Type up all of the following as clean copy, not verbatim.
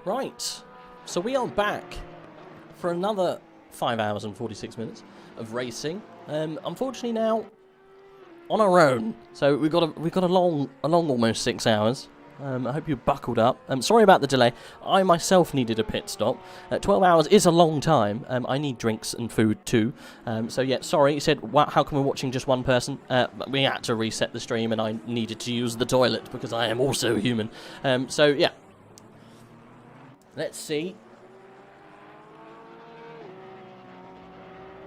Right, so we are back for another 5 hours and 46 minutes of racing. Unfortunately now on our own, so we've got a long almost 6 hours. I hope you buckled up. Sorry about the delay. I myself needed a pit stop. 12 hours is a long time. I need drinks and food too. So yeah, sorry. He said, how come we're watching just one person? We had to reset the stream and I needed to use the toilet because I am also human. So yeah. Let's see.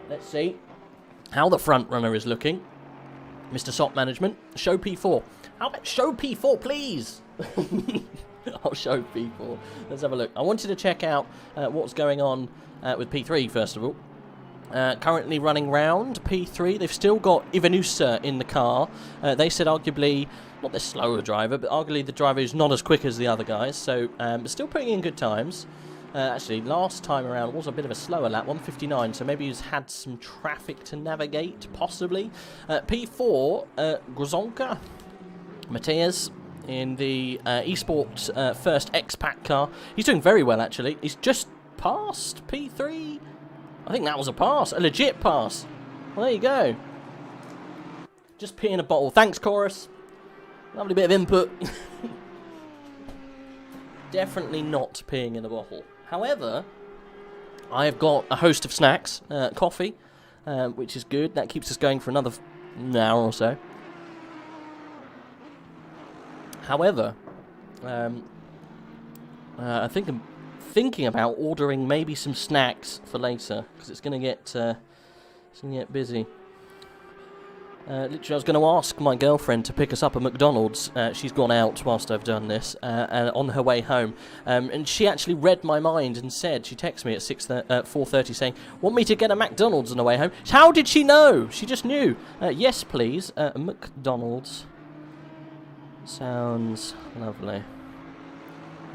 Let's see how the front runner is looking. Mr. SOP Management, show P4. How about show P4, please? I'll show P4. Let's have a look. I wanted to check out what's going on with P3, first of all. Currently running round P3. They've still got Ivanusa in the car. They said arguably, not the slower driver, but arguably the driver who's not as quick as the other guys. So still putting in good times. Actually, last time around was a bit of a slower lap, 1:59, so maybe he's had some traffic to navigate, possibly. P4, Grozonka, Matthias in the eSport first X-Pack car. He's doing very well, actually. He's just passed P3. I think that was a pass, a legit pass. Well, there you go. Just pee in a bottle. Thanks, Chorus. Lovely bit of input. Definitely not peeing in a bottle. However, I've got a host of snacks, coffee, which is good. That keeps us going for another hour or so. However, I think I'm thinking about ordering maybe some snacks for later because it's going to get busy. Literally, I was going to ask my girlfriend to pick us up at McDonald's. She's gone out whilst I've done this, on her way home. And she actually read my mind and said, she texted me at 4:30 saying, want me to get a McDonald's on the way home? How did she know? She just knew. Yes, please. McDonald's. Sounds lovely.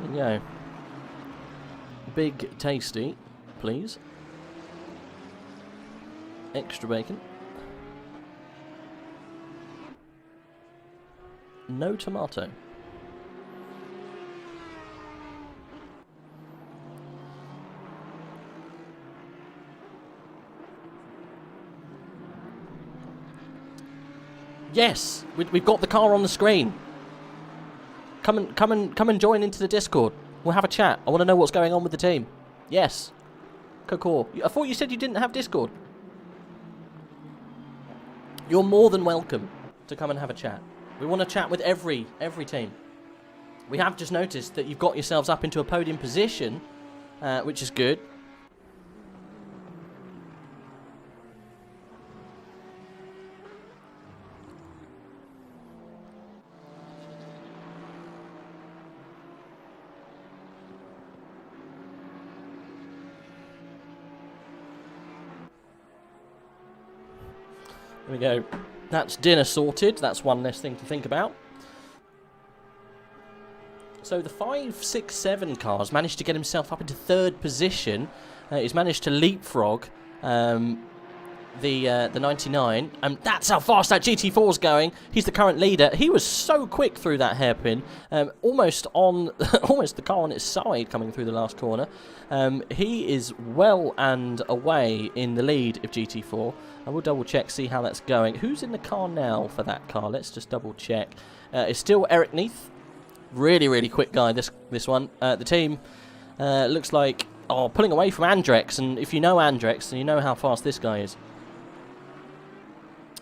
There you go. Big tasty, please. Extra bacon. No tomato. Yes, we've got the car on the screen. Come and join into the Discord. We'll have a chat. I want to know what's going on with the team. Yes. Cool. I thought you said you didn't have Discord. You're more than welcome to come and have a chat. We want to chat with every team. We have just noticed that you've got yourselves up into a podium position, which is good. There we go. That's dinner sorted. That's one less thing to think about. So the 5, 6, 7 cars managed to get himself up into 3rd position. He's managed to leapfrog the 99. And that's how fast that GT4's going. He's the current leader. He was so quick through that hairpin. Almost the car on its side coming through the last corner. He is well and away in the lead of GT4. I will double check, see how that's going. Who's in the car now for that car? Let's just double check. It's still Eric Neath. Really quick guy, this one. The team looks like pulling away from Andrex, and if you know Andrex, then you know how fast this guy is.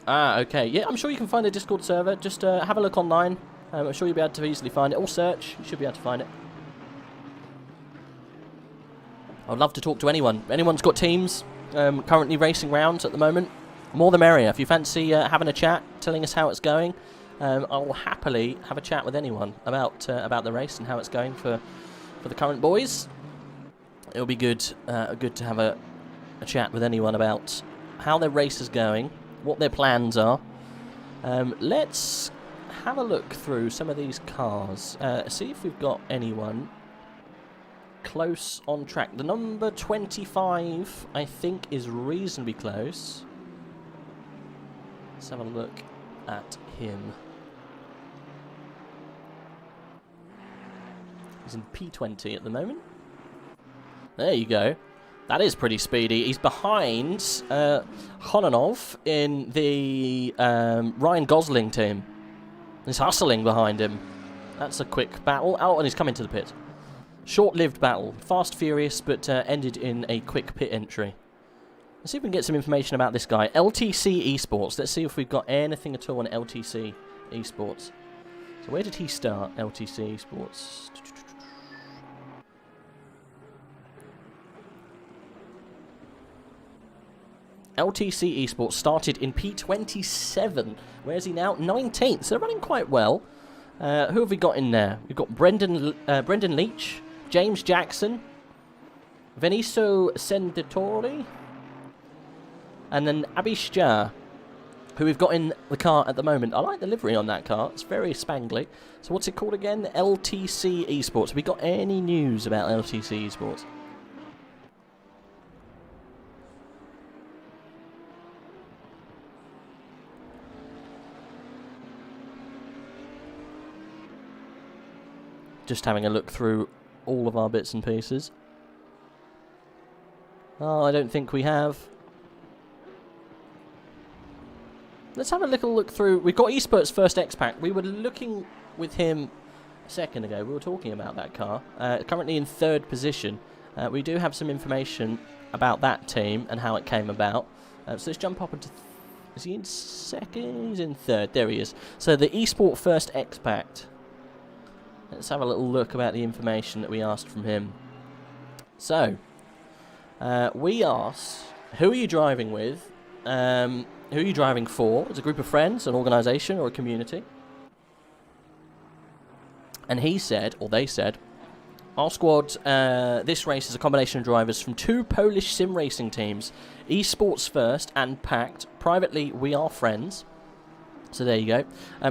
Ah, okay. Yeah, I'm sure you can find a Discord server. Just have a look online. I'm sure you'll be able to easily find it. Or search. You should be able to find it. I'd love to talk to anyone. Anyone's got teams currently racing rounds at the moment, more the merrier. If you fancy having a chat, telling us how it's going, I'll happily have a chat with anyone about the race and how it's going for the current boys. It'll be good to have a chat with anyone about how their race is going, what their plans are. Let's have a look through some of these cars, see if we've got anyone close on track. The number 25, I think, is reasonably close. Let's have a look at him. He's in P20 at the moment. There you go. That is pretty speedy. He's behind Hononov in the Ryan Gosling team. He's hustling behind him. That's a quick battle. Oh, and he's coming to the pit. Short-lived battle. Fast, furious, but ended in a quick pit entry. Let's see if we can get some information about this guy. LTC Esports. Let's see if we've got anything at all on LTC Esports. So where did he start, LTC Esports? LTC Esports started in P27. Where's he now? 19th. So they're running quite well. Who have we got in there? We've got Brendan Leach, James Jackson, Veniso Senditori, and then Abish Jah, who we've got in the car at the moment. I like the livery on that car. It's very spangly. So what's it called again? LTC Esports. Have we got any news about LTC Esports? Just having a look through all of our bits and pieces. Oh, I don't think we have. Let's have a little look through. We've got Esports First X-Pac. We were looking with him a second ago. We were talking about that car. Currently in 3rd position. We do have some information about that team and how it came about. So let's jump up into... Is he in 2nd? He's in 3rd. There he is. So the Esports First X-Pac. Let's have a little look about the information that we asked from him. So, we asked, who are you driving with? Who are you driving for? As a group of friends, an organisation, or a community? And he said, or they said, our squad, this race is a combination of drivers from 2 Polish sim racing teams, Esports First and Pact. Privately, we are friends. So there you go.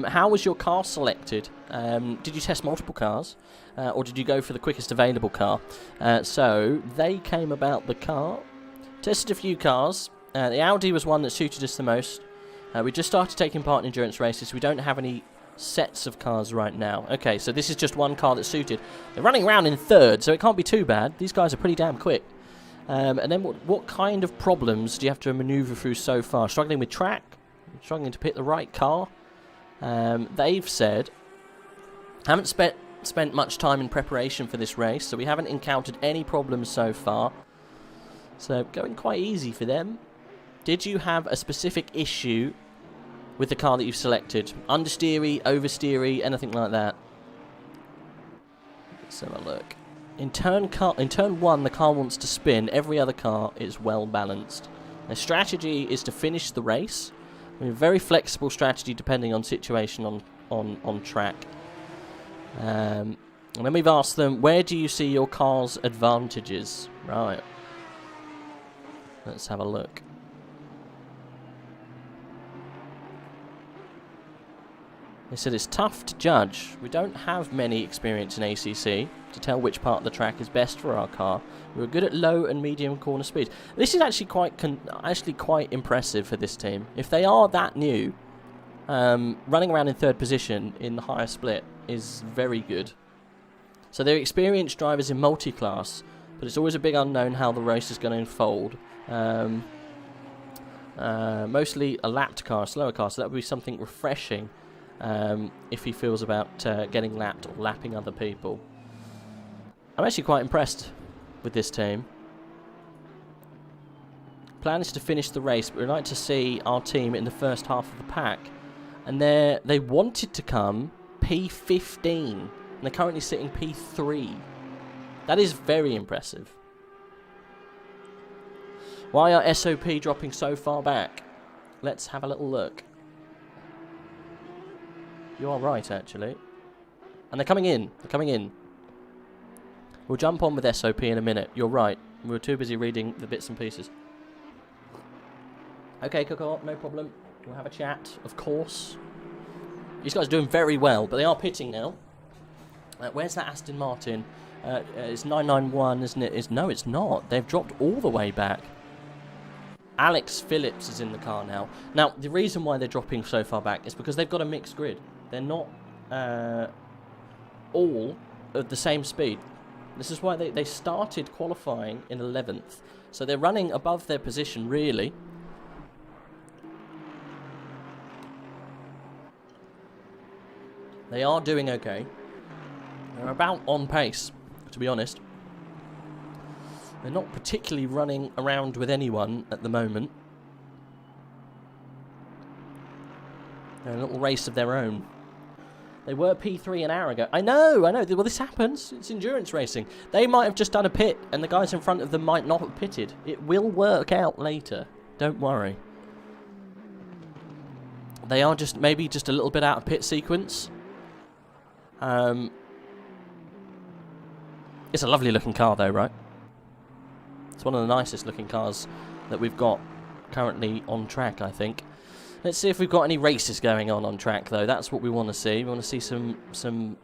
How was your car selected? Did you test multiple cars? Or did you go for the quickest available car? So they came about the car. Tested a few cars. The Audi was one that suited us the most. We just started taking part in endurance races. We don't have any sets of cars right now. Okay, so this is just one car that suited. They're running around in 3rd, so it can't be too bad. These guys are pretty damn quick. And then what kind of problems do you have to manoeuvre through so far? Struggling with track? Struggling to pick the right car. They've said haven't spent much time in preparation for this race, so we haven't encountered any problems so far. So going quite easy for them. Did you have a specific issue with the car that you've selected? Understeery, oversteery, anything like that? Let's have a look. In turn 1, the car wants to spin. Every other car is well balanced. Their strategy is to finish the race. A very flexible strategy depending on situation on track. And then we've asked them, where do you see your car's advantages? Right. Let's have a look. They said it's tough to judge. We don't have many experience in ACC to tell which part of the track is best for our car. We're good at low and medium corner speed. This is actually quite impressive for this team. If they are that new, running around in 3rd position in the higher split is very good. So they're experienced drivers in multi-class, but it's always a big unknown how the race is going to unfold. Mostly a lapped car, a slower car, so that would be something refreshing. If he feels about getting lapped or lapping other people. I'm actually quite impressed with this team. Plan is to finish the race, but we'd like to see our team in the first half of the pack. And they wanted to come P15, and they're currently sitting P3. That is very impressive. Why are SOP dropping so far back? Let's have a little look. You are right, actually. And they're coming in. They're coming in. We'll jump on with SOP in a minute. You're right. We were too busy reading the bits and pieces. Okay, Coco, no problem. We'll have a chat, of course. These guys are doing very well, but they are pitting now. Where's that Aston Martin? It's 991, isn't it? No, it's not. They've dropped all the way back. Alex Phillips is in the car now. Now, the reason why they're dropping so far back is because they've got a mixed grid. They're not all at the same speed. This is why they started qualifying in 11th. So they're running above their position, really. They are doing okay. They're about on pace, to be honest. They're not particularly running around with anyone at the moment. They're a little race of their own. They were P3 an hour ago. I know. Well, this happens. It's endurance racing. They might have just done a pit, and the guys in front of them might not have pitted. It will work out later. Don't worry. They are just maybe just a little bit out of pit sequence. It's a lovely looking car, though, right? It's one of the nicest looking cars that we've got currently on track, I think. Let's see if we've got any races going on track, though. That's what we want to see. We want to see some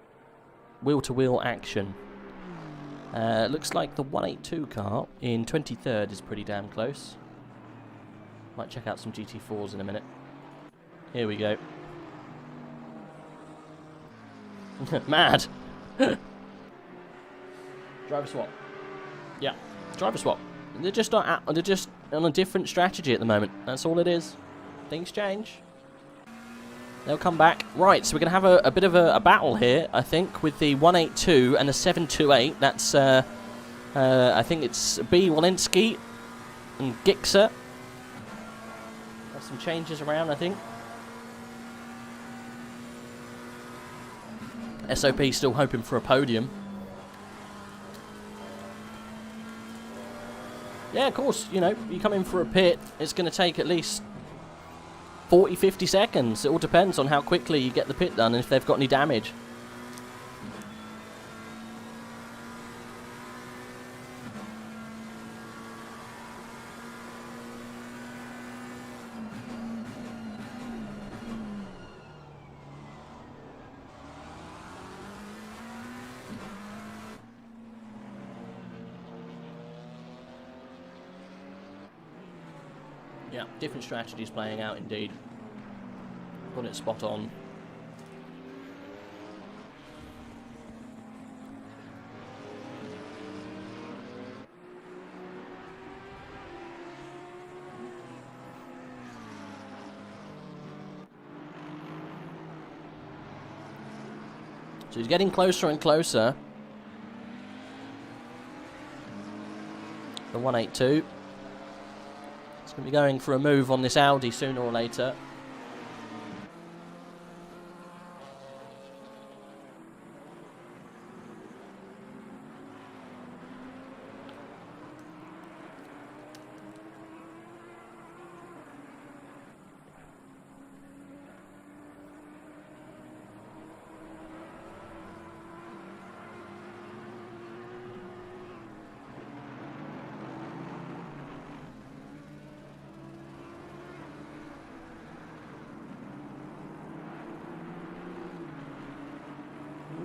wheel-to-wheel action. Looks like the 182 car in 23rd is pretty damn close. Might check out some GT4s in a minute. Here we go. Mad! Driver swap. Yeah, driver swap. They're just on a different strategy at the moment. That's all it is. Things change. They'll come back. Right, so we're going to have a bit of a battle here, I think, with the 182 and the 728. That's, I think it's B. Walensky and Gixer. There's some changes around, I think. SOP still hoping for a podium. Yeah, of course, you know, you come in for a pit, it's going to take at least 40, 50 seconds. It all depends on how quickly you get the pit done and if they've got any damage. Yeah, different strategies playing out indeed. Got it spot on. So he's getting closer and closer. The 182. It's going to be going for a move on this Audi sooner or later.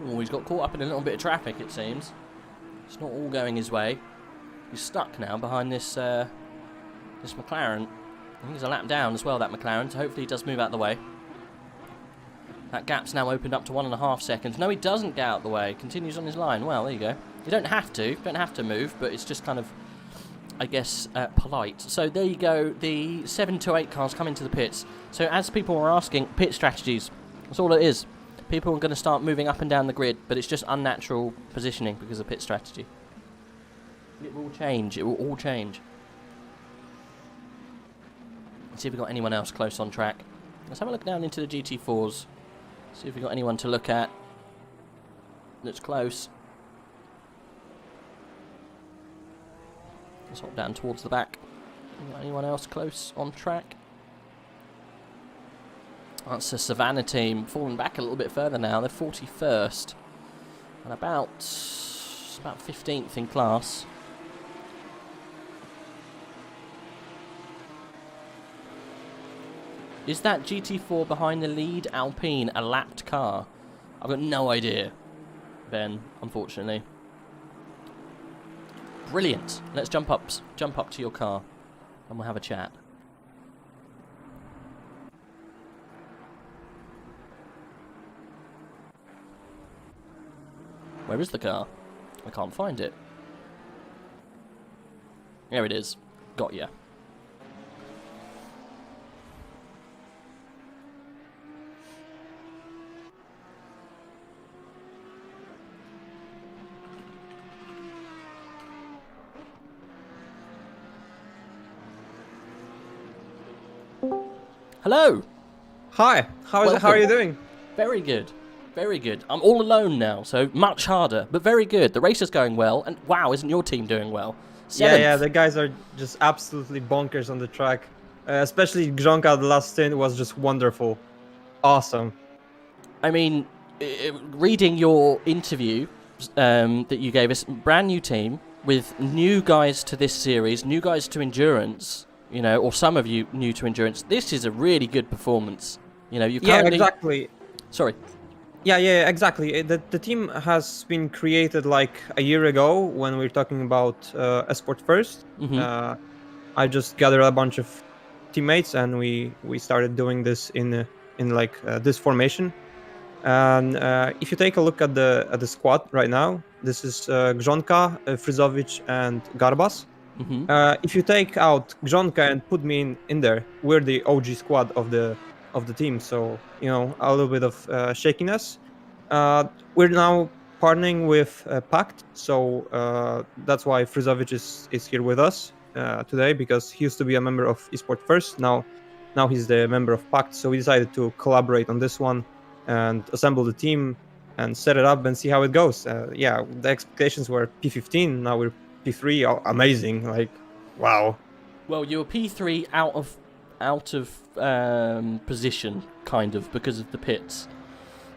Ooh, he's got caught up in a little bit of traffic, it seems. It's not all going his way. He's stuck now behind this this McLaren. I think he's a lap down as well, that McLaren, so hopefully he does move out the way. That gap's now opened up to 1.5 seconds. No, he doesn't get out the way. Continues on his line. Well, there you go. You don't have to move, but it's just kind of, I guess, polite. So there you go. The 728 cars come into the pits. So as people were asking, pit strategies. That's all it is. People are going to start moving up and down the grid, but it's just unnatural positioning because of pit strategy. It will change. It will all change. Let's see if we've got anyone else close on track. Let's have a look down into the GT4s. See if we've got anyone to look at that's close. Let's hop down towards the back. Anyone else close on track? That's the Savannah team, falling back a little bit further now. They're 41st and about 15th in class. Is that GT4 behind the lead Alpine a lapped car? I've got no idea, Ben, unfortunately. Brilliant. Let's jump up to your car and we'll have a chat. Where is the car? I can't find it. There it is. Got ya. Hello. Hi. How are you doing? Very good. Very good. I'm all alone now, so much harder, but very good. The race is going well, and wow, isn't your team doing well? Seventh. Yeah, the guys are just absolutely bonkers on the track. Especially Grzonka, the last stint was just wonderful. Awesome. I mean, reading your interview that you gave us, brand new team, with new guys to this series, new guys to endurance, you know, or some of you new to endurance, this is a really good performance. You know, you currently... Yeah, exactly. Sorry. Yeah, exactly. The team has been created like a year ago when we were talking about Esport First. I just gathered a bunch of teammates and we started doing this in like this formation. And if you take a look at the squad right now, this is Grzonka, Frizovic, and Garbas. If you take out Grzonka and put me in there, we're the OG squad of the team. So, you know, a little bit of shakiness. We're now partnering with Pact, so that's why Frizovic is here with us today, because he used to be a member of Esport First. Now he's the member of Pact, so we decided to collaborate on this one and assemble the team and set it up and see how it goes. Yeah, the expectations were P15, now we're P3. Oh, amazing! Like, wow. Well, you were P3 out of position, kind of, because of the pits.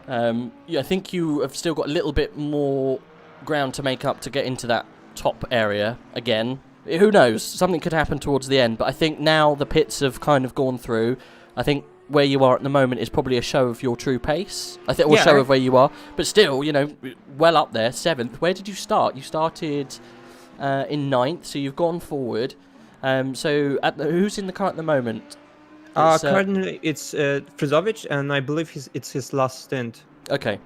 Yeah, I think you have still got a little bit more ground to make up to get into that top area again. Who knows? Something could happen towards the end, but I think now the pits have kind of gone through. I think where you are at the moment is probably a show of your true pace. I think, or show of where you are, but still, you know, well up there, 7th. Where did you start? You started in 9th, so you've gone forward. So who's in the car at the moment? Currently, it's Frizovic, and I believe it's his last stint. Okay.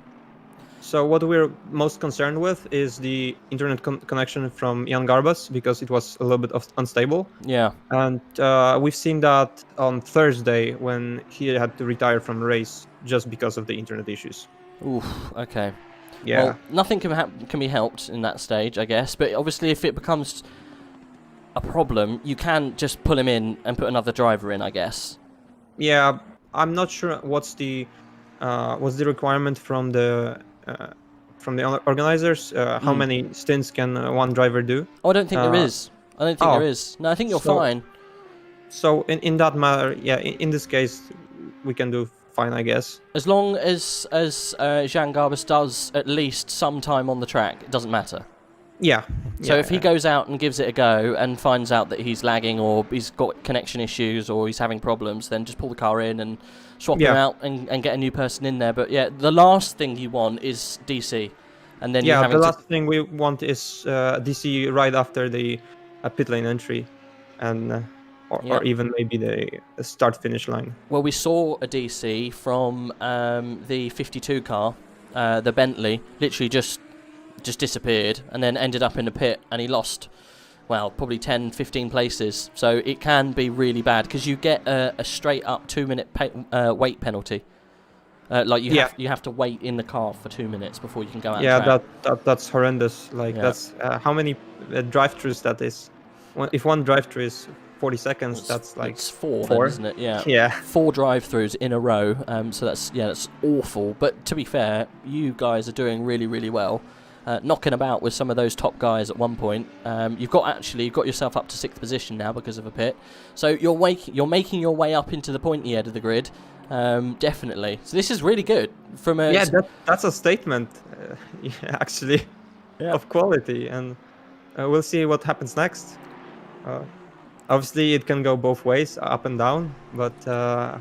So what we're most concerned with is the internet connection from Jan Garbas, because it was a little bit unstable. Yeah. And we've seen that on Thursday when he had to retire from the race just because of the internet issues. Oof. Okay. Yeah. Well, nothing can be helped in that stage, I guess. But obviously, if it becomes a problem, you can just pull him in and put another driver in, I guess. Yeah, I'm not sure what's the requirement from the organizers. How many stints can one driver do? Oh, I don't think there is. I don't think there is. No, I think you're fine. So in that matter, yeah, in this case, we can do fine, I guess. As long as Jan Garbas does at least some time on the track, it doesn't matter. Yeah. So if he goes out and gives it a go and finds out that he's lagging or he's got connection issues or he's having problems, then just pull the car in and swap him out and get a new person in there. But yeah, the last thing you want is DC. And then the last thing we want is DC right after the pit lane entry, and or even maybe the start-finish line. Well, we saw a DC from the 52 car, the Bentley, literally just disappeared and then ended up in a pit, and he lost, well, probably 10-15 places. So it can be really bad because you get a straight up 2-minute wait penalty. Like you have to wait in the car for 2 minutes before you can go out. Yeah, that's horrendous. Like that's how many drive-throughs that is. If one drive-through is 40 seconds, that's like it's four, then, isn't it? Yeah. 4 drive-throughs in a row. So that's awful. But to be fair, you guys are doing really, really well. Knocking about with some of those top guys at one point. You've got yourself up to 6th position now because of a pit. So you're making your way up into the pointy end of the grid. Definitely. So this is really good. That's a statement, actually, of quality, and we'll see what happens next. Obviously, it can go both ways, up and down, but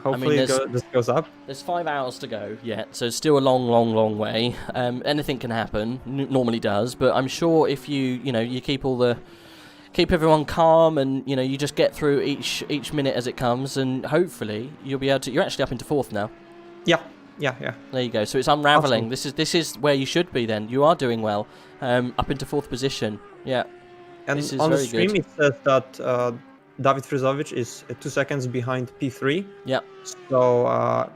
hopefully this goes up. There's 5 hours to go yet, so it's still a long way. Anything can happen, normally does, but I'm sure if you keep everyone calm and you just get through each minute as it comes, and hopefully you'll be able to. You're actually up into 4th now. Yeah. Yeah. There you go. So it's unraveling. Awesome. This is where you should be then. You are doing well. Up into 4th position. Yeah. And This is on the very stream, good. it says that David Frizovic is 2 seconds behind P3. Yeah. So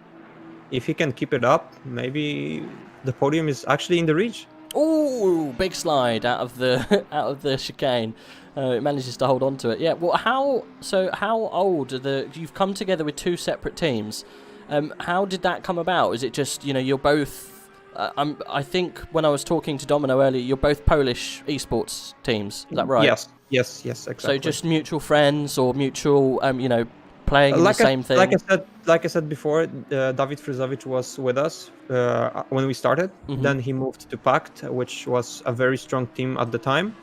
if he can keep it up, maybe the podium is actually in the reach. Ooh, big slide out of the out of the chicane. It manages to hold on to it. Yeah. Well, how old are the? You've come together with 2 separate teams. How did that come about? Is it just you're both? I think when I was talking to Dominooo earlier, you're both Polish esports teams. Is that right? Yes, exactly. So just mutual friends or mutual, playing in the same thing. Like I said before, David Frizovic was with us when we started. Then he moved to Pact, which was a very strong team at the time.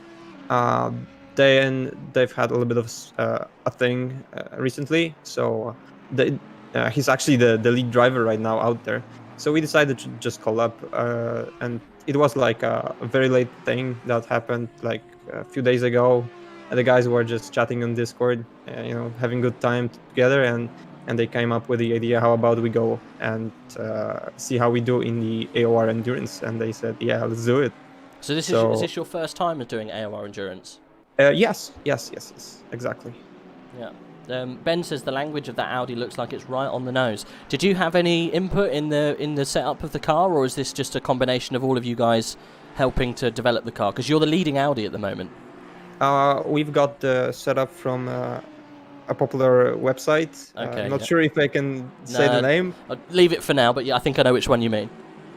Then they've had a little bit of a thing recently, so he's actually the lead driver right now out there. So we decided to just collab, and it was like a very late thing that happened like a few days ago. The guys were just chatting on Discord, having good time together, and they came up with the idea, how about we go and see how we do in the AOR endurance, and they said, yeah, let's do it. So is this your first time of doing AOR endurance? Yes, exactly. Yeah. Ben says the language of that Audi looks like it's right on the nose. Did you have any input in the setup of the car, or is this just a combination of all of you guys helping to develop the car? Because you're the leading Audi at the moment. We've got the setup from a popular website. Okay. Not sure if I can say the name. I'll leave it for now, but yeah, I think I know which one you mean.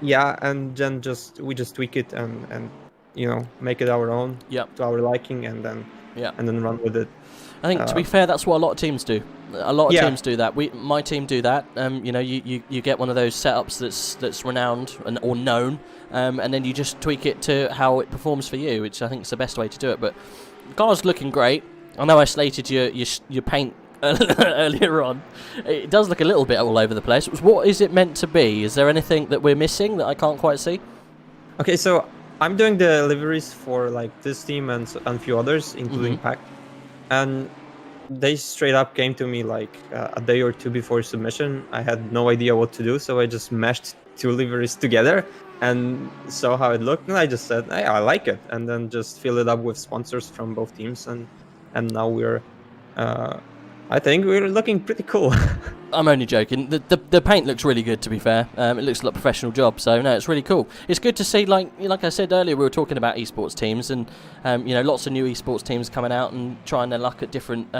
Yeah, and then we just tweak it and make it our own. Yep. To our liking, and then run with it. I think, to be fair, that's what a lot of teams do. A lot of teams do that. My team do that. You get one of those setups that's renowned or known, and then you just tweak it to how it performs for you, which I think is the best way to do it. But the car's looking great. I know I slated your paint earlier on. It does look a little bit all over the place. What is it meant to be? Is there anything that we're missing that I can't quite see? Okay, so I'm doing the liveries for like this team and a few others, including Pact. And they straight up came to me like a day or two before submission. I had no idea what to do, so I just meshed 2 liveries together and saw how it looked, and I just said, hey, I like it, and then just fill it up with sponsors from both teams, and now we're I think we're looking pretty cool. I'm only joking. The paint looks really good, to be fair. It looks like a professional job, so no, it's really cool. It's good to see, like I said earlier, we were talking about esports teams, and lots of new esports teams coming out and trying their luck at different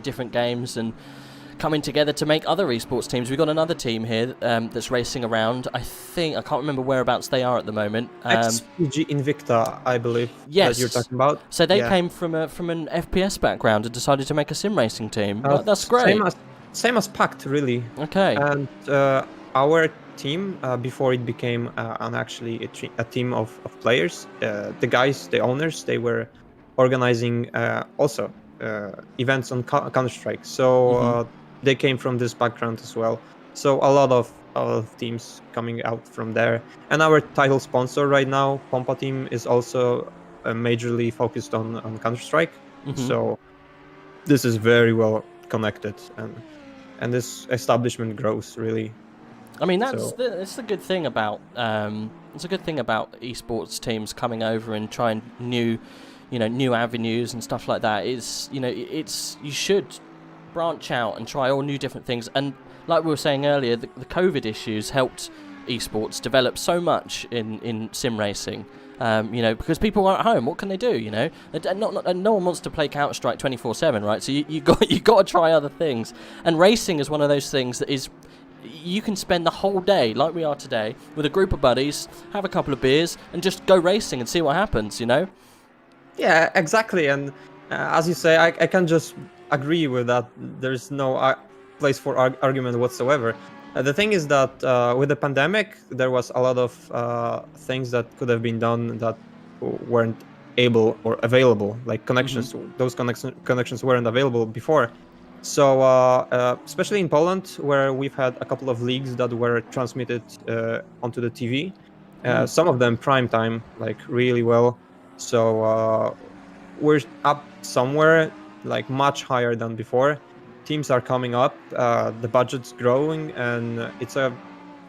different games and coming together to make other esports teams. We've got another team here that's racing around. I can't remember whereabouts they are at the moment. XPG Invicta, I believe. Yes, that you're talking about. So they came from an FPS background and decided to make a sim racing team. That's great. Same as Pact, really. Okay. And our team, before it became actually a team of players, the owners, they were organizing also events on Counter-Strike. So they came from this background as well. So a lot of teams coming out from there. And our title sponsor right now, Pompa Team, is also majorly focused on Counter-Strike. So this is very well connected, and this establishment grows really. I mean, that's the good thing about esports teams coming over and trying new avenues and stuff like that. Is you should branch out and try all new different things. And like we were saying earlier, the COVID issues helped esports develop so much in sim racing. Because people are at home, what can they do? No one wants to play Counter-Strike 24/7, right? So you got to try other things. And racing is one of those things that is, you can spend the whole day, like we are today, with a group of buddies, have a couple of beers, and just go racing and see what happens. Yeah, exactly. And as you say, I can just agree with that. There's no place for argument whatsoever. The thing is that with the pandemic, there was a lot of things that could have been done that weren't able or available, like connections. Those connections weren't available before. So especially in Poland, where we've had a couple of leagues that were transmitted onto the TV, some of them prime time, like really well. So we're up somewhere like much higher than before. Teams are coming up, the budget's growing, and it's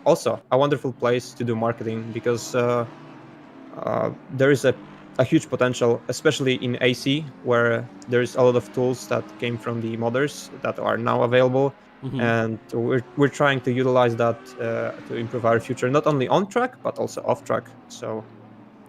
also a wonderful place to do marketing, because there is a huge potential, especially in AC, where there's a lot of tools that came from the modders that are now available. And we're trying to utilize that to improve our future, not only on track but also off track. So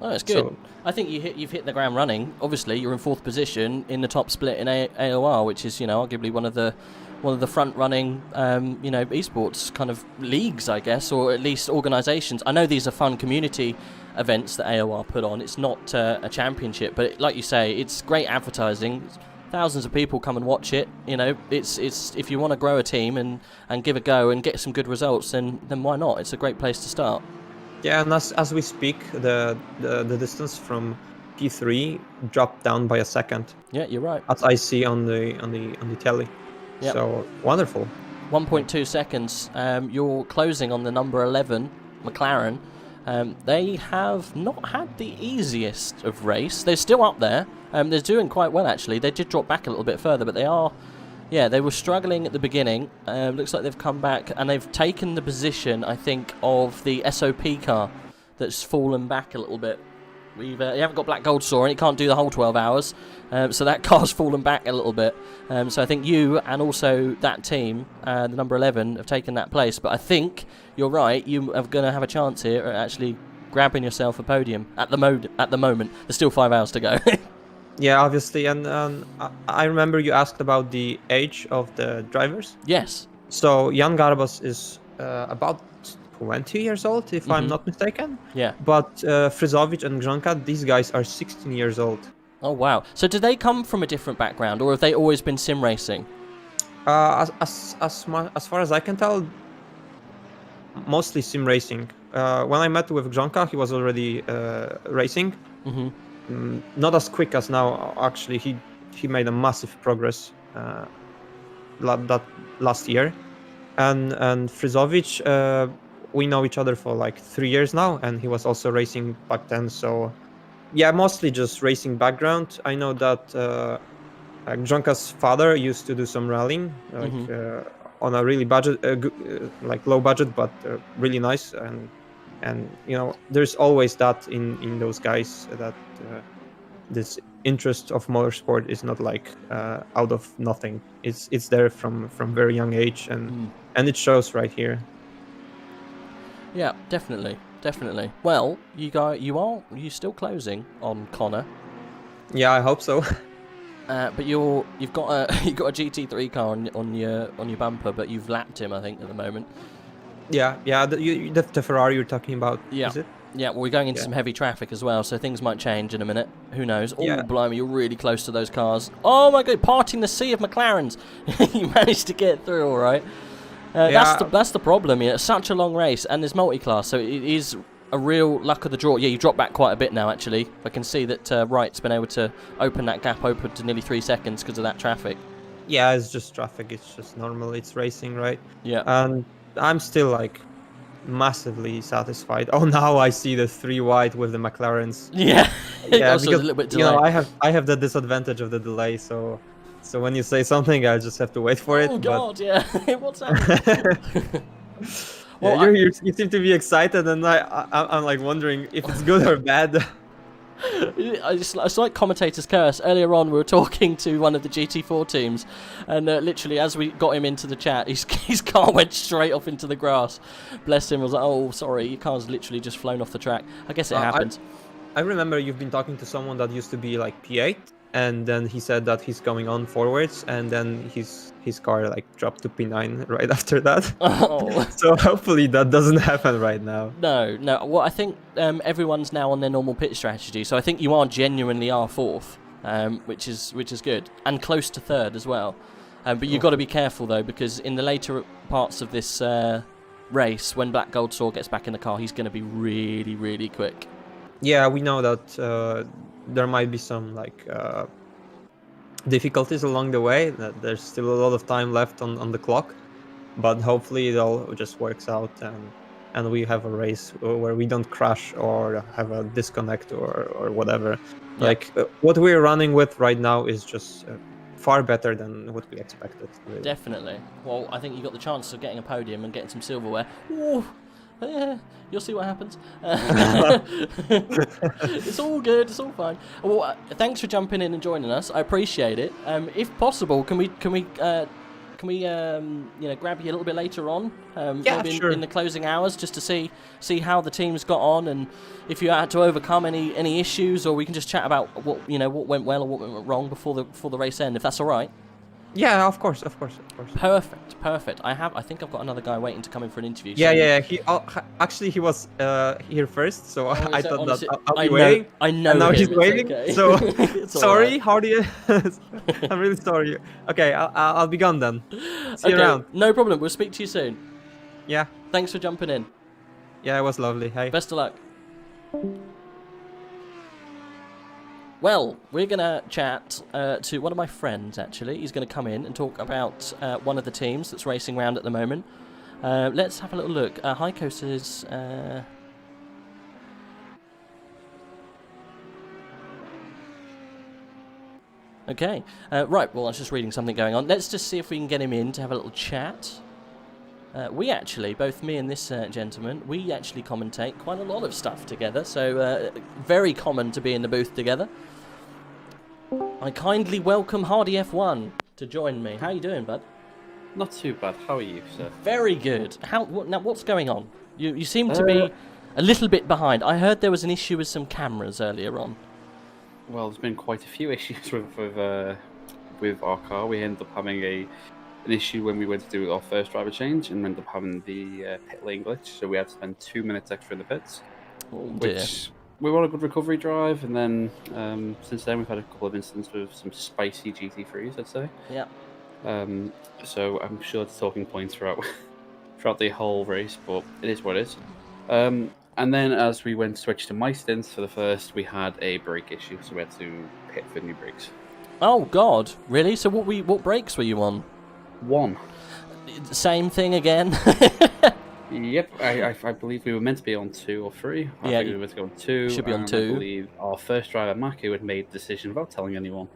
Oh, that's good. I think you've hit the ground running. Obviously, you're in 4th position in the top split in AOR, which is, arguably one of the front running, esports kind of leagues, I guess, or at least organisations. I know these are fun community events that AOR put on. It's not a championship, but like you say, it's great advertising. Thousands of people come and watch it. It's if you want to grow a team and give a go and get some good results, then why not? It's a great place to start. Yeah, and as we speak, the distance from P3 dropped down by a second. Yeah, you're right. As I see on the telly. Yep. So wonderful. 1.2 seconds. You're closing on the number 11 McLaren. They have not had the easiest of race. They're still up there. They're doing quite well, actually. They did drop back a little bit further, but they are... Yeah, they were struggling at the beginning. Looks like they've come back, and they've taken the position, I think, of the SOP car that's fallen back a little bit. You haven't got Black Gold Saw, and it can't do the whole 12 hours, so that car's fallen back a little bit. So I think you and also that team, the number 11, have taken that place. But I think you're right. You are going to have a chance here at actually grabbing yourself a podium at the moment. There's still 5 hours to go. Yeah, obviously, and I remember you asked about the age of the drivers. Yes. So Jan Garbas is about 20 years old, if I'm not mistaken. Yeah. But Frizovic and Grzonka, these guys are 16 years old. Oh, wow. So did they come from a different background, or have they always been sim racing? As far as I can tell, mostly sim racing. When I met with Grzonka, he was already racing. Not as quick as now, actually. He made a massive progress that last year. And Frizovic, we know each other for like 3 years now, and he was also racing back then. So yeah, mostly just racing background. I know that Grzonka's father used to do some rallying, on a really budget, like low budget, but really nice. And there's always that in those guys, that this interest of motorsport is not like out of nothing. It's there from very young age, and it shows right here. Yeah, definitely. Well, you still closing on Connor? Yeah, I hope so. But you've got a GT3 car on your bumper, but you've lapped him, I think, at the moment. Yeah, the Ferrari you're talking about, yeah. Is it? Yeah, well, we're going into some heavy traffic as well, so things might change in a minute. Who knows? Oh, Yeah. blimey, you're really close to those cars. Oh my god, parting the sea of McLarens. You managed to get through all right. That's the problem. It's such a long race, and there's multi-class, so it is a real luck of the draw. Yeah, you dropped back quite a bit now, actually. I can see that Wright's been able to open that gap open to nearly 3 seconds because of that traffic. Yeah, it's just traffic. It's just normal. It's racing, right? Yeah. And I'm still like massively satisfied. Oh, now I see the 3 wide with the McLarens. Yeah. Yeah, Also because a little bit delayed. I have the disadvantage of the delay, so when you say something, I just have to wait for it. Oh god, yeah. What's happening? Well, yeah, you seem to be excited, and I'm like wondering if it's good or bad. It's like commentator's curse. Earlier on, we were talking to one of the GT4 teams, and literally, as we got him into the chat, his car went straight off into the grass. Bless him. I was like, oh, sorry, your car's literally just flown off the track. I guess it happens. I remember you've been talking to someone that used to be like P8, and then he said that he's going on forwards, and then his car like dropped to P9 right after that. Oh. So hopefully that doesn't happen right now. No. Well, I think everyone's now on their normal pit strategy, so I think you genuinely are 4th, which is good, and close to 3rd as well. But you've got to be careful though, because in the later parts of this race, when Black Gold Saw gets back in the car, he's going to be really, really quick. Yeah, we know that there might be some like difficulties along the way, that there's still a lot of time left on the clock, but hopefully it all just works out, and we have a race where we don't crash or have a disconnect or whatever. Yeah. Like what we're running with right now is just far better than what we expected, really. Definitely. Well, I think you got the chance of getting a podium and getting some silverware. Ooh. You'll see what happens. It's all good. It's all fine. Well, thanks for jumping in and joining us. I appreciate it. If possible, can we grab you a little bit later on? Maybe sure. in the closing hours, just to see how the team's got on, and if you had to overcome any issues, or we can just chat about what went well or what went wrong before the race end, if that's all right. Yeah, of course. Perfect. I think I've got another guy waiting to come in for an interview. Yeah. He was here first, so I thought honestly, that I'll be waiting. I know. And now him, he's waiting. okay. So sorry. Right. How do you? I'm really sorry. Okay, I'll be gone then. See you around. No problem. We'll speak to you soon. Yeah. Thanks for jumping in. Yeah, it was lovely. Hey. Best of luck. Well, we're going to chat to one of my friends, actually. He's going to come in and talk about one of the teams that's racing around at the moment. Let's have a little look. Heiko says... Okay. Right, well, I was just reading something going on. Let's just see if we can get him in to have a little chat. We actually, both me and this gentleman, we actually commentate quite a lot of stuff together, so very common to be in the booth together. I kindly welcome Hardy F1 to join me. How you doing, bud? Not too bad. How are you, sir? Very good. Now, what's going on? You seem to be a little bit behind. I heard there was an issue with some cameras earlier on. Well, there's been quite a few issues with our car. We ended up having an issue when we went to do our first driver change, and ended up having the pit lane glitch. So we had to spend 2 minutes extra in the pits. Oh dear. Which we were on a good recovery drive, and then since then we've had a couple of incidents with some spicy GT3s, I'd say. Yeah. So I'm sure it's talking points throughout the whole race, but it is what it is. And then as we switched to my stints for the first, we had a brake issue, so we had to pit for new brakes. Oh God, really? So what brakes were you on? 1. Same thing again. Yep, I believe we were meant to be on 2 or 3. I think we were meant to go on 2. Should be on 2. I believe our first driver, Maki, had made the decision without telling anyone.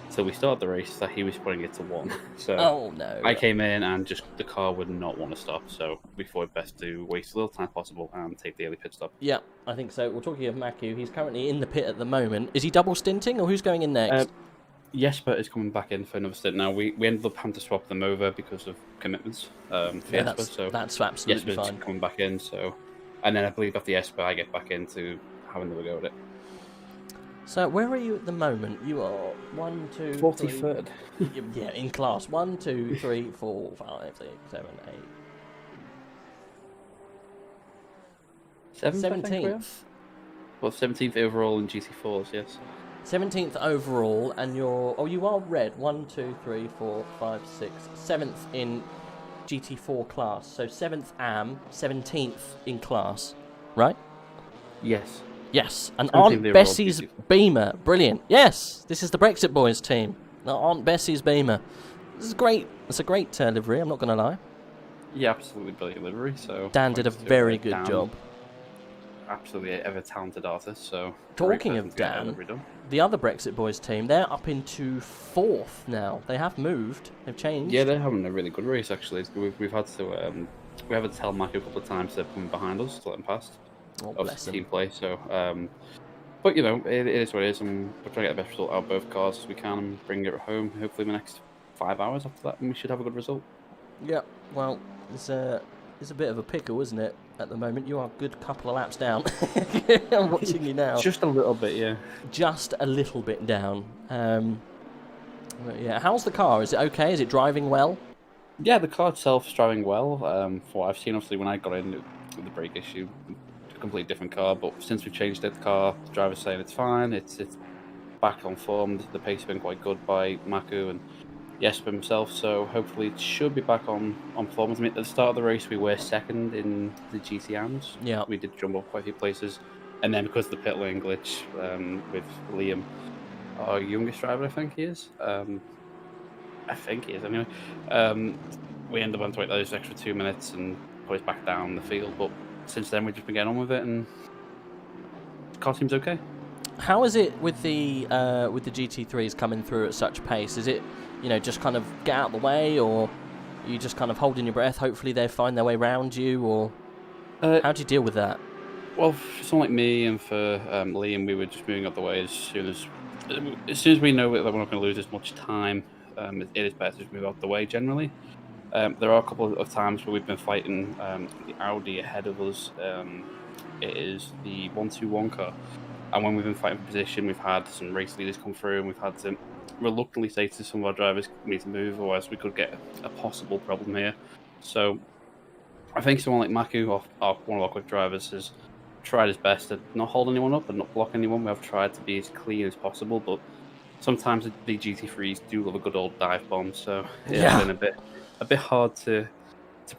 So we started the race that he was putting it to 1. So oh no. I came in and just the car would not want to stop. So we thought it best to waste a little time possible and take the early pit stop. Yeah, I think so. We're talking of Maki. He's currently in the pit at the moment. Is he double stinting, or who's going in next? Jesper is coming back in for another stint now. We ended up having to swap them over because of commitments. Yeah, that's absolutely Jesper's fine. coming back in. So, and then I believe after Jesper, I get back into having another go at it. So where are you at the moment? You are 1, 2, 43rd. Yeah, in class. 1, 2, 3, 4, 5, 6, 7, 8. 17th. Well, 17th overall in GT4s, yes. 17th overall, and you're... Oh, you are red. 1, 2, 3, 4, 5, 6. 7th in GT4 class. So 7th AM, 17th in class. Right? Yes. Yes, and Aunt Bessie's Beamer. Brilliant. Yes, this is the Brexit Boys team. Aunt Bessie's Beamer. This is great. It's a great livery, I'm not going to lie. Yeah, absolutely brilliant livery. So Dan did a very good job. Absolutely ever talented artist. So talking of Dan, the other Brexit Boys team, they're up into 4th now. They have moved. They've changed. Yeah, they're having a really good race actually. We've had to we have to tell Maki a couple of times to come behind us to let him past. Oh, bless team play. So, but you know, it is what it is, and we're trying to get the best result out of both cars as we can and bring it home. Hopefully, in the next 5 hours after that, and we should have a good result. Yeah. Well, it's a bit of a pickle, isn't it? At the moment, you are a good couple of laps down. I'm watching you now. Just a little bit, yeah. Just a little bit down. Yeah. How's the car? Is it okay? Is it driving well? Yeah, the car itself is driving well. From what I've seen, obviously, when I got in with the brake issue, a completely different car. But since we've changed it, the car, the driver's saying it's fine. It's back on form. The pace has been quite good by Maku and Jesper himself. So hopefully it should be back on form. I mean, at the start of the race, we were 2nd in the GTMs. Yeah. We did jump up quite a few places. And then because of the pit lane glitch with Liam, our youngest driver, I think he is. I think he is anyway. We ended up having to wait those extra 2 minutes and put us back down the field. But since then, we've just been getting on with it, and the car seems okay. How is it with the GT3s coming through at such pace? Is it, just kind of get out of the way, or are you just kind of holding your breath? Hopefully they find their way around you, or How do you deal with that? Well, for someone like me and for Liam, we were just moving out the way as soon as we know that we're not going to lose as much time. It is better to move out the way generally. There are a couple of times where we've been fighting the Audi ahead of us. It is the 121 car, and when we've been fighting for position, we've had some race leaders come through, and we've had to reluctantly say to some of our drivers, "We need to move, otherwise we could get a possible problem here." So I think someone like Maku, one of our quick drivers, has tried his best to not hold anyone up and not block anyone. We have tried to be as clean as possible, but sometimes the GT3s do love a good old dive bomb, so it's been a bit hard to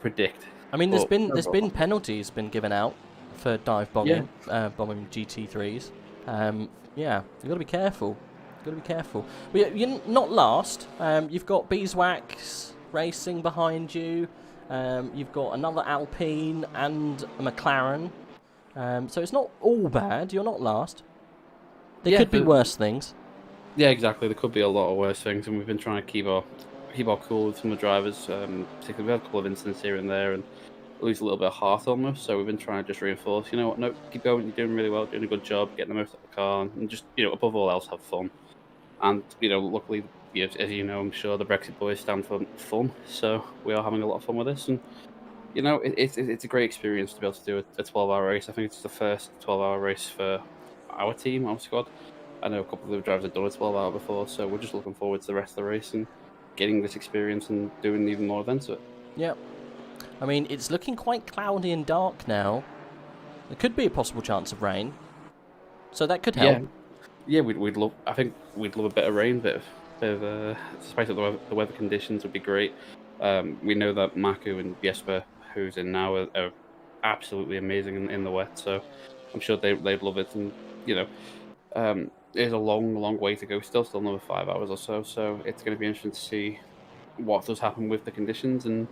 predict. I mean, there's been penalties been given out for dive bombing, bombing GT3s. Yeah, you've got to be careful. Got to be careful. But you're not last. You've got Beeswax Racing behind you. You've got another Alpine and a McLaren. So it's not all bad. You're not last. There could be worse things. Yeah, exactly. There could be a lot of worse things, and we've been trying to keep our cool with some of the drivers. Particularly, we had a couple of incidents here and there, and lose a little bit of heart almost. So we've been trying to just reinforce. You know what? No, keep going. You're doing really well. Doing a good job. Getting the most out of the car, and just above all else, have fun. And luckily, as you know, I'm sure the Brexit boys stand for fun. So we are having a lot of fun with this, and it's a great experience to be able to do a 12-hour race. I think it's the first 12-hour race for our team, our squad. I know a couple of the drivers have done a 12-hour before, so we're just looking forward to the rest of the race and getting this experience and doing even more events of it. Yeah. I mean, it's looking quite cloudy and dark now. There could be a possible chance of rain, so that could help. Yeah, we'd love. I think we'd love a bit of rain, bit of spice up the weather conditions would be great. We know that Maku and Jesper, who's in now, are absolutely amazing in the wet, so I'm sure they'd love it. And there's a long way to go. Still another 5 hours or so. So it's going to be interesting to see what does happen with the conditions, and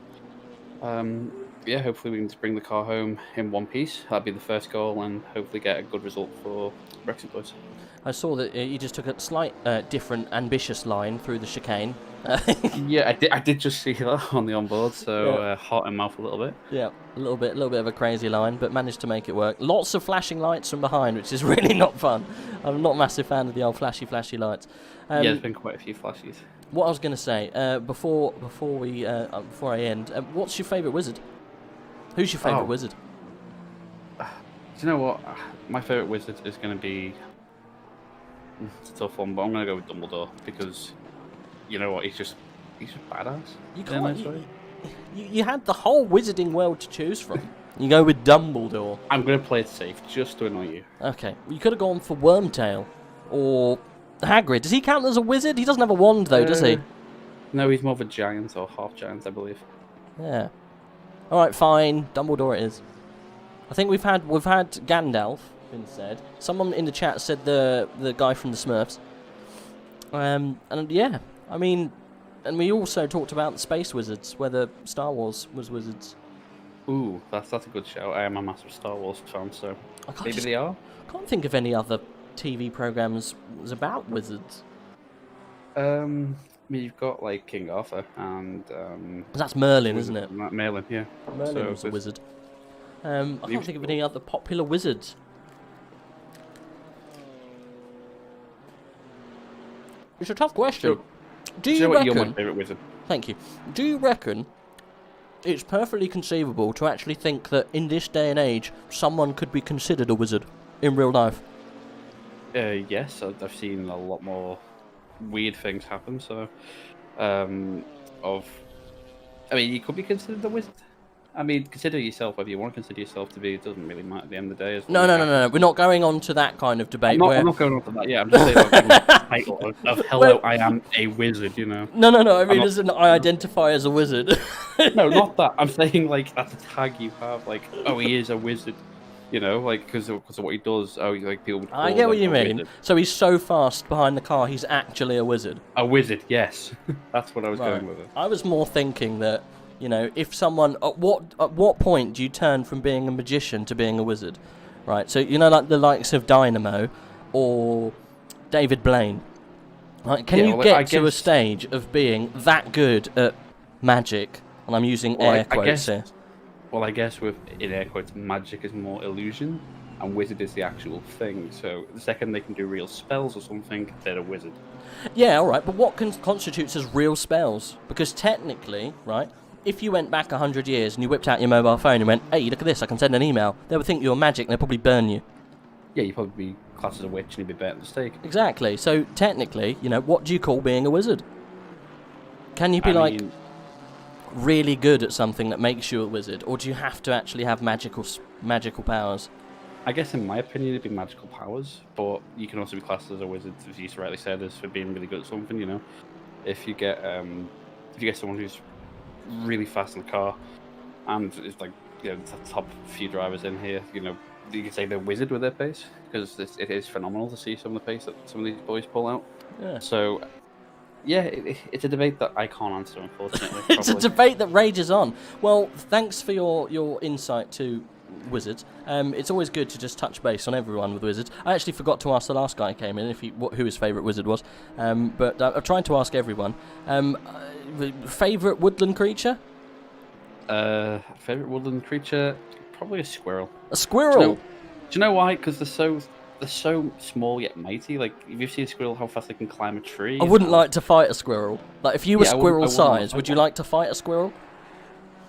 hopefully we can just bring the car home in one piece. That'd be the first goal, and hopefully get a good result for Brexit boys. I saw that you just took a slight different ambitious line through the chicane. Yeah, I did just see that on the onboard, so heart and mouth a little bit. Yeah, a little bit of a crazy line, but managed to make it work. Lots of flashing lights from behind, which is really not fun. I'm not a massive fan of the old flashy lights. There's been quite a few flashes. What I was going to say before I end, what's your favourite wizard? Who's your favourite wizard? Do you know what? My favourite wizard is going to be. It's a tough one, but I'm going to go with Dumbledore because, you know what, he's just badass. You had the whole wizarding world to choose from. You go with Dumbledore. I'm going to play it safe just to annoy you. Okay, well, you could have gone for Wormtail or Hagrid. Does he count as a wizard? He doesn't have a wand though, does he? No, he's more of a giant or half giant, I believe. Yeah. All right, fine. Dumbledore it is. I think we've had Gandalf. Been said. Someone in the chat said the guy from the Smurfs. And yeah, I mean, and we also talked about the space wizards, whether Star Wars was wizards. Ooh, that's a good show. I am a massive Star Wars fan, so maybe they are. I can't think of any other TV programs about wizards. I mean, you've got like King Arthur and that's Merlin, isn't it? Merlin, yeah. Merlin was a wizard. I can't think of any other popular wizards. It's a tough question. Do you reckon... You're my favourite wizard. Thank you. Do you reckon it's perfectly conceivable to actually think that in this day and age, someone could be considered a wizard in real life? Yes, I've seen a lot more weird things happen, so... I mean, you could be considered a wizard. I mean, consider yourself, whether you want to consider yourself to be, it doesn't really matter at the end of the day. No. We're not going on to that kind of debate. I'm not going on to that, yeah. I'm just saying the title of hello, I am a wizard, you know. No. I mean, I identify as a wizard. No, not that. I'm saying, like, that's a tag you have. Like, oh, he is a wizard. You know, like, because of what he does. Oh, like, people would call I get what you mean. Wizard. So he's so fast behind the car, he's actually a wizard. A wizard, yes. That's what I was going with it. I was more thinking that, you know, if someone... At what point do you turn from being a magician to being a wizard? Right, so, you know, like the likes of Dynamo or David Blaine. Right, can you get to a stage of being that good at magic? And I'm using air quotes here. Well, I guess with, in air quotes, magic is more illusion, and wizard is the actual thing. So the second they can do real spells or something, they're a wizard. Yeah, all right, but what constitutes as real spells? Because technically, right, if you went back 100 years and you whipped out your mobile phone and went, hey, look at this, I can send an email, they would think you're magic and they'd probably burn you. Yeah, you'd probably be classed as a witch and you'd be burnt at the stake. Exactly. So technically, you know, what do you call being a wizard? Can you be really good at something that makes you a wizard, or do you have to actually have magical powers? I guess in my opinion it'd be magical powers, but you can also be classed as a wizard, as you rightly said, as for being really good at something, you know. If you get someone who's really fast in the car and it's like, you know, the top few drivers in here, you know, you can say they're wizard with their pace, because it is phenomenal to see some of the pace that some of these boys pull out. Yeah. So yeah, it's a debate that I can't answer, unfortunately. It's a debate that rages on. Well, thanks for your insight to wizards. It's always good to just touch base on everyone with wizards. I actually forgot to ask the last guy who came in who his favourite wizard was, but I've tried to ask everyone. Favourite woodland creature? Favourite woodland creature? Probably a squirrel. A squirrel? Do you know why? Because they're so small yet mighty. Like, if you see a squirrel, how fast they can climb a tree. I wouldn't like to fight a squirrel. Like, if you were squirrel size, would you like to fight a squirrel?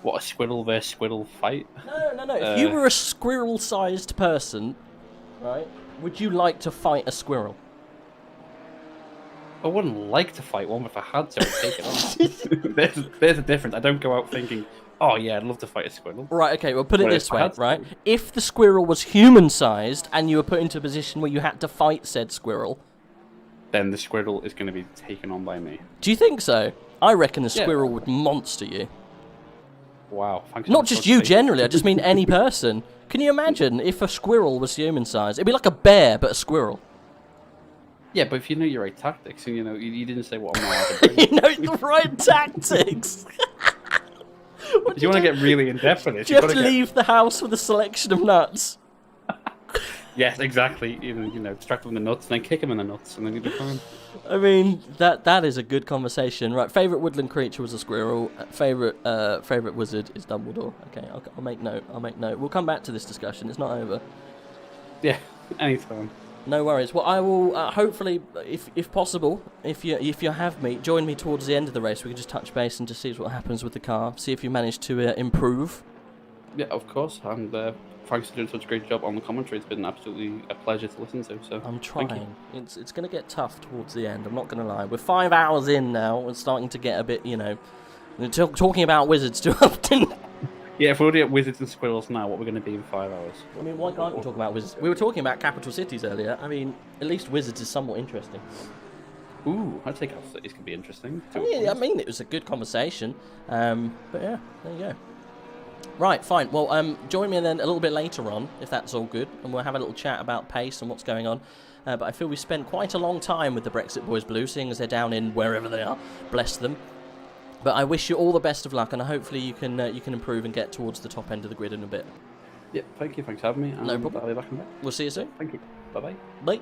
What, a squirrel versus squirrel fight? No. If you were a squirrel-sized person, right, would you like to fight a squirrel? I wouldn't like to fight one, but if I had to, I'd take it on. There's a difference. I don't go out thinking, oh yeah, I'd love to fight a squirrel. Right, okay, well put it this way, right? If the squirrel was human-sized and you were put into a position where you had to fight said squirrel, then the squirrel is going to be taken on by me. Do you think so? I reckon a squirrel would monster you. Wow. Thanks. Not just you generally, I just mean any person. Can you imagine if a squirrel was human-sized? It'd be like a bear, but a squirrel. Yeah, but if you know your right tactics, and you know, you didn't say what I'm allowed to do. You know the right tactics! If you want to get really in-depth with this, do you have to leave the house with a selection of nuts? Yes, exactly. You know, distract them in the nuts, and then kick them in the nuts, and then you'll be fine. I mean, that is a good conversation. Right, favourite woodland creature was a squirrel. Favourite wizard is Dumbledore. Okay, I'll make note. We'll come back to this discussion. It's not over. Yeah, anytime. No worries. Well, I will hopefully, if possible, if you have me, join me towards the end of the race. We can just touch base and just see what happens with the car. See if you manage to improve. Yeah, of course. And thanks for doing such a great job on the commentary. It's been absolutely a pleasure to listen to. So I'm trying. It's going to get tough towards the end. I'm not going to lie. We're 5 hours in now. We're starting to get a bit, you know, talking about wizards too often. Yeah, if we're already at wizards and squirrels now, what we're going to be in 5 hours? I mean, why can't we talk about wizards? We were talking about capital cities earlier. I mean, at least wizards is somewhat interesting. Ooh, I'd say capital cities could be interesting. I mean, it was a good conversation. But yeah, there you go. Right, fine. Well, join me then a little bit later on, if that's all good, and we'll have a little chat about pace and what's going on. But I feel we spent quite a long time with the Brexit Boys Blue, seeing as they're down in wherever they are. Bless them. But I wish you all the best of luck, and hopefully you can improve and get towards the top end of the grid in a bit. Yep, thank you. Thanks for having me. No problem. I'll be back in a bit. We'll see you soon. Thank you. Bye-bye. Bye.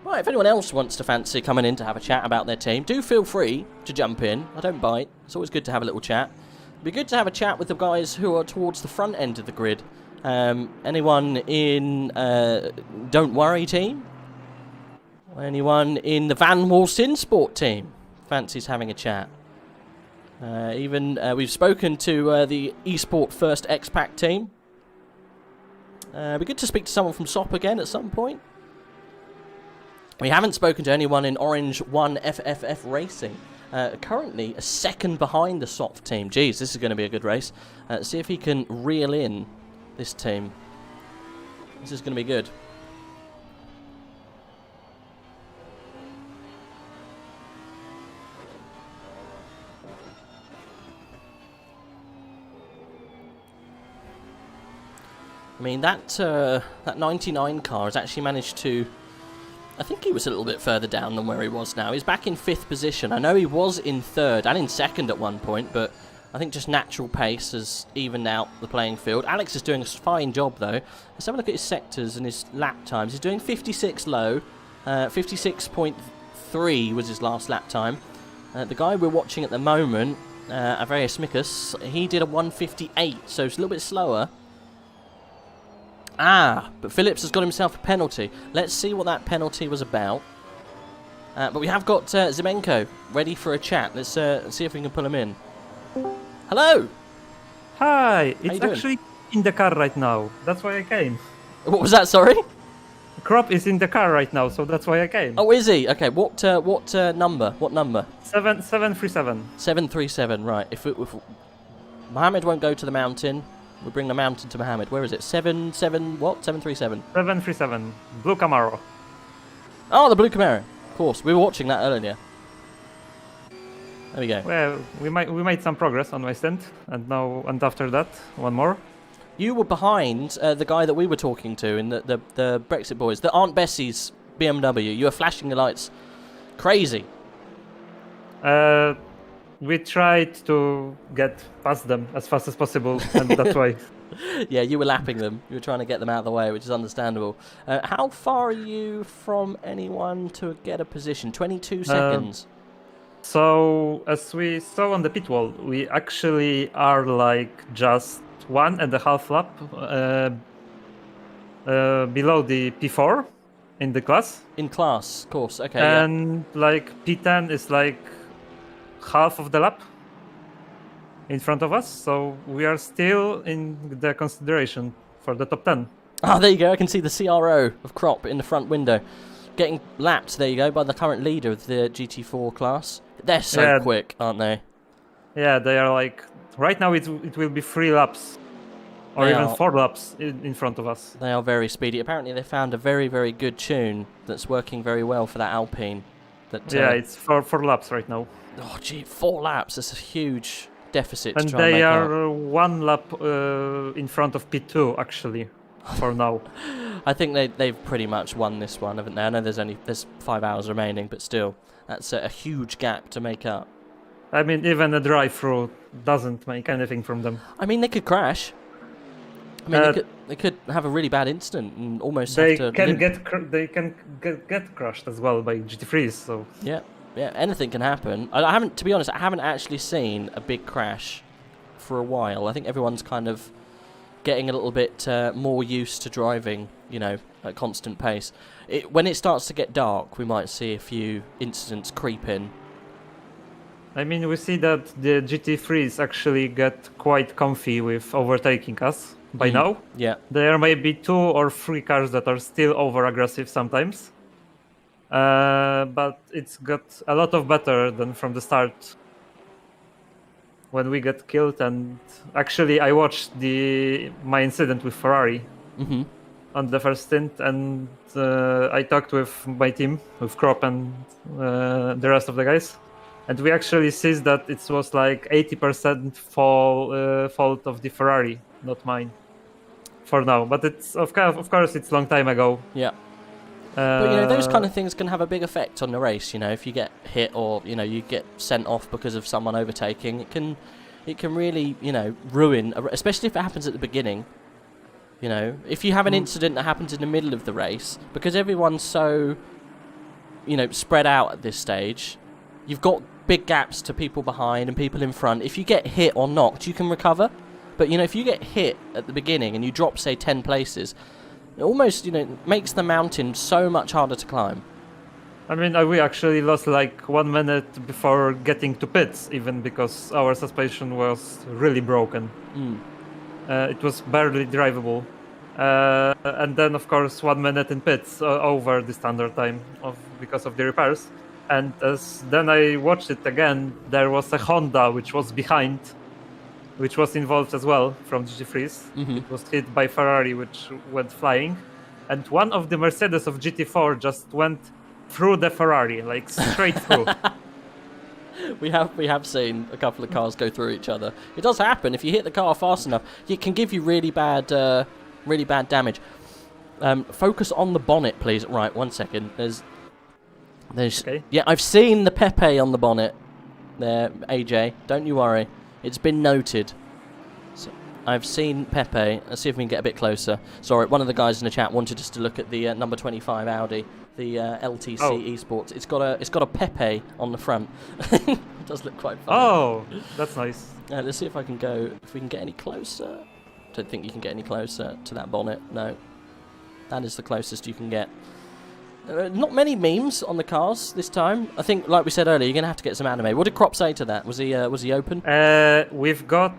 Right, if anyone else wants to fancy coming in to have a chat about their team, do feel free to jump in. I don't bite. It's always good to have a little chat. It'd be good to have a chat with the guys who are towards the front end of the grid. Anyone in Don't Worry team? Anyone in the Van Walsin Sport team fancies having a chat? We've spoken to the eSport First X-Pac team. It'd be good to speak to someone from SOP again at some point. We haven't spoken to anyone in Orange 1 FFF Racing. Currently a second behind the SOP team. Jeez, this is going to be a good race. See if he can reel in this team. This is going to be good. I mean, that 99 car has actually managed to... I think he was a little bit further down than where he was now. He's back in 5th position. I know he was in 3rd and in 2nd at one point, but I think just natural pace has evened out the playing field. Alex is doing a fine job, though. Let's have a look at his sectors and his lap times. He's doing 56 low. 56.3 was his last lap time. The guy we're watching at the moment Avarius Smickus, he did a 158, so it's a little bit slower. But Phillips has got himself a penalty. Let's see what that penalty was about. But we have got Zimenko ready for a chat. Let's see if we can pull him in. Hello! Hi, you it's doing? actually in the car right now. That's why I came. What was that, sorry? Crop is in the car right now, so that's why I came. Oh, is he? Okay, what number? What number? 737. 737, right. If Mohammed won't go to the mountain, we'll bring the mountain to Mohammed. Where is it? 737? 737. Blue Camaro. Oh, the blue Camaro. Of course, we were watching that earlier. There we go. Well, we made some progress on my stint, and after that, one more. You were behind the guy that we were talking to in the Brexit boys, the Aunt Bessie's BMW. You were flashing the lights. Crazy. We tried to get past them as fast as possible, and that's why. Yeah, you were lapping them. You were trying to get them out of the way, which is understandable. How far are you from anyone to get a position? 22 seconds. So, as we saw on the pit wall, we actually are like just 1.5 lap below the P4 in the class. In class, of course. Okay. And like P10 is like half of the lap in front of us, so we are still in the consideration for the top 10. Ah, there you go. I can see the CRO of Crop in the front window. Getting lapped, there you go, by the current leader of the GT4 class. They're so quick, aren't they? Yeah, they are like... Right now it will be 3 laps. Or They even are. 4 laps in front of us. They are very speedy. Apparently they found a very, very good tune that's working very well for that Alpine. Yeah, it's 4 laps right now. Oh, gee, 4 laps. That's a huge deficit And to try and they make are up. 1 lap in front of P2, actually, for now. I think they've pretty much won this one, haven't they? I know there's 5 hours remaining, but still, that's a huge gap to make up. I mean, even a drive-through doesn't make anything from them. I mean, they could crash. I mean, they could have a really bad incident and almost have to... They can get crushed as well by GT3s, so... Yeah, anything can happen. I haven't, to be honest, I haven't actually seen a big crash for a while. I think everyone's kind of getting a little bit more used to driving, you know, at constant pace. When it starts to get dark, we might see a few incidents creep in. I mean, we see that the GT3s actually get quite comfy with overtaking us by now. Yeah. There may be 2 or 3 cars that are still over-aggressive sometimes. But it's got a lot of better than from the start when we get killed. And actually, I watched my incident with Ferrari on the first stint, and I talked with my team, with Crop and the rest of the guys. And we actually see that it was like 80% fault of the Ferrari, not mine, for now. But it's of course it's a long time ago. Yeah. But, you know, those kind of things can have a big effect on the race, you know, if you get hit or, you know, you get sent off because of someone overtaking, it can really, you know, ruin, especially if it happens at the beginning. You know, if you have an incident that happens in the middle of the race, because everyone's so, you know, spread out at this stage, you've got big gaps to people behind and people in front. If you get hit or knocked, you can recover. But, you know, if you get hit at the beginning and you drop, say, 10 places, it almost, you know, makes the mountain so much harder to climb. I mean, we actually lost like 1 minute before getting to pits, even because our suspension was really broken. It was barely drivable. And then, of course, 1 minute in pits over the standard time because of the repairs. And then I watched it again, there was a Honda which was behind, which was involved as well from GT3s. It was hit by Ferrari, which went flying. And one of the Mercedes of GT4 just went through the Ferrari, like straight through. We have seen a couple of cars go through each other. It does happen. If you hit the car fast enough, it can give you really bad damage. Focus on the bonnet, please. Right, 1 second. There's Okay. Yeah, I've seen the Pepe on the bonnet there, AJ. Don't you worry. It's been noted. So I've seen Pepe. Let's see if we can get a bit closer. Sorry, one of the guys in the chat wanted us to look at the number 25 Audi, the LTC Esports. It's got a Pepe on the front. does look quite funny. Oh, that's nice. Let's see if I can go. If we can get any closer. Don't think you can get any closer to that bonnet. No, that is the closest you can get. Not many memes on the cars this time. I think, like we said earlier, you're gonna have to get some anime. What did Crop say to that? Was he open? We've got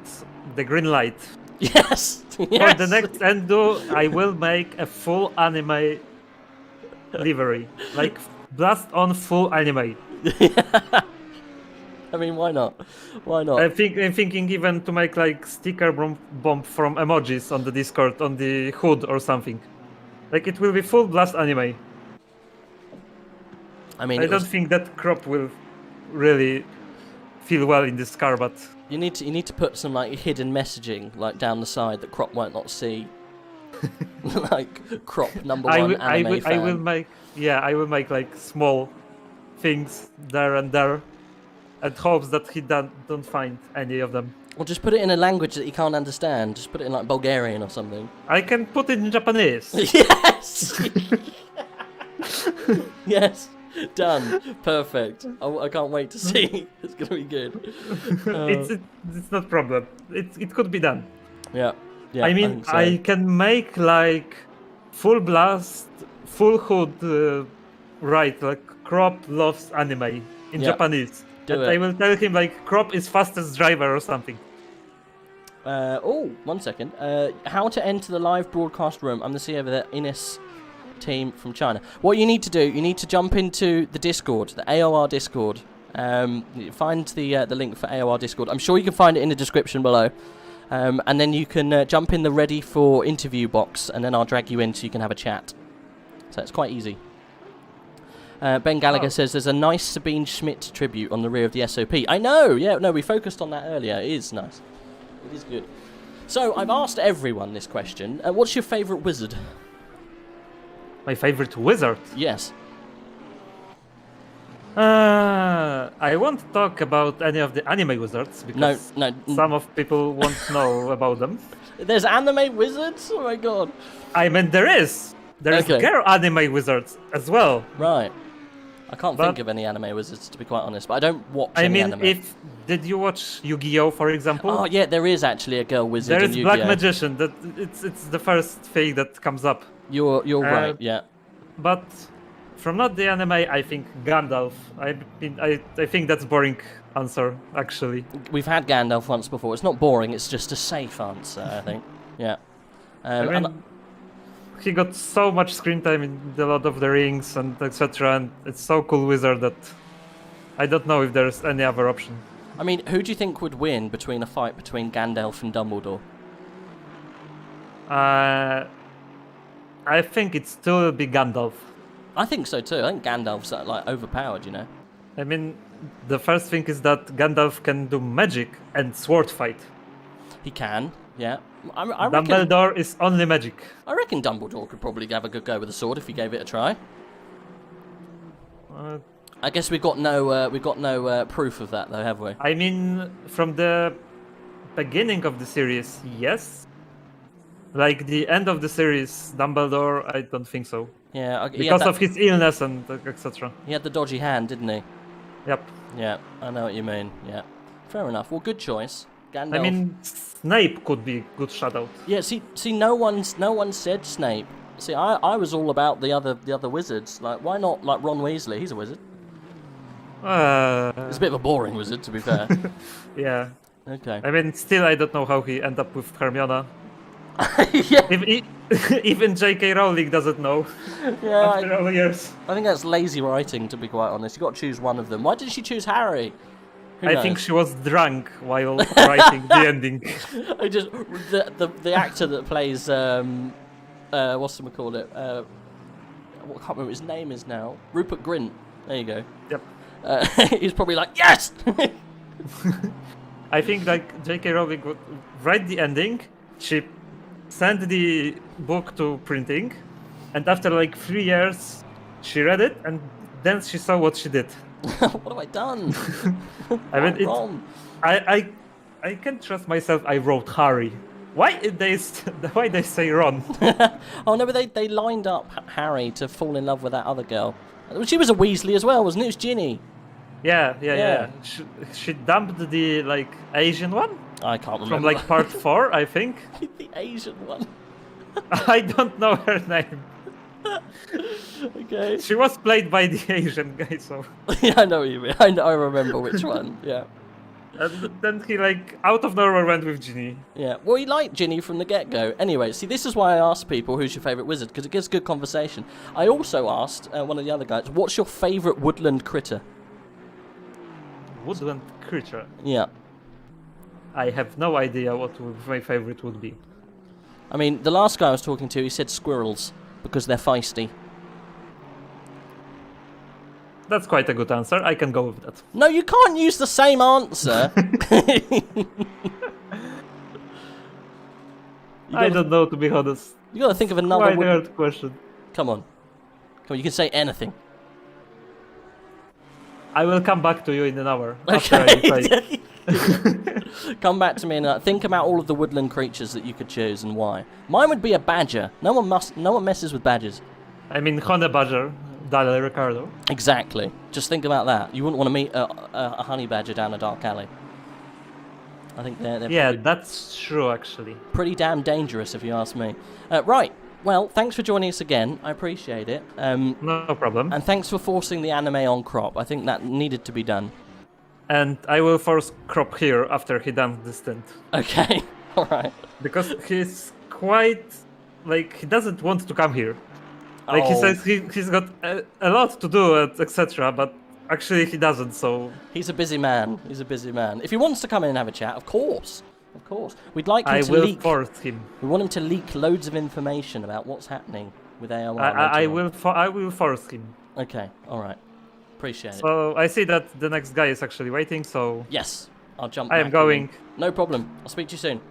the green light. Yes. For the next Endo, I will make a full anime livery, like blast on full anime. I mean, why not? Why not? I'm thinking even to make like sticker bomb from emojis on the Discord on the hood or something. Like it will be full blast anime. I mean, I don't think that Crop will really feel well in this car, but you need to put some like hidden messaging like down the side that Crop might not see. Like Crop #1 anime fan. I will make like small things there and there, and hopes that he don't find any of them. Or just put it in a language that he can't understand. Just put it in like Bulgarian or something. I can put it in Japanese. Yes. Yes. Done. Perfect. I can't wait to see. It's gonna be good. It's not problem. It could be done. Yeah. Yeah. I mean, think so. I can make like full blast, full hood, right? Like Crop loves anime in Yeah. Japanese. Do And it. I will tell him like Crop is fastest driver or something. Oh, 1 second. How to enter the live broadcast room. I'm the CEO of the Ines team from China. What you need to do, you need to jump into the Discord, the AOR Discord. Find the link for AOR Discord. I'm sure you can find it in the description below. And then you can jump in the ready for interview box, and then I'll drag you in so you can have a chat. So it's quite easy. Ben Gallagher says there's a nice Sabine Schmidt tribute on the rear of the SOP. I know, yeah, no, we focused on that earlier. It is nice. It is good. So I've asked everyone this question. What's your favourite wizard? My favorite wizard. Yes. I won't talk about any of the anime wizards because No. some of people won't know about them. There's anime wizards? Oh my god. I mean, there is Okay. girl anime wizards as well. Right. I can't But- think of any anime wizards, to be quite honest, but I don't watch I any mean, anime. did you watch Yu-Gi-Oh, for example? Oh yeah, there is actually a girl wizard There in is Yu-Gi-Oh. Black Magician. That it's the first thing that comes up. You're right, yeah. But from not the anime, I think Gandalf. I think that's boring answer actually. We've had Gandalf once before. It's not boring, it's just a safe answer, I think. Yeah. I mean, he got so much screen time in the Lord of the Rings and etc. And it's so cool wizard that I don't know if there's any other option. I mean, who do you think would win between a fight between Gandalf and Dumbledore? I think it still will be Gandalf. I think so too. I think Gandalf's like overpowered, you know. I mean, the first thing is that Gandalf can do magic and sword fight. He can, yeah. I reckon, Dumbledore is only magic. I reckon Dumbledore could probably have a good go with a sword if he gave it a try. I guess we've got no proof of that though, have we? I mean, from the beginning of the series, yes. Like the end of the series, Dumbledore, I don't think so. Yeah, Because of his illness and etc. he had the dodgy hand, didn't he? Yep. Yeah, I know what you mean. Yeah, fair enough. Well, good choice, Gandalf. I mean, Snape could be good shoutout. yeah. See, no one said Snape. See, I was all about the other wizards. Like, why not like Ron Weasley? He's a wizard. It's a bit of a boring wizard, to be fair. Yeah. Okay. I mean, still, I don't know how he ended up with Hermione. Yeah. Even J.K. Rowling doesn't know Yeah, after all years. I think that's lazy writing, to be quite honest. You got to choose one of them. Why did she choose Harry? Who I knows? think she was drunk while writing the ending. I just the actor that plays whatchamacallit, I can't remember what his name is now. Rupert Grint. There you go. Yep. He's probably like, yes. I think like J.K. Rowling would write the ending. She sent the book to printing, and after like 3 years, she read it, and then she saw what she did. What have I done? I mean, wrong. I can't trust myself. I wrote Harry. Why they say Ron? Oh no, but they lined up Harry to fall in love with that other girl. She was a Weasley as well, wasn't it? It was Ginny. Yeah. She dumped the like Asian one I can't remember. from like part 4, I think. the Asian one. I don't know her name. Okay. She was played by the Asian guy, so. Yeah, I know what you mean. I remember which one. Yeah. And then he like out of nowhere went with Ginny. Yeah. Well, he liked Ginny from the get-go. Anyway, see, this is why I asked people who's your favourite wizard, because it gives good conversation. I also asked one of the other guys, what's your favourite woodland critter? Woodland creature. Yeah. I have no idea what my favorite would be. I mean, the last guy I was talking to, he said squirrels, because they're feisty. That's quite a good answer. I can go with that. No, you can't use the same answer. I don't know, to be honest. You gotta think of another Quite a woodland... hard question. Come on. You can say anything. I will come back to you in an hour. After I decide. Come back to me and think about all of the woodland creatures that you could choose and why. Mine would be a badger. No one messes with badgers. I mean, honey badger, Dale Ricardo. Exactly. Just think about that. You wouldn't want to meet a honey badger down a dark alley. I think they're Yeah, that's true, actually. pretty damn dangerous, if you ask me. Right. Well, thanks for joining us again. I appreciate it. No problem. And thanks for forcing the anime on Crop. I think that needed to be done. And I will force Crop here after he done this stint. Okay. All right. Because he's quite... like, he doesn't want to come here. Like, he says he's got a lot to do, etc., but actually he doesn't, so... He's a busy man. He's a busy man. If he wants to come in and have a chat, of course. Of course. We'd like him to leak... I will force him. We want him to leak loads of information about what's happening with AOR. I will force him. Okay, all right. Appreciate it. So I see that the next guy is actually waiting, so... Yes, I'll jump I back am going. in. No problem. I'll speak to you soon.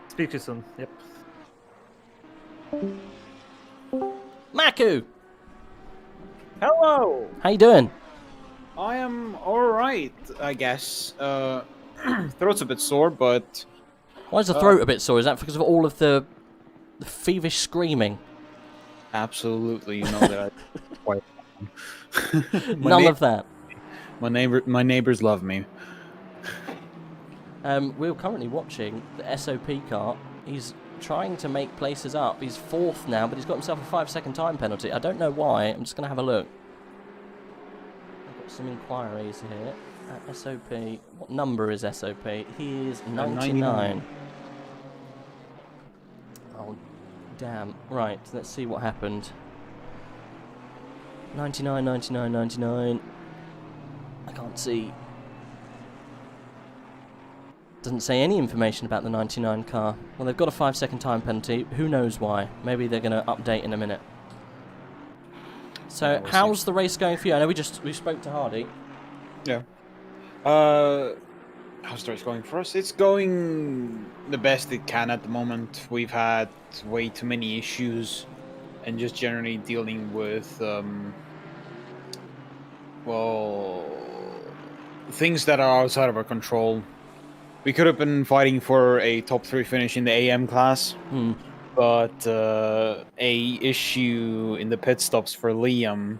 Speak to you soon, yep. Maku! Hello! How you doing? I am alright, I guess. Throat's a bit sore, but... Why is the throat a bit sore? Is that because of all of the feverish screaming? Absolutely, you know that I... quite... None of that. My neighbors love me. We're currently watching the SOP car. He's trying to make places up. He's 4th now, but he's got himself a 5-second time penalty. I don't know why. I'm just going to have a look. I've got some inquiries here. At SOP. What number is SOP? He is 99. Oh, damn. Right, let's see what happened. 99, 99, 99. I can't see. Doesn't say any information about the 99 car. Well, they've got a 5-second time penalty. Who knows why? Maybe they're going to update in a minute. So, how's the race going for you? I know we spoke to Hardy. Yeah. How's the race going for us? It's going the best it can at the moment. We've had way too many issues and just generally dealing with, well, things that are outside of our control. We could have been fighting for a top 3 finish in the AM class, but a issue in the pit stops for Liam,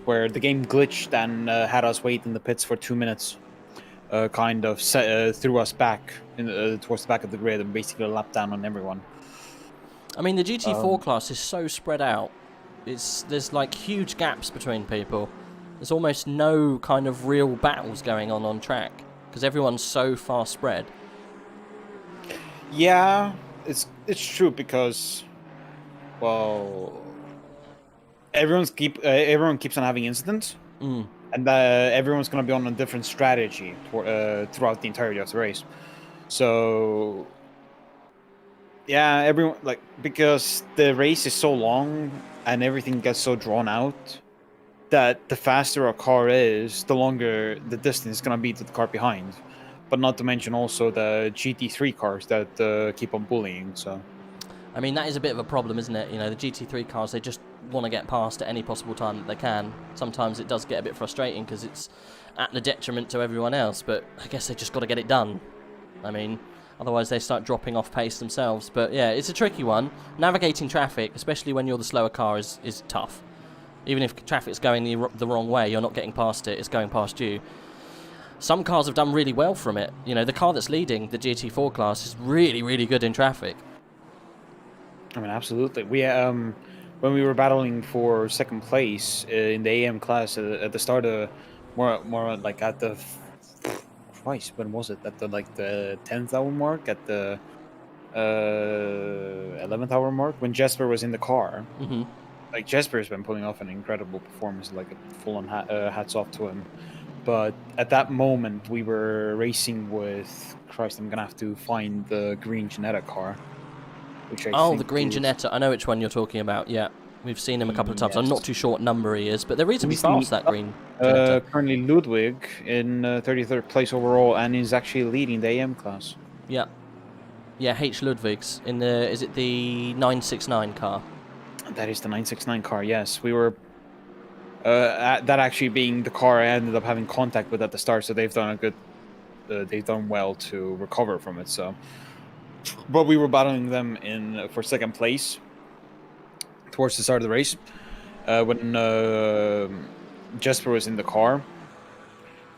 where the game glitched and had us wait in the pits for 2 minutes, kind of threw us back towards the back of the grid and basically a lap down on everyone. I mean, the GT4 class is so spread out. There's like huge gaps between people. There's almost no kind of real battles going on track because everyone's so far spread. Yeah, it's true because, well, everyone keeps on having incidents, and everyone's gonna be on a different strategy throughout the entirety of the race. So, yeah, everyone because the race is so long and everything gets so drawn out that the faster a car is, the longer the distance is gonna be to the car behind. But not to mention also the GT3 cars that keep on bullying. So, I mean, that is a bit of a problem, isn't it? You know, the GT3 cars, they just want to get past at any possible time that they can. Sometimes it does get a bit frustrating because it's at the detriment to everyone else, but I guess they just got to get it done. I mean, otherwise they start dropping off pace themselves. But yeah, it's a tricky one. Navigating traffic, especially when you're the slower car, is tough. Even if traffic's going the wrong way, you're not getting past it, it's going past you. Some cars have done really well from it. You know, the car that's leading, the GT4 class, is really, really good in traffic. I mean, absolutely. We when we were battling for second place in the AM class at the start of more like at the Christ, when was it? At the like the 10th hour mark, at the 11th hour mark, when Jesper was in the car. Mm-hmm. Like Jesper's been pulling off an incredible performance, like a full-on hats off to him. But at that moment, we were racing with Christ. I'm gonna have to find the green Ginetta car. Which I think the green is... Ginetta. I know which one you're talking about. Yeah, we've seen him a couple of times. I'm Yes. not too sure what number he is, but they're reasonably fast. That green Ginetta. Currently Ludwig in 33rd place overall, and is actually leading the AM class. Yeah, yeah. H Ludwig's in the. Is it the 969 car? That is the 969 car. Yes, we were. That actually being the car I ended up having contact with at the start, so they've done a good. They've done well to recover from it. So, but we were battling them for second place towards the start of the race when Jesper was in the car,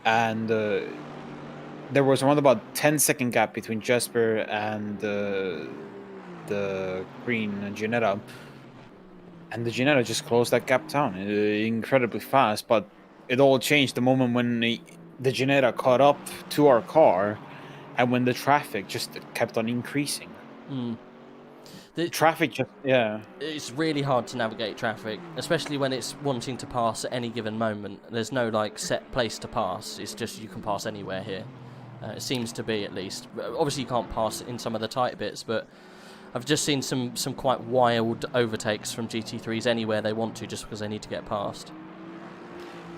and there was around about 10-second gap between Jesper and the green Ginetta. And the Ginetta just closed that gap down incredibly fast, but it all changed the moment when the Ginetta caught up to our car, and when the traffic just kept on increasing. The traffic just, yeah. It's really hard to navigate traffic, especially when it's wanting to pass at any given moment. There's no, like, set place to pass. It's just you can pass anywhere here. It seems to be, at least. Obviously, you can't pass in some of the tight bits, but I've just seen some quite wild overtakes from GT3s anywhere they want to, just because they need to get past.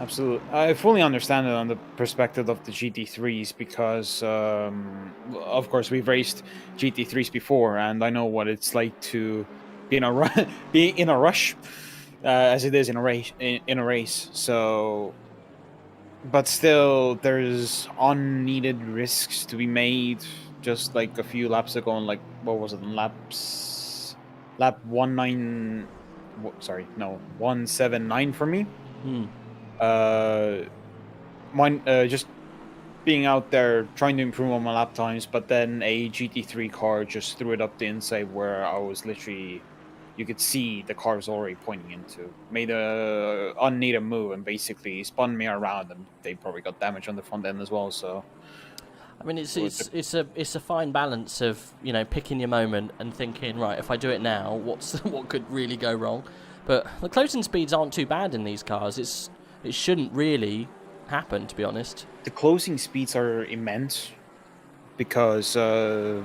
Absolutely. I fully understand it on the perspective of the GT3s because, of course, we've raced GT3s before, and I know what it's like to be in a rush, as it is in a race. So, but still, there's unneeded risks to be made. Just like a few laps ago, and like what was it? Lap 179 for me. Just being out there trying to improve on my lap times, but then a GT3 car just threw it up the inside where I was literally, you could see the car was already pointing into. Made a unneeded move and basically spun me around, and they probably got damage on the front end as well. So. I mean, it's a fine balance of, you know, picking your moment and thinking, right, if I do it now, what could really go wrong? But the closing speeds aren't too bad in these cars. It shouldn't really happen, to be honest. The closing speeds are immense because the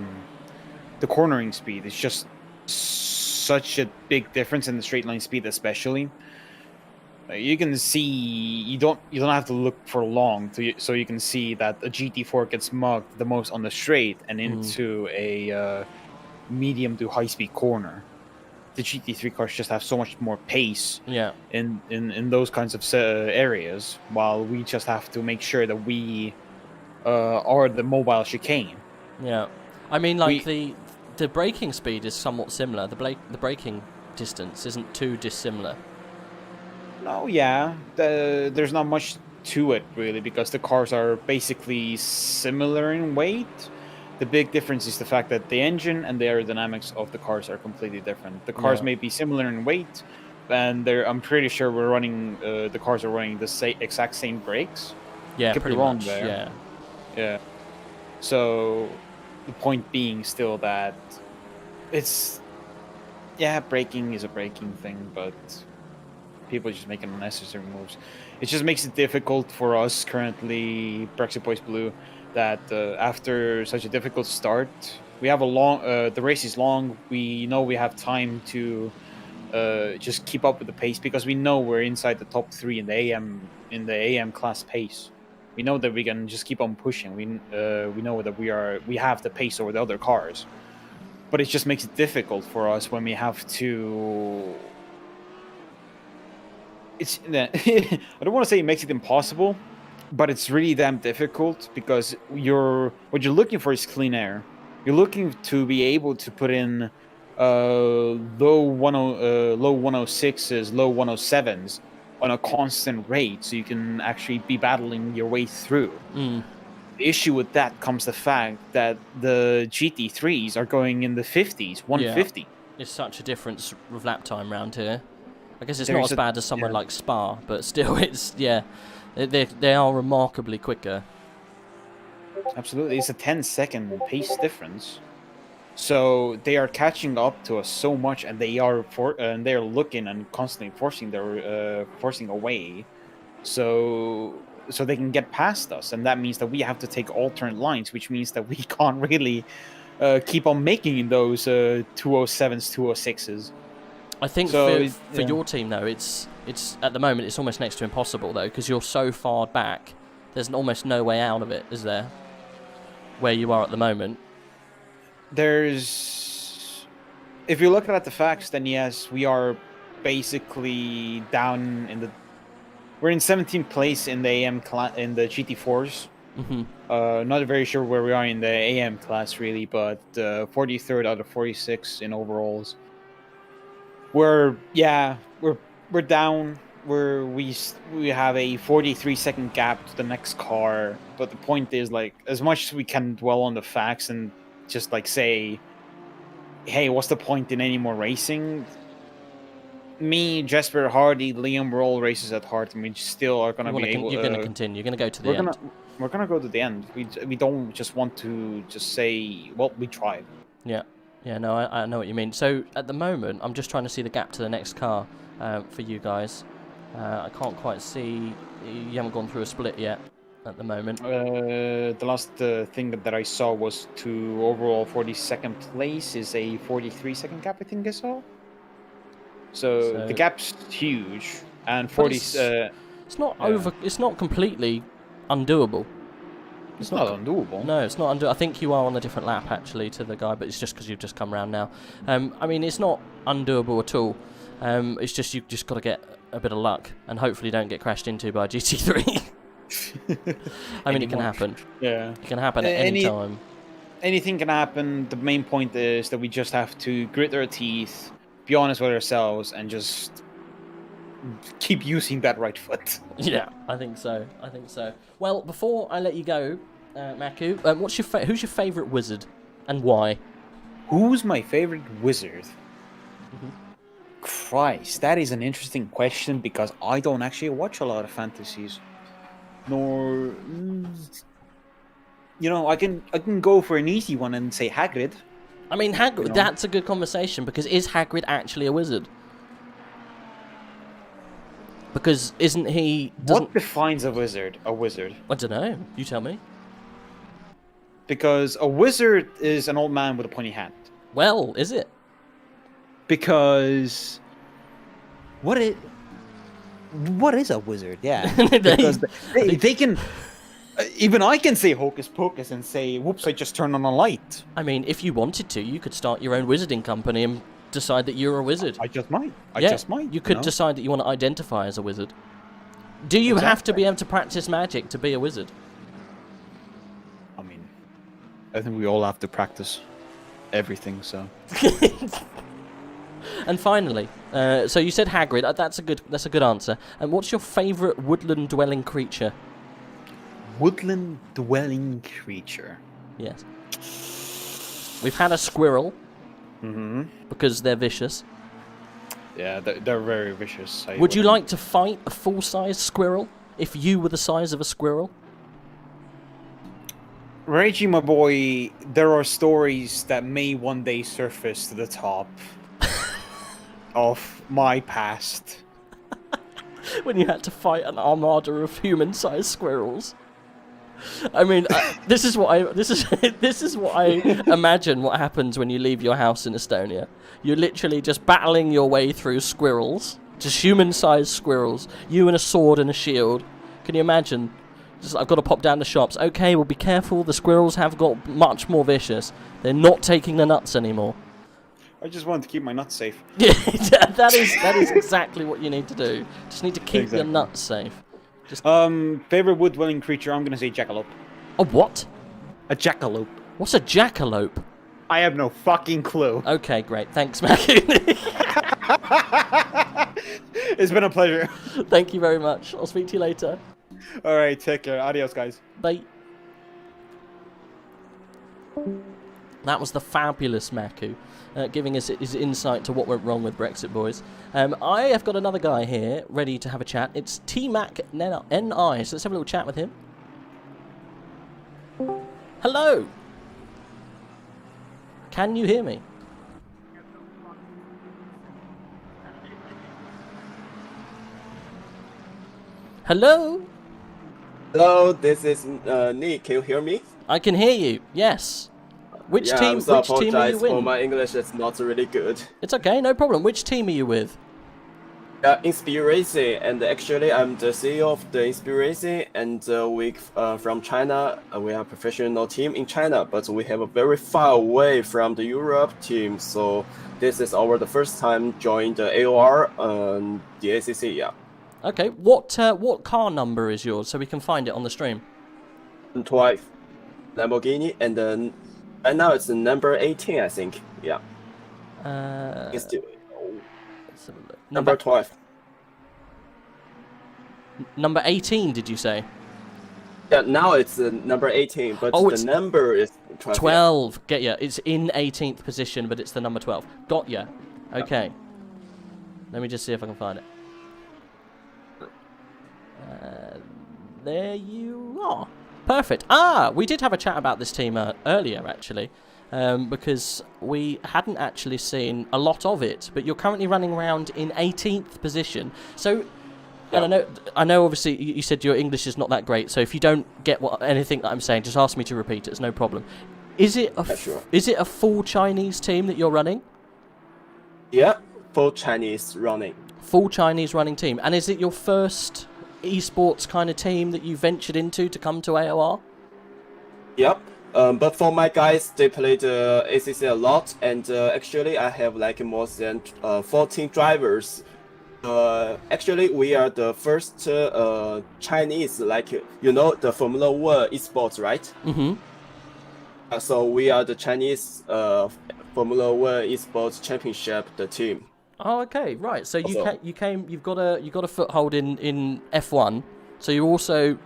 cornering speed is just such a big difference in the straight line speed, especially. You can see you don't have to look for long so you can see that a GT4 gets mugged the most on the straight and into a medium to high speed corner. The GT3 cars just have so much more pace in those kinds of areas, while we just have to make sure that we are the mobile chicane. Yeah, I mean, like the braking speed is somewhat similar. The braking distance isn't too dissimilar. No, yeah. There's not much to it, really, because the cars are basically similar in weight. The big difference is the fact that the engine and the aerodynamics of the cars are completely different. The cars may be similar in weight, and I'm pretty sure the cars are running the exact same brakes. Yeah, could pretty be wrong much, there. Yeah. So, the point being still that braking is a braking thing, but people just making unnecessary moves. It just makes it difficult for us currently, Brexit Boys Blue, that after such a difficult start, we have the race is long. We know we have time to just keep up with the pace because we know we're inside the top 3 in the AM class pace. We know that we can just keep on pushing. We know that we have the pace over the other cars, but it just makes it difficult for us when we have to. I don't want to say it makes it impossible, but it's really damn difficult because what you're looking for is clean air. You're looking to be able to put in low 106s, low 107s on a constant rate, so you can actually be battling your way through. Mm. The issue with that comes the fact that the GT3s are going in the 50s, 150. Yeah. It's such a difference with lap time round here. I guess it's There not is as bad as somewhere yeah. like Spa, but still, it's they are remarkably quicker. Absolutely, it's a 10-second pace difference. So they are catching up to us so much, and they're looking and constantly forcing away, so they can get past us, and that means that we have to take alternate lines, which means that we can't really keep on making those 207s, 206s. I think So, for your team though, it's at the moment it's almost next to impossible though, because you're so far back. There's almost no way out of it, is there? Where you are at the moment. If you look at the facts, then yes, we are basically down we're in 17th place in the AM in the GT4s. Mm-hmm. Not very sure where we are in the AM class really, but 43rd out of 46 in overalls. We're down. We have a 43-second gap to the next car, but the point is, like, as much as we can dwell on the facts and just like say, hey, what's the point in any more racing? Me, Jesper, Hardy, Liam, we're all racers at heart, and we still are going to be able. You're going to continue. You're going to go to the end. We're going to go to the end. We don't just want to just say, well, we tried. Yeah. Yeah, no, I know what you mean. So, at the moment, I'm just trying to see the gap to the next car for you guys. I can't quite see. You haven't gone through a split yet at the moment. The last thing that I saw was to overall 42nd place is a 43-second gap, I think I saw. So the gap's huge, and 40. It's not over. It's not completely undoable. It's not undoable. No, it's not undoable. I think you are on a different lap actually to the guy, but it's just because you've just come round now. I mean, it's not undoable at all. It's just you've just got to get a bit of luck, and hopefully don't get crashed into by a GT3. I mean, it can happen. Yeah, it can happen at any time. Anything can happen. The main point is that we just have to grit our teeth, be honest with ourselves, and just keep using that right foot. Yeah, I think so. I think so. Well, before I let you go, Maku, who's your favourite wizard, and why? Who's my favorite wizard? Christ, that is an interesting question, because I don't actually watch a lot of fantasies. Nor, I can go for an easy one and say Hagrid. I mean, Hagrid. That's a good conversation, because is Hagrid actually a wizard? Because isn't he? What defines a wizard? A wizard? I don't know. You tell me. Because a wizard is an old man with a pointy hat. Well, is it? Because what is a wizard? Yeah, because they can. Even I can say hocus pocus and say, "Whoops! I just turned on a light." I mean, if you wanted to, you could start your own wizarding company and decide that you're a wizard. I just might. You could decide that you want to identify as a wizard. Do you have to be able to practice magic to be a wizard? I mean, I think we all have to practice everything. So. And finally, so you said Hagrid. That's a good answer. And what's your favourite woodland dwelling creature? Woodland dwelling creature. Yes. We've had a squirrel. Mm-hmm. Because they're vicious. Yeah, they're very vicious. Would you like to fight a full-size squirrel if you were the size of a squirrel? Reggie, my boy, there are stories that may one day surface to the top of my past. When you had to fight an armada of human-sized squirrels. I mean, this is what I imagine what happens when you leave your house in Estonia. You're literally just battling your way through squirrels, just human-sized squirrels. You and a sword and a shield. Can you imagine? Just, I've got to pop down the shops. Okay, well, be careful. The squirrels have got much more vicious. They're not taking the nuts anymore. I just want to keep my nuts safe. Yeah, that is exactly what you need to do. Just need to keep your nuts safe. Just... favorite wood dwelling creature, I'm gonna say jackalope. A what? A jackalope. What's a jackalope? I have no fucking clue. Okay, great. Thanks, Mackie. It's been a pleasure. Thank you very much. I'll speak to you later. All right, take care. Adios, guys. Bye. That was the fabulous Maku, giving us his insight to what went wrong with Brexit Boys. I have got another guy here ready to have a chat. It's T-Mac-NI, so let's have a little chat with him. Hello! Can you hear me? Hello? Hello, this is Nick. Can you hear me? I can hear you, yes. Which team are you apologize for in? my English is not really good. It's okay, no problem. Which team are you with? Inspiration, and actually I'm the CEO of the Inspiration, and we from China. We are a professional team in China, but we have a very far away from the Europe team. So this is the first time joining the AOR and the ACC. Yeah. Okay, what car number is yours so we can find it on the stream? 12 Lamborghini, and then right now it's the number 18, I think. Yeah. It's still Let's have a look. number 12. Number 18, did you say? Yeah, now it's number 18, but the number is 12. 12. Get ya. It's in 18th position, but it's the number 12. Got ya. Okay. Let me just see if I can find it. There you are. Perfect. We did have a chat about this team earlier, actually, because we hadn't actually seen a lot of it, but you're currently running around in 18th position. So, and I know obviously you said your English is not that great, so if you don't get anything that I'm saying, just ask me to repeat it. It's no problem. Is it a full Chinese team that you're running? Yeah, full Chinese running. Full Chinese running team. And is it your first esports kind of team that you ventured into to come to AOR? Yep. But for my guys, they play the ACC a lot, and actually I have like more than 14 drivers. Actually, we are the first Chinese, like the Formula 1 esports, right? Mm-hmm. So we are the Chinese Formula 1 esports championship, the team. Oh, okay, right. So you've got a foothold in F1. So you're also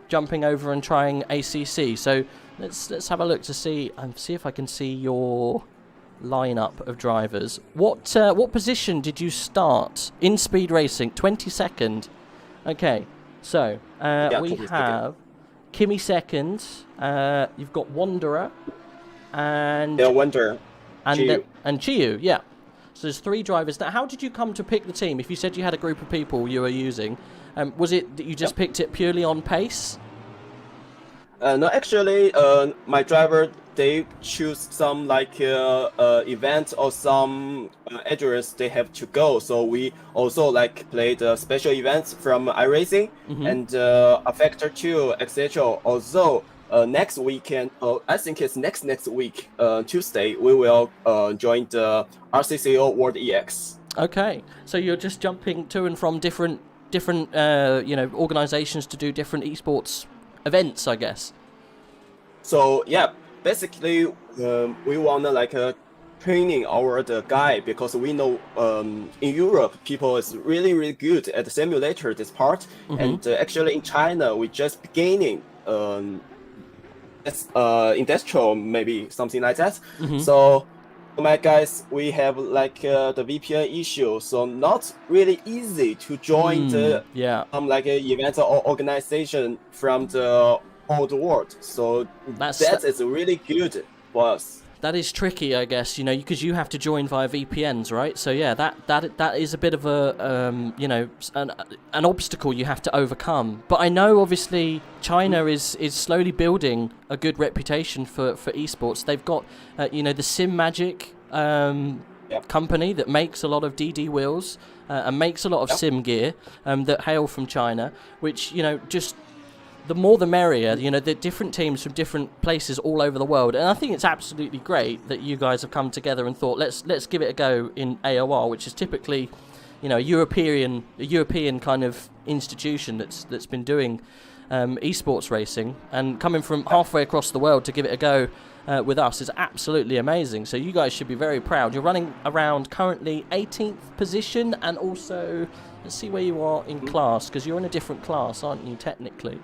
jumping over and trying ACC. So let's have a look to see if I can see your lineup of drivers. What position did you start in speed racing? 22nd. Okay. So we have Kimi second. You've got Wanderer and Wanderer and Chiyu. Yeah. So there's 3 drivers. Now, how did you come to pick the team? If you said you had a group of people you were using, was it that you just picked it purely on pace? No, actually, my driver, they choose some like event or some address they have to go. So we also like play the special events from iRacing and rFactor 2, etc. Also, next weekend, I think it's next week, Tuesday, we will join the RCCO World EX. Okay, so you're just jumping to and from different organizations to do different esports events, I guess. So yeah, basically we wanna like training the guy, because we know in Europe people is really good at the simulator this part, and actually in China we just beginning industrial, maybe something like that. So my guys, we have like the VPN issue, so not really easy to join the like a event or organization from the whole world. So that is really good for us. That is tricky, I guess, because you have to join via VPNs, right? So yeah, that is a bit of a an obstacle you have to overcome. But I know obviously China is slowly building a good reputation for esports. They've got the Sim Magic company that makes a lot of DD wheels and makes a lot of sim gear that hail from China, which just the more the merrier. The different teams from different places all over the world, and I think it's absolutely great that you guys have come together and thought let's give it a go in AOR, which is typically a European kind of institution that's been doing esports racing, and coming from halfway across the world to give it a go with us is absolutely amazing. So you guys should be very proud. You're running around currently 18th position, and also let's see where you are in class, because you're in a different class, aren't you, technically?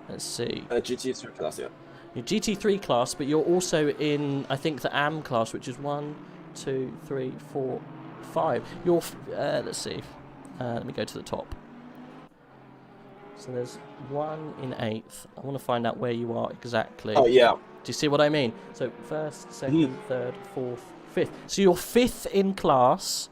Let's see. GT3 class, yeah. Your GT3 class, but you're also in, I think, the AM class, which is 1, 2, 3, 4, 5. You're, let's see. Let me go to the top. So there's 1 in 8th. I want to find out where you are exactly. Oh, yeah. Do you see what I mean? So 1st, 2nd, 3rd, 4th, 5th. So you're 5th in class,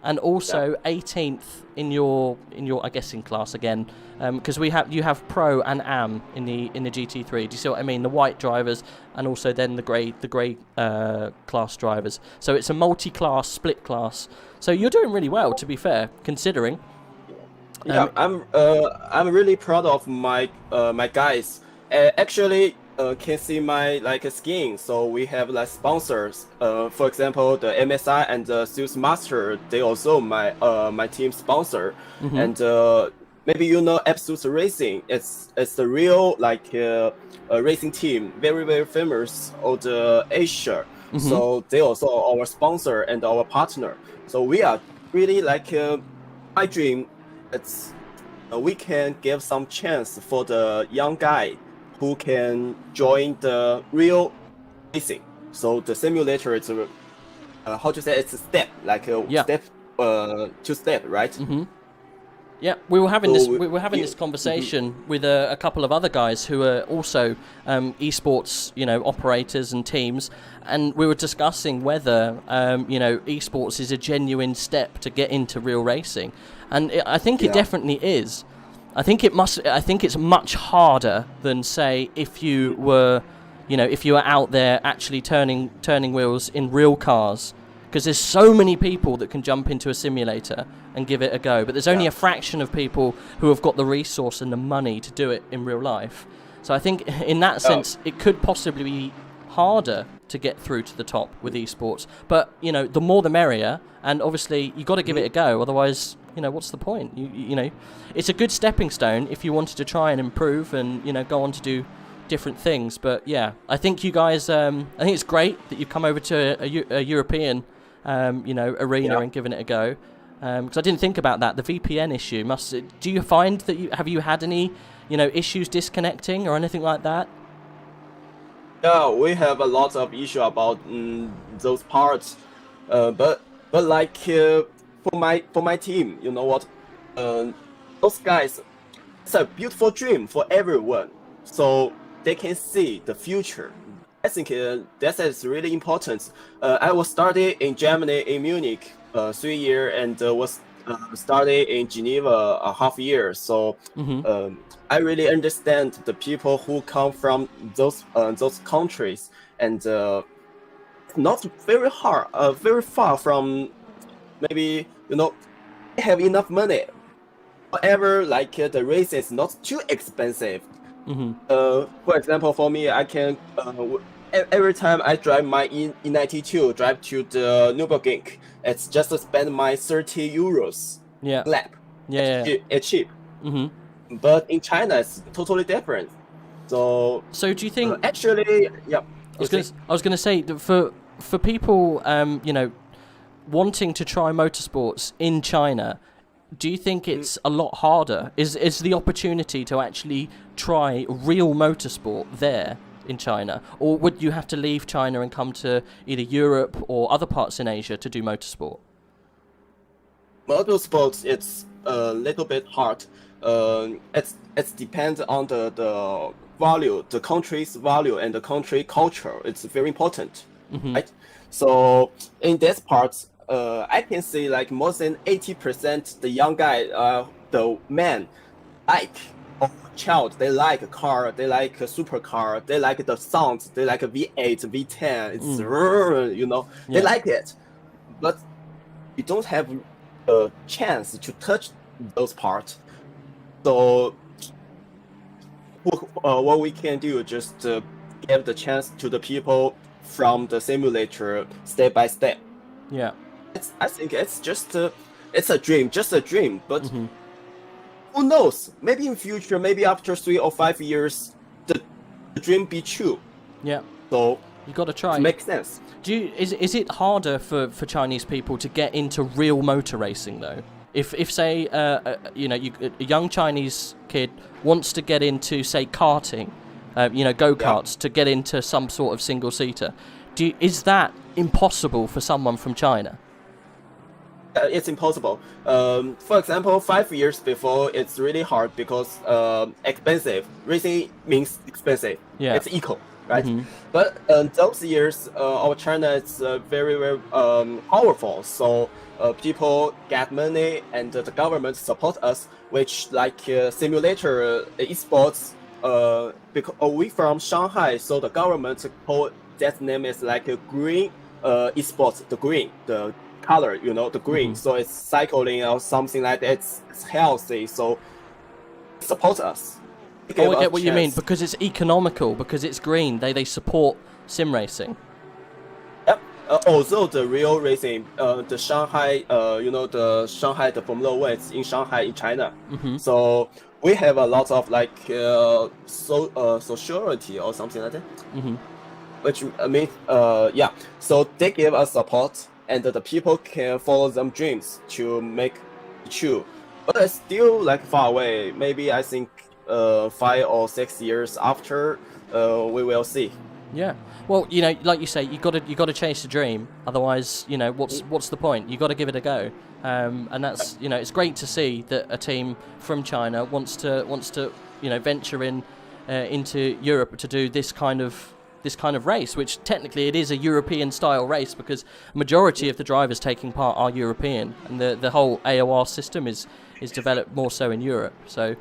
and also 18th in your I guess in class again, because you have pro and am in the GT3. Do you see what I mean? The white drivers, and also then the grey class drivers. So it's a multi-class split class. So you're doing really well, to be fair, considering. Yeah, I'm really proud of my my guys. Actually, can see my skin. So we have like sponsors. For example, the MSI and the Sales Master. They also my team sponsor. And maybe you know Absolute Racing. It's the real racing team, very famous of the Asia. So they also our sponsor and our partner. So we are really my dream. It's we can give some chance for the young guy who can join the real racing. So the simulator is how to say, it's a step, step 2 step, right? Yeah, we were having this conversation with a couple of other guys who are also esports, operators and teams, and we were discussing whether esports is a genuine step to get into real racing, and I think it definitely is. I think it's much harder than, say, if you were out there actually turning wheels in real cars. Because there's so many people that can jump into a simulator and give it a go, but there's only a fraction of people who have got the resource and the money to do it in real life. So I think in that sense, it could possibly be harder to get through to the top with esports. But the more the merrier, and obviously you got to give it a go. Otherwise, what's the point? It's a good stepping stone if you wanted to try and improve and go on to do different things. But yeah, I think you guys, I think it's great that you've come over to a European arena and given it a go, because I didn't think about that. The VPN issue do you find that have you had any issues disconnecting or anything like that? Yeah, we have a lot of issue about those parts, but for my team, you know what, those guys, it's a beautiful dream for everyone, so they can see the future. I think that is really important. I was studying in Germany, in Munich, 3 years, and was studying in Geneva a half year. So I really understand the people who come from those countries, and not very hard, very far from maybe they have enough money. However, the race is not too expensive. For example, for me, I can every time I drive my E92 drive to the Nurburgring, it's just to spend my 30 euros lap. It's cheap. But in China, it's totally different. So do you think? Actually, yeah. I was gonna say that for people wanting to try motorsports in China, do you think it's a lot harder? Is the opportunity to actually try real motorsport there in China, or would you have to leave China and come to either Europe or other parts in Asia to do motorsport? Motorsports, it's a little bit hard. It's depends on the value, the country's value, and the country culture. It's very important, right? So in this part, I can see more than 80% the young guy, the man, or child, they like a car, they like a supercar, they like the sounds, they like a V8, V10. It's they like it, but you don't have a chance to touch those parts. So what we can do, just give the chance to the people from the simulator step by step. Yeah. I think it's just it's a dream, but who knows? Maybe in future, maybe after 3 or 5 years, the dream be true. Yeah. So you got to try. it makes sense. Is it harder for Chinese people to get into real motor racing though? If say a young Chinese kid wants to get into say karting, go-karts, to get into some sort of single seater, is that impossible for someone from China? It's impossible. For example, 5 years before, it's really hard because expensive. Racing means expensive. Yeah. It's eco, right? Mhm. But those years, our China is very, very powerful. So people get money and the government support us, which like simulator esports. Because we from Shanghai, so the government call that name is like a green esports. The green, the color, the green. So it's cycling or something like that. It's healthy. So support us. Oh, I get what you mean, because it's economical, because it's green. They support sim racing. Yep. Also, the real racing, the Shanghai, the Shanghai, the Formula One is in Shanghai, in China. So we have a lot of like sociality or something like that. Which means, so they give us support, and the people can follow them dreams to make it true. But it's still like far away. Maybe I think 5 or 6 years after, we will see. Yeah. Well, like you say, you got to chase the dream. Otherwise, what's the point? You got to give it a go. And that's it's great to see that a team from China wants to venture into Europe to do this kind of race, which technically it is a European style race because majority of the drivers taking part are European, and the whole AOR system is developed more so in Europe. So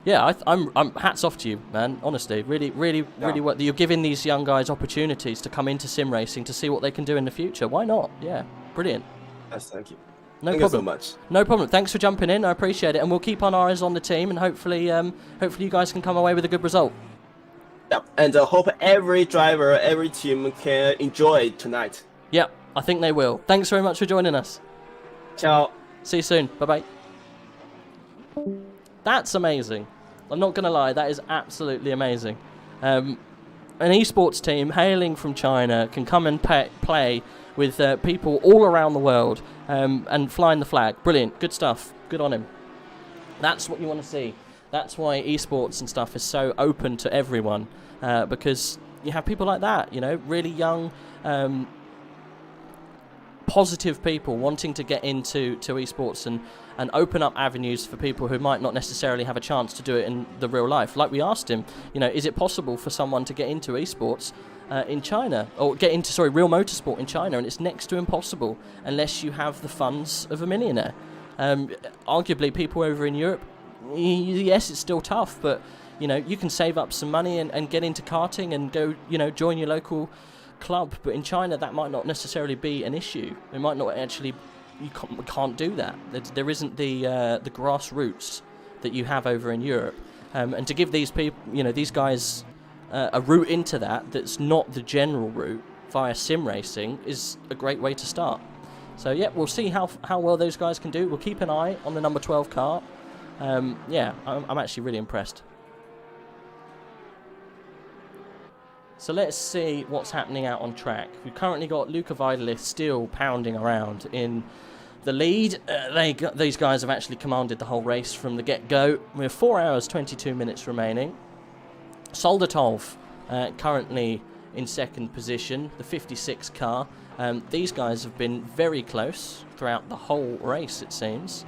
yeah, I'm hats off to you, man. Honestly, really what you're giving these young guys opportunities to come into sim racing to see what they can do in the future. Why not? Yeah, brilliant. Yes, thank you. No Thank problem. you so much. No problem. Thanks for jumping in. I appreciate it, and we'll keep our eyes on the team, and hopefully you guys can come away with a good result. Yeah, and hope every driver, every team can enjoy it tonight. Yeah, I think they will. Thanks very much for joining us. Ciao. See you soon. Bye-bye. That's amazing. I'm not going to lie, that is absolutely amazing. An esports team hailing from China can come and play with people all around the world and flying the flag. Brilliant. Good stuff. Good on him. That's what you want to see. That's why esports and stuff is so open to everyone, because you have people like that, really young, positive people wanting to get into esports and open up avenues for people who might not necessarily have a chance to do it in the real life. Like we asked him, is it possible for someone to get into esports in China, or get into, real motorsport in China? And it's next to impossible unless you have the funds of a millionaire. Arguably, people over in Europe, yes, it's still tough, but you can save up some money and get into karting and go, join your local club. But in China, that might not necessarily be an issue. It might not actually. We can't do that. There isn't the grassroots that you have over in Europe, and to give these people, these guys, a route into that's not the general route via sim racing is a great way to start. So yeah, we'll see how well those guys can do. We'll keep an eye on the number 12 car. Yeah, I'm actually really impressed. So let's see what's happening out on track. We've currently got Luca Vidalith still pounding around in the lead. These guys have actually commanded the whole race from the get-go. We have 4 hours, 22 minutes remaining. Soldatov currently in second position, the 56 car. These guys have been very close throughout the whole race, it seems.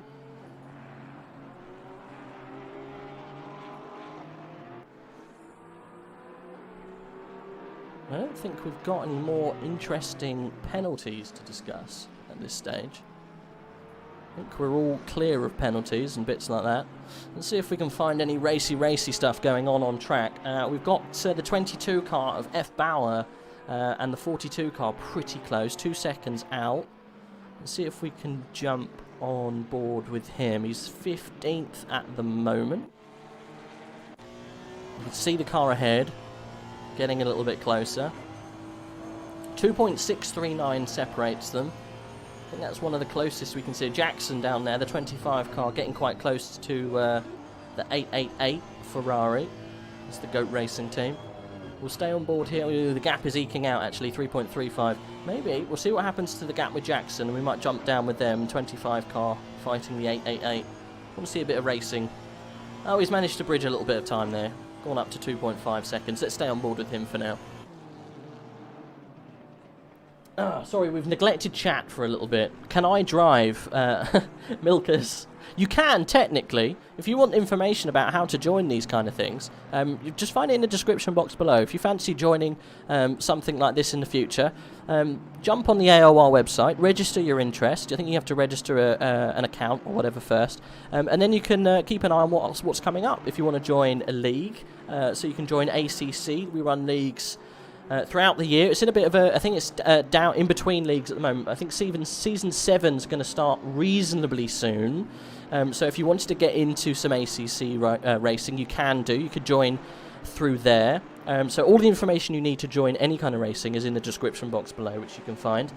I don't think we've got any more interesting penalties to discuss at this stage. I think we're all clear of penalties and bits like that. Let's see if we can find any racy stuff going on track. We've got the 22 car of F. Bauer and the 42 car pretty close, 2 seconds out. Let's see if we can jump on board with him. He's 15th at the moment. You can see the car ahead, getting a little bit closer. 2.639 separates them. I think that's one of the closest we can see. Jackson down there, the 25 car, getting quite close to the 888 Ferrari. It's the GOAT Racing team. We'll stay on board here. Ooh, the gap is eking out, actually, 3.35. Maybe we'll see what happens to the gap with Jackson, and we might jump down with them. 25 car fighting the 888. Want to see a bit of racing. Oh, he's managed to bridge a little bit of time there. Gone up to 2.5 seconds. Let's stay on board with him for now. Sorry, we've neglected chat for a little bit. Can I drive? Milkers. You can, technically. If you want information about how to join these kind of things, you just find it in the description box below. If you fancy joining something like this in the future, jump on the AOR website, register your interest. I think you have to register an account or whatever first, and then you can keep an eye on what's coming up. If you want to join a league, so you can join ACC. We run leagues throughout the year. It's in a bit of a, I think it's down in between leagues at the moment. I think season 7 is going to start reasonably soon. So if you wanted to get into some ACC racing, you can do. You could join through there. So all the information you need to join any kind of racing is in the description box below, which you can find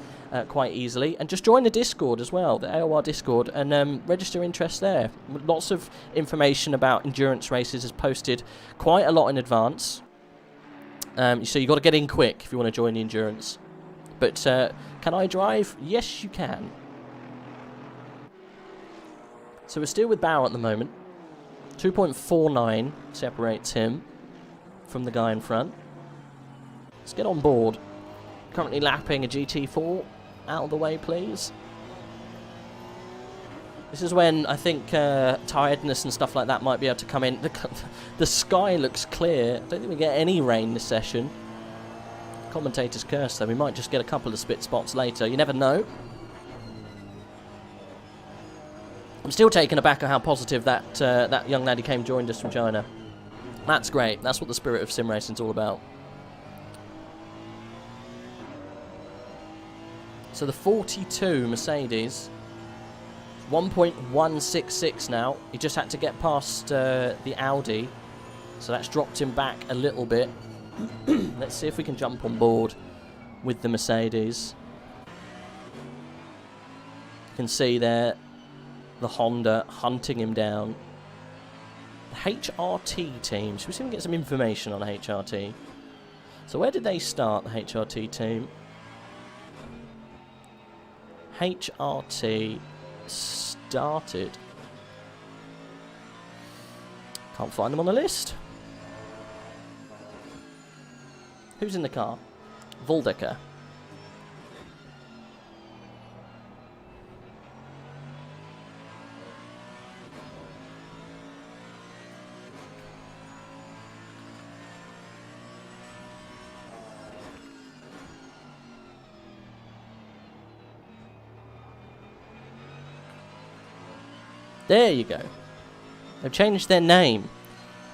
quite easily. And just join the Discord as well, the AOR Discord, and register interest there. Lots of information about endurance races is posted quite a lot in advance. So you've got to get in quick if you want to join the endurance. But can I drive? Yes, you can. So we're still with Bauer at the moment. 2.49 separates him from the guy in front. Let's get on board. Currently lapping a GT4. Out of the way, please. This is when I think tiredness and stuff like that might be able to come in. The sky looks clear. I don't think we get any rain this session. Commentator's curse, though. We might just get a couple of spit spots later. You never know. I'm still taken aback at how positive that young lad who joined us from China. That's great. That's what the spirit of sim racing is all about. So the 42 Mercedes, 1.166 now. He just had to get past the Audi, so that's dropped him back a little bit. Let's see if we can jump on board with the Mercedes. You can see there the Honda hunting him down. The HRT team. Should we see if we can get some information on HRT? So where did they start, the HRT team? HRT started. Can't find them on the list. Who's in the car? Voldecker. There you go. They've changed their name.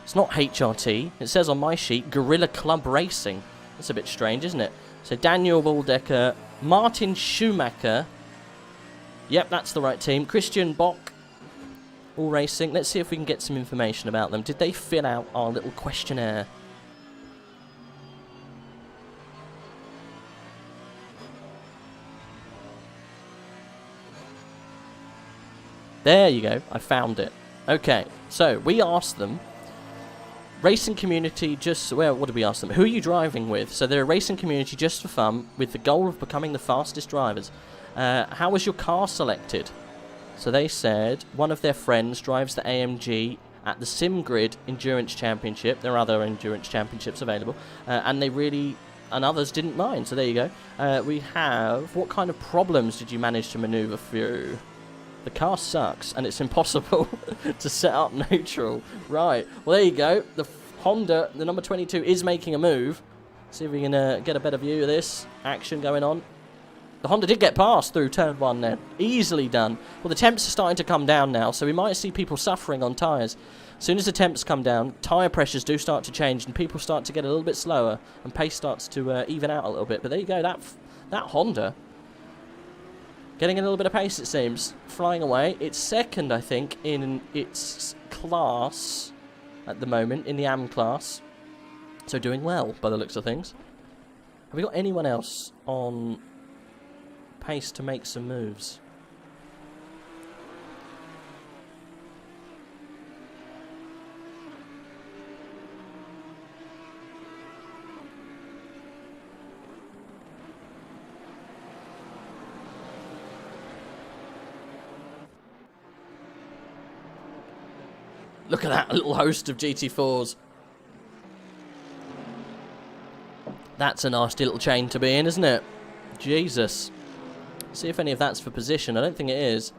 It's not HRT. It says on my sheet, Gorilla Club Racing. That's a bit strange, isn't it? So Daniel Waldecker, Martin Schumacher. Yep, that's the right team. Christian Bock. All racing. Let's see if we can get some information about them. Did they fill out our little questionnaire? There you go. I found it. Okay, so we asked them, racing community just, well, what did we ask them? Who are you driving with? So they're a racing community just for fun with the goal of becoming the fastest drivers. How was your car selected? So they said one of their friends drives the AMG at the SimGrid Endurance Championship. There are other endurance championships available. And others didn't mind. So there you go. We have, what kind of problems did you manage to maneuver through? The car sucks, and it's impossible to set up neutral. Right, well, there you go. The Honda, the number 22, is making a move. See if we can get a better view of this action going on. The Honda did get past through turn 1 there. Easily done. Well, the temps are starting to come down now, so we might see people suffering on tyres. As soon as the temps come down, tyre pressures do start to change, and people start to get a little bit slower, and pace starts to even out a little bit. But there you go, that Honda... getting a little bit of pace, it seems. Flying away. It's second, I think, in its class at the moment, in the AM class. So doing well, by the looks of things. Have we got anyone else on pace to make some moves? Look at that little host of GT4s. That's a nasty little chain to be in, isn't it? Jesus. See if any of that's for position. I don't think it is.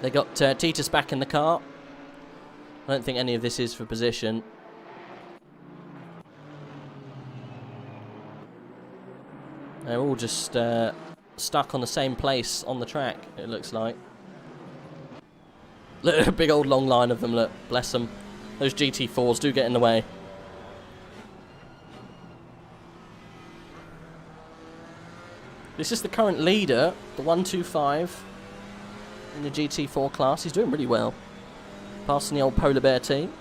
They got Titus back in the car. I don't think any of this is for position. They're all just stuck on the same place on the track, it looks like. Look, a big old long line of them, look. Bless them. Those GT4s do get in the way. This is the current leader, the 125 in the GT4 class. He's doing really well. Passing the old Polar Bear team.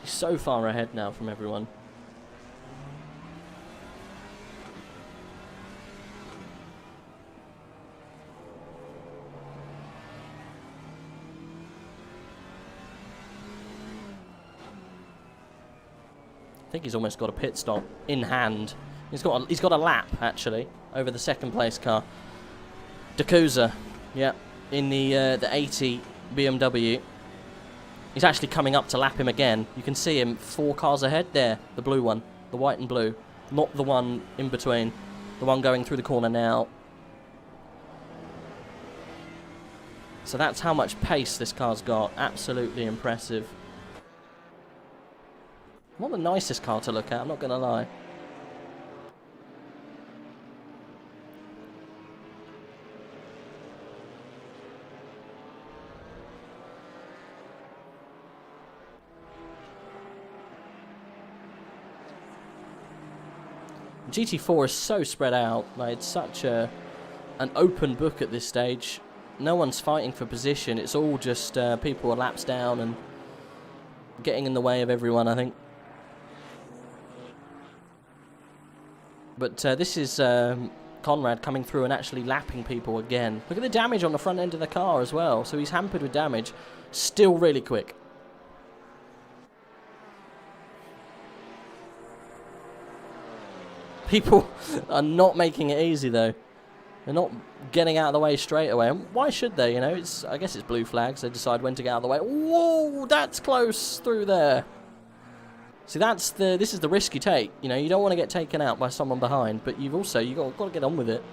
He's so far ahead now from everyone. I think he's almost got a pit stop in hand. He's got a lap actually over the second place car. Dakusa, yeah, in the 80 BMW. He's actually coming up to lap him again. You can see him 4 cars ahead there. The blue one, the white and blue, not the one in between. The one going through the corner now. So that's how much pace this car's got. Absolutely impressive. Not the nicest car to look at, I'm not going to lie. GT4 is so spread out. Like, it's such an open book at this stage. No one's fighting for position. It's all just people are laps down and getting in the way of everyone, I think. But this is Conrad coming through and actually lapping people again. Look at the damage on the front end of the car as well. So he's hampered with damage. Still really quick. People are not making it easy though. They're not getting out of the way straight away. And why should they? You know, I guess it's blue flags. They decide when to get out of the way. Whoa, that's close through there. See, this is the risk you take. You know, you don't want to get taken out by someone behind, but you've got to get on with it.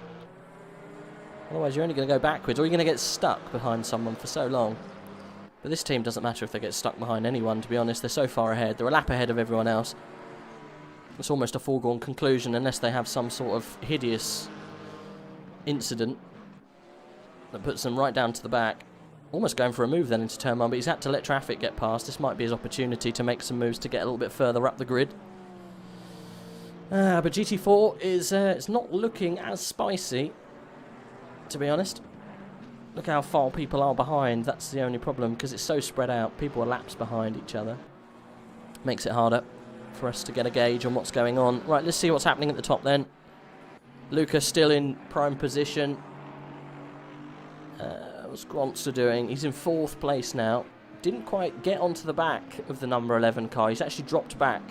Otherwise, you're only going to go backwards, or you're going to get stuck behind someone for so long. But this team doesn't matter if they get stuck behind anyone, to be honest. They're so far ahead. They're a lap ahead of everyone else. It's almost a foregone conclusion unless they have some sort of hideous incident that puts them right down to the back. Almost going for a move then into turn 1, but he's had to let traffic get past. This might be his opportunity to make some moves to get a little bit further up the grid. But GT4 is it's not looking as spicy, to be honest. Look how far people are behind. That's the only problem, because it's so spread out. People are laps behind each other. Makes it harder for us to get a gauge on what's going on. Right, let's see what's happening at the top then. Lucas still in prime position. What's Grantster doing? He's in 4th place now. Didn't quite get onto the back of the number 11 car. He's actually dropped back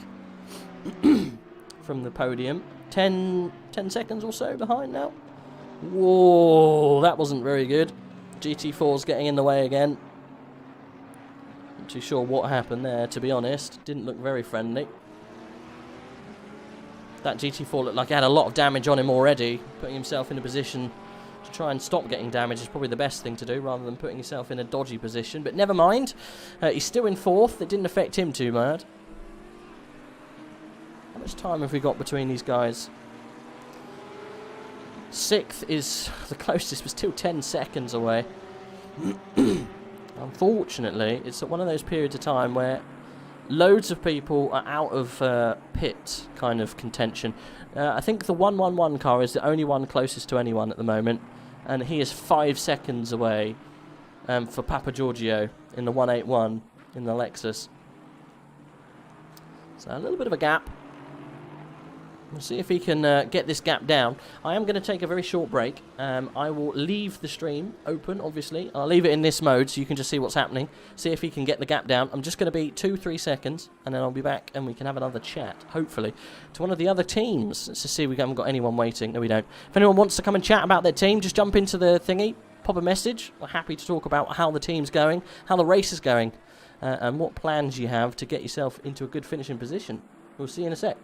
from the podium. 10 seconds or so behind now. Whoa, that wasn't very good. GT4's getting in the way again. Not too sure what happened there, to be honest. Didn't look very friendly. That GT4 looked like it had a lot of damage on him already, putting himself in a position to try and stop getting damage is probably the best thing to do, rather than putting yourself in a dodgy position. But never mind. He's still in 4th. It didn't affect him too bad. How much time have we got between these guys? 6th is the closest, was still 10 seconds away. Unfortunately, it's at one of those periods of time where loads of people are out of pit kind of contention. I think the 111 car is the only one closest to anyone at the moment, and he is 5 seconds away for Papa Giorgio in the 181 in the Lexus. So a little bit of a gap We'll see if he can get this gap down. I am going to take a very short break. I will leave the stream open, obviously. I'll leave it in this mode so you can just see what's happening. See if he can get the gap down. I'm just going to be 2-3 seconds, and then I'll be back, and we can have another chat, hopefully, to one of the other teams. Let's just see if we haven't got anyone waiting. No, we don't. If anyone wants to come and chat about their team, just jump into the thingy, pop a message. We're happy to talk about how the team's going, how the race is going, and what plans you have to get yourself into a good finishing position. We'll see you in a sec.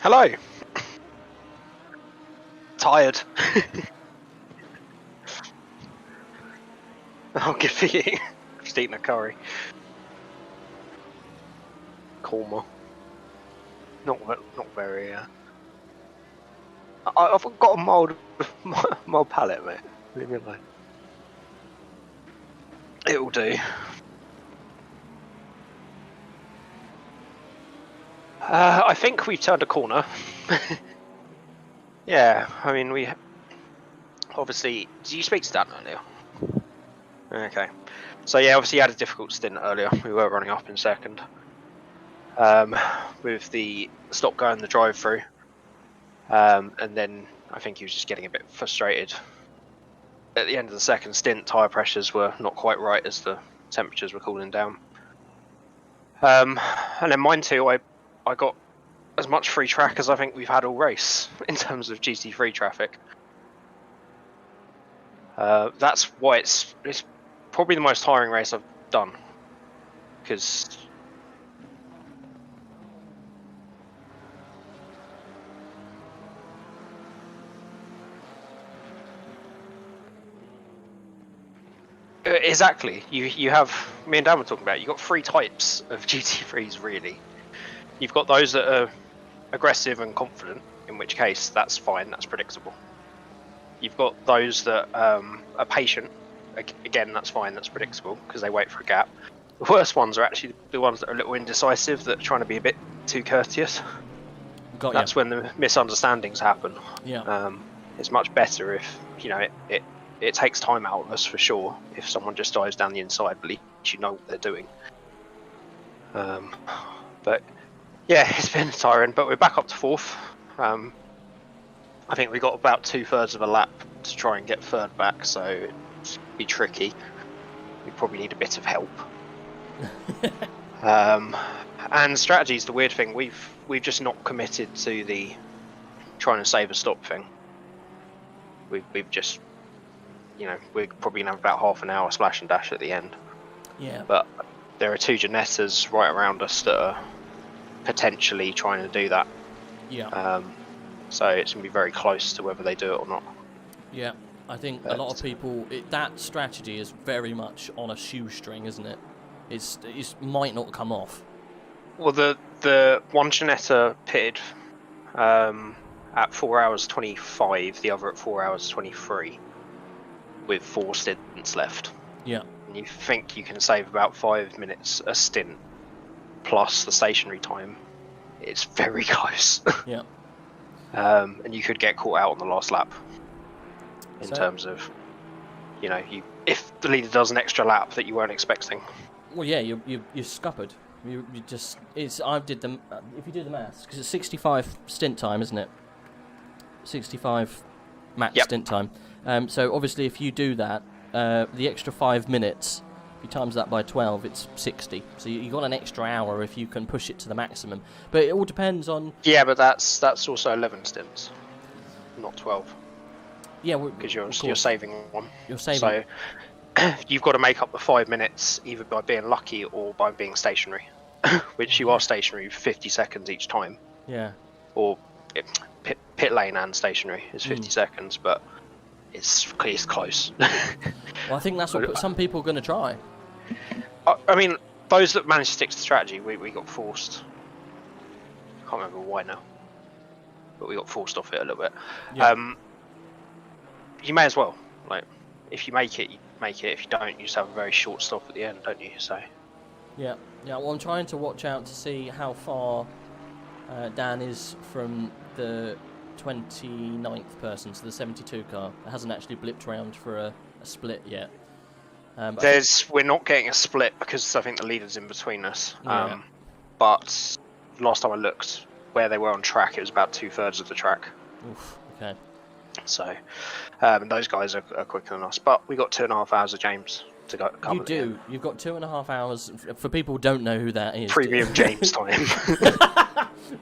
Hello. Tired. Oh, good for you. Just eating a curry. Korma. Not very. I've got a mild palate, mate. Leave me alone. It'll do. I think we've turned a corner. Yeah, I mean, we obviously. Did you speak to Dan earlier? Okay. So yeah, obviously you had a difficult stint earlier. We were running up in second. With the stop go and the drive through. And then I think he was just getting a bit frustrated. At the end of the second stint, tyre pressures were not quite right as the temperatures were cooling down. And then mine too, I got as much free track as I think we've had all race in terms of GT3 traffic. That's why it's probably the most tiring race I've done. Because exactly, you have, me and Dan were talking about, you've got 3 types of GT3s really. You've got those that are aggressive and confident, in which case that's fine, that's predictable. You've got those that are patient, again that's fine, that's predictable, because they wait for a gap. The worst ones are actually the ones that are a little indecisive, that are trying to be a bit too courteous. That's when the misunderstandings happen. Yeah. It's much better if, you know, it takes time out of us for sure, if someone just dives down the inside, but at least you know what they're doing. But yeah, it's been tiring, but we're back up to 4th. I think we got about 2/3 of a lap to try and get 3rd back, so it's be tricky. We probably need a bit of help. And strategy is the weird thing. We've just not committed to the trying to save a stop thing. We've just, you know, we're probably gonna have about half an hour splash and dash at the end. Yeah. But there are 2 Janettas right around us that are potentially trying to do that. Yeah. So it's going to be very close to whether they do it or not. Yeah, I think a lot of people, that strategy is very much on a shoestring, isn't it? It might not come off. Well, the one Janetta pitted at 4 hours 25, the other at 4 hours 23, with 4 stints left. Yeah. And you think you can save about 5 minutes a stint, plus the stationary time. It's very close. Yeah. And you could get caught out on the last lap. In terms of, you know, if the leader does an extra lap that you weren't expecting. Well, yeah, you're scuppered. You just, I did them. If you do the maths, because it's 65 stint time, isn't it? 65 max stint time. So obviously, if you do that, the extra 5 minutes, if you times that by 12, it's 60. So you got an extra hour if you can push it to the maximum. But it all depends on. Yeah, but that's also 11 stints, not 12. Yeah, because you're saving one. You're saving. So you've got to make up the 5 minutes either by being lucky or by being stationary, which you are stationary 50 seconds each time. Yeah. Or pit lane and stationary is 50 seconds, but it's close. Well, I think that's what some people are going to try. I mean, those that managed to stick to the strategy, we got forced. I can't remember why now, but we got forced off it a little bit. Yeah. You may as well. Like, if you make it, you make it. If you don't, you just have a very short stop at the end, don't you? So. Yeah. Well, I'm trying to watch out to see how far Dan is from the 29th person, so the 72 car. It hasn't actually blipped around for a split yet. We're not getting a split because I think the leader's in between us. Yeah. But last time I looked, where they were on track, it was about 2/3 of the track. Oof. Okay. So, and those guys are quicker than us. But we got 2.5 hours of James to go. You do. You've got 2.5 hours. For people who don't know who that is. Premium James time.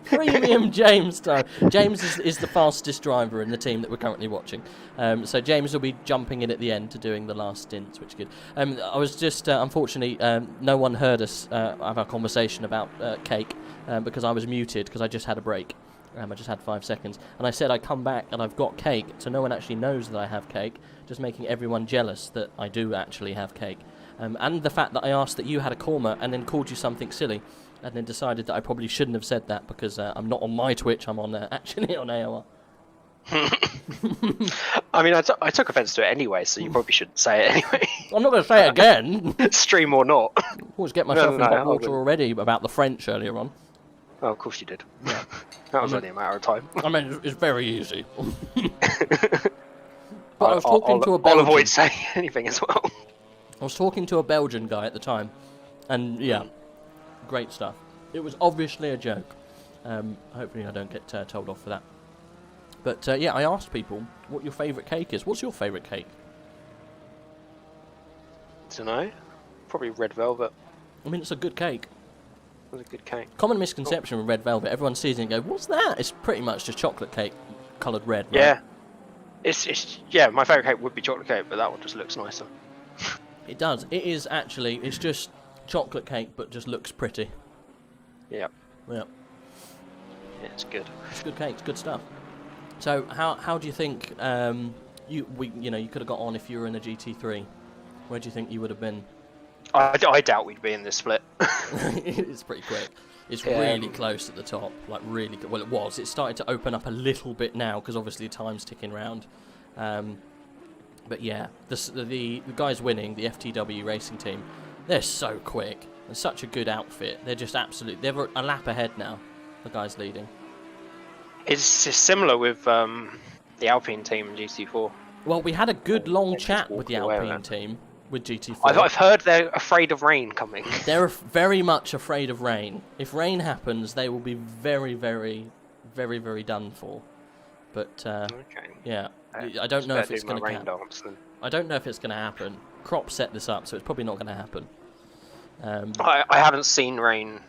Premium James time. James is the fastest driver in the team that we're currently watching. So James will be jumping in at the end to doing the last stints, which is good. I was just, unfortunately, no one heard us have our conversation about cake because I was muted because I just had a break. I just had 5 seconds. And I said I come back and I've got cake, so no one actually knows that I have cake, just making everyone jealous that I do actually have cake. And the fact that I asked that you had a korma and then called you something silly, and then decided that I probably shouldn't have said that because I'm not on my Twitch, I'm on actually on AOR. I mean, I took offence to it anyway, so you probably shouldn't say it anyway. I'm not going to say it again. Stream or not. Always get myself in hot water wouldn't. already about the French earlier on. Oh, of course you did. Yeah. That was only a matter of time. I mean, it's very easy. But I was talking to a I'll Belgian. avoid saying anything as well. I was talking to a Belgian guy at the time, and yeah, great stuff. It was obviously a joke. Hopefully I don't get told off for that. But yeah, I asked people what your favourite cake is. What's your favourite cake? Dunno. Probably red velvet. I mean, it's a good cake. It was a good cake. Common misconception with red velvet. Everyone sees it and go, "What's that?" It's pretty much just chocolate cake coloured red. Right? Yeah. It's yeah. My favourite cake would be chocolate cake, but that one just looks nicer. It does. It is actually. It's just chocolate cake, but just looks pretty. Yeah. Yeah. Yeah, it's good. It's good cake. It's good stuff. So how do you think you could have got on if you were in a GT3? Where do you think you would have been? I doubt we'd be in this split. It's pretty quick. It's really close at the top, like really good. Well, it was. It's starting to open up a little bit now because obviously time's ticking round. But yeah, the guys winning, the FTW racing team, they're so quick. They're such a good outfit. They're just absolute. They're a lap ahead now. The guys leading. It's similar with the Alpine team in GT4. Well, we had a good long chat with the Alpine team with GT4. I've heard they're afraid of rain coming. They're very much afraid of rain. If rain happens, they will be very, very, very, very done for. But Okay. yeah, I don't know if it's going to happen. Then. I don't know if it's going to happen. Crop set this up, so it's probably not going to happen. I haven't seen rain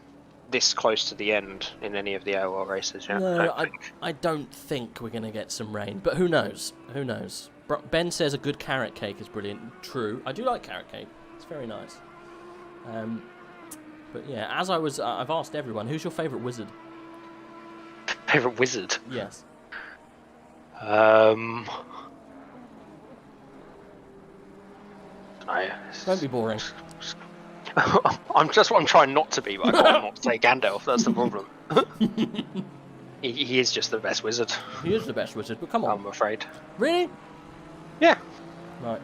this close to the end in any of the AOR races yet. No, I don't think we're going to get some rain, but who knows? Who knows? Ben says a good carrot cake is brilliant. True, I do like carrot cake. It's very nice. But yeah, as I've asked everyone, who's your favourite wizard? Favourite wizard? Yes. Don't be boring. I'm trying not to be, but I can't not say Gandalf. That's the problem. he is just the best wizard. He is the best wizard, but come on. I'm afraid. Really? Yeah. Right.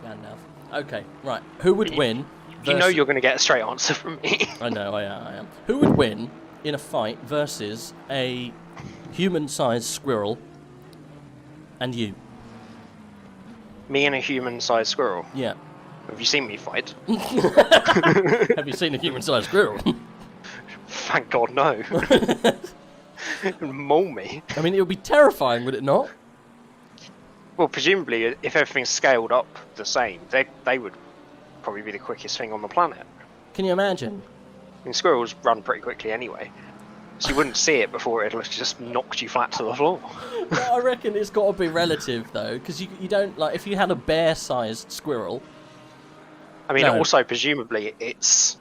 Gandalf. Okay, right. Who would win? You know you're going to get a straight answer from me. I know, I am. Who would win in a fight versus a human-sized squirrel and you? Me and a human-sized squirrel. Yeah. Have you seen me fight? Have you seen a human-sized squirrel? Thank God, no. Maul me. I mean, it would be terrifying, would it not? Well, presumably, if everything's scaled up the same, they would probably be the quickest thing on the planet. Can you imagine? I mean, squirrels run pretty quickly anyway, so you wouldn't see it before it just knocked you flat to the floor. Well, I reckon it's got to be relative, though, because you don't, like, if you had a bear-sized squirrel... I mean, No. also, presumably, it's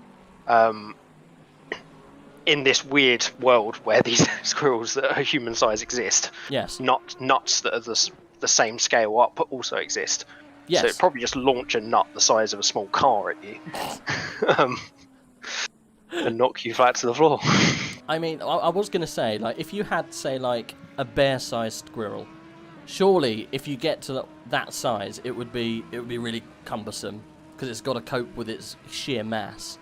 in this weird world where these squirrels that are human size exist. Yes. Not nuts that are the same scale up but also exist. Yes. So it'd probably just launch a nut the size of a small car at you. And knock you flat to the floor. I mean, I was going to say, like, if you had, say, like, a bear-sized squirrel, surely, if you get to that size, it would be really cumbersome. Because it's got to cope with its sheer mass.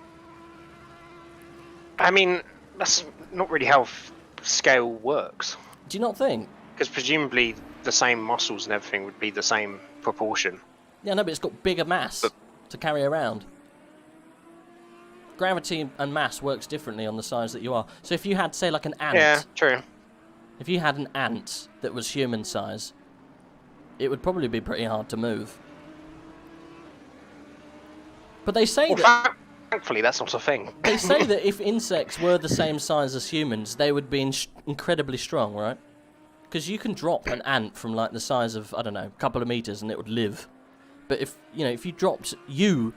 I mean, that's not really how scale works. Do you not think? Because presumably the same muscles and everything would be the same proportion. Yeah, no, but it's got bigger mass to carry around. Gravity and mass works differently on the size that you are. So if you had, say, like an ant... Yeah, true. If you had an ant that was human size, it would probably be pretty hard to move. But they say that... Thankfully, that's not a thing. They say that if insects were the same size as humans, they would be incredibly strong, right? Because you can drop an ant from, like, the size of, I don't know, a couple of meters and it would live. But if you dropped you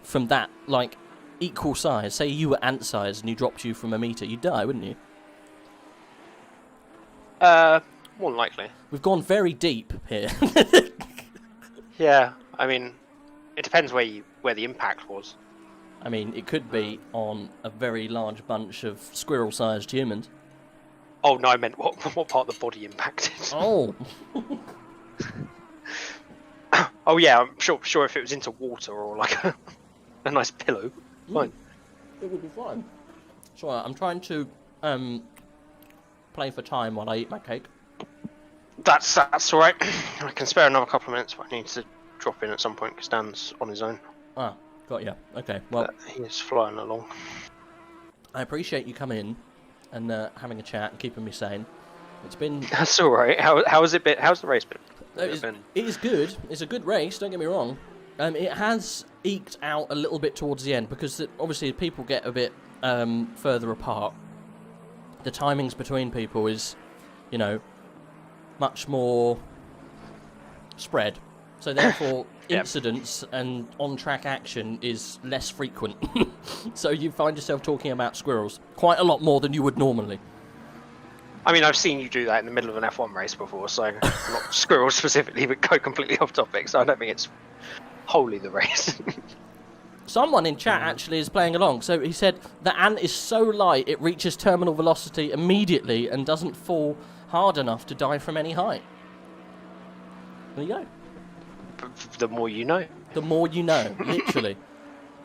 from that, like, equal size, say you were ant size and you dropped you from a meter, you'd die, wouldn't you? More than likely. We've gone very deep here. Yeah, I mean, it depends where the impact was. I mean, it could be on a very large bunch of squirrel-sized humans. Oh no, I meant what part of the body impacted. Oh. Oh yeah, I'm sure if it was into water or like a nice pillow, fine. It would be fine. So I'm trying to play for time while I eat my cake. That's all right. I can spare another couple of minutes, but I need to drop in at some point because Dan's on his own. Ah, got ya. Okay, well, He is flying along. I appreciate you coming in and having a chat and keeping me sane. It's been... That's all right. How has it been? How's the race been? It is good. It's a good race, don't get me wrong. It has eked out a little bit towards the end because obviously people get a bit further apart. The timings between people is, you know, much more spread. So therefore, Yep. incidents and on-track action is less frequent. So you find yourself talking about squirrels quite a lot more than you would normally. I mean, I've seen you do that in the middle of an F1 race before, so not squirrels specifically, but go completely off topic. So I don't think it's wholly the race. Someone in chat actually is playing along. So he said the ant is so light it reaches terminal velocity immediately and doesn't fall hard enough to die from any height. There you go. The more you know. The more you know, literally.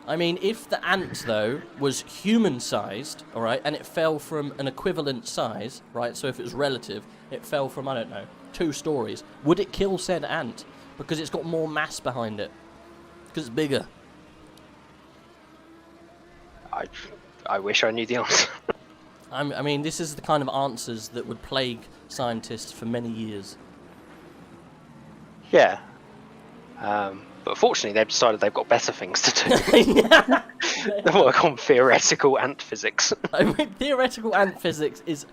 I mean, if the ant, though, was human-sized, all right, and it fell from an equivalent size, right, so if it was relative, it fell from, I don't know, 2 stories, would it kill said ant? Because it's got more mass behind it. Because it's bigger. I wish I knew the answer. I mean, this is the kind of answers that would plague scientists for many years. Yeah. But fortunately, they've decided they've got better things to do. They work on theoretical ant physics. I mean, theoretical ant physics is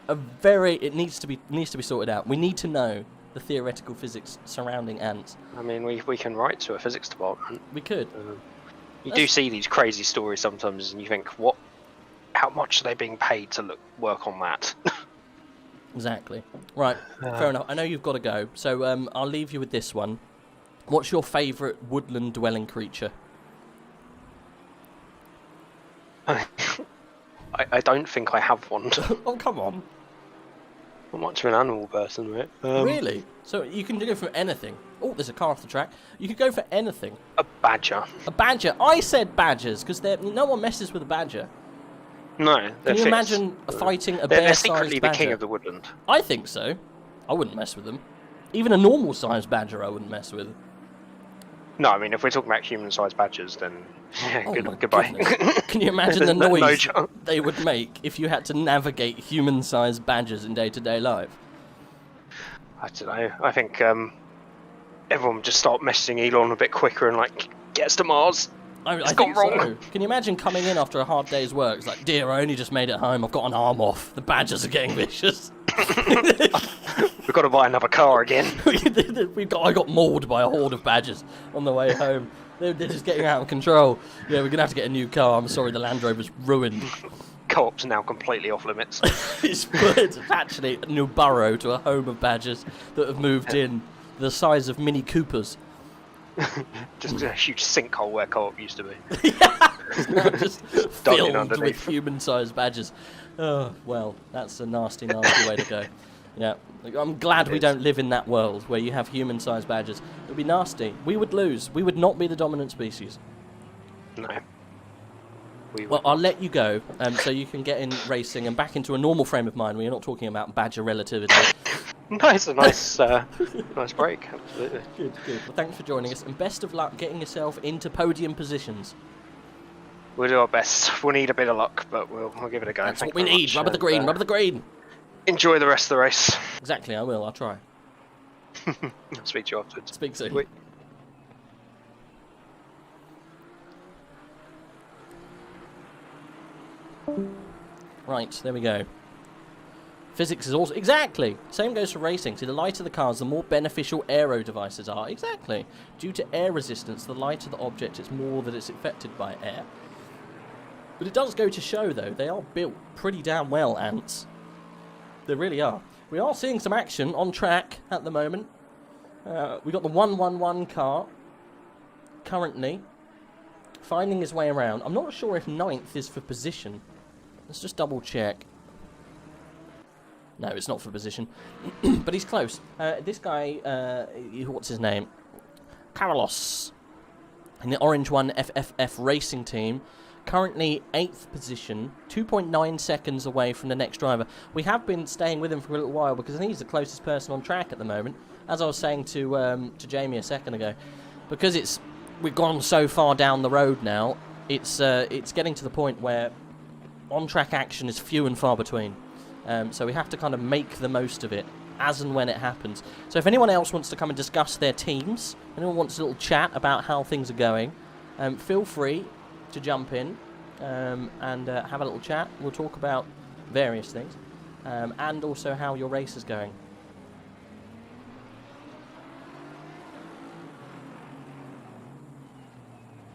it needs to be sorted out. We need to know the theoretical physics surrounding ants. I mean, we can write to a physics department. We could. You do see these crazy stories sometimes, and you think, what? How much are they being paid to work on that? Exactly. Right, fair enough. I know you've got to go, so I'll leave you with this one. What's your favourite woodland dwelling creature? I don't think I have one. Oh, come on. Not much of an animal person, right? Really? So you can go for anything. Oh, there's a car off the track. You could go for anything. A badger. A badger. I said badgers, because no one messes with a badger. No, Can you imagine fighting a They're bear-sized secretly the badger? king of the woodland. I think so. I wouldn't mess with them. Even a normal-sized badger I wouldn't mess with. No, I mean, if we're talking about human-sized badgers, then yeah, Oh my goodbye. goodness. Can you imagine the There's no noise chance. they would make if you had to navigate human-sized badgers in day-to-day life? I don't know. I think everyone would just start messaging Elon a bit quicker and like, get us to Mars. I It's think gone wrong. so. Can you imagine coming in after a hard day's work? It's like, dear, I only just made it home. I've got an arm off. The badgers are getting vicious. We've got to buy another car again. I got mauled by a horde of badgers on the way home. They're just getting out of control. Yeah, we're going to have to get a new car. I'm sorry, the Land Rover's ruined. Co-op's now completely off limits. It's actually a new burrow to a home of badgers that have moved in the size of Mini Coopers. Just a huge sinkhole where Co-op used to be. Just Dug in filled with underneath. human-sized badgers. Oh, well, that's a nasty, nasty way to go. Yeah, I'm glad we don't live in that world where you have human-sized badgers. It would be nasty. We would lose. We would not be the dominant species. No. Well, I'll let you go so you can get in racing and back into a normal frame of mind where you're not talking about badger relativity. No, it's a nice, nice break. Absolutely. Good, good. Well, thanks for joining us, and best of luck getting yourself into podium positions. We'll do our best. We'll need a bit of luck, but we'll give it a go. That's Thank what we you very need. much, Rubber the and, green, rubber the green. Enjoy the rest of the race. Exactly, I will. I'll try. I'll speak to you afterwards. Speak soon. Wait. Right, there we go. Physics is also... Exactly! Same goes for racing. See, the lighter the cars, the more beneficial aero devices are. Exactly. Due to air resistance, the lighter the object, it's more that it's affected by air. But it does go to show, though, they are built pretty damn well, ants. They really are. we are seeing some action on track at the moment. We got the 111 car currently finding his way around. I'm not sure if 9th is for position. Let's just double check. No, it's not for position, but he's close. This guy, what's his name? Carlos, in the Orange One FFF racing team, currently 8th position, 2.9 seconds away from the next driver. We have been staying with him for a little while because I think he's the closest person on track at the moment. As I was saying to Jamie a second ago, because we've gone so far down the road now, it's getting to the point where on-track action is few and far between. So we have to kind of make the most of it as and when it happens. So if anyone else wants to come and discuss their teams, anyone wants a little chat about how things are going, feel free to jump in and have a little chat. We'll talk about various things and also how your race is going.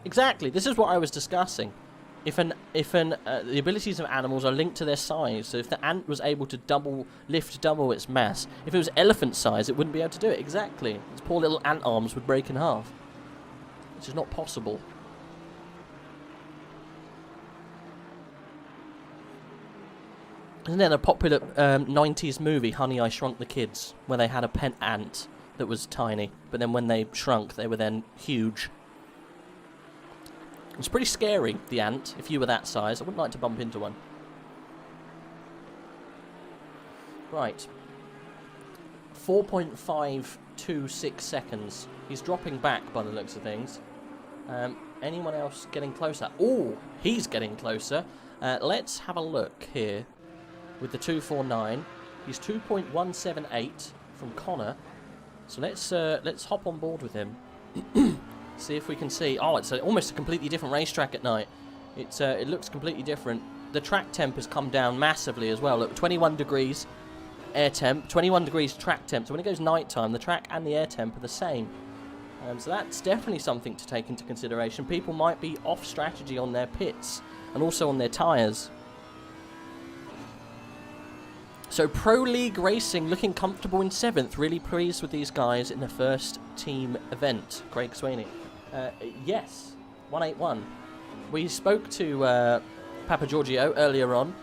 Exactly, this is what I was discussing. If the abilities of animals are linked to their size, so if the ant was able to lift double its mass, if it was elephant size, it wouldn't be able to do it. Exactly. Its poor little ant arms would break in half, which is not possible. Isn't there a popular 90s movie, Honey, I Shrunk the Kids, where they had a pet ant that was tiny, but then when they shrunk, they were then huge. It's pretty scary, the ant, if you were that size. I wouldn't like to bump into one. Right. 4.526 seconds. He's dropping back by the looks of things. Anyone else getting closer? Oh, he's getting closer. Let's have a look here with the 249. He's 2.178 from Connor. So let's hop on board with him. See if we can see. Oh, it's almost a completely different racetrack at night. It looks completely different. The track temp has come down massively as well. Look, 21 degrees air temp, 21 degrees track temp. So when it goes nighttime, the track and the air temp are the same. So that's definitely something to take into consideration. People might be off strategy on their pits and also on their tyres. So Pro League Racing looking comfortable in 7th. Really pleased with these guys in the first team event. Craig Sweeney. Yes, 181. We spoke to Papa Giorgio earlier on.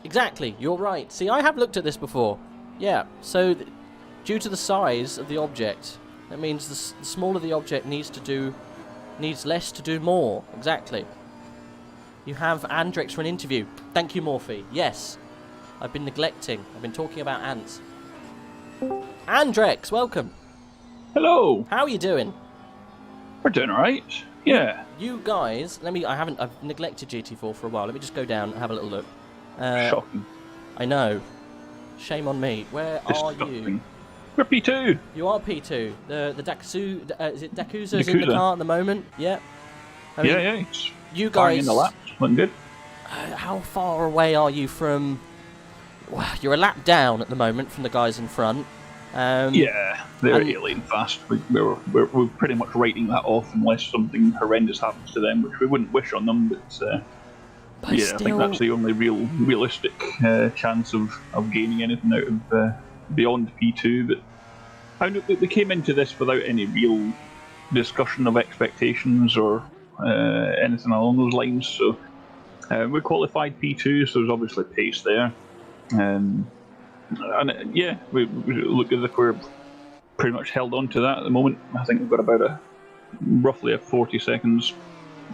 Exactly, you're right. See, I have looked at this before. Yeah, so due to the size of the object, that means the smaller the object needs less to do more. Exactly. You have Andrex for an interview. Thank you, Morphe. Yes. I've been neglecting. I've been talking about ants. Andrex, welcome. Hello. How are you doing? We're doing alright. Yeah. You guys, I've neglected GT4 for a while. Let me just go down and have a little look. Shocking. I know. Shame on me. Where are you? We're P2. You are P2. The Dakuzu, is it Dakuza's in the car at the moment? Yeah. I mean, Yeah. You guys. In the laps. Looking good. How far away are you from? Well, you're a lap down at the moment from the guys in front. Yeah, they're alien fast. We're pretty much writing that off unless something horrendous happens to them, which we wouldn't wish on them. But yeah, I think that's the only realistic chance of gaining anything out of beyond P2. But they came into this without any real discussion of expectations or anything along those lines. So we qualified P2, so there's obviously pace there. And yeah, we look as if we're pretty much held on to that at the moment. I think we've got about roughly a 40 seconds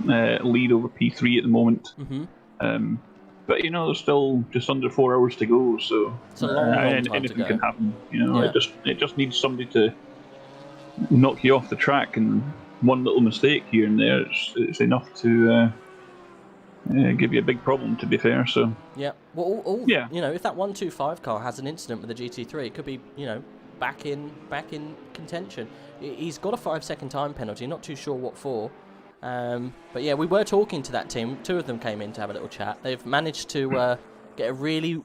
lead over P3 at the moment. Mm-hmm. But you know, there's still just under 4 hours to go, so it's a long time anything can happen. You know, yeah. It just needs somebody to knock you off the track, and one little mistake here and there, it's enough to give you a big problem, to be fair. So yeah, well, yeah, you know, if that 125 car has an incident with the GT3, it could be, you know, back in contention. He's got a 5-second time penalty. Not too sure what for. But yeah, we were talking to that team. 2 of them came in to have a little chat. They've managed to get a really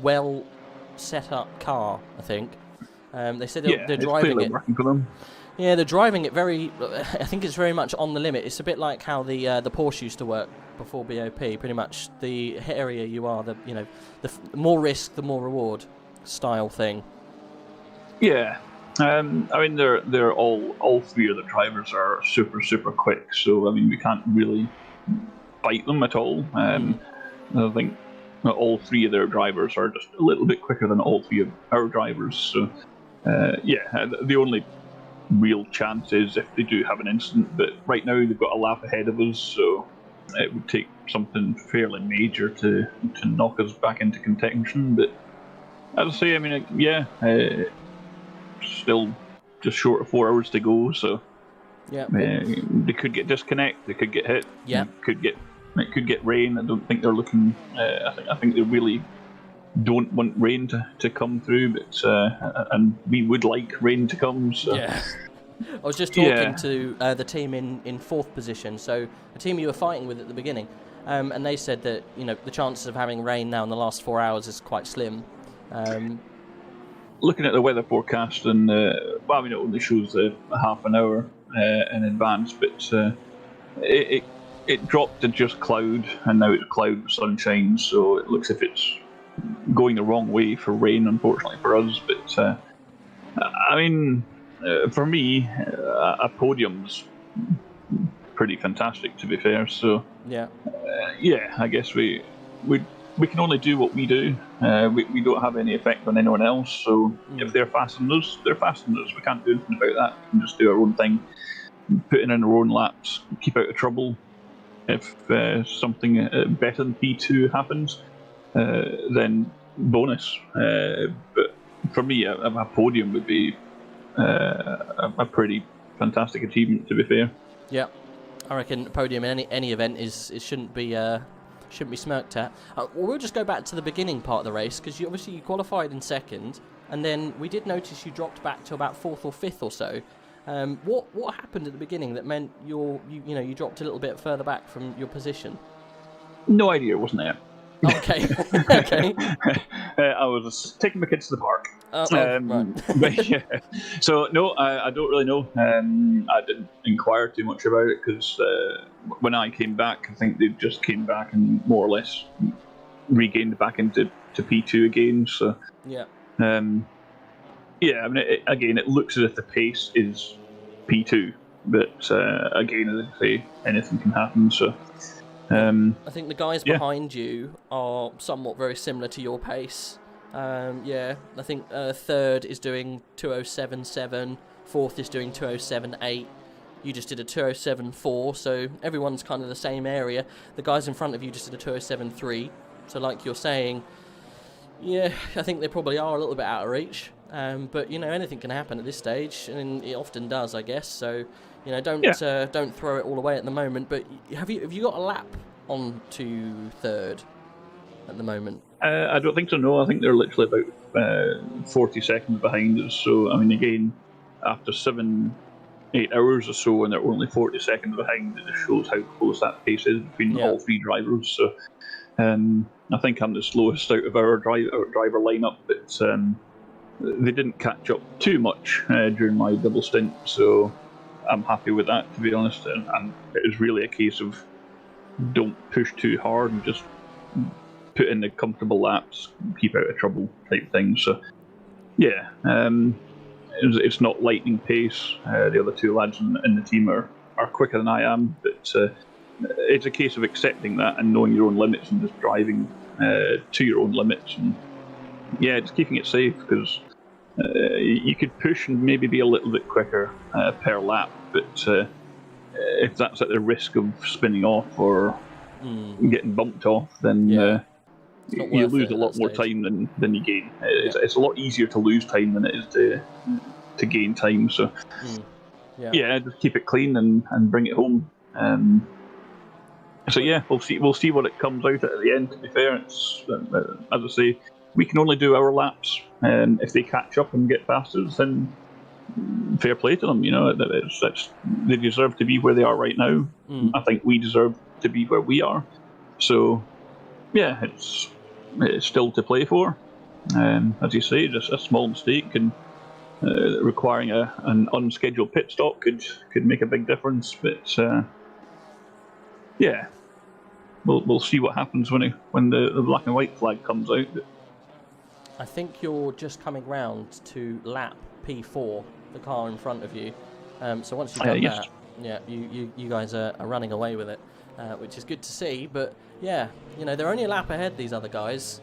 well set up car, I think. They said they're driving it. Working for them. Yeah, they're driving it very. I think it's very much on the limit. It's a bit like how the Porsche used to work before BOP. Pretty much, the hairier you are, the more risk, the more reward style thing. Yeah, I mean they're all three of the drivers are super quick. So I mean we can't really fight them at all. I think all three of their drivers are just a little bit quicker than all three of our drivers. So the only real chance is if they do have an incident, but right now they've got a lap ahead of us, so it would take something fairly major to knock us back into contention. But as I say, I mean, still just short of 4 hours to go, so they could get disconnect, they could get hit, it could get rain. I don't think they're looking. I think they really don't want rain to come through, but and we would like rain to come. So. Yeah. I was just talking to the team in fourth position, so a team you were fighting with at the beginning, and they said that the chances of having rain now in the last 4 hours is quite slim. Looking at the weather forecast, and it only shows a half an hour in advance, but it dropped to just cloud, and now it's cloud with sunshine, so it looks as if it's going the wrong way for rain, unfortunately for us. But I mean, for me, a podium's pretty fantastic, to be fair. So I guess we can only do what we do. We don't have any effect on anyone else. So if they're faster than us, they're faster than us. We can't do anything about that. We can just do our own thing, put in our own laps, keep out of trouble. If something better than P2 happens, then bonus. But for me, a podium would be a pretty fantastic achievement, to be fair. Yeah, I reckon a podium in any event shouldn't be smirked at. We'll just go back to the beginning part of the race, because you qualified in second, and then we did notice you dropped back to about fourth or fifth or so. What happened at the beginning that meant you dropped a little bit further back from your position? No idea, wasn't there? Okay. Okay. I was taking my kids to the park. Right. But, yeah. So no, I don't really know. I didn't inquire too much about it, because when I came back, I think they just came back and more or less regained back into P2 again. So I mean, it looks as if the pace is P2, but again, as I say, anything can happen. So. I think the guys behind you are somewhat very similar to your pace. I think third is doing 2:07.7, fourth is doing 2:07.8. You just did a 2:07.4, so everyone's kind of the same area. The guys in front of you just did a 2:07.3. So like you're saying, I think they probably are a little bit out of reach. But anything can happen at this stage, and it often does, I guess. So don't throw it all away at the moment. But have you got a lap on to third at the moment? I don't think so. No, I think they're literally about 40 seconds behind us. So I mean, again, after 7-8 hours or so, and they're only 40 seconds behind, it just shows how close that pace is between all three drivers. So I think I'm the slowest out of our driver lineup, but they didn't catch up too much during my double stint, so I'm happy with that, to be honest. And it was really a case of don't push too hard and just put in the comfortable laps, keep out of trouble type thing. So it's not lightning pace. The other two lads in the team are quicker than I am, but it's a case of accepting that and knowing your own limits and just driving to your own limits, and just keeping it safe, because you could push and maybe be a little bit quicker per lap, but if that's at the risk of spinning off or getting bumped off, then you lose a lot more time than you gain. It's a lot easier to lose time than it is to gain time. So just keep it clean and bring it home. We'll see what it comes out at the end. To be fair, it's, as I say, we can only do our laps, and if they catch up and get faster, then fair play to them. They deserve to be where they are right now. I think we deserve to be where we are. So it's still to play for. As you say, just a small mistake, and requiring an unscheduled pit stop could make a big difference. But yeah, we'll see what happens when the black and white flag comes out. I think you're just coming round to lap P4, the car in front of you. So once you've done yes. that, yeah, you guys are running away with it, which is good to see. But yeah, you know, they're only a lap ahead, these other guys.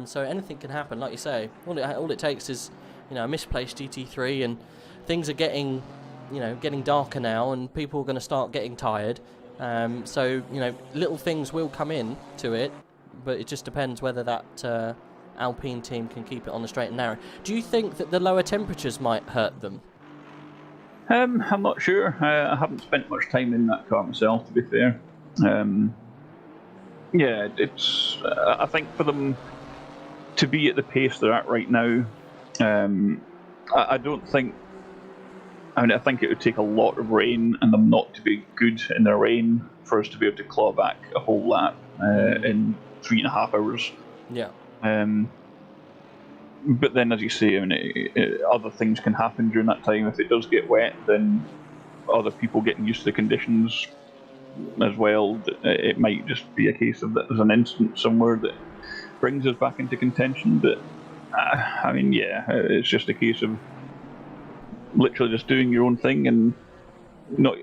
So anything can happen, like you say. All it takes is, you know, a misplaced GT3, and things are getting darker now, and people are going to start getting tired. So you know, little things will come in to it, but it just depends whether that Alpine team can keep it on the straight and narrow. Do you think that the lower temperatures might hurt them? I'm not sure. I haven't spent much time in that car myself, to be fair. Yeah, it's. I think for them to be at the pace they're at right now, I don't think. I mean, I think it would take a lot of rain and them not to be good in the rain for us to be able to claw back a whole lap in 3.5 hours. Yeah. But then, as you say, I mean, other things can happen during that time. If it does get wet, then other people getting used to the conditions as well. It might just be a case of that there's an incident somewhere that brings us back into contention. But I mean, yeah, it's just a case of literally just doing your own thing and not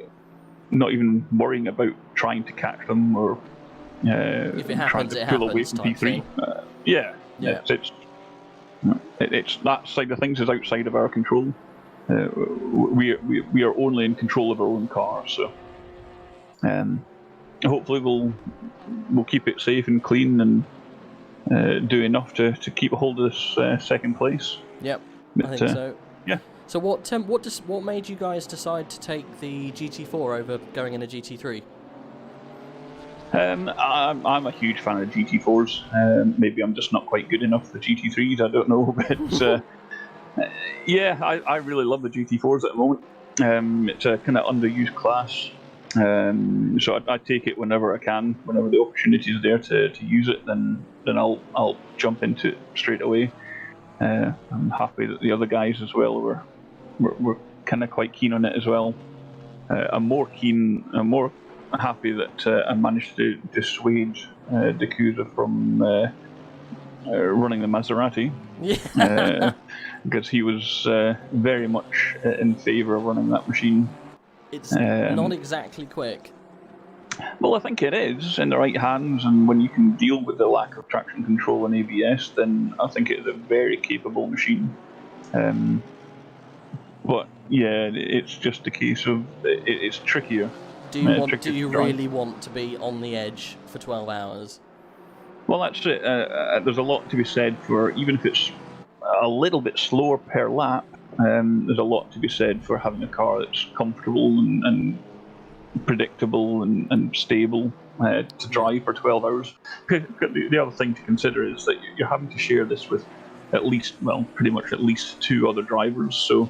even worrying about trying to catch them or if it happens, trying to pull away from P3. Yeah. It's that side of things is outside of our control. We are only in control of our own car, so hopefully we'll keep it safe and clean and do enough to keep a hold of this second place. Yep, but, I think so. Yeah. So what made you guys decide to take the GT4 over going in a GT3? I'm a huge fan of GT4s. Maybe I'm just not quite good enough for GT3s, I don't know. But yeah, I really love the GT4s at the moment. It's a kind of underused class. So I take it whenever I can, whenever the opportunity is there to use it, then I'll jump into it straight away. I'm happy that the other guys as well were kind of quite keen on it as well. I'm more happy that I managed to dissuade D'Couza from running the Maserati. Yeah. Because he was very much in favour of running that machine. It's not exactly quick. Well, I think it is in the right hands, and when you can deal with the lack of traction control and ABS, then I think it is a very capable machine. But yeah, it's just a case of it's trickier. Do you really want to be on the edge for 12 hours? Well, that's it. There's a lot to be said for, even if it's a little bit slower per lap, there's a lot to be said for having a car that's comfortable and predictable and stable to drive for 12 hours. The other thing to consider is that you're having to share this with pretty much at least 2 other drivers. So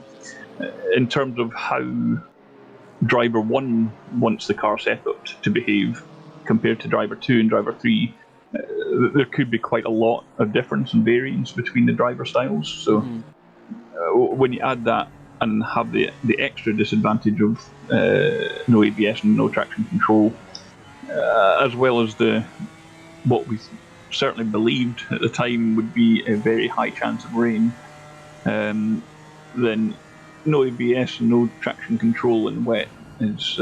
in terms of how driver 1 wants the car set up to behave compared to driver 2 and driver 3, there could be quite a lot of difference and variance between the driver styles. So when you add that and have the extra disadvantage of no ABS and no traction control, as well as what we certainly believed at the time would be a very high chance of rain, then no ABS and no traction control in wet is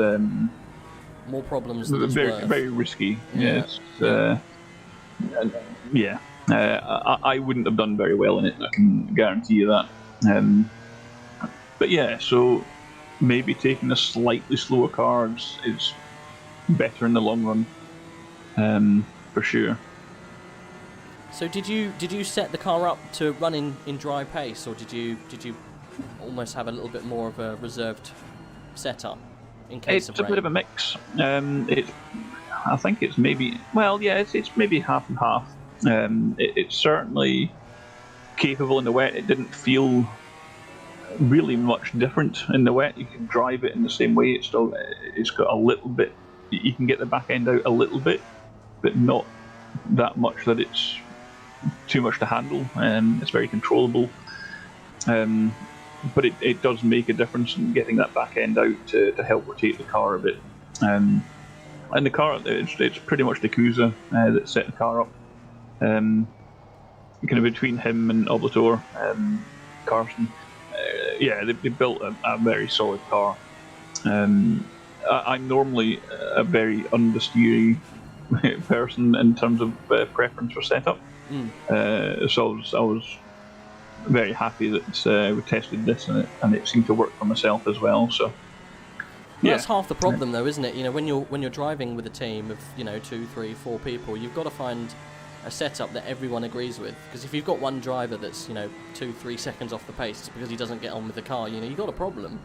more problems than very, very risky. Yeah. Yes. I wouldn't have done very well in it, I can guarantee you that. But yeah, so maybe taking a slightly slower car is better in the long run, for sure. So did you set the car up to run in dry pace, or did you almost have a little bit more of a reserved setup in case of rain? It's a bit of a mix. I think it's maybe it's maybe half and half. It's certainly capable in the wet. It didn't feel really much different in the wet. You can drive it in the same way. It's got a little bit. You can get the back end out a little bit, but not that much that it's too much to handle. It's very controllable. but it does make a difference in getting that back end out to help rotate the car a bit. And the car, it's pretty much the Kusa that set the car up. Kind of between him and Oblator, Carson, they built a very solid car. I'm normally a very understeery person in terms of preference for setup. So I was very happy that we tested this and it seemed to work for myself as well. So well, that's half the problem, though, isn't it? You know, when you're driving with a team of 2, 3, 4 people, you've got to find a setup that everyone agrees with. Because if you've got one driver that's 2, 3 seconds off the pace, it's because he doesn't get on with the car. You've got a problem.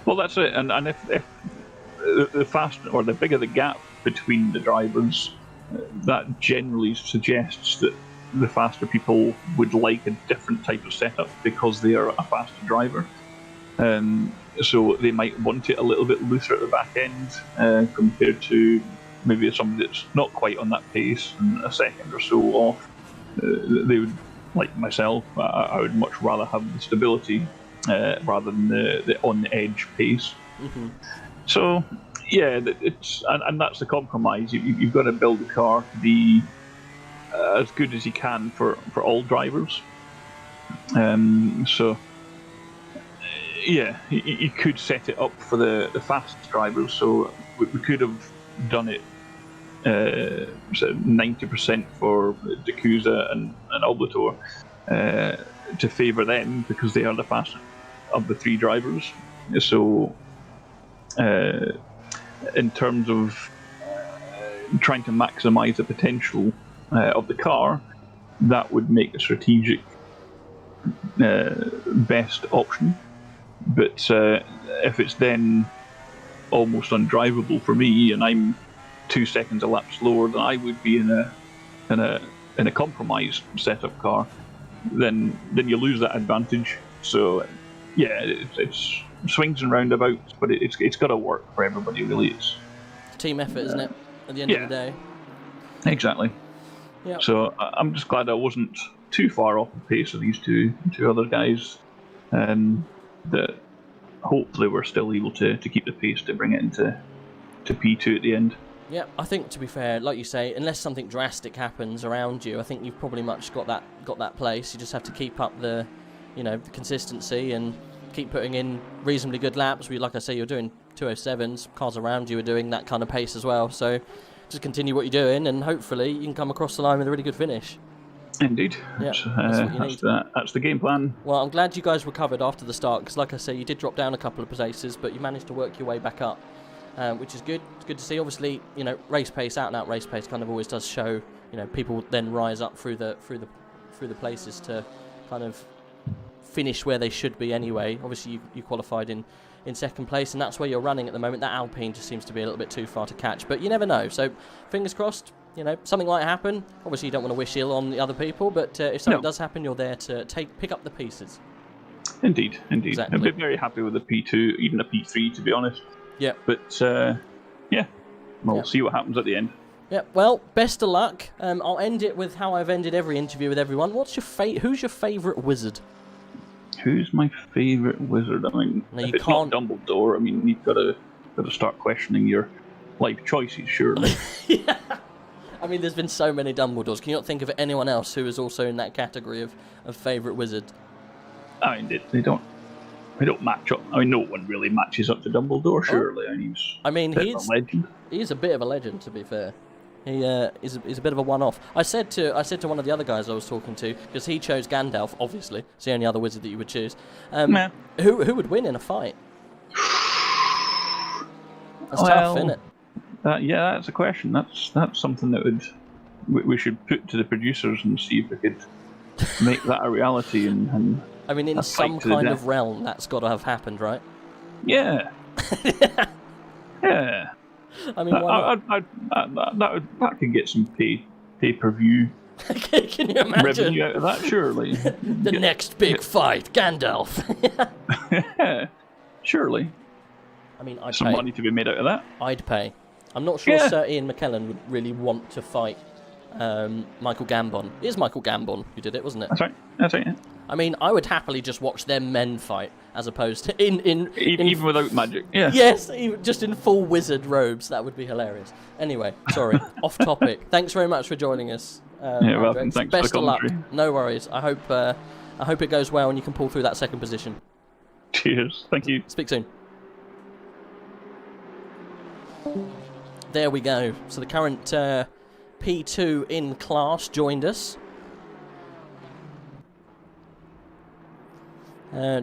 Well, that's it. And if the faster or the bigger the gap between the drivers, that generally suggests that the faster people would like a different type of setup because they are a faster driver. So they might want it a little bit looser at the back end compared to maybe somebody that's not quite on that pace and a second or so off. They would, like myself, I would much rather have the stability rather than the on-the-edge pace. Mm-hmm. So, yeah, and that's the compromise. You've got to build the car to be as good as you can for all drivers. So, yeah, you could set it up for the fast drivers. So we could have done it 90% for Dakusa and Oblator to favour them because they are the fastest of the 3 drivers. So in terms of trying to maximise the potential of the car, that would make the strategic best option. But if it's then almost undrivable for me, and I'm 2 seconds a lap slower than I would be in a compromised setup car, then you lose that advantage. So yeah, it's swings and roundabouts, but it's got to work for everybody. Really, it's team effort, isn't it? At the end of the day. Exactly. Yeah. So I'm just glad I wasn't too far off the pace of these two other guys, that hopefully we're still able to keep the pace to bring it into P2 at the end. Yeah, I think, to be fair, like you say, unless something drastic happens around you, I think you've probably much got that place. You just have to keep up the consistency and keep putting in reasonably good laps. Like I say, you're doing 207s. Cars around you are doing that kind of pace as well. So just continue what you're doing, and hopefully you can come across the line with a really good finish. Indeed. Yeah, that's the game plan. Well, I'm glad you guys recovered after the start, because like I say, you did drop down a couple of places, but you managed to work your way back up, which is good. It's good to see. Obviously, race pace, out and out race pace, kind of always does show. People then rise up through the places to kind of finish where they should be anyway. Obviously, you qualified in second place, and that's where you're running at the moment. That Alpine just seems to be a little bit too far to catch, but you never know. So, fingers crossed. Something might happen. Obviously, you don't want to wish ill on the other people, but if something does happen, you're there to pick up the pieces. Indeed. Exactly. I've been very happy with the P2, even a P3, to be honest. Yeah. But we'll see what happens at the end. Yeah. Well, best of luck. I'll end it with how I've ended every interview with everyone. Who's your favourite wizard? Who's my favourite wizard? I mean, if it's not Dumbledore, I mean, you've got to start questioning your life choices, surely. Yeah. I mean, there's been so many Dumbledores. Can you not think of anyone else who is also in that category of favourite wizard? I mean, they don't match up. I mean, no one really matches up to Dumbledore, surely. He's a legend. He's a bit of a legend, to be fair. He is a bit of a one-off. I said to one of the other guys I was talking to, because he chose Gandalf, obviously. It's the only other wizard that you would choose. Who would win in a fight? That's tough, isn't it? That's a question. That's something that we should put to the producers and see if we could make that a reality. And I mean, in some kind of realm, that's got to have happened, right? Yeah. Yeah. I mean, that could get some pay-per-view. Can you imagine revenue out of that? Surely. The next big fight, Gandalf. Yeah. Surely. I mean, I'd some pay. Money to be made out of that. I'd pay. I'm not sure Sir Ian McKellen would really want to fight Michael Gambon. It is Michael Gambon who did it, wasn't it? That's right. Yeah. I mean, I would happily just watch them men fight as opposed to even without magic. Yeah. Yes, even just in full wizard robes. That would be hilarious. Anyway, sorry, off topic. Thanks very much for joining us. Yeah, welcome. Thanks Best for the of luck. commentary. No worries. I hope it goes well and you can pull through that second position. Cheers. Thank you. Speak soon. There we go. So the current P2 in class joined us.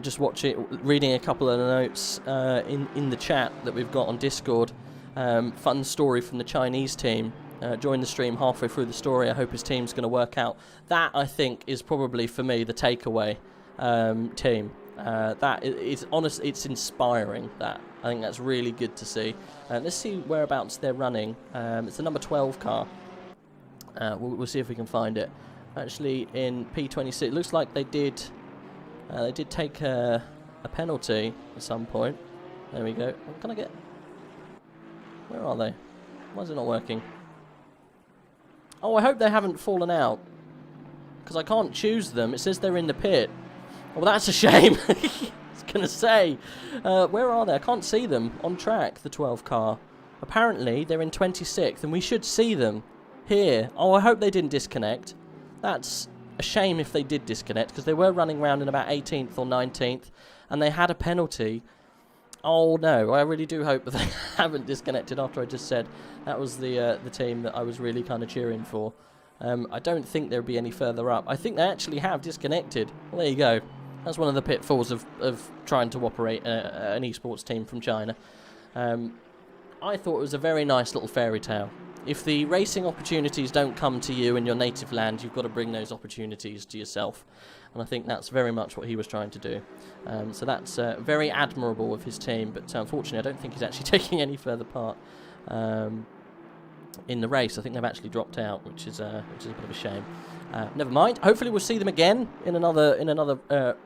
Just reading a couple of the notes in the chat that we've got on Discord. Fun story from the Chinese team. Joined the stream halfway through the story. I hope his team's going to work out. That, I think, is probably for me the takeaway team. That is honest. It's inspiring. That I think that's really good to see. Let's see whereabouts they're running. It's the number 12 car. We'll see if we can find it. Actually, in P26, it looks like they did take a penalty at some point. There we go. Can I get? Where are they? Why is it not working? Oh, I hope they haven't fallen out, because I can't choose them. It says they're in the pit. Well, that's a shame. I was going to say. Where are they? I can't see them on track, the 12 car. Apparently, they're in 26th, and we should see them here. Oh, I hope they didn't disconnect. That's a shame if they did disconnect, because they were running around in about 18th or 19th, and they had a penalty. Oh, no, I really do hope that they haven't disconnected after I just said that was the team that I was really kind of cheering for. I don't think there'll be any further up. I think they actually have disconnected. Well, there you go. That's one of the pitfalls of trying to operate an esports team from China. I thought it was a very nice little fairy tale. If the racing opportunities don't come to you in your native land, you've got to bring those opportunities to yourself. And I think that's very much what he was trying to do. So that's very admirable of his team, but unfortunately I don't think he's actually taking any further part in the race. I think they've actually dropped out, which is a bit of a shame. Never mind. Hopefully we'll see them again in another.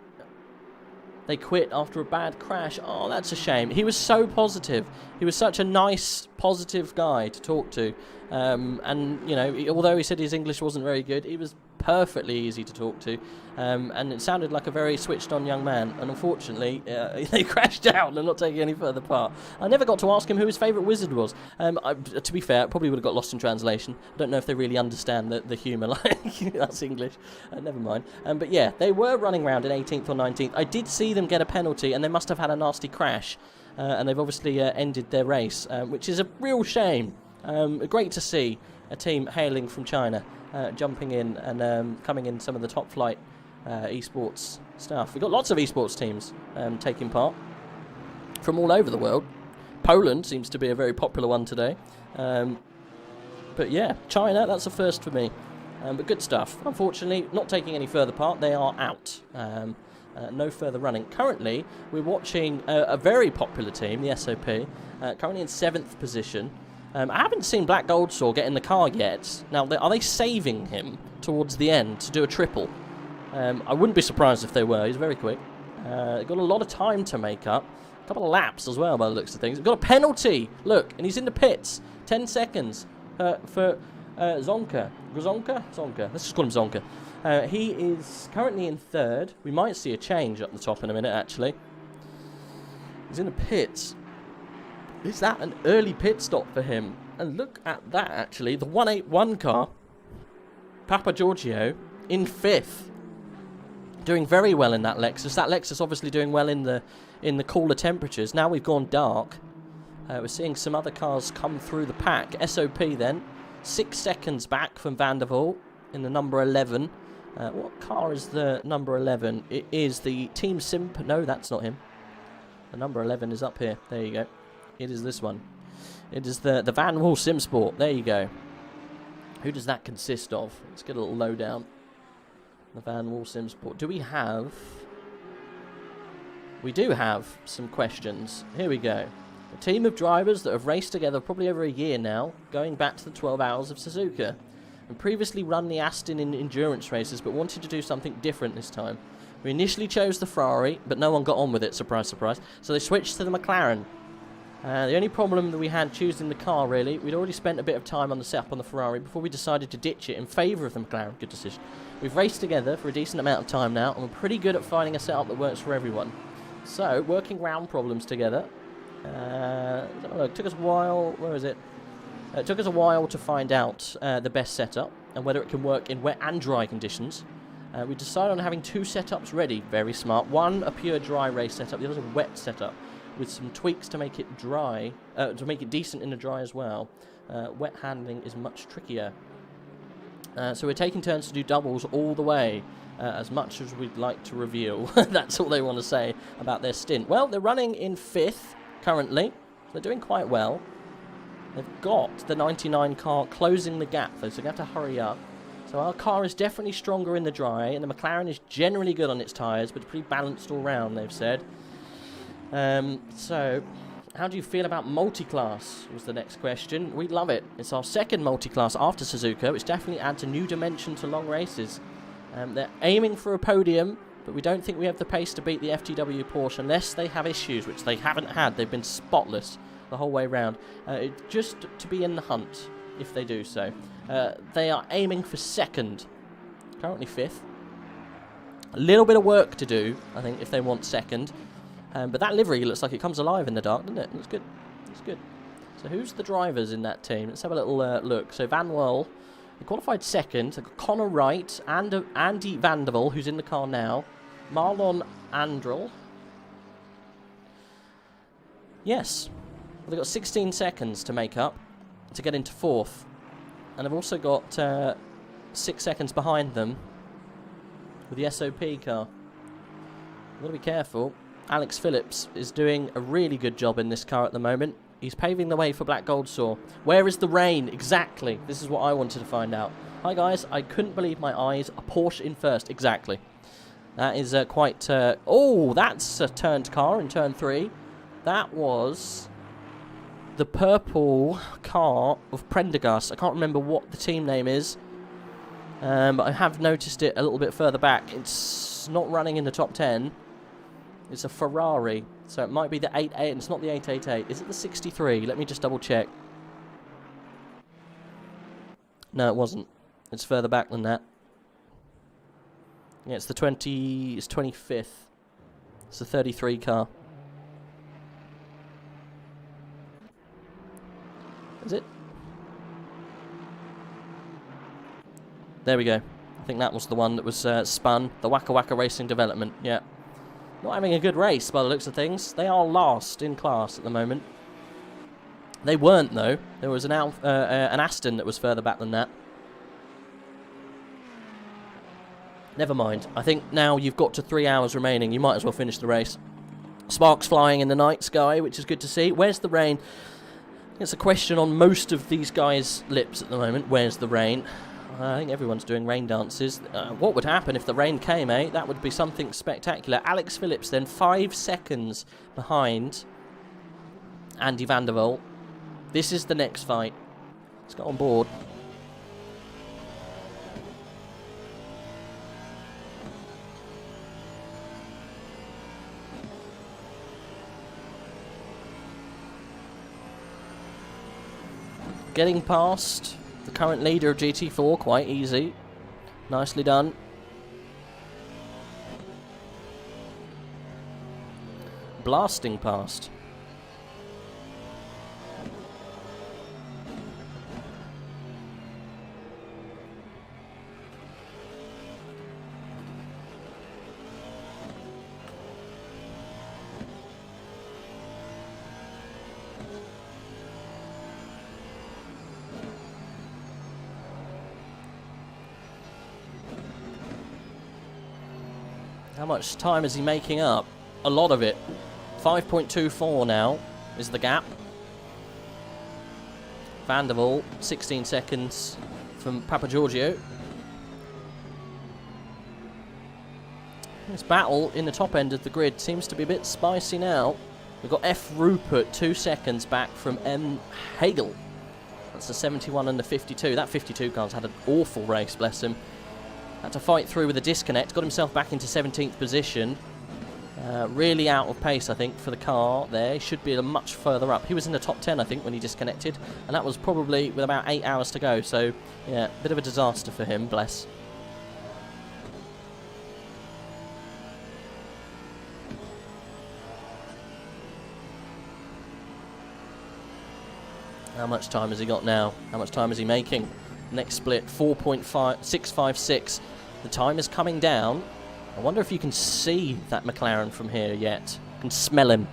They quit after a bad crash. Oh, that's a shame. He was so positive. He was such a nice, positive guy to talk to. And, you know, although he said his English wasn't very good, he was perfectly easy to talk to. And it sounded like a very switched-on young man. And unfortunately, they crashed out and are not taking any further part. I never got to ask him who his favourite wizard was. To be fair, it probably would have got lost in translation. I don't know if they really understand the humour like that's English. Never mind. But yeah, they were running around in 18th or 19th. I did see them get a penalty, and they must have had a nasty crash. And they've obviously ended their race, which is a real shame. Great to see a team hailing from China jumping in and coming in some of the top flight esports stuff. We've got lots of esports teams taking part from all over the world. Poland seems to be a very popular one today. But yeah, China, that's a first for me. But good stuff. Unfortunately, not taking any further part. They are out. No further running. Currently, we're watching a very popular team, the SOP, currently in 7th position. I haven't seen Black Goldsaw get in the car yet. Now, are they saving him towards the end to do a triple? I wouldn't be surprised if they were. He's very quick. Got a lot of time to make up. A couple of laps as well, by the looks of things. We've got a penalty. Look, and he's in the pits. 10 seconds for Zonka. Zonka. Let's just call him Zonka. He is currently in 3rd. We might see a change up the top in a minute, actually. He's in the pits. Is that an early pit stop for him? And look at that, actually. The 181 car, Papa Giorgio, in 5th. Doing very well in that Lexus. That Lexus obviously doing well in the cooler temperatures. Now we've gone dark. We're seeing some other cars come through the pack. SOP then. 6 seconds back from Van der Waal in the number 11. What car is the number 11? It is the Team Simp. No, that's not him. The number 11 is up here. There you go. It is this one. It is the Van der Waal Sim Sport. There you go. Who does that consist of? Let's get a little lowdown. The Van der Waal Sim Sport. Do we have... We do have some questions. Here we go. A team of drivers that have raced together probably over a year now, going back to the 12 Hours of Suzuka, and previously run the Aston in endurance races, but wanted to do something different this time. We initially chose the Ferrari, but no one got on with it, surprise, surprise, so they switched to the McLaren. The only problem that we had choosing the car, really, we'd already spent a bit of time on the setup on the Ferrari before we decided to ditch it in favour of the McLaren. Good decision. We've raced together for a decent amount of time now, and we're pretty good at finding a setup that works for everyone. So, working round problems together. It took us a while. Where is it? It took us a while to find out the best setup and whether it can work in wet and dry conditions. We decided on having 2 setups ready. Very smart. One, a pure dry race setup. The other's a wet setup, with some tweaks to make it dry, to make it decent in the dry as well. Wet handling is much trickier. So we're taking turns to do doubles all the way, as much as we'd like to reveal. That's all they want to say about their stint. Well, they're running in 5th currently. They're doing quite well. They've got the 99 car closing the gap, though, so they have to hurry up. So our car is definitely stronger in the dry, and the McLaren is generally good on its tyres, but pretty balanced all round, they've said. So, how do you feel about multi-class, was the next question. We love it. It's our second multi-class after Suzuka, which definitely adds a new dimension to long races. They're aiming for a podium, but we don't think we have the pace to beat the FTW Porsche unless they have issues, which they haven't had. They've been spotless the whole way round. Just to be in the hunt, if they do so. They are aiming for 2nd, currently 5th. A little bit of work to do, I think, if they want 2nd. But that livery looks like it comes alive in the dark, doesn't it? Looks good. Looks good. So who's the drivers in that team? Let's have a little look. So Van Wel, he qualified 2nd. They've got Connor Wright and Andy Vanderwall, who's in the car now. Marlon Andrel. Yes. Well, they've got 16 seconds to make up to get into 4th. And they've also got 6 seconds behind them with the SOP car. You've got to be careful. Alex Phillips is doing a really good job in this car at the moment. He's paving the way for Black Goldsaw. Where is the rain? Exactly. This is what I wanted to find out. Hi guys, I couldn't believe my eyes. A Porsche in 1st. Exactly. That is quite... oh, that's a turned car in turn 3. That was the purple car of Prendergast. I can't remember what the team name is. But I have noticed it a little bit further back. It's not running in the top 10. It's a Ferrari, so it might be the 88, and it's not the 888. Is it the 63? Let me just double check. No, it wasn't. It's further back than that. Yeah, it's the 20. It's 25th. It's the 33 car. Is it? There we go. I think that was the one that was spun. The Waka Waka Racing Development. Yeah. Not having a good race by the looks of things. They are last in class at the moment. They weren't, though. There was an Aston that was further back than that. Never mind. I think now you've got to 3 hours remaining. You might as well finish the race. Sparks flying in the night sky, which is good to see. Where's the rain? It's a question on most of these guys' lips at the moment. Where's the rain? I think everyone's doing rain dances. What would happen if the rain came, eh? That would be something spectacular. Alex Phillips then 5 seconds behind Andy Vanderwall. This is the next fight. Let's get on board. Getting past the current leader of GT4, quite easy. Nicely done. Blasting past. How much time is he making up? A lot of it. 5.24 now is the gap. Vanderwall, 16 seconds from Papagiorgio. This battle in the top end of the grid seems to be a bit spicy now. We've got F. Rupert 2 seconds back from M. Hagel. That's the 71 and the 52. That 52 car's had an awful race, bless him. Had to fight through with a disconnect. Got himself back into 17th position. Really out of pace, I think, for the car there. He should be much further up. He was in the top 10, I think, when he disconnected, and that was probably with about 8 hours to go. So, yeah, bit of a disaster for him, bless. How much time has he got now? How much time is he making? Next split, 4.656. The time is coming down. I wonder if you can see that McLaren from here yet. You can smell him.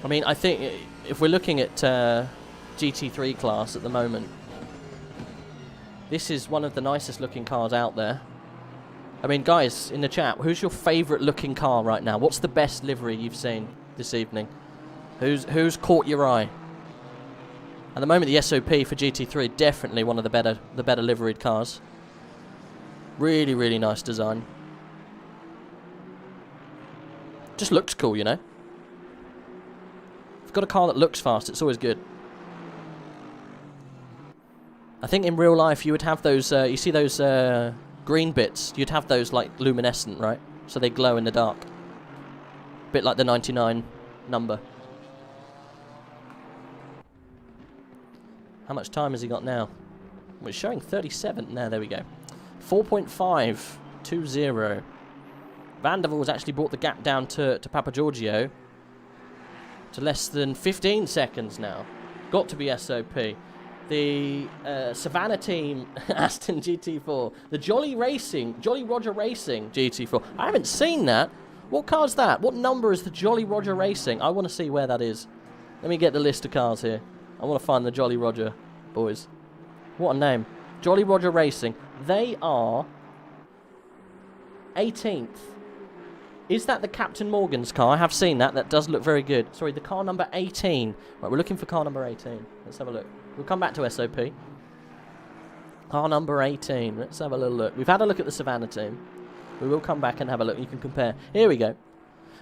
I mean, I think if we're looking at GT3 class at the moment, this is one of the nicest looking cars out there. I mean, guys, in the chat, who's your favourite looking car right now? What's the best livery you've seen this evening? Who's caught your eye? At the moment, the SOP for GT3, definitely one of the better liveried cars. Really, really nice design. Just looks cool, you know. If you've got a car that looks fast, it's always good. I think in real life you would have those, you see those green bits, you'd have those like luminescent, right? So they glow in the dark. Bit like the 99 number. How much time has he got now? Well, it's showing 37. No, there we go. 4.520. Vandervoor's actually brought the gap down to Papa Giorgio to less than 15 seconds now. Got to be SOP. The Savannah team, Aston GT4. The Jolly Roger Racing GT4. I haven't seen that. What car's that? What number is the Jolly Roger Racing? I want to see where that is. Let me get the list of cars here. I want to find the Jolly Roger boys. What a name. Jolly Roger Racing. They are 18th. Is that the Captain Morgan's car? I have seen that. That does look very good. Sorry, the car number 18. Right, we're looking for car number 18. Let's have a look. We'll come back to SOP. Car number 18. Let's have a little look. We've had a look at the Savannah team. We will come back and have a look. You can compare. Here we go.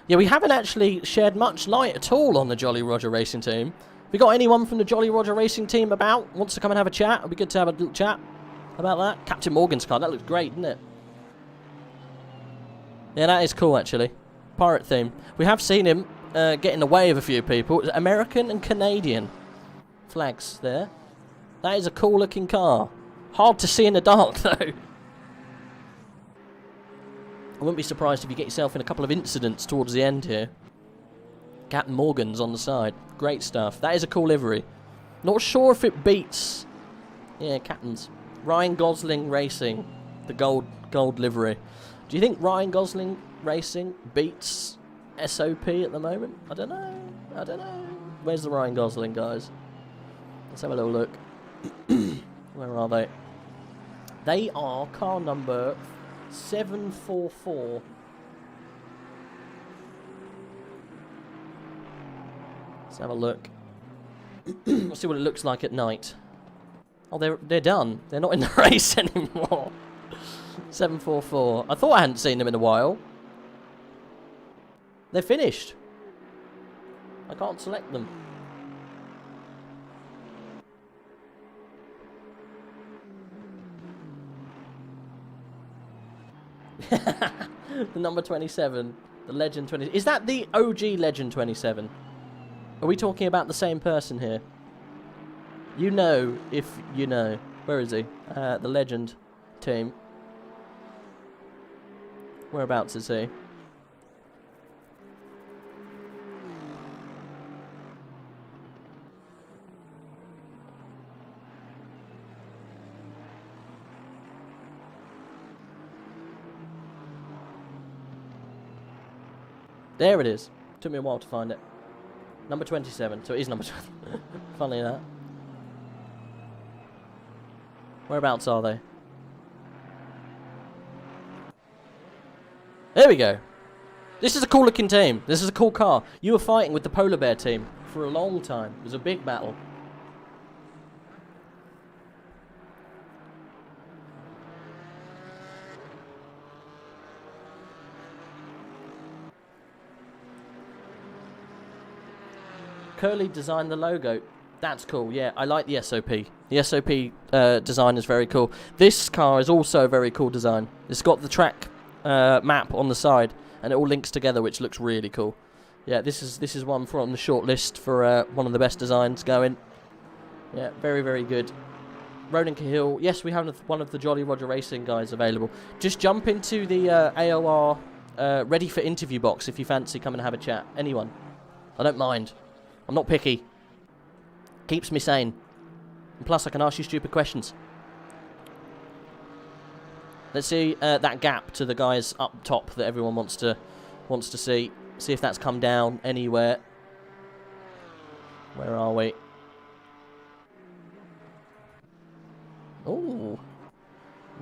Yeah, we haven't actually shared much light at all on the Jolly Roger Racing team. We got anyone from the Jolly Roger Racing team about? Wants to come and have a chat? It'd be good to have a little chat about that. Captain Morgan's car. That looks great, doesn't it? Yeah, that is cool, actually. Pirate theme. We have seen him get in the way of a few people. American and Canadian flags there. That is a cool looking car. Hard to see in the dark, though. I wouldn't be surprised if you get yourself in a couple of incidents towards the end here. Captain Morgan's on the side. Great stuff. That is a cool livery. Not sure if it beats... Yeah, Captain's. Ryan Gosling Racing. The gold livery. Do you think Ryan Gosling Racing beats SOP at the moment? I don't know. I don't know. Where's the Ryan Gosling, guys? Let's have a little look. Where are they? They are car number 744. Let's have a look. Let's see what it looks like at night. Oh, they're done. They're not in the race anymore. 744. I thought I hadn't seen them in a while. They're finished. I can't select them. The number 27. The Legend 20. Is that the OG Legend 27? Are we talking about the same person here? You know if you know. Where is he? The Legend team. Whereabouts is he? There it is. Took me a while to find it. Number 27. So it is number 20. Funny that. Whereabouts are they? There we go. This is a cool looking team. This is a cool car. You were fighting with the Polar Bear team for a long time. It was a big battle. Curly designed the logo. That's cool. Yeah, I like the SOP. The SOP design is very cool. This car is also a very cool design. It's got the track map on the side, and it all links together, which looks really cool. Yeah, this is one from the short list for one of the best designs going. Yeah, very, very good. Ronan Cahill. Yes, we have one of the Jolly Roger Racing guys available. Just jump into the AOR ready for interview box if you fancy come and have a chat. Anyone. I don't mind. I'm not picky. Keeps me sane. And plus, I can ask you stupid questions. Let's see that gap to the guys up top that everyone wants to see. See if that's come down anywhere. Where are we? Oh.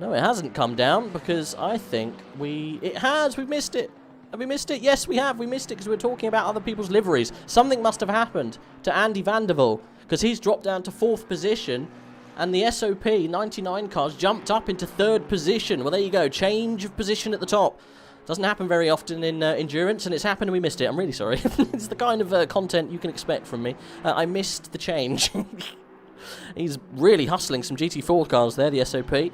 No, it hasn't come down because I think it has. We've missed it. Have we missed it? Yes, we have. We missed it because we were talking about other people's liveries. Something must have happened to Andy Vandervelde because he's dropped down to 4th position and the SOP 99 cars jumped up into 3rd position. Well, there you go. Change of position at the top. Doesn't happen very often in endurance, and it's happened and we missed it. I'm really sorry. It's the kind of content you can expect from me. I missed the change. He's really hustling some GT4 cars there, the SOP.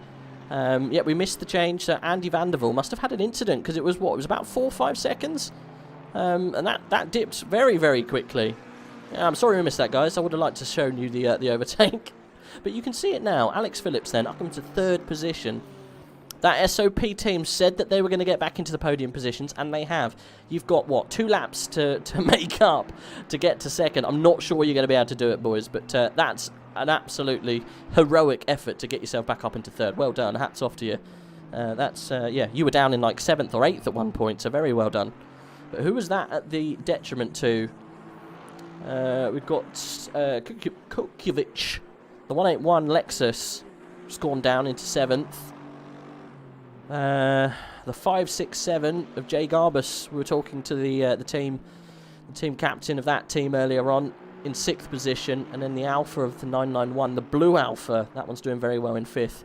Yeah, we missed the change. So Andy Vandervelde must have had an incident because it was, what, it was about 4 or 5 seconds? And that dipped very, very quickly. Yeah, I'm sorry we missed that, guys. I would have liked to show you the overtake. But you can see it now. Alex Phillips then up into 3rd position. That SOP team said that they were going to get back into the podium positions, and they have. You've got, what, 2 laps to make up to get to 2nd. I'm not sure you're going to be able to do it, boys, but that's an absolutely heroic effort to get yourself back up into 3rd. Well done. Hats off to you. Yeah, you were down in like 7th or 8th at one point, so very well done. But who was that at the detriment to? We've got Kukovic, the 181 Lexus, just gone down into 7th. The 567 of Jay Garbus. We were talking to the team captain of that team earlier on, in 6th position, and then the Alpha of the 991, the blue Alpha. That one's doing very well in 5th.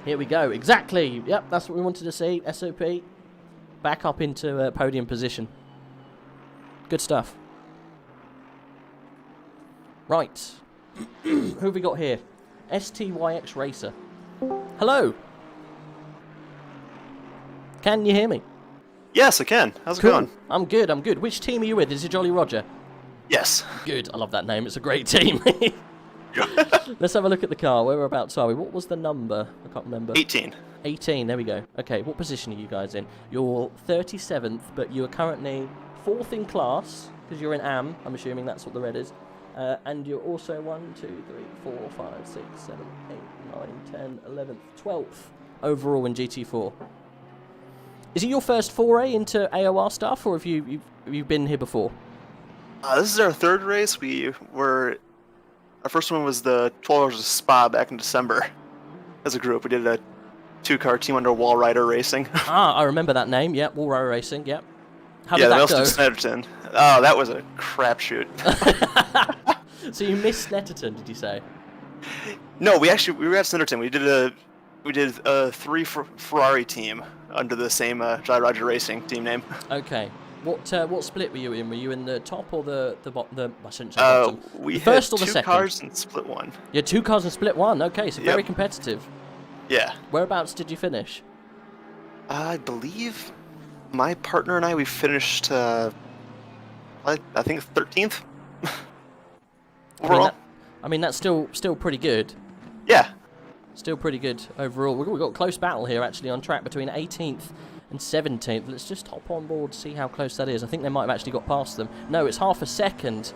Here we go. Exactly. Yep, that's what we wanted to see. SOP back up into podium position. Good stuff. Right. Who have we got here? STYX Racer. Hello. Can you hear me? Yes, I can. How's Cool. it going? I'm good, I'm good. Which team are you with? Is it Jolly Roger? Yes. Good, I love that name. It's a great team. Let's have a look at the car. Whereabouts are we? What was the number? I can't remember. 18. 18, there we go. Okay, what position are you guys in? You're 37th, but you are currently 4th in class, because you're in AM. I'm assuming that's what the red is. And you're also 1, 2, 3, 4, 5, 6, 7, 8, 9, 10, 11th, 12th overall in GT4. Is it your first foray into AOR stuff, or have you been here before? This is our 3rd race. Our first one was the 12 Hours of Spa back in December. As a group, we did a 2-car team under Wall Rider Racing. I remember that name. Yep, Wall Rider Racing. Yep. How did that go? Snetterton. Oh, that was a crapshoot. So you missed Snetterton, did you say? No, we were at Snetterton. We did a 3 Ferrari team under the same Jolly Roger Racing team name. Okay. What split were you in? Were you in the top or the bottom? I shouldn't say bottom. We the first had or the 2 second? cars and split 1. You had 2 cars and split 1. Okay, so very competitive. Yeah. Whereabouts did you finish? I believe my partner and we finished, I think 13th. Overall. I mean, that's still pretty good. Yeah. Still pretty good overall. We've got a close battle here, actually, on track between 18th and 17th. Let's just hop on board, see how close that is. I think they might have actually got past them. No, it's half a second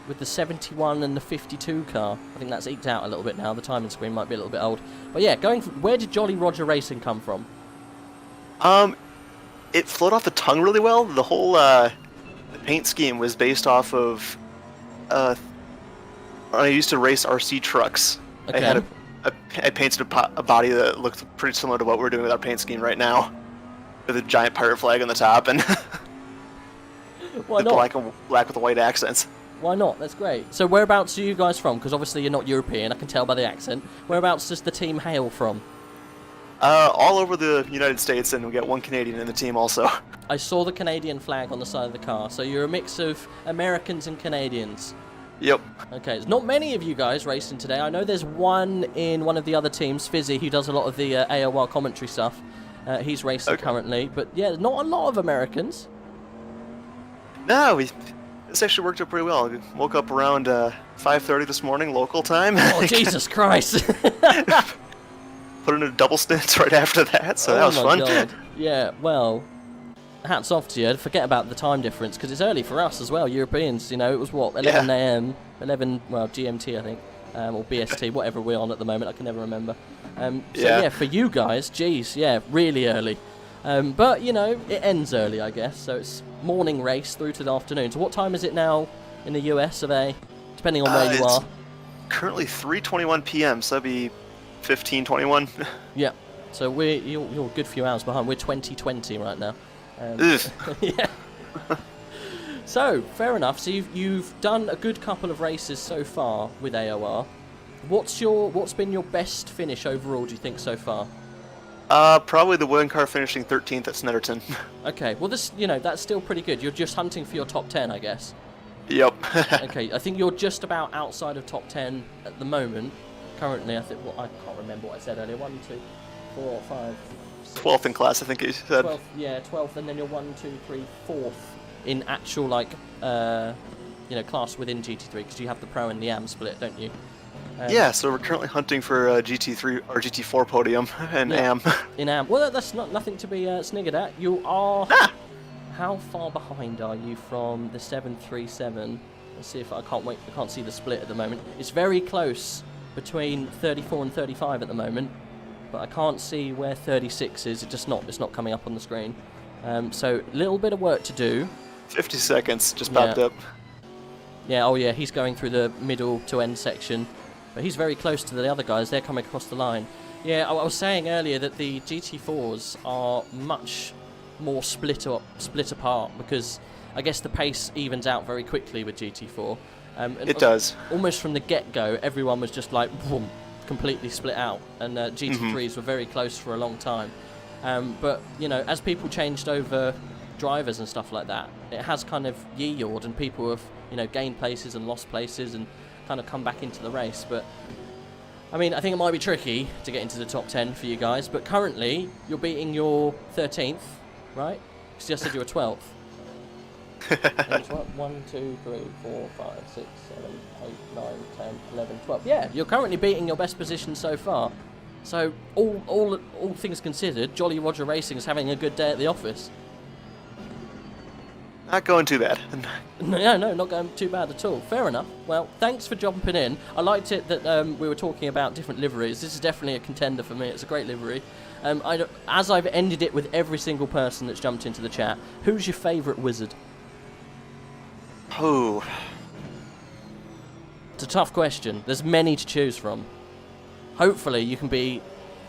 with the 71 and the 52 car. I think that's eked out a little bit now. The timing screen might be a little bit old. But yeah, where did Jolly Roger Racing come from? It flowed off the tongue really well. The whole the paint scheme was based off of I used to race RC trucks. Okay. I painted a body that looked pretty similar to what we're doing with our paint scheme right now, with a giant pirate flag on the top and Why not? black with the white accents. Why not? That's great. So whereabouts are you guys from? Because obviously you're not European, I can tell by the accent. Whereabouts does the team hail from? All over the United States, and we got 1 Canadian in the team also. I saw the Canadian flag on the side of the car. So you're a mix of Americans and Canadians. Yep. Okay, there's not many of you guys racing today. I know there's one in one of the other teams, Fizzy, who does a lot of the AOR commentary stuff. He's racing currently, but yeah, not a lot of Americans. No, this actually worked out pretty well. I woke up around 5:30 this morning, local time. Oh, Jesus Christ. Put in a double stint right after that, so that was my fun. God. Yeah, well, hats off to you. Forget about the time difference, because it's early for us as well, Europeans. You know, it was what, 11 a.m., 11, well, GMT, I think, or BST, whatever we're on at the moment. I can never remember. So, yeah, for you guys, geez, yeah, really early. But, you know, it ends early, I guess, so it's morning race through to the afternoon. So what time is it now in the US of A, depending on where you are? Currently 3:21 p.m., so that'd be 15:21. Yeah, so you're a good few hours behind. We're 2020 right now. Yeah. So, fair enough. So you've done a good couple of races so far with AOR. What's been your best finish overall, do you think, so far? Probably the wooden car finishing 13th at Snetterton. Okay, well that's still pretty good. You're just hunting for your top 10, I guess. Yep. Okay, I think you're just about outside of top 10 at the moment. Currently, I think, well, I can't remember what I said earlier. 1, 2, 4, 5, 6, 12th in class, I think you said. 12th, yeah, 12th, and then you're 1, 2, 3, 4th in actual, like, class within GT3, because you have the Pro and the AM split, don't you? Yeah, so we're currently hunting for GT3 or GT4 podium and AM. In AM. Well, that's nothing to be sniggered at. You are... How far behind are you from the 737? Let's see if I can't see the split at the moment. It's very close between 34 and 35 at the moment, but I can't see where 36 is. It's not coming up on the screen. So a little bit of work to do. 50 seconds just popped up. Yeah, oh yeah, he's going through the middle to end section, but he's very close to the other guys. They're coming across the line. Yeah, I was saying earlier that the GT4s are much more split apart, because I guess the pace evens out very quickly with GT4. It does. Almost from the get-go, everyone was just like, boom, completely split out, and GT3s were very close for a long time. But, you know, as people changed over drivers and stuff like that, it has kind of yee-yawed, and people have, you know, gained places and lost places and kind of come back into the race. But, I mean, I think it might be tricky to get into the top 10 for you guys, but currently, you're beating your 13th, right? Because you just said you were 12th. 1, 2, 3, 4, 5, 6, 7, 8, 9, 10, 11, 12. Yeah, you're currently beating your best position so far. So, all things considered, Jolly Roger Racing is having a good day at the office. Not going too bad. No, not going too bad at all. Fair enough. Well, thanks for jumping in. I liked it that we were talking about different liveries. This is definitely a contender for me. It's a great livery. As I've ended it with every single person that's jumped into the chat, who's your favourite wizard? Oh. It's a tough question. There's many to choose from. Hopefully you can be...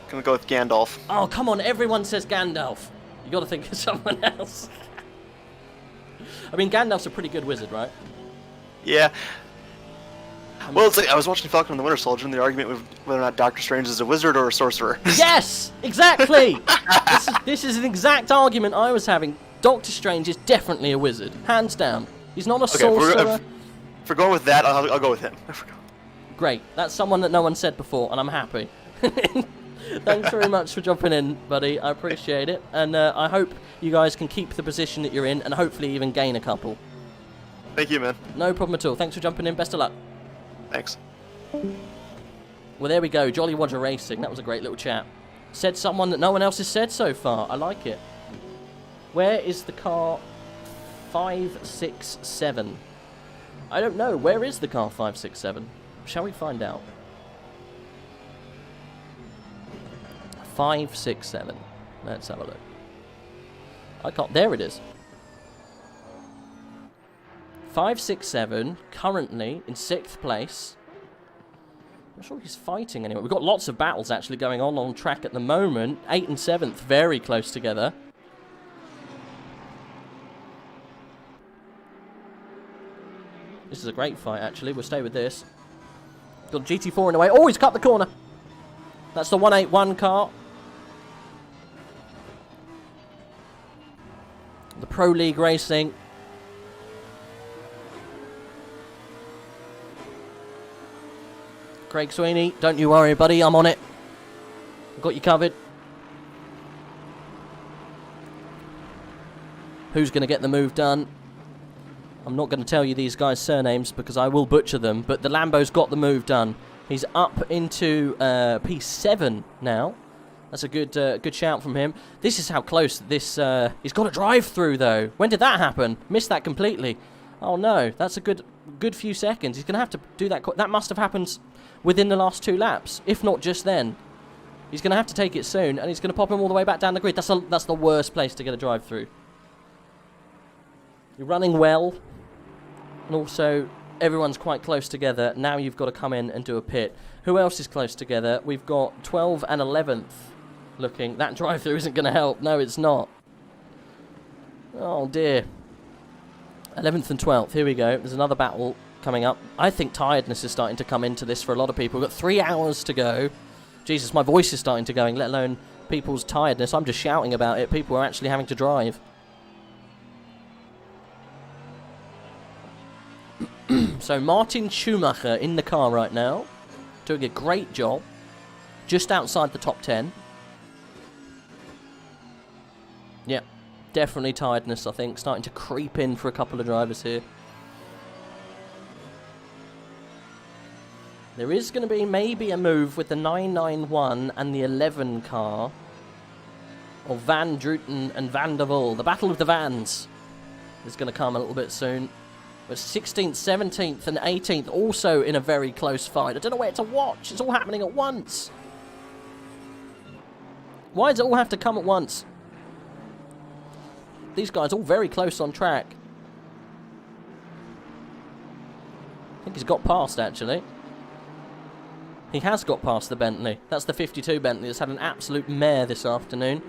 Gonna go with Gandalf. Oh, come on, everyone says Gandalf. You gotta think of someone else. I mean, Gandalf's a pretty good wizard, right? Yeah. Well, it's like I was watching Falcon and the Winter Soldier, and the argument with whether or not Doctor Strange is a wizard or a sorcerer. Yes! Exactly! This is an exact argument I was having. Doctor Strange is definitely a wizard. Hands down. He's not a sorcerer. If we're going with that, I'll go with him. Great. That's someone that no one said before, and I'm happy. Thanks very much for jumping in, buddy. I appreciate it. And I hope you guys can keep the position that you're in and hopefully even gain a couple. Thank you, man. No problem at all. Thanks for jumping in. Best of luck. Thanks. Well, there we go. Jolly Roger Racing. That was a great little chat. Said someone that no one else has said so far. I like it. Where is the car 567? I don't know. Where is the car 567? Shall we find out? 567. Let's have a look. I can't. There it is. 567, currently in 6th place. I'm not sure he's fighting anyway. We've got lots of battles actually going on track at the moment. 8th and 7th, very close together. This is a great fight, actually. We'll stay with this. Got GT4 in the way. Oh, he's cut the corner. That's the 181 car. Pro League Racing. Craig Sweeney, don't you worry, buddy. I'm on it. I've got you covered. Who's going to get the move done? I'm not going to tell you these guys' surnames because I will butcher them, but the Lambo's got the move done. He's up into P7 now. That's a good shout from him. This is how close this... he's got a drive-through, though. When did that happen? Missed that completely. Oh, no. That's a good few seconds. He's going to have to do that... That must have happened within the last 2 laps, if not just then. He's going to have to take it soon, and he's going to pop him all the way back down the grid. That's the worst place to get a drive-through. You're running well, and also everyone's quite close together. Now you've got to come in and do a pit. Who else is close together? We've got 12 and 11th looking. That drive-through isn't going to help. No, it's not. Oh, dear. 11th and 12th. Here we go. There's another battle coming up. I think tiredness is starting to come into this for a lot of people. We've got 3 hours to go. Jesus, my voice is starting to going, let alone people's tiredness. I'm just shouting about it. People are actually having to drive. So Martin Schumacher in the car right now, doing a great job, just outside the top 10. Yep, definitely tiredness, I think, starting to creep in for a couple of drivers here. There is going to be maybe a move with the 991 and the 11 car of Van Druten and Van der Waal. The battle of the vans is going to come a little bit soon. But 16th, 17th and 18th also in a very close fight. I don't know where to watch. It's all happening at once. Why does it all have to come at once? These guys all very close on track. I think he's got past, actually. He has got past the Bentley. That's the 52 Bentley that's had an absolute mare this afternoon.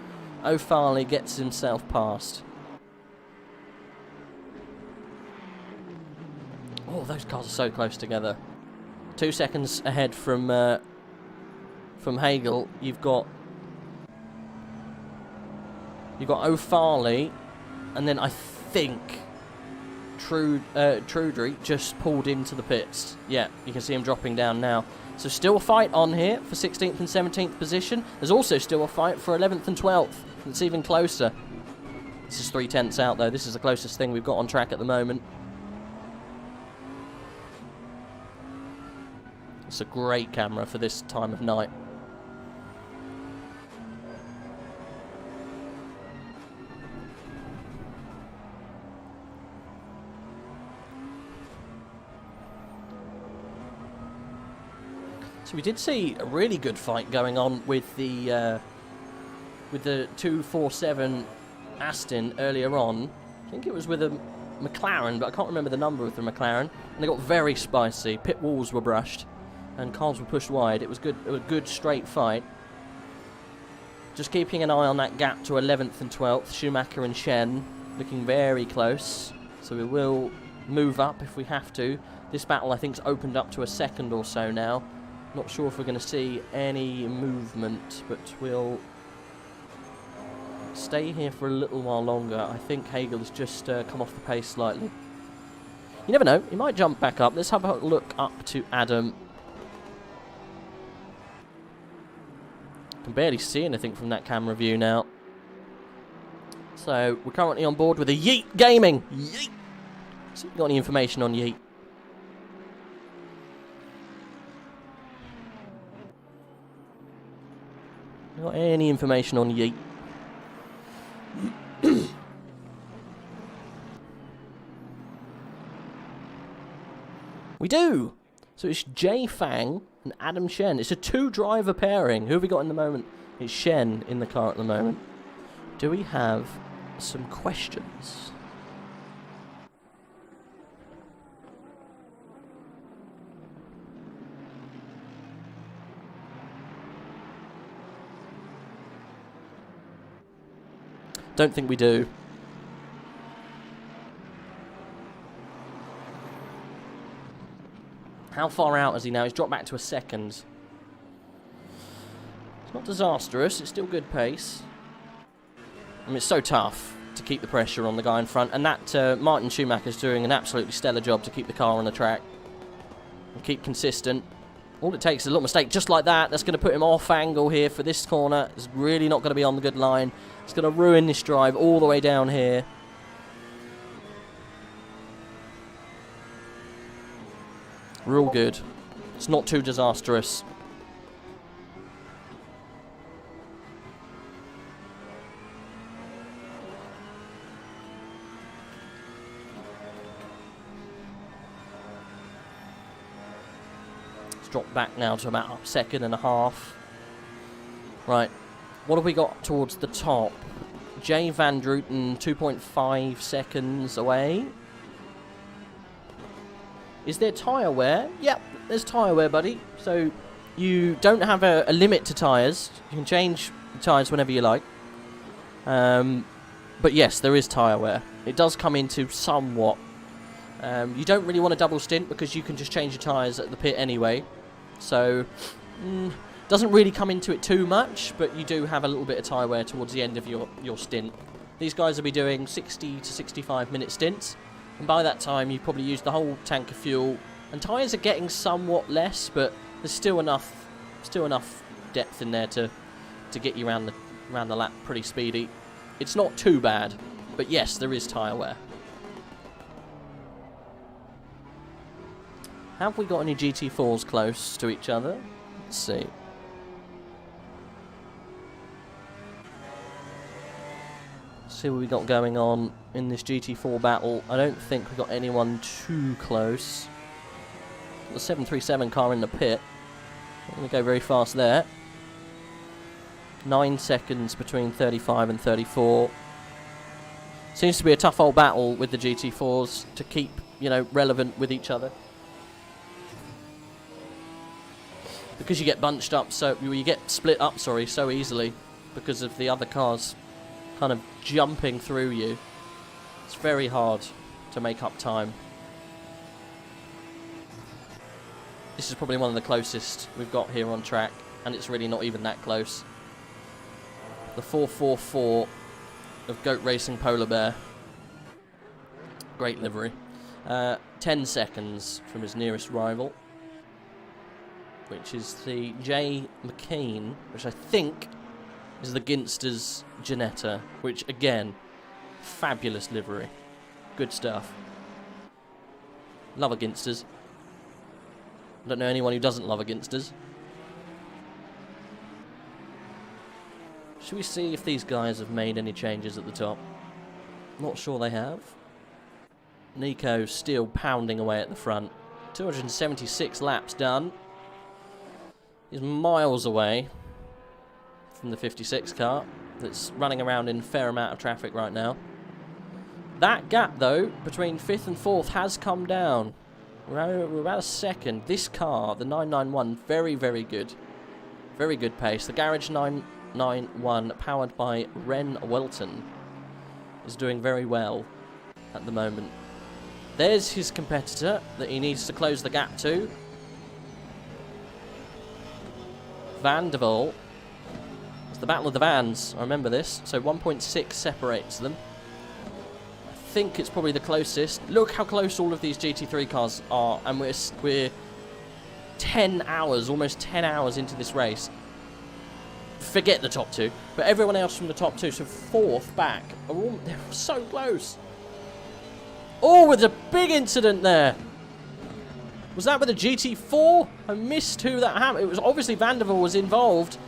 O'Farley gets himself past. Oh, those cars are so close together. 2 seconds ahead from Hagel. You've got O'Farley, and then I think Trudry just pulled into the pits. Yeah, you can see him dropping down now. So still a fight on here for 16th and 17th position. There's also still a fight for 11th and 12th. It's even closer. This is 3/10 out, though. This is the closest thing we've got on track at the moment. It's a great camera for this time of night. So we did see a really good fight going on with the 247 Aston earlier on. I think it was with a McLaren, but I can't remember the number of the McLaren. And they got very spicy. Pit walls were brushed, and cars were pushed wide. It was good. It was a good straight fight. Just keeping an eye on that gap to 11th and 12th. Schumacher and Shen looking very close. So we will move up if we have to. This battle, I think, has opened up to a second or so now. Not sure if we're going to see any movement, but we'll stay here for a little while longer. I think Hagel has just come off the pace slightly. You never know. He might jump back up. Let's have a look up to Adam. Can barely see anything from that camera view now. So we're currently on board with a Yeet Gaming. Yeet. So you got any information on Yeet? Got any information on Yeet? We do. So it's Jay Fang and Adam Shen. It's a 2-driver pairing. Who have we got in the moment? It's Shen in the car at the moment. Do we have some questions? Don't think we do. How far out is he now? He's dropped back to a second. It's not disastrous. It's still good pace. I mean, it's so tough. to keep the pressure on the guy in front. And that Martin Schumacher's doing an absolutely stellar job to keep the car on the track and keep consistent. All it takes is a little mistake just like that. That's going to put him off angle here for this corner. It's really not going to be on the good line. It's going to ruin this drive all the way down here. Real good. It's not too disastrous. Let's drop back now to about a second and a half. Right. What have we got towards the top? Jay Van Druten, 2.5 seconds away. Is there tyre wear? Yep, there's tyre wear, buddy. So you don't have a limit to tyres. You can change the tyres whenever you like. But yes, there is tyre wear. It does come into somewhat. You don't really want a double stint because you can just change your tyres at the pit anyway. So doesn't really come into it too much, but you do have a little bit of tyre wear towards the end of your stint. These guys will be doing 60 to 65 minute stints. And by that time, you've probably used the whole tank of fuel. And tyres are getting somewhat less, but there's still enough depth in there to get you around the lap pretty speedy. It's not too bad, but yes, there is tyre wear. Have we got any GT4s close to each other? Let's see. See what we got going on in this GT4 battle. I don't think we've got anyone too close. The 737 car in the pit. Not going to go very fast there. 9 seconds between 35 and 34. Seems to be a tough old battle with the GT4s to keep, you know, relevant with each other. Because you get bunched up, so you get split up, sorry, so easily because of the other cars kind of jumping through you. It's very hard to make up time. This is probably one of the closest we've got here on track, and it's really not even that close. The 444 of Goat Racing Polar Bear. Great livery. 10 seconds from his nearest rival, which is the J. McKean, which I think is the Ginster's Ginetta, which again, fabulous livery. Good stuff. Love a Ginsters. I don't know anyone who doesn't love a Ginsters. Should we see if these guys have made any changes at the top? Not sure they have. Nico still pounding away at the front. 276 laps done. He's miles away from the 56 car that's running around in a fair amount of traffic right now. That gap, though, between 5th and 4th has come down. We're about a second. This car, the 991, very, very good. Very good pace. The Garage 991, powered by Ren Welton, is doing very well at the moment. There's his competitor that he needs to close the gap to. Van der Waal. It's the Battle of the Vans, I remember this. So 1.6 separates them. I think it's probably the closest. Look how close all of these GT3 cars are, and we're 10 hours, almost 10 hours into this race. Forget the top two, but everyone else from the top two, so 4th back, are all, they're so close. Oh, with a big incident there. Was that with a GT4? I missed who that happened. It was obviously Van der Waal was involved.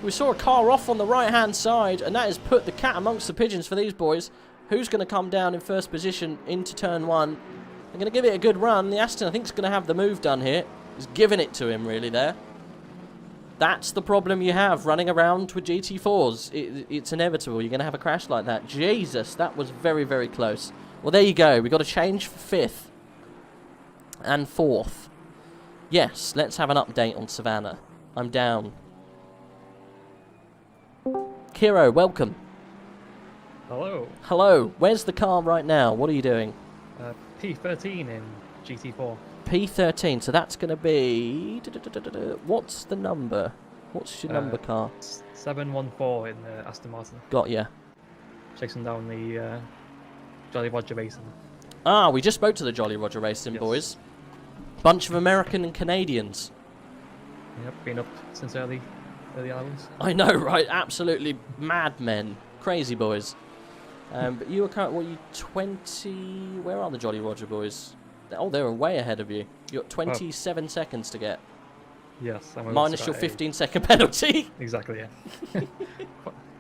We saw a car off on the right-hand side, and that has put the cat amongst the pigeons for these boys. Who's going to come down in first position into turn 1? They're going to give it a good run. The Aston, I think, is going to have the move done here. He's giving it to him, really, there. That's the problem you have running around with GT4s. It's inevitable. You're going to have a crash like that. Jesus, that was very, very close. Well, there you go. We've got a change for 5th and 4th. Yes, let's have an update on Savannah. I'm down. Kiro, welcome. Hello. Hello. Where's the car right now? What are you doing? P13 in GT4. P13. So that's going to be... What's the number? What's your number car? 714 in the Aston Martin. Got ya. chasing down the Jolly Roger Racing. Ah, we just spoke to the Jolly Roger Racing boys. Bunch of American and Canadians. Yep, been up since early hours. I know, right? Absolutely madmen. Crazy boys. But you were currently, what, you 20... Where are the Jolly Roger boys? Oh, they were way ahead of you. You got 27 seconds to get. Yes. Minus your 15-second penalty. Exactly, yeah.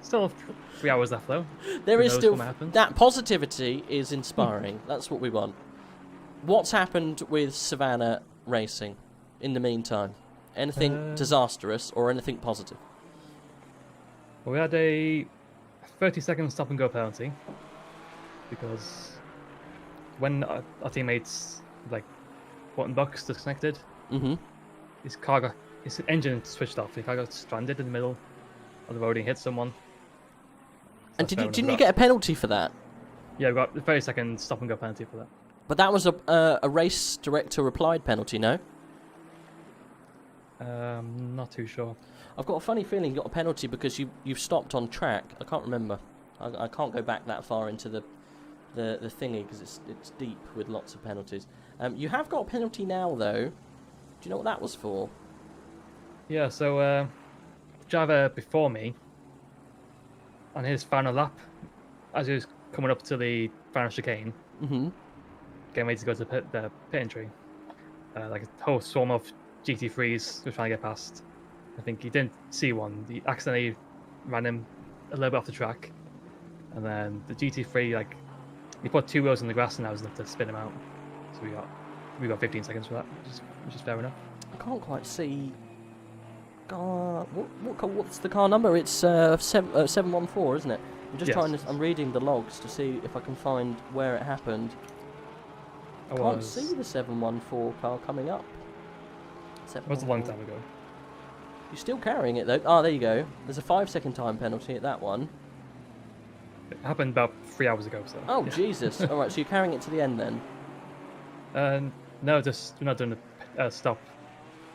Still 3 hours left, though. There is still... Happen. That positivity is inspiring. That's what we want. What's happened with Savannah Racing in the meantime? Anything disastrous or anything positive? Well, we had a 30-second stop-and-go penalty because when our teammates, like, button box disconnected, his engine switched off. The car got stranded in the middle of the road and hit someone. And didn't you get a penalty for that? Yeah, we got a 30-second stop-and-go penalty for that. But that was a race director applied penalty, no? Not too sure. I've got a funny feeling you got a penalty because you've stopped on track. I can't remember. I can't go back that far into the thingy because it's deep with lots of penalties. You have got a penalty now though. Do you know what that was for? Yeah, so the driver before me, on his final lap, as he was coming up to the final chicane, getting ready to go to the pit entry, like a whole swarm of GT3s were trying to get past. I think he didn't see one. He accidentally ran him a little bit off the track, and then the GT3, like, he put 2 wheels in the grass and that was enough to spin him out. So we got 15 seconds for that, which is fair enough. I can't quite see. What's the car number? It's 714, isn't it? I'm just trying to. I'm reading the logs to see if I can find where it happened. I can't see the 714 car coming up. It was a long time ago. You're still carrying it though. Oh, there you go. There's a 5-second time penalty at that one. It happened about 3 hours ago. So. Oh Jesus! All right, so you're carrying it to the end then. No, we're not doing a stop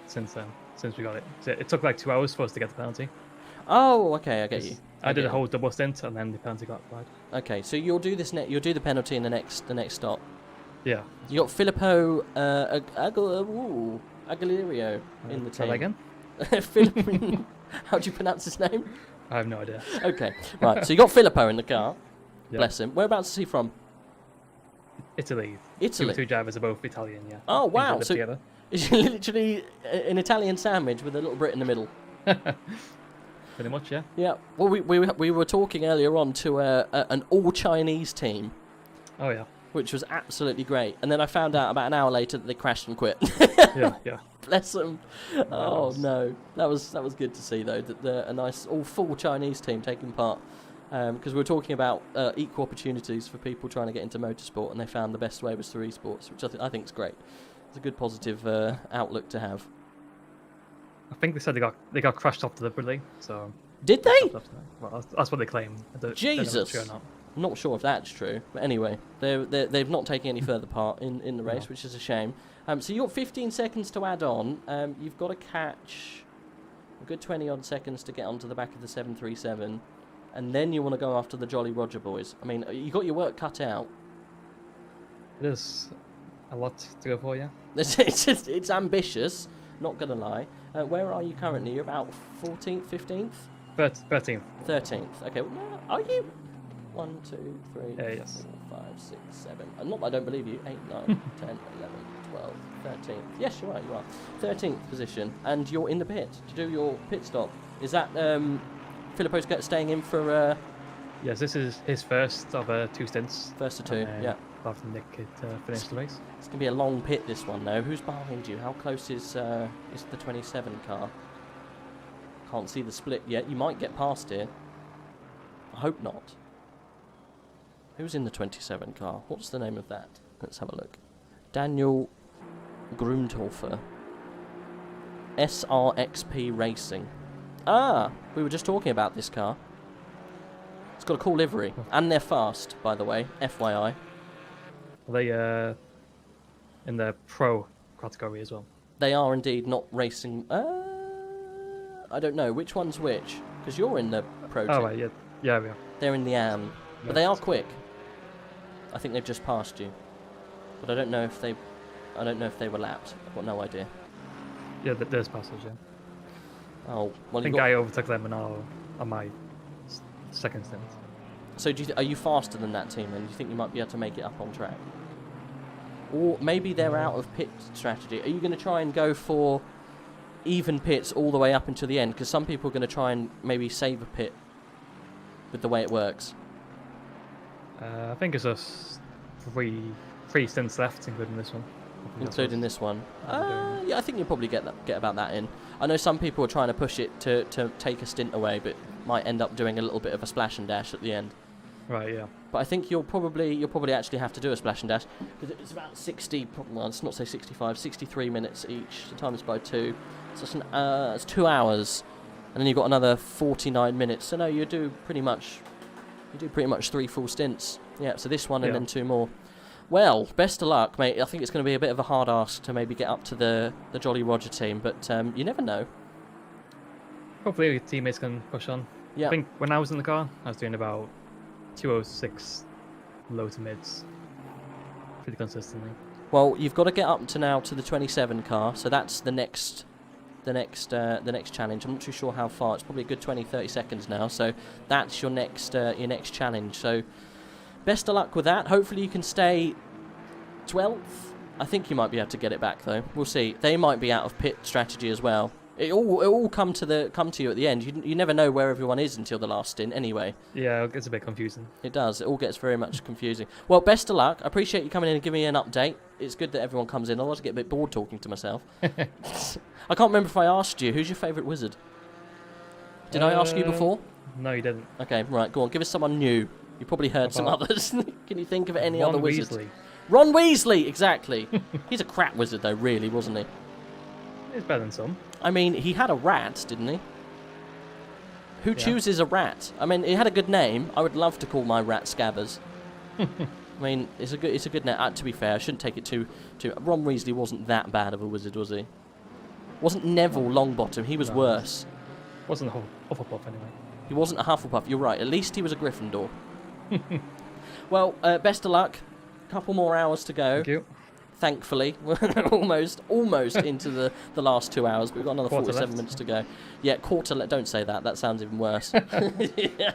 since then. Since we got it, so it took like 2 hours for us to get the penalty. Oh, okay, I get you. I did a whole double stint, and then the penalty got applied. Okay, so you'll do this you'll do the penalty in the next stop. Yeah. You got Filippo Aguilera in the team. Try that again. How do you pronounce his name? I have no idea. Okay, right. So you got Filippo in the car. Yeah. Bless him. Whereabouts is he from? Italy. Italy. Two drivers are both Italian. Yeah. Oh wow! So together. It's literally an Italian sandwich with a little Brit in the middle. Pretty much, yeah. Yeah. Well, we were talking earlier on to an all Chinese team. Oh yeah. Which was absolutely great, and then I found out about an hour later that they crashed and quit. Yeah. Bless them. Oh no, that was good to see though that a nice all full Chinese team taking part. Because we were talking about equal opportunities for people trying to get into motorsport, and they found the best way was through esports, which I think is great. It's a good positive outlook to have. I think they said they got crashed off deliberately. So did they? Well, that's what they claim. Jesus. Don't know if it's true or not. I'm not sure if that's true, but anyway, they've not taken any further part in the race, which is a shame. So you've got 15 seconds to add on. You've got to catch a good 20 odd seconds to get onto the back of the 737. And then you want to go after the Jolly Roger boys. I mean, you got your work cut out. It is a lot to go for, yeah. It's ambitious, not gonna lie. Where are you currently? You're about 14th, 15th? 13th. 13th. Okay. Well, are you? 1, 2, 3, yes. 4, 5, 6, 7. Not that I don't believe you. 8, 9, 10, 11, 12, 13th. Yes, you're right. You are 13th position, and you're in the pit to do your pit stop. Is that Filippo's staying in for? Yes, this is his first of 2 stints. First of 2, yeah. After Nick finished the race. It's gonna be a long pit this one though. Who's behind you? How close is the 27 car? Can't see the split yet. You might get past it. I hope not. Who's in the 27 car? What's the name of that? Let's have a look. Daniel Grundhofer. SRXP Racing. Ah, we were just talking about this car. It's got a cool livery, and they're fast, by the way. FYI. Are they in the pro category as well? They are indeed, not racing. I don't know which one's which, because you're in the pro. Oh right, yeah, we are. They're in the AM. But they are quick. I think they've just passed you. But I don't know if they were lapped. I've got no idea. Yeah, there's passage, yeah. Oh, well, I think I overtook them on my second stint. So are you faster than that team, then? Do you think you might be able to make it up on track? Or maybe they're out of pit strategy. Are you going to try and go for even pits all the way up until the end? Because some people are going to try and maybe save a pit with the way it works. I think it's just three stints left, including this one. Including this one. Yeah, I think you'll probably get about that in. I know some people are trying to push it to take a stint away, but might end up doing a little bit of a splash and dash at the end. Right, yeah. But I think you'll probably actually have to do a splash and dash, because it's about 60, well, let's not say 65, 63 minutes each, so times by 2. So it's 2 hours, and then you've got another 49 minutes. So no, you do pretty much 3 full stints. Yeah, so this one and then 2 more. Well, best of luck, mate. I think it's going to be a bit of a hard ask to maybe get up to the Jolly Roger team, but you never know. Hopefully your teammates can push on. Yeah. I think when I was in the car, I was doing about 206 low to mids pretty consistently. Well, you've got to get up to now to the 27 car, so that's the next challenge. I'm not too sure how far. It's probably a good 20-30 seconds now, so that's your next challenge. So best of luck with that. Hopefully you can stay 12th. I think you might be able to get it back though. We'll see. They might be out of pit strategy as well. It all come to you at the end. You never know where everyone is until the last stint anyway. Yeah, it gets a bit confusing. It does. It all gets very much confusing. Well, best of luck. I appreciate you coming in and giving me an update. It's good that everyone comes in. Otherwise I get a bit bored talking to myself. I can't remember if I asked you, who's your favourite wizard? Did I ask you before? No, you didn't. Okay, right, go on. Give us someone new. You probably heard some others. Can you think of any other wizards? Weasley. Ron Weasley, exactly. He's a crap wizard though, really, wasn't he? He's better than some. I mean, he had a rat, didn't he? Who chooses a rat? I mean, he had a good name. I would love to call my rat Scabbers. I mean, it's a good name. To be fair, I shouldn't take it too. Ron Weasley wasn't that bad of a wizard, was he? Wasn't Neville Longbottom? He was worse. Wasn't a Hufflepuff anyway. He wasn't a Hufflepuff. You're right. At least he was a Gryffindor. Well, best of luck. Couple more hours to go. Thank you. Thankfully, we're almost into the last 2 hours, but we've got another 47 minutes to go. Yeah, don't say that. That sounds even worse. Yeah.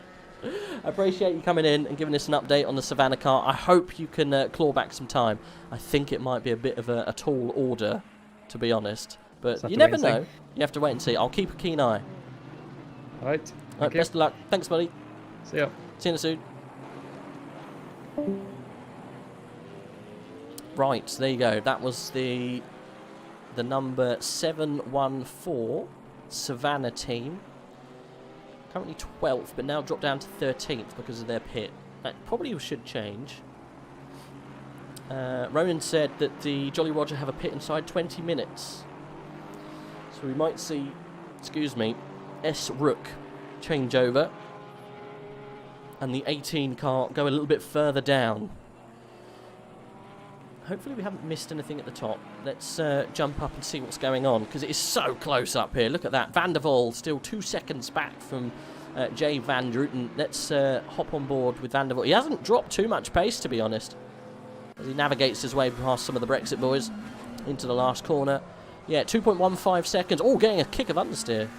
I appreciate you coming in and giving us an update on the Savannah car. I hope you can claw back some time. I think it might be a bit of a tall order, to be honest. But you never know. You have to wait and see. I'll keep a keen eye. All right. Best of luck. Thanks, buddy. See ya. See you soon. Right, so there you go. That was the number 714 Savannah team. Currently 12th, but now dropped down to 13th because of their pit. That probably should change. Ronan said that the Jolly Roger have a pit inside 20 minutes. So we might see, S. Rook change over. And the 18 car go a little bit further down. Hopefully we haven't missed anything at the top. Let's jump up and see what's going on, because it is so close up here. Look at that. Van der Waal still 2 seconds back from Jay Van Druten. Let's hop on board with Van der Waal. He hasn't dropped too much pace, to be honest, as he navigates his way past some of the Brexit boys into the last corner. Yeah, 2.15 seconds. Oh, getting a kick of understeer.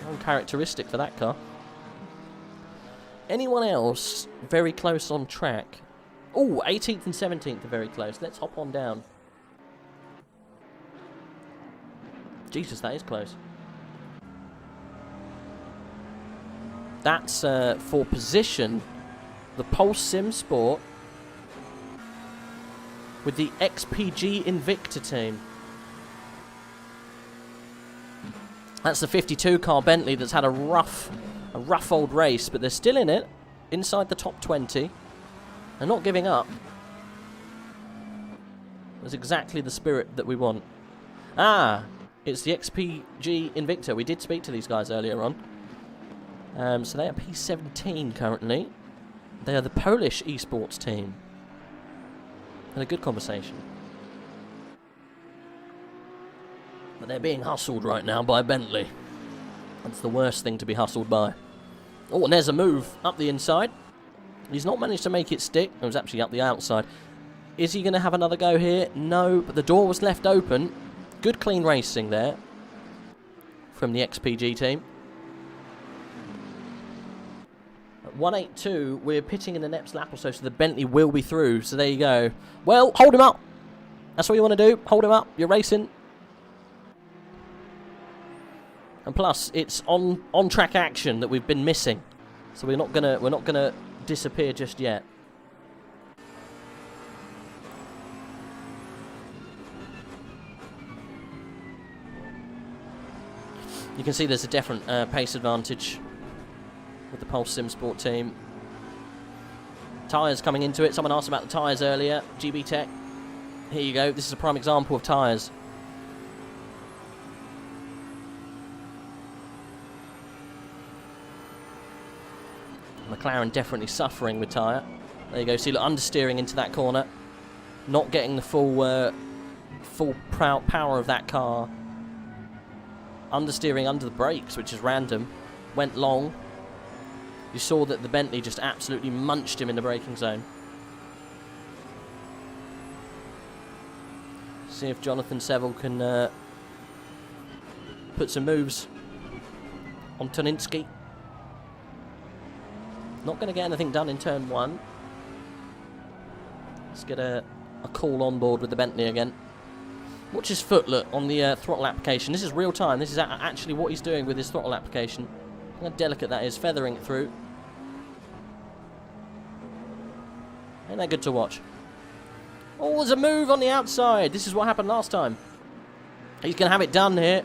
Uncharacteristic for that car. Anyone else very close on track? Oh, 18th and 17th are very close. Let's hop on down. Jesus, that is close. That's for position. The Pulse Sim Sport with the XPG Invicta team. That's the 52 car Bentley that's had a rough old race, but they're still in it, inside the top 20. They're not giving up. That's exactly the spirit that we want. Ah, it's the XPG Invicta. We did speak to these guys earlier on. So they are P17 currently. They are the Polish esports team. Had a good conversation. But they're being hustled right now by Bentley. That's the worst thing to be hustled by. Oh, and there's a move up the inside. He's not managed to make it stick. It was actually up the outside. Is he going to have another go here? No, but the door was left open. Good clean racing there from the XPG team. At 182, we're pitting in the next lap or so, so the Bentley will be through. So there you go. Well, hold him up. That's what you want to do. Hold him up. You're racing. And plus, it's on track action that we've been missing. So we're not gonna disappear just yet. You can see there's a different pace advantage with the Pulse Sim Sport team. Tyres coming into it. Someone asked about the tyres earlier. GB Tech. Here you go. This is a prime example of tyres. McLaren definitely suffering with tyre. There you go. See, look, understeering into that corner. Not getting the full power of that car. Understeering under the brakes, which is random. Went long. You saw that the Bentley just absolutely munched him in the braking zone. See if Jonathan Seville can put some moves on Toninsky. Not going to get anything done in turn 1. Let's get a call on board with the Bentley again. Watch his foot, look, on the throttle application. This is real time. This is actually what he's doing with his throttle application. Look how delicate that is, feathering it through. Ain't that good to watch? Oh, there's a move on the outside. This is what happened last time. He's going to have it done here.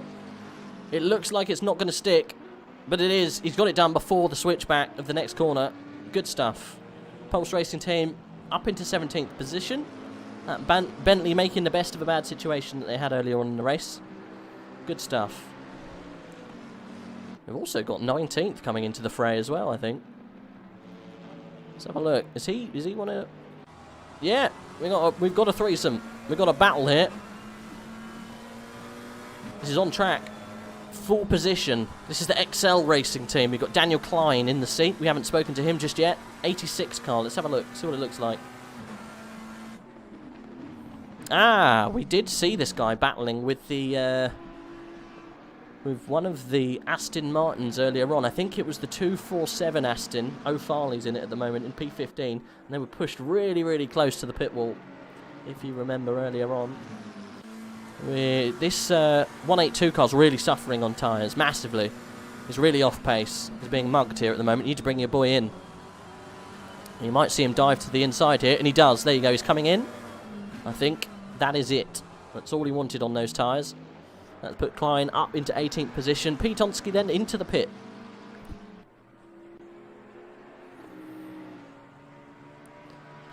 It looks like it's not going to stick. But it is. He's got it done before the switchback of the next corner. Good stuff. Pulse Racing team up into 17th position. Bentley making the best of a bad situation that they had earlier on in the race. Good stuff. We've also got 19th coming into the fray as well, I think. Let's have a look. Is he want to... Yeah, we've got a threesome. We've got a battle here. This is on track. Full position. This is the XL Racing team. We've got Daniel Klein in the seat. We haven't spoken to him just yet. 86 car. Let's have a look. See what it looks like. Ah, we did see this guy battling with the with one of the Aston Martins earlier on. I think it was the 247 Aston. O'Farley's in it at the moment in P15. And they were pushed really, really close to the pit wall, if you remember earlier on. This 182 car's really suffering on tyres, massively. He's really off pace. He's being mugged here at the moment. You need to bring your boy in. You might see him dive to the inside here, and he does. There you go, he's coming in. I think that is it. That's all he wanted on those tyres. That's put Klein up into 18th position. Pitonski then into the pit.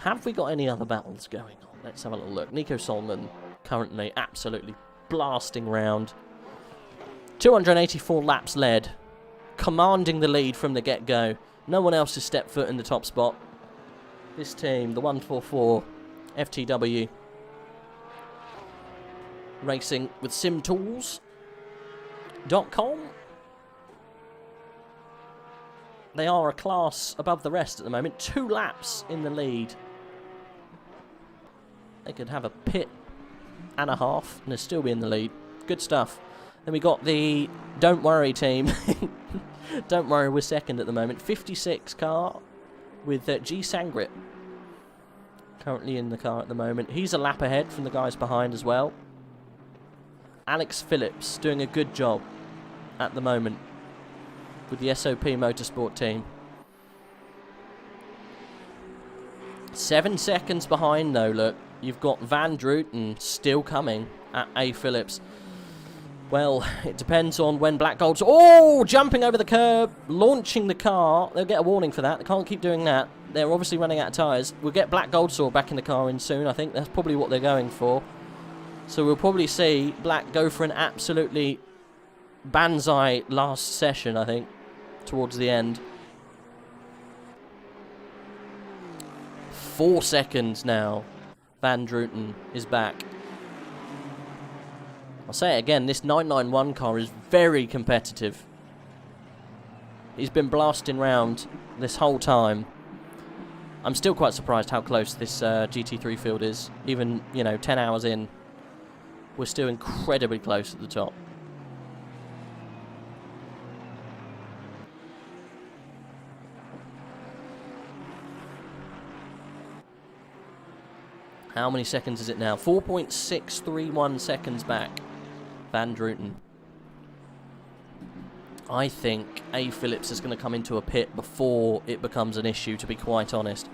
Have we got any other battles going on? Let's have a little look. Nico Solman currently absolutely blasting round. 284 laps led. Commanding the lead from the get-go. No one else has stepped foot in the top spot. This team, the 144 FTW. Racing with simtools.com. They are a class above the rest at the moment. 2 laps in the lead. They could have a pit and a half and they'll still be in the lead. Good stuff. Then we got the Don't Worry team. Don't Worry, we're second at the moment. 56 car with G. Sangrit currently in the car at the moment. He's a lap ahead from the guys behind as well. Alex Phillips doing a good job at the moment with the SOP Motorsport team. 7 seconds behind though, look. You've got Van Druten still coming at A. Phillips. Well, it depends on when Black Gold's... Oh! Jumping over the curb, launching the car. They'll get a warning for that. They can't keep doing that. They're obviously running out of tyres. We'll get Black Goldsaw back in the car in soon. I think that's probably what they're going for. So we'll probably see Black go for an absolutely banzai last session, I think, towards the end. 4 seconds now. Van Druten is back. I'll say it again, this 991 car is very competitive. He's been blasting round this whole time. I'm still quite surprised how close this GT3 field is. Even, you know, 10 hours in, we're still incredibly close at the top. How many seconds is it now? 4.631 seconds back. Van Druten. I think A. Phillips is going to come into a pit before it becomes an issue, to be quite honest.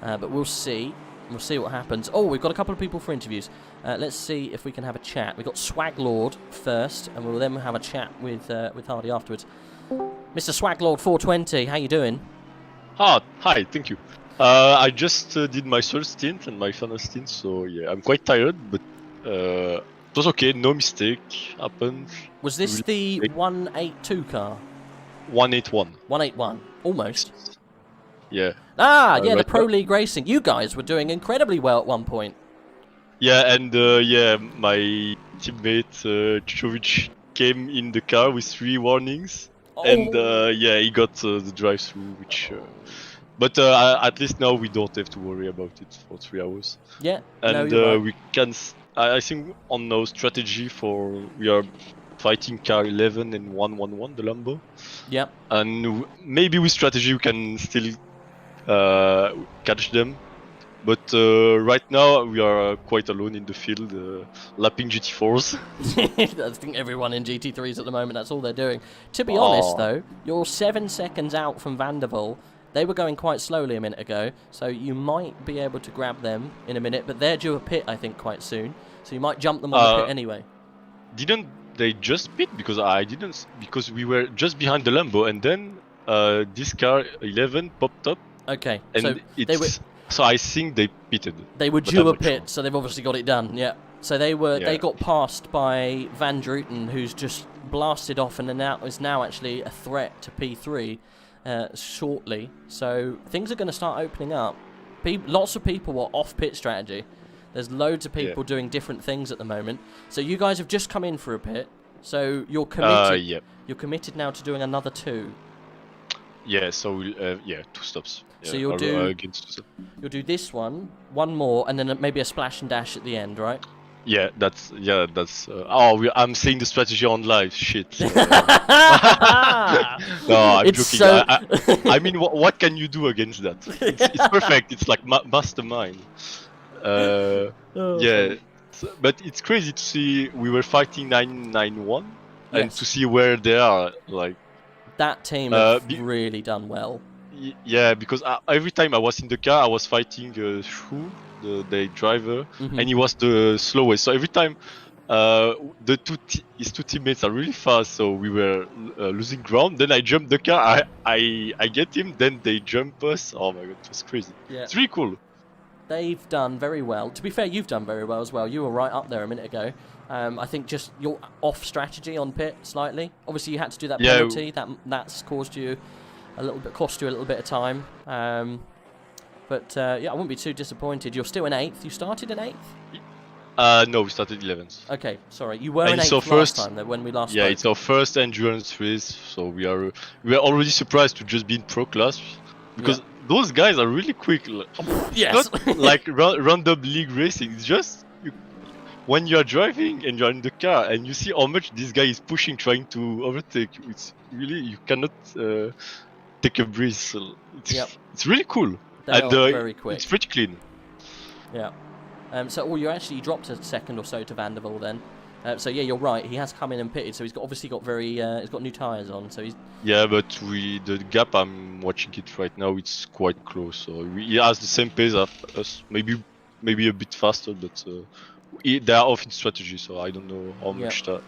But we'll see. We'll see what happens. Oh, we've got a couple of people for interviews. Let's see if we can have a chat. We've got Swaglord first, and we'll then have a chat with Hardy afterwards. Mr. Swaglord 420, how you doing? Hi, thank you. I just did my third stint and my final stint, so yeah, I'm quite tired, but it was okay, no mistake happened. Was this the 182 car? 181. 181, almost. Yeah. Ah, yeah, the right Pro now. League Racing. You guys were doing incredibly well at one point. Yeah, and yeah, my teammate Chuchovic came in the car with 3 warnings, and yeah, he got the drive-through, which... But at least now we don't have to worry about it for 3 hours. Yeah, and no, right. we can. I think on our strategy we are fighting car 11 and 111, the Lambo. Yeah. And maybe with strategy we can still catch them. But right now we are quite alone in the field, lapping GT4s. I think everyone in GT3s at the moment, that's all they're doing. To be honest though, you're 7 seconds out from Vanderbilt. They were going quite slowly a minute ago, so you might be able to grab them in a minute, but they're due a pit, I think, quite soon. So you might jump them on the pit anyway. Didn't they just pit? Because I didn't, because we were just behind the Lambo, and then this car 11 popped up. Okay, and so so I think they pitted. They were due a pit, so they've obviously got it done. Yeah. So they got passed by Van Druten, who's just blasted off, and is now actually a threat to P3. Shortly, so things are going to start opening up. Lots of people were off pit strategy. There's loads of people doing different things at the moment. So you guys have just come in for a pit. So you're committed. You're committed now to doing another 2. Yeah. So 2 stops. Yeah, so you'll do this one more, and then maybe a splash and dash at the end, right? Yeah, that's. I'm saying the strategy on live. Shit. No, I'm joking. So... I mean, what can you do against that? It's perfect. It's like mastermind. Yeah, but it's crazy to see we were fighting 991 and to see where they are. Like that team has really done well. Yeah, because every time I was in the car, I was fighting Shu, the driver, and he was the slowest. So every time his 2 teammates are really fast, so we were losing ground. Then I jump the car, I get him, then they jump us. Oh my god, it's crazy. Yeah. It's really cool. They've done very well. To be fair, you've done very well as well. You were right up there a minute ago. I think just your off strategy on pit slightly. Obviously, you had to do that penalty. That's cost you a little bit of time. But yeah, I wouldn't be too disappointed. You're still in 8th. You started in 8th? No, we started 11th. Okay, sorry. You were in 8th last time, though, when we last spoke. Yeah, it's our first endurance race, so we are already surprised to just be in pro class, because those guys are really quick. Yes. It's not like random league racing. It's just when you are driving and you're in the car and you see how much this guy is pushing, trying to overtake. It's really, you cannot take a breeze. So it's really cool. They are very quick. It's pretty clean. Yeah. So you dropped a second or so to Vanderbilt then. So yeah, you're right. He has come in and pitted. So he's obviously got he's got new tyres on. So he's. Yeah, but the gap, I'm watching it right now. It's quite close. So he has the same pace as us. Maybe a bit faster, but they are off in strategy. So I don't know how much that.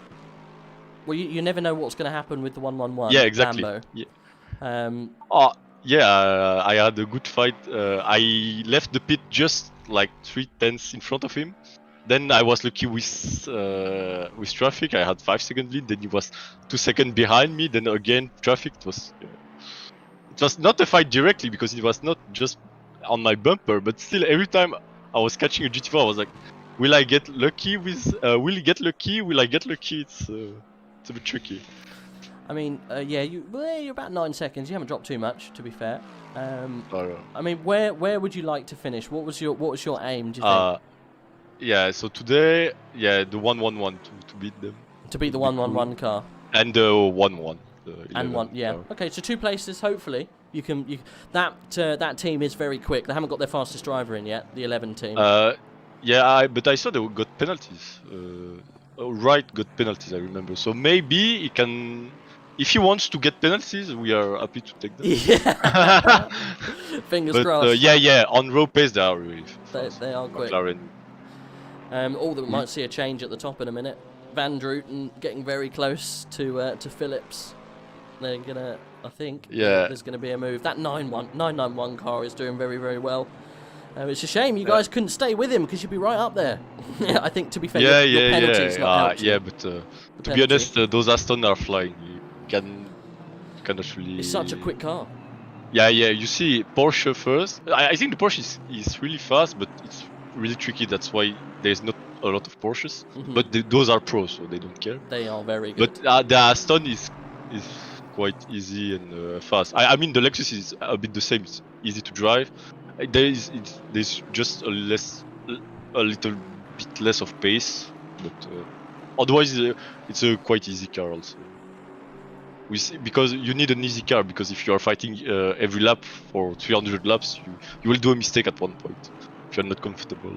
Well, you never know what's going to happen with the 111. Yeah, exactly. Lambo. Yeah. Yeah, I had a good fight. I left the pit just like 3/10 in front of him. Then I was lucky with traffic. I had 5 second lead. Then he was 2 seconds behind me. Then again traffic. It was not a fight directly because it was not just on my bumper, but still every time I was catching a GT4, I was like, will I get lucky with? Will he get lucky? Will I get lucky? It's a bit tricky. I mean, yeah, you're about 9 seconds. You haven't dropped too much, to be fair. I mean, where would you like to finish? What was your aim? Do you think? Yeah. So today, yeah, the 1-1-1 to beat them. To beat the 1-1-1 car. And the 1-1. And one, yeah. car. Okay, so 2 places. Hopefully, you can. That team is very quick. They haven't got their fastest driver in yet. The 11 team. Yeah, but I saw they got penalties. Wright got penalties, I remember. So maybe he can. If he wants to get penalties, we are happy to take them. Yeah. Fingers crossed. Yeah. On road pace, they are really fast. They are quick. McLaren. Although we might see a change at the top in a minute. Van Druten getting very close to Phillips. They're gonna, I think. Yeah. There's gonna be a move. That 991 car is doing very, very well. It's a shame you guys couldn't stay with him because you'd be right up there. Yeah, I think to be fair, your penalties not helped you. Yeah, but to be honest, those Aston are flying. You can actually. It's such a quick car. Yeah. You see Porsche first. I think the Porsche is really fast, but it's really tricky. That's why there's not a lot of Porsches. But those are pros, so they don't care. They are very good. But the Aston is quite easy and fast. I mean, the Lexus is a bit the same. It's easy to drive. There's just a little bit less of pace, but otherwise it's a quite easy car also. Because you need an easy car, because if you are fighting every lap for 300 laps, you will do a mistake at one point if you're not comfortable.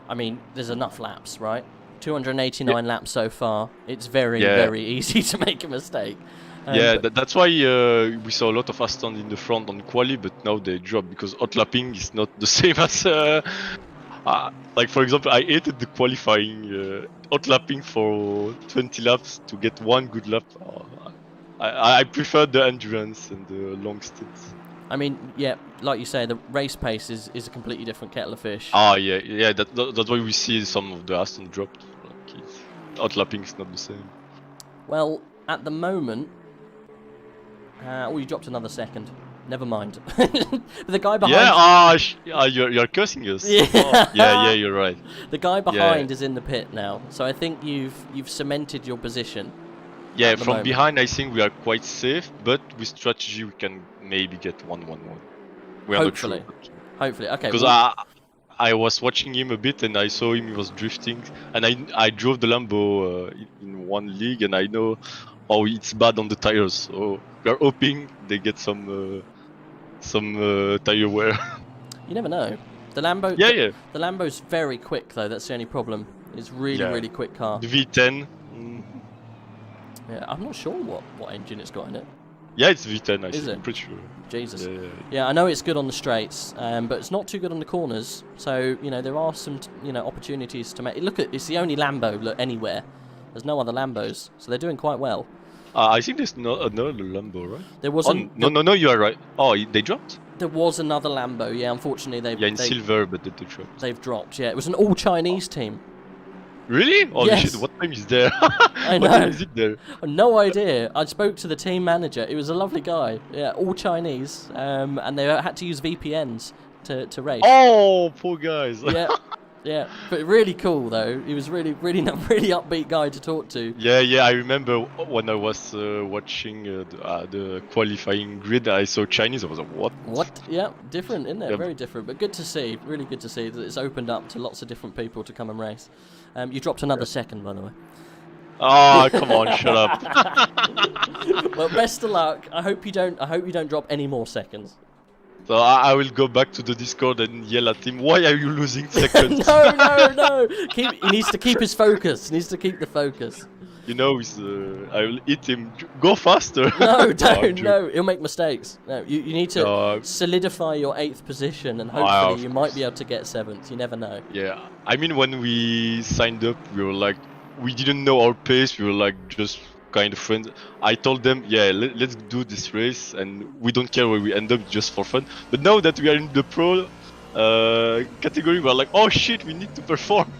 I mean, there's enough laps, right? 289 laps so far. It's very easy to make a mistake. That's why we saw a lot of Aston in the front on quali, but now they drop because hot lapping is not the same as like, for example, I hated the qualifying hot lapping for 20 laps to get one good lap. I prefer the endurance and the long stints. I mean, yeah, like you say, the race pace is a completely different kettle of fish. Yeah. That's why we see some of the Aston dropped. Like, hot lapping is not the same. Well, at the moment. You dropped another second. Never mind. The guy behind. Yeah, you're cursing us. Yeah. Yeah, you're right. The guy behind is in the pit now, so I think you've cemented your position. Yeah, from behind I think we are quite safe, but with strategy we can maybe get 1-1-1. We are Hopefully. not sure. Hopefully, okay. Because I was watching him a bit and I saw him, he was drifting, and I drove the Lambo in one league, and I know. Oh, it's bad on the tires, so we are hoping they get some tire wear. You never know. The Lambo. Yeah. The Lambo's very quick though. That's the only problem. It's really quick car. The V10. Yeah, I'm not sure what engine it's got in it. Yeah, it's V10. I'm pretty sure. Jesus. Yeah, I know it's good on the straights, but it's not too good on the corners. So there are some opportunities to make. Look it's the only Lambo anywhere. There's no other Lambos, so they're doing quite well. I think there's another Lambo, right? There wasn't. No, you are right. Oh, they dropped? There was another Lambo, yeah. Unfortunately, in silver, but they dropped. They've dropped, yeah. It was an all-Chinese team. Really? Oh yes. Shit! What time is there? I know. What time is it there? No idea. I spoke to the team manager. He was a lovely guy. Yeah, all Chinese, and they had to use VPNs to race. Oh, poor guys. Yeah, but really cool though. He was really upbeat guy to talk to. Yeah. I remember when I was watching the qualifying grid, I saw Chinese. I was like, what? What? Yeah, different, isn't it? Very different, but good to see. Really good to see that it's opened up to lots of different people to come and race. You dropped another second, by the way. Oh, come on, shut up. Well, best of luck. I hope you don't drop any more seconds. So I will go back to the Discord and yell at him. Why are you losing seconds? No. He needs to keep his focus. He needs to keep the focus. I will hit him. Go faster. No, don't. No, he'll make mistakes. No, you need to solidify your 8th position, and hopefully you might be able to get 7th. You never know. Yeah, I mean, when we signed up, we were like, we didn't know our pace. We were like just kind of friends. I told them, let's do this race, and we don't care where we end up, just for fun. But now that we are in the pro category, we're like, oh shit, we need to perform.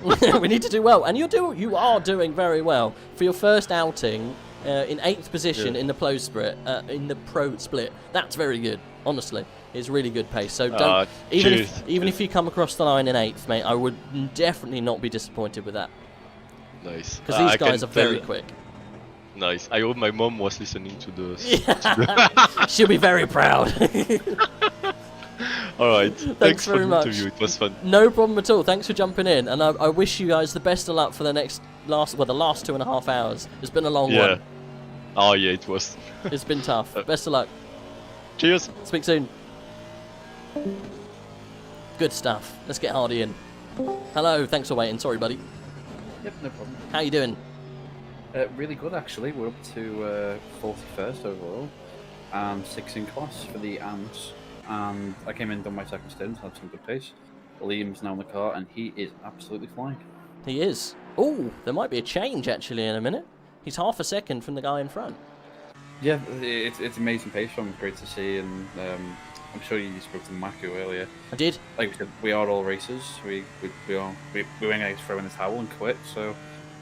We need to do well, and you are doing very well for your first outing in 8th position in the pro split. That's very good. Honestly, it's really good pace. So don't even if you come across the line in 8th, mate, I would definitely not be disappointed with that. Nice. Because these guys are very quick. Nice. I hope my mom was listening to the. Yeah. She'll be very proud. All right. Thanks for very the much. interview. It was fun. No problem at all. Thanks for jumping in, and I wish you guys the best of luck for the last 2.5 hours. It's been a long Yeah. one. Oh yeah, it was. It's been tough. Best of luck. Cheers. Speak soon. Good stuff. Let's get Hardy in. Hello. Thanks for waiting. Sorry, buddy. Yep, no problem. How you doing? Really good, actually. We're up to 41st overall, and 6th in class for the AMS. And I came in, done my second stint, had some good pace. Liam's now in the car, and he is absolutely flying. He is. Oh, there might be a change actually in a minute. He's half a second from the guy in front. Yeah, it's amazing pace from him. Great to see, and I'm sure you spoke to Mako earlier. I did. Like we said, we are all racers. We weren't going to throw in the towel and quit. So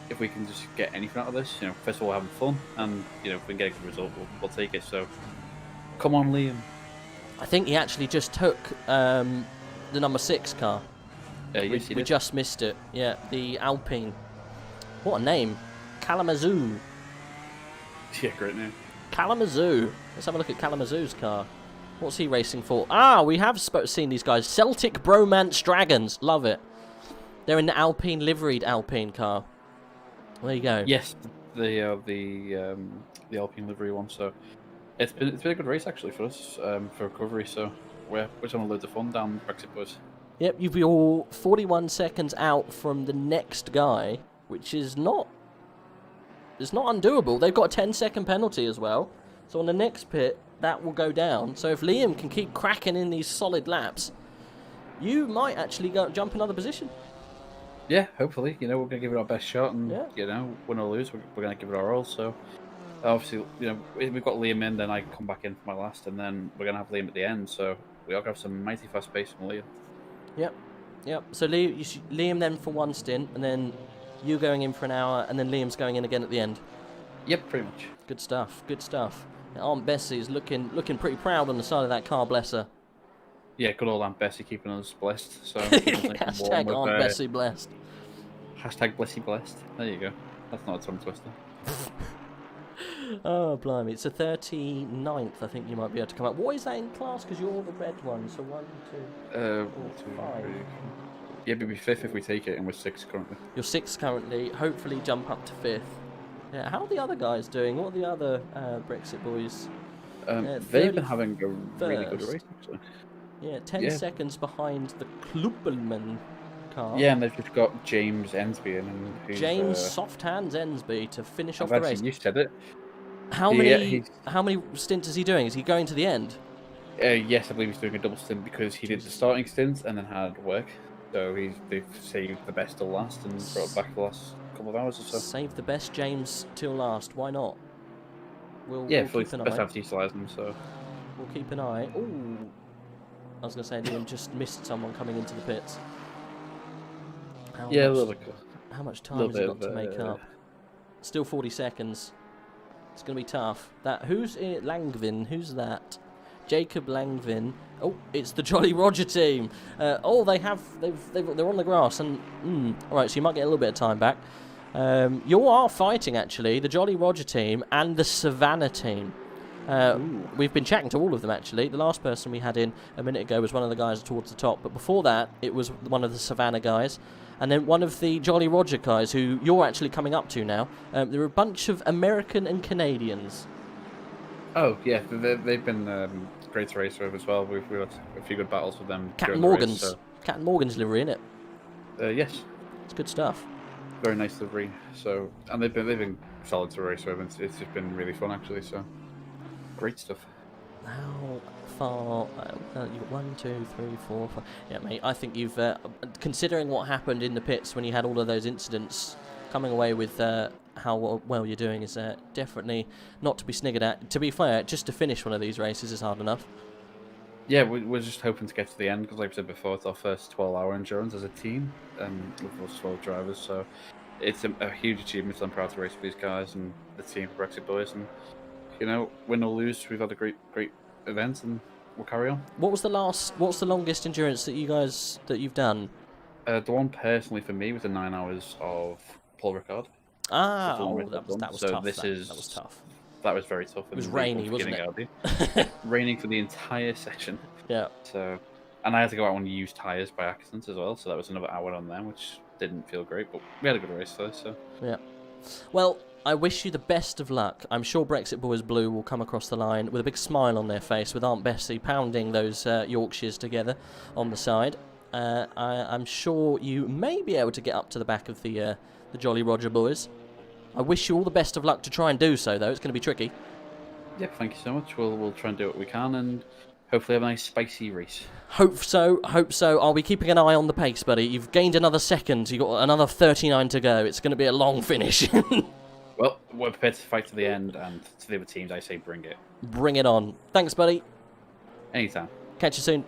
if we can just get anything out of this, first of all, having fun, and if we can get a good result, we'll take it. So come on, Liam. I think he actually just took the number 6 car. Yes, we just missed it. Yeah, the Alpine. What a name. Kalamazoo. Yeah, great name. Kalamazoo. Let's have a look at Kalamazoo's car. What's he racing for? Ah, we have seen these guys. Celtic Bromance Dragons. Love it. They're in the Alpine, liveried Alpine car. There you go. Yes, the Alpine livery one. So it's been a good race actually for us for recovery. So we're having loads of fun down Brexit Boys. Yep, you're all 41 seconds out from the next guy, which is not. It's not undoable. They've got a 10-second penalty as well. So on the next pit, that will go down. So if Liam can keep cracking in these solid laps, you might actually jump another position. Yeah, hopefully. We're going to give it our best shot, and win or lose, we're going to give it our all. So obviously, if we've got Liam in, then I come back in for my last, and then we're going to have Liam at the end. So we are going to have some mighty fast pace from Liam. Yep. So Liam then for one stint, and then you going in for an hour, and then Liam's going in again at the end. Yep, pretty much. Good stuff. Good stuff. Aunt Bessie's looking pretty proud on the side of that car, bless her. Yeah, good old Aunt Bessie keeping us blessed. So Hashtag Aunt Bessie blessed. Hashtag Blessy blessed. There you go. That's not a tongue twister. Oh, blimey. It's a 39th, I think you might be able to come up. What is that in class? Because you're the red one, so 1, 2, 4, 5. Yeah, it'd be 5th if we take it, and we're 6th currently. You're 6th currently. Hopefully jump up to 5th. Yeah, how are the other guys doing? What are the other Brexit boys? They've been having a really good race, actually. Yeah, 10 seconds behind the Kluppelman car. Yeah, and they've just got James Ensby in. James Soft Hands Ensby to finish off the race. You said it. How many stints is he doing? Is he going to the end? Yes, I believe he's doing a double stint because he did the starting stint and then had work. So they've saved the best till last and brought it back the last couple of hours or so. Save the best James till last. Why not? We'll best keep an eye. have to utilise them, so we'll keep an eye. Ooh, I was gonna say Liam just missed someone coming into the pits. A little bit. How much time has he got to make up? Still 40 seconds. It's gonna be tough. Who's it? Langvin? Who's that? Jacob Langvin. Oh, it's the Jolly Roger team. They're on the grass, and all right. So you might get a little bit of time back. You are fighting actually, the Jolly Roger team and the Savannah team. We've been chatting to all of them actually. The last person we had in a minute ago was one of the guys towards the top, but before that it was one of the Savannah guys, and then one of the Jolly Roger guys who you're actually coming up to now. There are a bunch of American and Canadians. Oh yeah, they've been great to race with as well. We've had a few good battles with them. Captain Morgan's livery, innit? Yes. It's good stuff. Very nice livery. So, and they've been solid to race with. It's just been really fun actually. So, great stuff. How far? You got 1, 2, 3, 4, 5. Yeah, mate. I think you've, considering what happened in the pits when you had all of those incidents, coming away with how well you're doing is definitely not to be sniggered at. To be fair, just to finish one of these races is hard enough. Yeah, we're just hoping to get to the end because, like I said before, it's our first 12-hour endurance as a team with those 12 drivers. So it's a huge achievement. I'm proud to race with these guys and the team, Brexit Boys, and win or lose, we've had a great event, and we'll carry on. What's the longest endurance that you've done? The one personally for me was the 9 hours of Paul Ricard. Ah, the full oh, race that I've done. was So tough. this that is was tough. That was very tough. It was rainy, wasn't it? Raining for the entire session. Yeah. So, and I had to go out on used tires by accident as well. So that was another hour on them, which didn't feel great. But we had a good race though. So yeah. Well, I wish you the best of luck. I'm sure Brexit Boys Blue will come across the line with a big smile on their face, with Aunt Bessie pounding those Yorkshires together on the side. I'm sure you may be able to get up to the back of the Jolly Roger boys. I wish you all the best of luck to try and do so, though. It's going to be tricky. yeah, thank you so much. We'll try and do what we can, and hopefully have a nice spicy race. Hope so. I'll be keeping an eye on the pace, buddy. You've gained another second. You've got another 39 to go. It's going to be a long finish. Well, we're prepared to fight to the end, and to the other teams, I say bring it. Bring it on. Thanks, buddy. Anytime. Catch you soon.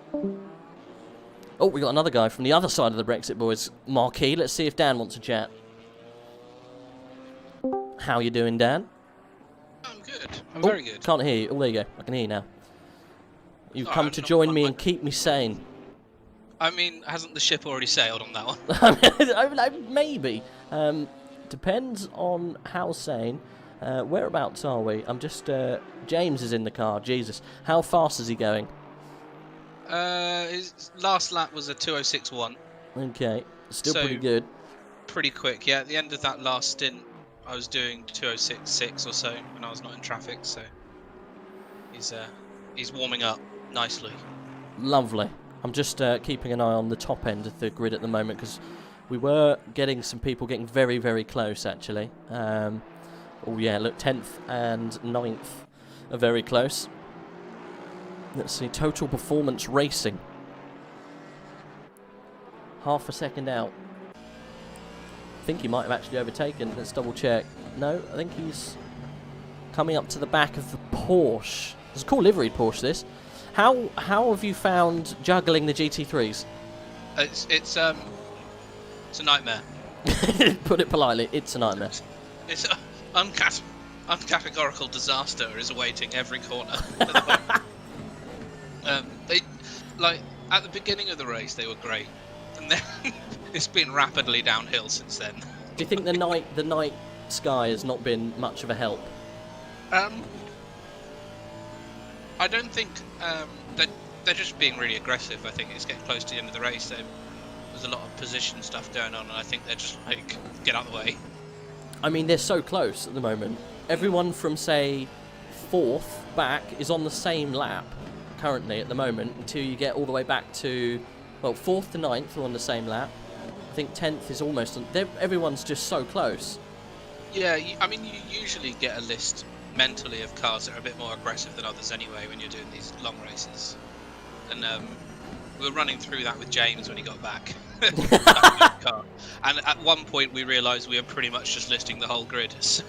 Oh, we got another guy from the other side of the Brexit Boys marquee. Let's see if Dan wants to chat. How you doing, Dan? I'm good. I'm very good. Can't hear you. Oh, there you go. I can hear you now. You've Sorry, come I'm to not join on me my- and keep me sane. I mean, hasn't the ship already sailed on that one? Maybe. Depends on how sane. Whereabouts are we? I'm just... James is in the car. Jesus. How fast is he going? His last lap was a 2:06.1. Okay. Still So- pretty good. Pretty quick, yeah. At the end of that last stint, I was doing 2:06.6 or so when I was not in traffic, so he's warming up nicely. Lovely. I'm just keeping an eye on the top end of the grid at the moment because we were getting some people getting very, very close, actually. Oh, yeah, look, 10th and 9th are very close. Let's see, Total Performance Racing. Half a second out. I think he might have actually overtaken. Let's double check. No, I think he's coming up to the back of the Porsche. It's a cool liveried Porsche, this. How have you found juggling the GT3s? It's a nightmare. Put it politely, it's a nightmare. It's uncategorical disaster is awaiting every corner. They at the beginning of the race they were great, and then it's been rapidly downhill since then. Do you think the night sky has not been much of a help? I don't think they're just being really aggressive. I think it's getting close to the end of the race. There's a lot of position stuff going on, and I think they're just like, get out of the way. I mean, they're so close at the moment. Everyone from, say, 4th back is on the same lap currently at the moment until you get all the way back to, well, 4th to 9th are on the same lap. I think 10th is almost... Everyone's just so close. Yeah, I mean, you usually get a list mentally of cars that are a bit more aggressive than others anyway when you're doing these long races. And we were running through that with James when he got back. Car. And at one point we realised we were pretty much just listing the whole grid. So,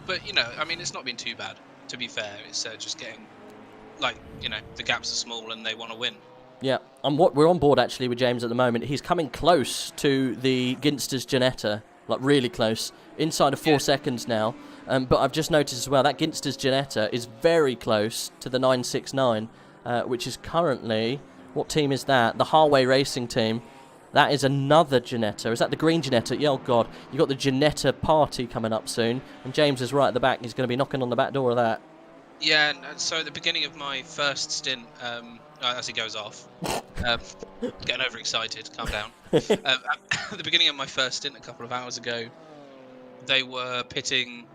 but you know, I mean, it's not been too bad. To be fair, it's just getting, like, you know, the gaps are small and they want to win. Yeah, we're on board actually with James at the moment. He's coming close to the Ginster's Ginetta, like really close, inside of 4 seconds now. But I've just noticed as well that Ginster's Ginetta is very close to the 969, which is currently, what team is that? The Harway Racing team. That is another Ginetta. Is that the green Ginetta? Yeah, oh God, you got the Ginetta party coming up soon, and James is right at the back. He's going to be knocking on the back door of that. Yeah, and so at the beginning of my first stint, as he goes off, getting overexcited, calm down. At the beginning of my first stint a couple of hours ago, they were pitting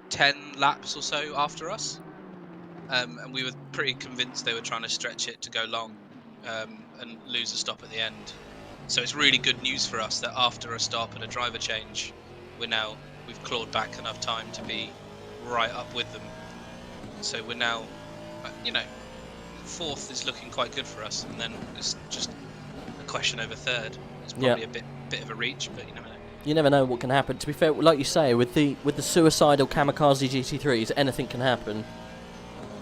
10 laps or so after us, and we were pretty convinced they were trying to stretch it to go long and lose a stop at the end. So it's really good news for us that after a stop and a driver change, we've clawed back enough time to be right up with them. So we're now, you know, 4th is looking quite good for us, and then it's just a question over 3rd. It's probably a bit of a reach, but you never know. You never know what can happen. To be fair, like you say, with the suicidal kamikaze GT3s, anything can happen.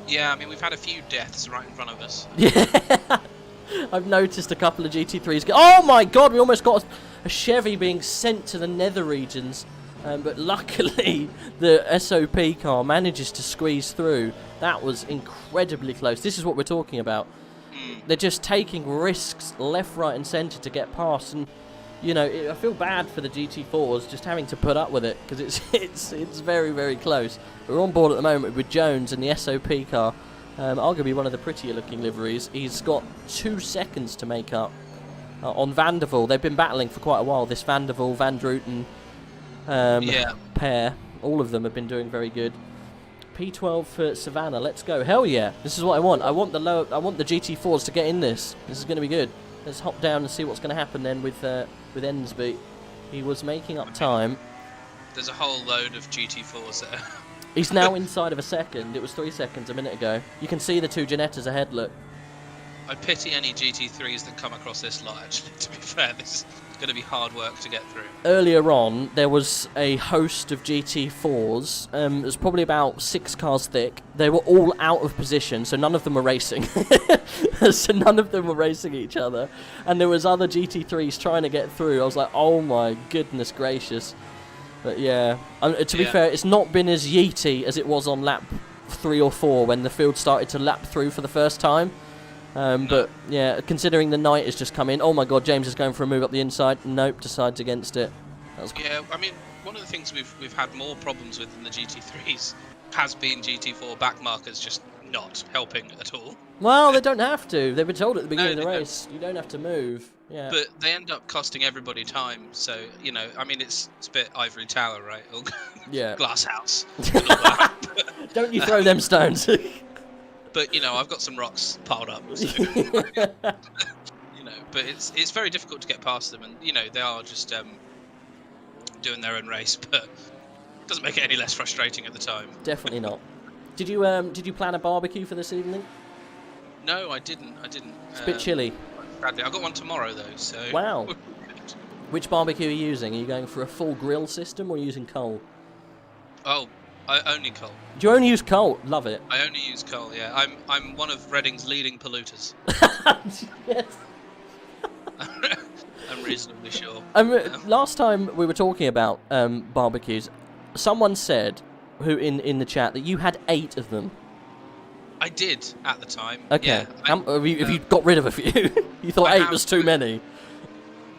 Yeah, I mean, we've had a few deaths right in front of us. Yeah, I've noticed a couple of GT3s go... Oh my God, we almost got a Chevy being sent to the nether regions. But luckily, the SOP car manages to squeeze through. That was incredibly close. This is what we're talking about. They're just taking risks left, right and centre to get past. And you know, I feel bad for the GT4s just having to put up with it because it's very, very close. We're on board at the moment with Jones and the SOP car, arguably one of the prettier looking liveries. He's got 2 seconds to make up on Vanderval. They've been battling for quite a while. This Vanderval, Van Druten pair, all of them have been doing very good. P12 for Savannah. Let's go. Hell yeah! This is what I want. I want the GT4s to get in this. This is going to be good. Let's hop down and see what's going to happen then with Ensby. He was making up time. There's a whole load of GT4s there. He's now inside of a second. It was 3 seconds a minute ago. You can see the 2 Ginettas ahead. Look. I pity any GT3s that come across this lot, actually, to be fair. This is going to be hard work to get through. Earlier on, there was a host of GT4s. It was probably about 6 cars thick. They were all out of position, so none of them were racing. So none of them were racing each other. And there was other GT3s trying to get through. I was like, oh my goodness gracious. But yeah, to be fair, it's not been as yeety as it was on lap 3 or 4 when the field started to lap through for the first time. But yeah, considering the night has just come in, oh my god, James is going for a move up the inside. Nope, decides against it. Yeah, I mean, one of the things we've had more problems with in the GT3s has been GT4 backmarkers just not helping at all. Well, they don't have to. They've been told at the beginning of the race, you don't have to move. Yeah. But they end up costing everybody time, so, you know, I mean, it's a bit Ivory Tower, right? Or yeah. Glass House. Don't you throw them stones. But, you know, I've got some rocks piled up, so, you know, but it's very difficult to get past them, and, you know, they are just doing their own race, but it doesn't make it any less frustrating at the time. Definitely not. Did you plan a barbecue for this evening? No, I didn't. It's a bit chilly. Sadly, I've got one tomorrow, though, so... Wow. Which barbecue are you using? Are you going for a full grill system, or are you using coal? Oh, I only coal. Do you only use coal? Love it. I only use coal, yeah. I'm one of Reading's leading polluters. Yes. I'm reasonably sure. Last time we were talking about barbecues, someone said, who in the chat, that you had 8 of them. I did at the time. Okay. Yeah, have you got rid of a few? You thought 8 was too many.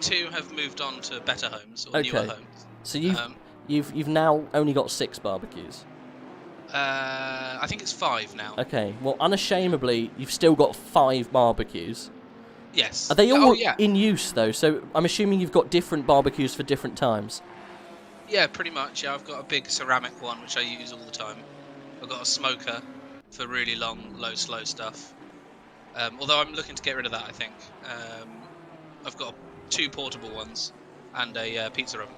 2 have moved on to better homes or newer homes. So you've now only got 6 barbecues. I think it's 5 now. Okay. Well, unashamedly, you've still got 5 barbecues. Yes. Are they all in use though? So I'm assuming you've got different barbecues for different times. Yeah, pretty much. Yeah, I've got a big ceramic one which I use all the time. I've got a smoker for really long, low, slow stuff. Although I'm looking to get rid of that, I think. I've got 2 portable ones and a pizza oven.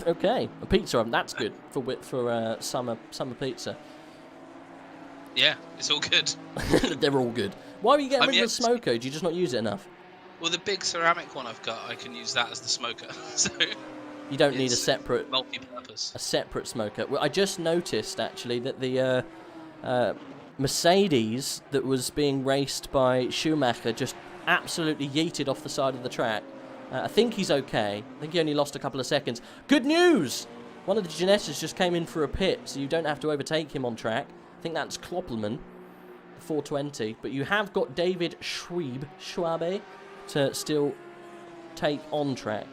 Okay, a pizza oven. That's good for summer pizza. Yeah, it's all good. They're all good. Why are you getting rid of the smoker? Do you just not use it enough? Well, the big ceramic one I've got, I can use that as the smoker. So you don't need a separate multi-purpose. A separate smoker. Well, I just noticed actually that the Mercedes that was being raced by Schumacher just absolutely yeeted off the side of the track. I think he's okay. I think he only lost a couple of seconds. Good news! One of the Ginettas just came in for a pit, so you don't have to overtake him on track. I think that's Kloppelman, 420. But you have got David Schwabe to still take on track.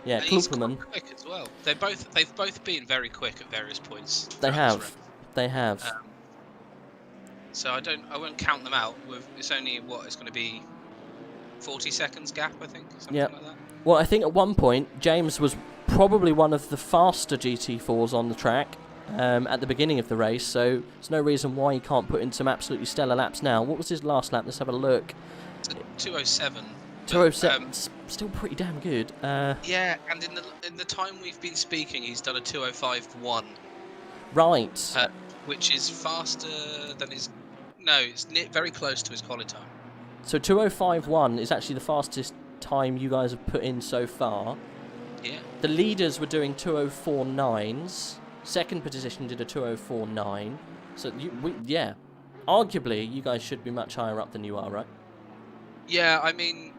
Yeah, Kloppelman. He's quick as well. They've both been very quick at various points. They have. They have. So I won't count them out. It's only it's going to be 40 seconds gap, I think. Something like that. Well, I think at one point James was probably one of the faster GT4s on the track at the beginning of the race, so there's no reason why he can't put in some absolutely stellar laps now. What was his last lap? Let's have a look. It's a 207. 207, still pretty damn good. Yeah, and in the time we've been speaking, he's done a 205.1. Right. Which is faster than his... No, it's very close to his quali time. So 205.1 is actually the fastest time you guys have put in so far. Yeah. The leaders were doing 204.9s. Second position did a 204.9. So, yeah. Arguably, you guys should be much higher up than you are, right? Yeah, I mean,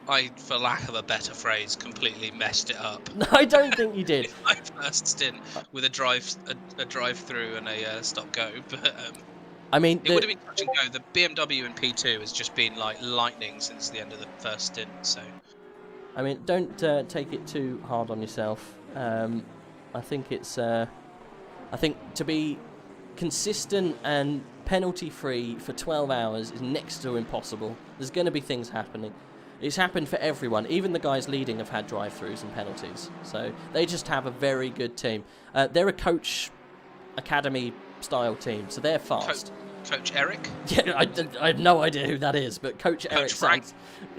I, for lack of a better phrase, completely messed it up. No, I don't think you did. My first stint with a drive-through and a stop-go, but I mean, it would have been touch and go. The BMW in P2 has just been like lightning since the end of the first stint. So I mean, don't take it too hard on yourself. I think it's... I think to be consistent and penalty-free for 12 hours is next to impossible. There's going to be things happening. It's happened for everyone. Even the guys leading have had drive-throughs and penalties. So they just have a very good team. They're a coach academy-style team, so they're fast. Coach Eric? Yeah, I have no idea who that is, but Coach Eric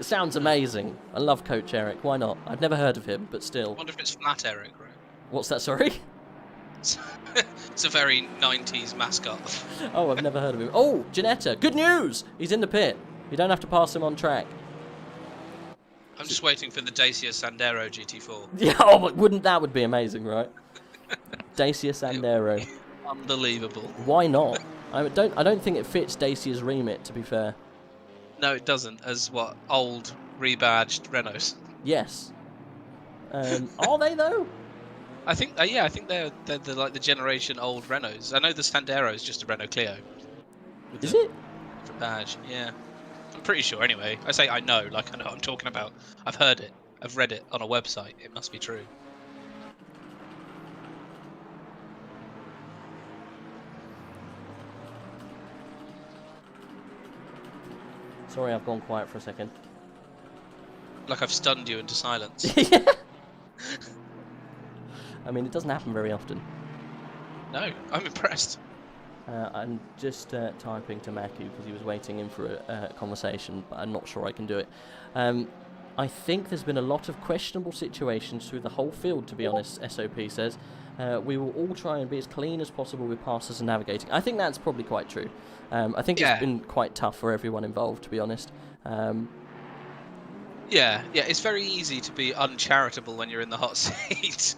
sounds amazing. I love Coach Eric. Why not? I've never heard of him, but still. I wonder if it's Flat Eric, right? What's that, sorry? It's a very 90s mascot. Oh, I've never heard of him. Oh, Janetta, good news! He's in the pit. You don't have to pass him on track. I'm just waiting for the Dacia Sandero GT4. Yeah, oh, but that would be amazing, right? Dacia Sandero. Unbelievable. Why not? I don't think it fits Dacia's remit, to be fair. No, it doesn't. As what, old rebadged Renaults? Yes. Are they though? I think I think they're like the generation old Renaults. I know the Sandero is just a Renault Clio. Is it? Different badge, yeah. I'm pretty sure anyway. I say I know, like I know what I'm talking about. I've heard it. I've read it on a website. It must be true. Sorry, I've gone quiet for a second. Like I've stunned you into silence. I mean, it doesn't happen very often. No, I'm impressed. I'm just typing to Maku because he was waiting in for a conversation, but I'm not sure I can do it. I think there's been a lot of questionable situations through the whole field, to be honest, SOP says. We will all try and be as clean as possible with passes and navigating. I think that's probably quite true. I think it's been quite tough for everyone involved, to be honest. Yeah, it's very easy to be uncharitable when you're in the hot seat.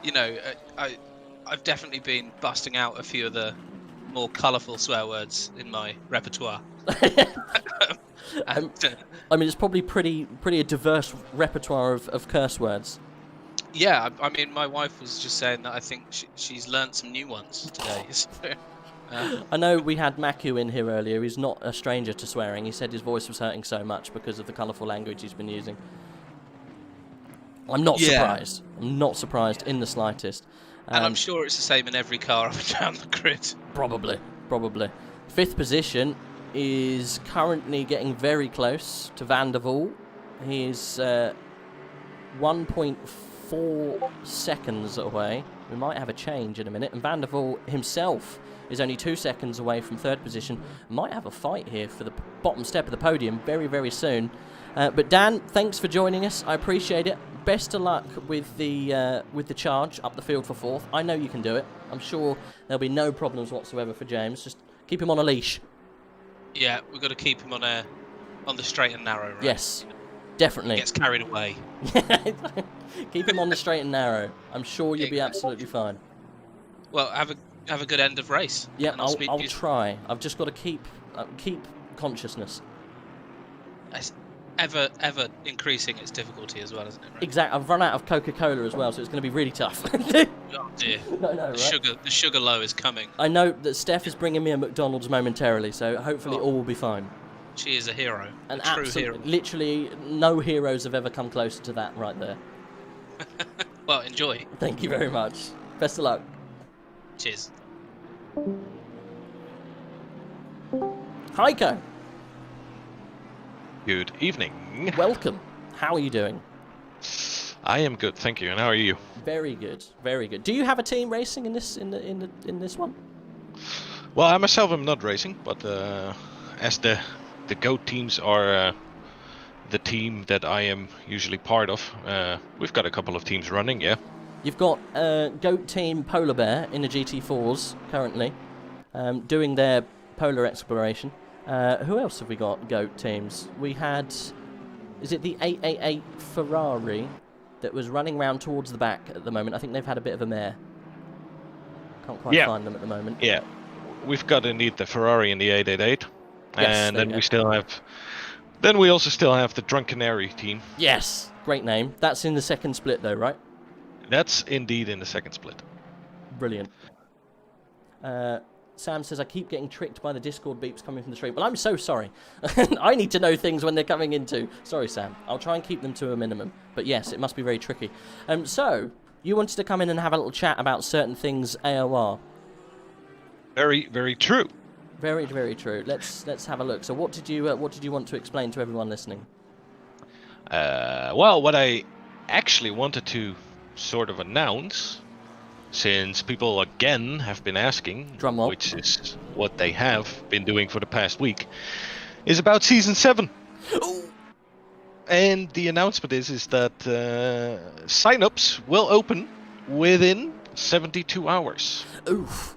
You know, I've definitely been busting out a few of the more colourful swear words in my repertoire. I mean, it's probably pretty a diverse repertoire of curse words. Yeah, I mean, my wife was just saying that I think she's learnt some new ones today. So, I know we had Maku in here earlier. He's not a stranger to swearing. He said his voice was hurting so much because of the colourful language he's been using. I'm not surprised. I'm not surprised in the slightest. And I'm sure it's the same in every car up and down the grid. Probably. 5th position is currently getting very close to Van der Waal. He's 1.4 seconds away. We might have a change in a minute. And Van der Waal himself is only 2 seconds away from 3rd position. Might have a fight here for the bottom step of the podium very, very soon. But Dan, thanks for joining us. I appreciate it. Best of luck with the charge up the field for 4th. I know you can do it. I'm sure there'll be no problems whatsoever for James. Just keep him on a leash. Yeah, we've got to keep him on the straight and narrow, right? Yes, definitely. He gets carried away. Keep him on the straight and narrow. I'm sure you'll be absolutely fine. Well, have a good end of race. Yeah, I'll try. I've just got to keep consciousness. It's ever increasing its difficulty as well, isn't it? Right? Exactly. I've run out of Coca-Cola as well, so it's going to be really tough. Oh dear. No, right? The sugar low is coming. I know that Steph is bringing me a McDonald's momentarily, so hopefully all will be fine. She is a hero. An true hero. Literally, no heroes have ever come closer to that right there. Well, enjoy. Thank you very much. Best of luck. Cheers. Heiko. Good evening. Welcome. How are you doing? I am good, thank you. And how are you? Very good, very good. Do you have a team racing in this this one? Well, I myself am not racing, but as the GOAT teams are the team that I am usually part of, we've got a couple of teams running, yeah. You've got GOAT team Polar Bear in the GT4s currently, doing their polar exploration. Who else have we got GOAT teams? We had, is it the 888 Ferrari that was running round towards the back at the moment? I think they've had a bit of a mare. Can't quite find them at the moment. Yeah, we've got indeed the Ferrari and the 888. Yes, and then we still have, we also still have the Drunk Canary team. Yes, great name. That's in the second split though, right? That's indeed in the second split. Brilliant. Sam says, I keep getting tricked by the Discord beeps coming from the stream. Well, I'm so sorry. I need to know things when they're coming in too. Sorry, Sam. I'll try and keep them to a minimum. But yes, it must be very tricky. So, you wanted to come in and have a little chat about certain things AOR. Very, very true. Very, very true. Let's have a look. So what did you want to explain to everyone listening? Well, what I actually wanted to sort of announce, since people again have been asking, which is what they have been doing for the past week, is about Season 7. And the announcement is that sign-ups will open within 72 hours. Oof.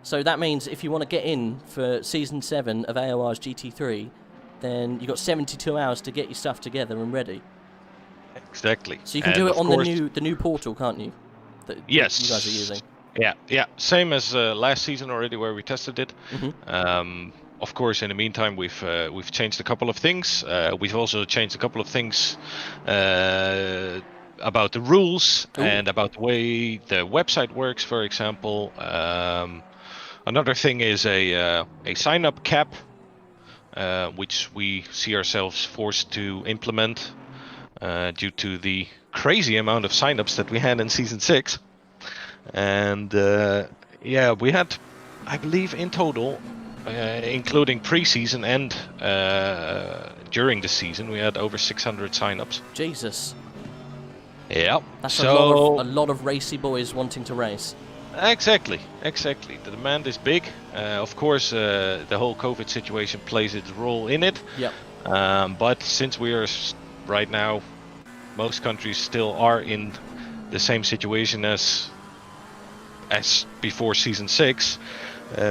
So that means if you want to get in for Season 7 of AOR's GT3, then you've got 72 hours to get your stuff together and ready. Exactly. So you can do it on the new portal, can't you? Yes. You guys are using. Yeah. Same as last season already, where we tested it. Mm-hmm. Of course, in the meantime, we've changed a couple of things. We've also changed a couple of things about the rules and about the way the website works, for example. Another thing is a sign-up cap, which we see ourselves forced to implement due to the crazy amount of sign-ups that we had in Season 6. And we had, I believe, in total, including pre-season and during the season, we had over 600 sign-ups. Jesus. Yeah. That's a lot of racy boys wanting to race. Exactly. The demand is big. Of course, the whole COVID situation plays its role in it. Yep. But since we are right now, most countries still are in the same situation as before Season 6.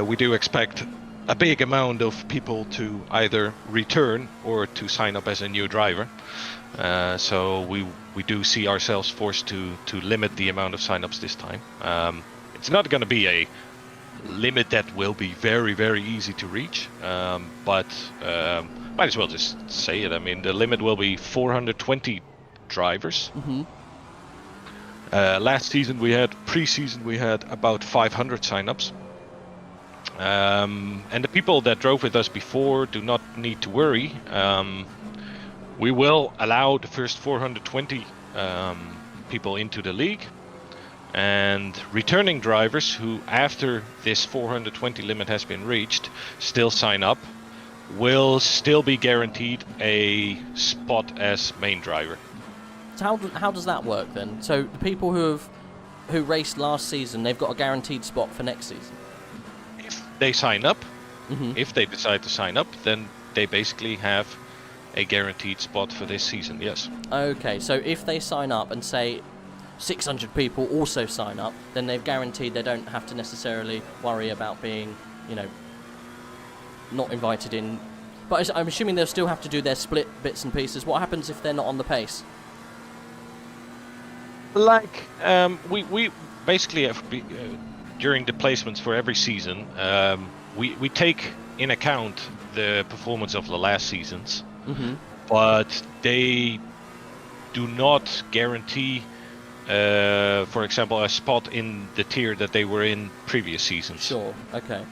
We do expect a big amount of people to either return or to sign up as a new driver. So we do see ourselves forced to limit the amount of signups this time. It's not going to be a limit that will be very, very easy to reach, but might as well just say it. I mean, the limit will be 420 drivers. Mm-hmm. Last season pre-season we had about 500 signups. And the people that drove with us before do not need to worry. We will allow the first 420 people into the league, and returning drivers who, after this 420 limit has been reached, still sign up, will still be guaranteed a spot as main driver. So how does that work then? So the people who raced last season, they've got a guaranteed spot for next season? If they sign up, if they decide to sign up, then they basically have a guaranteed spot for this season, yes. Okay, so if they sign up and say 600 people also sign up, then they've guaranteed they don't have to necessarily worry about being, not invited in. But I'm assuming they'll still have to do their split bits and pieces. What happens if they're not on the pace? Like, we basically have, during the placements for every season, we take in account the performance of the last seasons, but they do not guarantee, for example, a spot in the tier that they were in previous seasons. Sure, okay.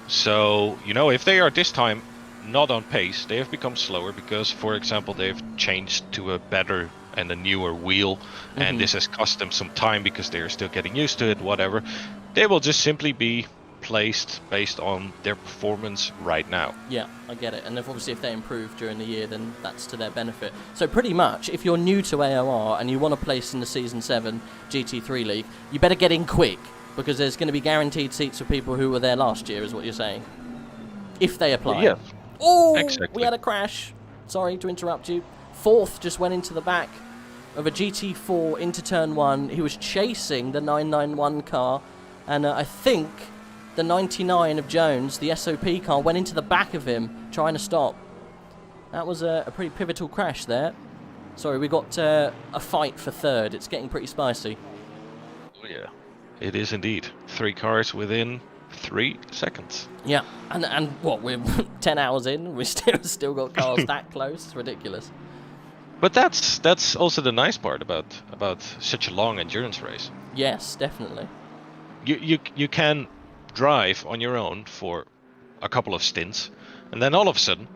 So, if they are this time not on pace, they have become slower because, for example, they've changed to a better and a newer wheel, and this has cost them some time because they are still getting used to it, whatever. They will just simply be placed based on their performance right now. Yeah, I get it. And obviously if they improve during the year, then that's to their benefit. So pretty much, if you're new to AOR and you want to place in the Season 7 GT3 League, you better get in quick, because there's going to be guaranteed seats for people who were there last year, is what you're saying. If they apply. Yeah. Oh, exactly. We had a crash. Sorry to interrupt you. Fourth just went into the back of a GT4 into turn 1. He was chasing the 991 car, and I think the 99 of Jones, the SOP car, went into the back of him, trying to stop. That was a pretty pivotal crash there. Sorry, we got a fight for third. It's getting pretty spicy. Oh yeah, it is indeed. 3 cars within 3 seconds. Yeah, and what, we're 10 hours in, we still got cars that close. It's ridiculous. But that's also the nice part about such a long endurance race. Yes, definitely. You can drive on your own for a couple of stints, and then all of a sudden,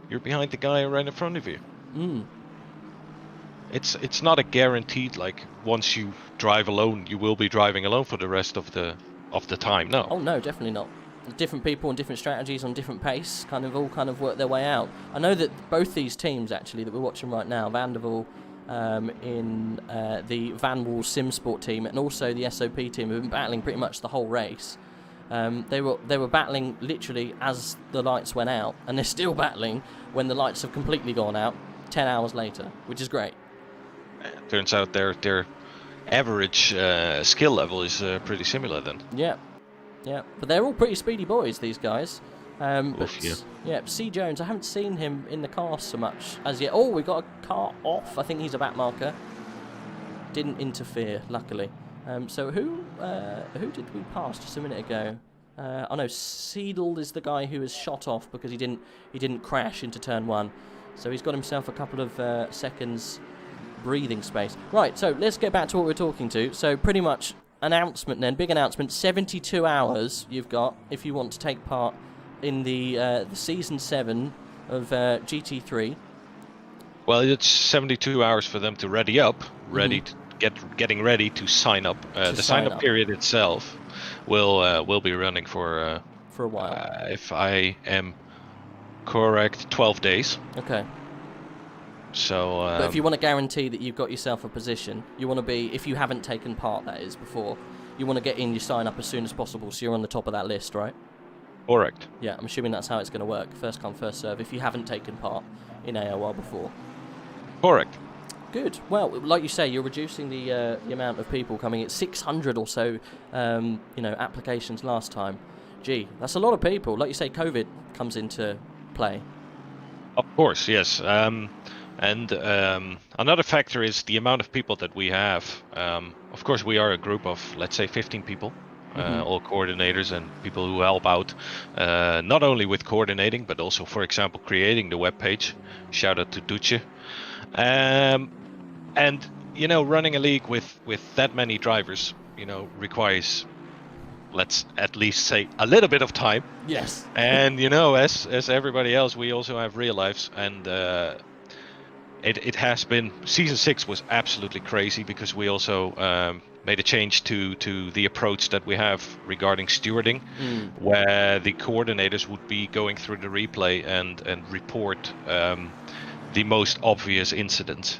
you're behind the guy right in front of you. It's not a guaranteed, like, once you drive alone, you will be driving alone for the rest of the time. No. Oh no, definitely not. Different people and different strategies on different pace all work their way out. I know that both these teams, actually, that we're watching right now, Vanderbilt in the Van Wall Simsport team and also the SOP team, have been battling pretty much the whole race. They were battling literally as the lights went out, and they're still battling when the lights have completely gone out 10 hours later, which is great. Turns out their average skill level is pretty similar then. Yeah, but they're all pretty speedy boys, these guys. C. Jones, I haven't seen him in the car so much as yet. Oh, we got a car off. I think he's a back marker. Didn't interfere, luckily. So who did we pass just a minute ago? Oh no, Seedle is the guy who was shot off because he didn't crash into turn 1. So he's got himself a couple of seconds breathing space. Right, so let's get back to what we're talking to. So pretty much announcement then, big announcement, 72 hours you've got if you want to take part in the Season 7 of GT3. Well, it's 72 hours for them to ready up, getting ready to sign up. The sign-up period itself will be running for a while. If I am correct, 12 days. Okay. So, but if you want to guarantee that you've got yourself a position, you want to be, if you haven't taken part, that is, before, you want to get in your sign-up as soon as possible so you're on the top of that list, right? Correct. Yeah, I'm assuming that's how it's going to work. First come, first serve, if you haven't taken part in AOR before. Correct. Good. Well, like you say, you're reducing the amount of people coming. It's 600 or so, applications last time. Gee, that's a lot of people. Like you say, COVID comes into play. Of course, yes. And another factor is the amount of people that we have. Of course, we are a group of, let's say, 15 people, all coordinators and people who help out, not only with coordinating, but also, for example, creating the webpage. Shout out to Duce. And, running a league with that many drivers, requires, let's at least say, a little bit of time. Yes. And, as everybody else, we also have real lives, and it has been, Season 6 was absolutely crazy because we also made a change to the approach that we have regarding stewarding, where the coordinators would be going through the replay and report the most obvious incidents.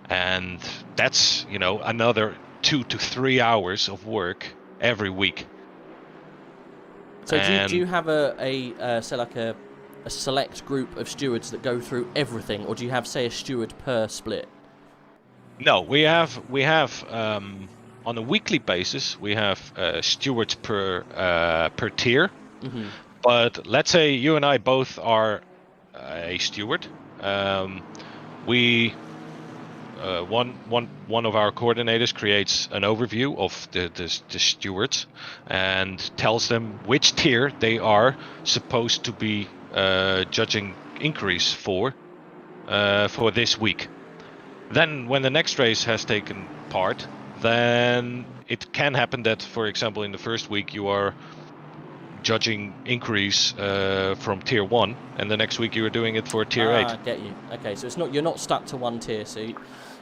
And that's, another 2 to 3 hours of work every week. So do you have a select group of stewards that go through everything, or do you have, say, a steward per split? No, we have on a weekly basis we have stewards per tier. But let's say you and I both are a steward. One of our coordinators creates an overview of the stewards and tells them which tier they are supposed to be judging increase for this week. Then when the next race has taken part, then it can happen that, for example, in the first week you are judging increase from tier 1, and the next week you are doing it for tier 8. I get you. Okay, so you're not stuck to one tier, so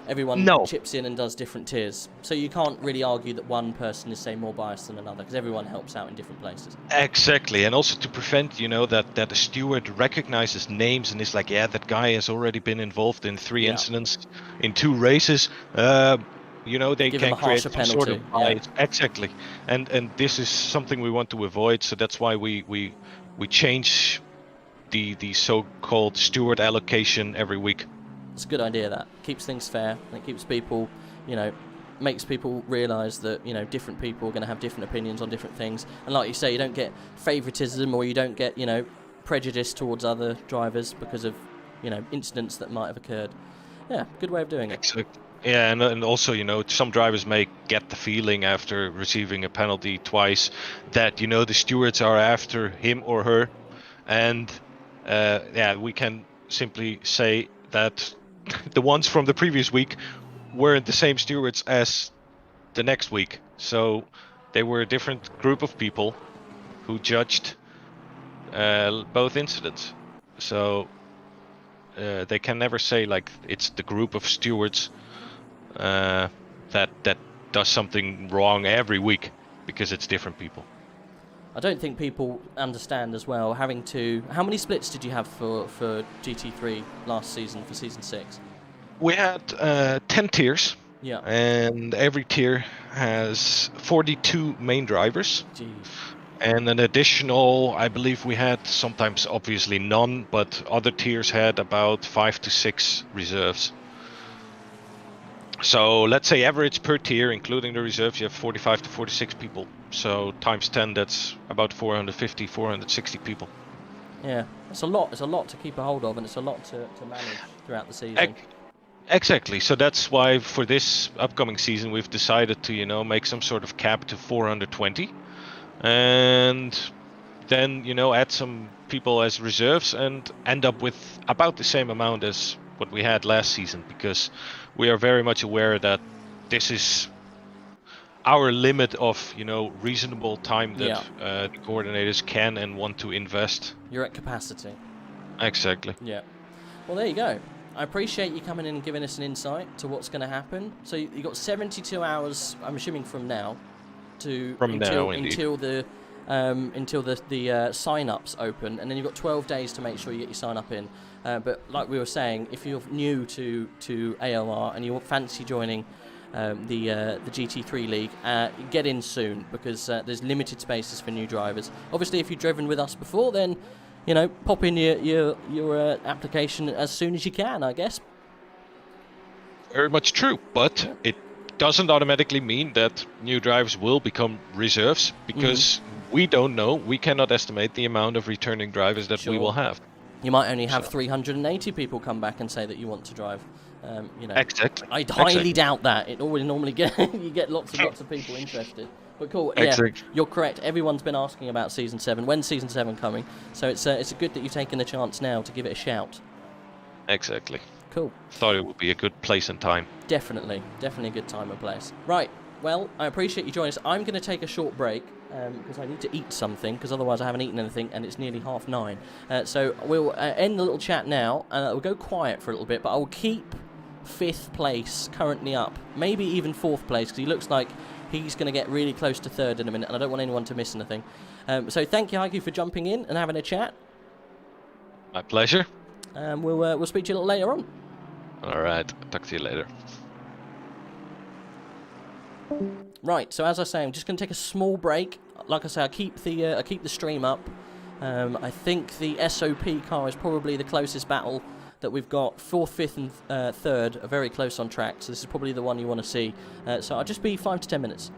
everyone chips in and does different tiers. So you can't really argue that one person is, say, more biased than another, because everyone helps out in different places. Exactly, and also to prevent, that the steward recognizes names and is like, yeah, that guy has already been involved in 3 incidents in 2 races. They Give can him a create harsher some sort penalty. of bias. Exactly, and this is something we want to avoid. So that's why we change the so-called steward allocation every week. It's a good idea. That keeps things fair, and it keeps people, makes people realise that different people are going to have different opinions on different things. And like you say, you don't get favoritism, or you don't get prejudice towards other drivers because of incidents that might have occurred. Yeah, good way of doing it. Exactly. Yeah, and also, some drivers may get the feeling after receiving a penalty twice that, the stewards are after him or her. And, we can simply say that the ones from the previous week weren't the same stewards as the next week. So they were a different group of people who judged both incidents. So they can never say like it's the group of stewards that does something wrong every week, because it's different people. I don't think people understand as well having to... How many splits did you have for GT3 last season, for Season 6? We had 10 tiers. Yeah. And every tier has 42 main drivers. Jeez. And an additional, I believe we had sometimes obviously none, but other tiers had about 5 to 6 reserves. So let's say average per tier, including the reserves, you have 45 to 46 people. So times 10, that's about 450, 460 people. Yeah, it's a lot. It's a lot to keep a hold of, and it's a lot to manage throughout the season. Exactly. So that's why for this upcoming season, we've decided to, you know, make some sort of cap to 420. And then, you know, add some people as reserves and end up with about the same amount as what we had last season, because we are very much aware that this is our limit of, you know, reasonable time that the coordinators can and want to invest. You're at capacity. Exactly. Yeah. Well, there you go. I appreciate you coming in and giving us an insight to what's going to happen. So you got 72 hours, I'm assuming from now, until the sign-ups open, and then you've got 12 days to make sure you get your sign-up in. But like we were saying, if you're new to AOR and you fancy joining the GT3 League, get in soon, because there's limited spaces for new drivers. Obviously, if you've driven with us before, then you know, pop in your application as soon as you can, I guess. Very much true, but it doesn't automatically mean that new drivers will become reserves, because we don't know. We cannot estimate the amount of returning drivers that we will have. You might only have 380 people come back and say that you want to drive. You know, exactly. I highly doubt that. It always normally you get lots of people interested. But cool, yeah, you're correct. Everyone's been asking about Season 7. When's Season 7 coming? So it's good that you've taken the chance now to give it a shout. Exactly. Cool. Thought it would be a good place and time. Definitely a good time and place. Right, well, I appreciate you joining us. I'm going to take a short break because I need to eat something, because otherwise I haven't eaten anything and it's nearly 9:30. So we'll end the little chat now, and we'll go quiet for a little bit, but I will keep 5th place currently up, maybe even 4th place, because he looks like he's going to get really close to 3rd in a minute, and I don't want anyone to miss anything. So thank you, Haiku, for jumping in and having a chat. My pleasure. We'll speak to you a little later on. All right, talk to you later. Right, so as I say, I'm just going to take a small break. Like I say, I keep the stream up. I think the SOP car is probably the closest battle that we've got. 4th, 5th, and 3rd are very close on track, so this is probably the one you want to see. So I'll just be 5 to 10 minutes.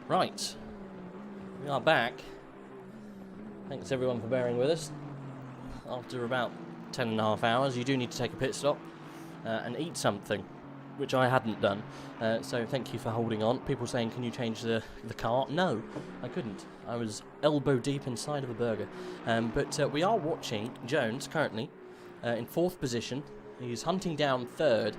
Right. We are back. Thanks everyone for bearing with us. After about 10.5 hours, you do need to take a pit stop and eat something, which I hadn't done. So thank you for holding on. People saying, can you change the car? No, I couldn't. I was elbow deep inside of a burger. But we are watching Jones currently in 4th position. He's hunting down 3rd.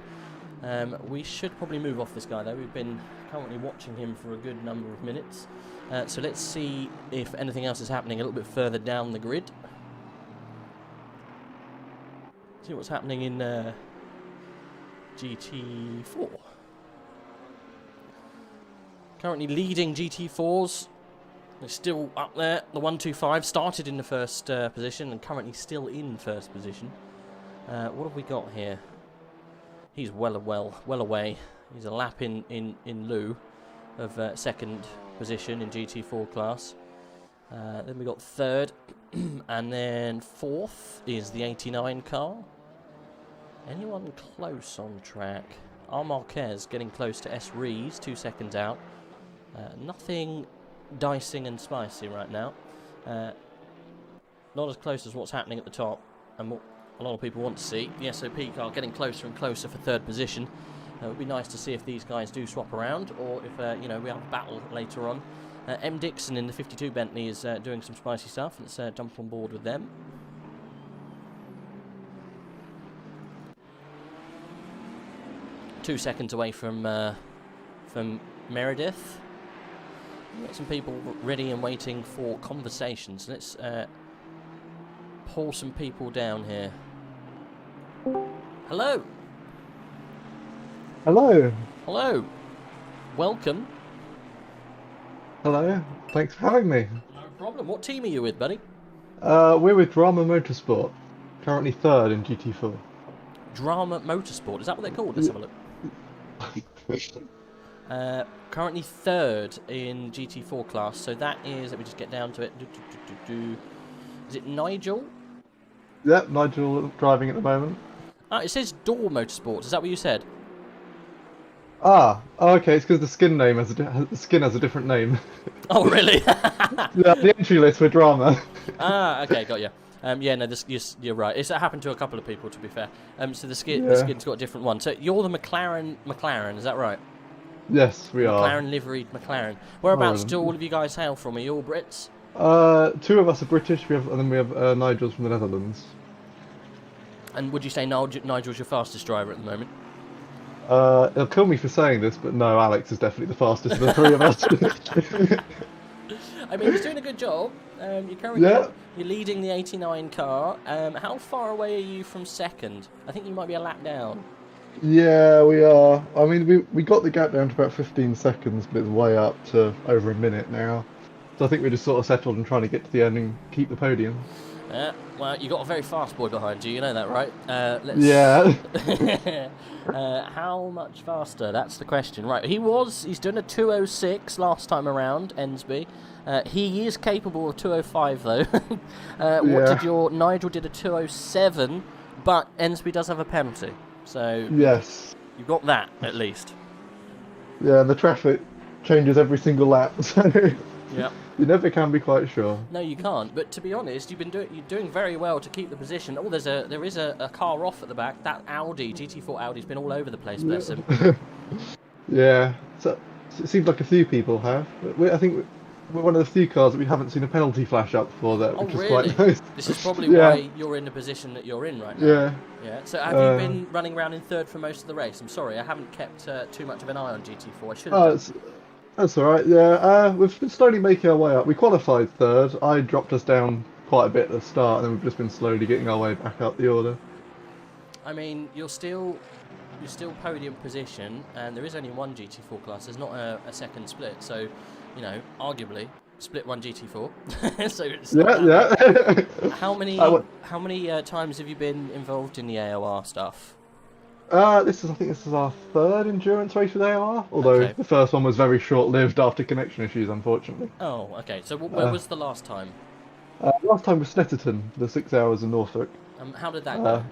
We should probably move off this guy though. We've been currently watching him for a good number of minutes. So let's see if anything else is happening a little bit further down the grid. See what's happening in GT4. Currently leading GT4s. They're still up there. The 125 started in the 1st position and currently still in 1st position. What have we got here? He's well away. He's a lap in lieu of 2nd position in GT4 class. Then we got 3rd, and then 4th is the 89 car. Anyone close on track? R. Marquez getting close to S. Rees, 2 seconds out. Nothing dicing and spicy right now. Not as close as what's happening at the top, and what a lot of people want to see. The SOP car getting closer and closer for 3rd position. It would be nice to see if these guys do swap around, or if you know, we have a battle later on. M. Dixon in the 52 Bentley is doing some spicy stuff. Let's jump on board with them. Two seconds away from Meredith. We've got some people ready and waiting for conversations. Let's pull some people down here. Hello. Hello. Hello. Welcome. Hello. Thanks for having me. No problem. What team are you with, buddy? We're with Drama Motorsport. Currently 3rd in GT4. Drama Motorsport. Is that what they're called? Let's have a look. Currently 3rd in GT4 class. So that is, let me just get down to it. Is it Nigel? Yep, Nigel driving at the moment. Ah, it says Door Motorsports. Is that what you said? Ah, okay. It's because the skin name has the skin has a different name. Oh, really? Yeah, the entry list for Drama. Ah, okay, got you. Yeah, no, you're right. It's happened to a couple of people, to be fair. So the skin's got a different one. So you're the McLaren, is that right? Yes, we are. McLaren liveried McLaren. Whereabouts do all of you guys hail from? Are you all Brits? 2 of us are British. And then we have Nigel's from the Netherlands. And would you say Nigel's your fastest driver at the moment? He'll kill me for saying this, but no, Alex is definitely the fastest of the 3 of us. I mean, he's doing a good job. You're currently you're leading the 89 car. How far away are you from 2nd? I think you might be a lap down. Yeah, we are. I mean, we got the gap down to about 15 seconds, but it's way up to over a minute now. So I think we just sort of settled on trying to get to the end and keep the podium. Well, you got a very fast boy behind you. You know that, right? Yeah. How much faster? That's the question. Right, he's done a 2:06 last time around, Ensby. He is capable of 2:05 though. Nigel did a 2:07, but Ensby does have a penalty. So yes, you've got that at least. Yeah, the traffic changes every single lap, so yeah, you never can be quite sure. No, you can't. But to be honest, you're doing very well to keep the position. Oh, there is a car off at the back. That Audi GT4 Audi's been all over the place. Bless him. Yeah, so it seems like a few people have. I think we're one of the few cars that we haven't seen a penalty flash up for that, which is quite nice. This is probably why you're in the position that you're in right now. Yeah. Yeah. So have you been running around in 3rd for most of the race? I'm sorry, I haven't kept too much of an eye on GT4. I should have done. That's all right. Yeah, we've been slowly making our way up. We qualified 3rd. I dropped us down quite a bit at the start, and then we've just been slowly getting our way back up the order. I mean, you're still podium position, and there is only one GT4 class. There's not a 2nd split, so you know, arguably split 1 GT4. So it's How many times have you been involved in the AOR stuff? I think this is our 3rd endurance race with AOR, although the first one was very short-lived after connection issues, unfortunately. Oh, okay. So where was the last time? Last time was Snetterton, the 6 hours in Norfolk. How did that go?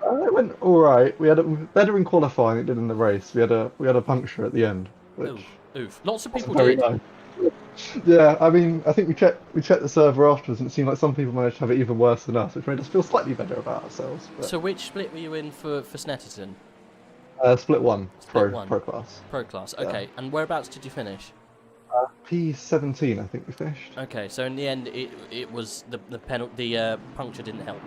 It went all right. We had better in qualifying. It did in the race. We had a puncture at the end, which Oof. Lots of people Very did. nice. Yeah, I mean, I think we checked the server afterwards, and it seemed like some people managed to have it even worse than us, which made us feel slightly better about ourselves. But... So which split were you in for Snetterton? Split 1, Split pro class. Pro class, okay. Yeah. And whereabouts did you finish? P17, I think we finished. Okay, so in the end, it was the puncture didn't help.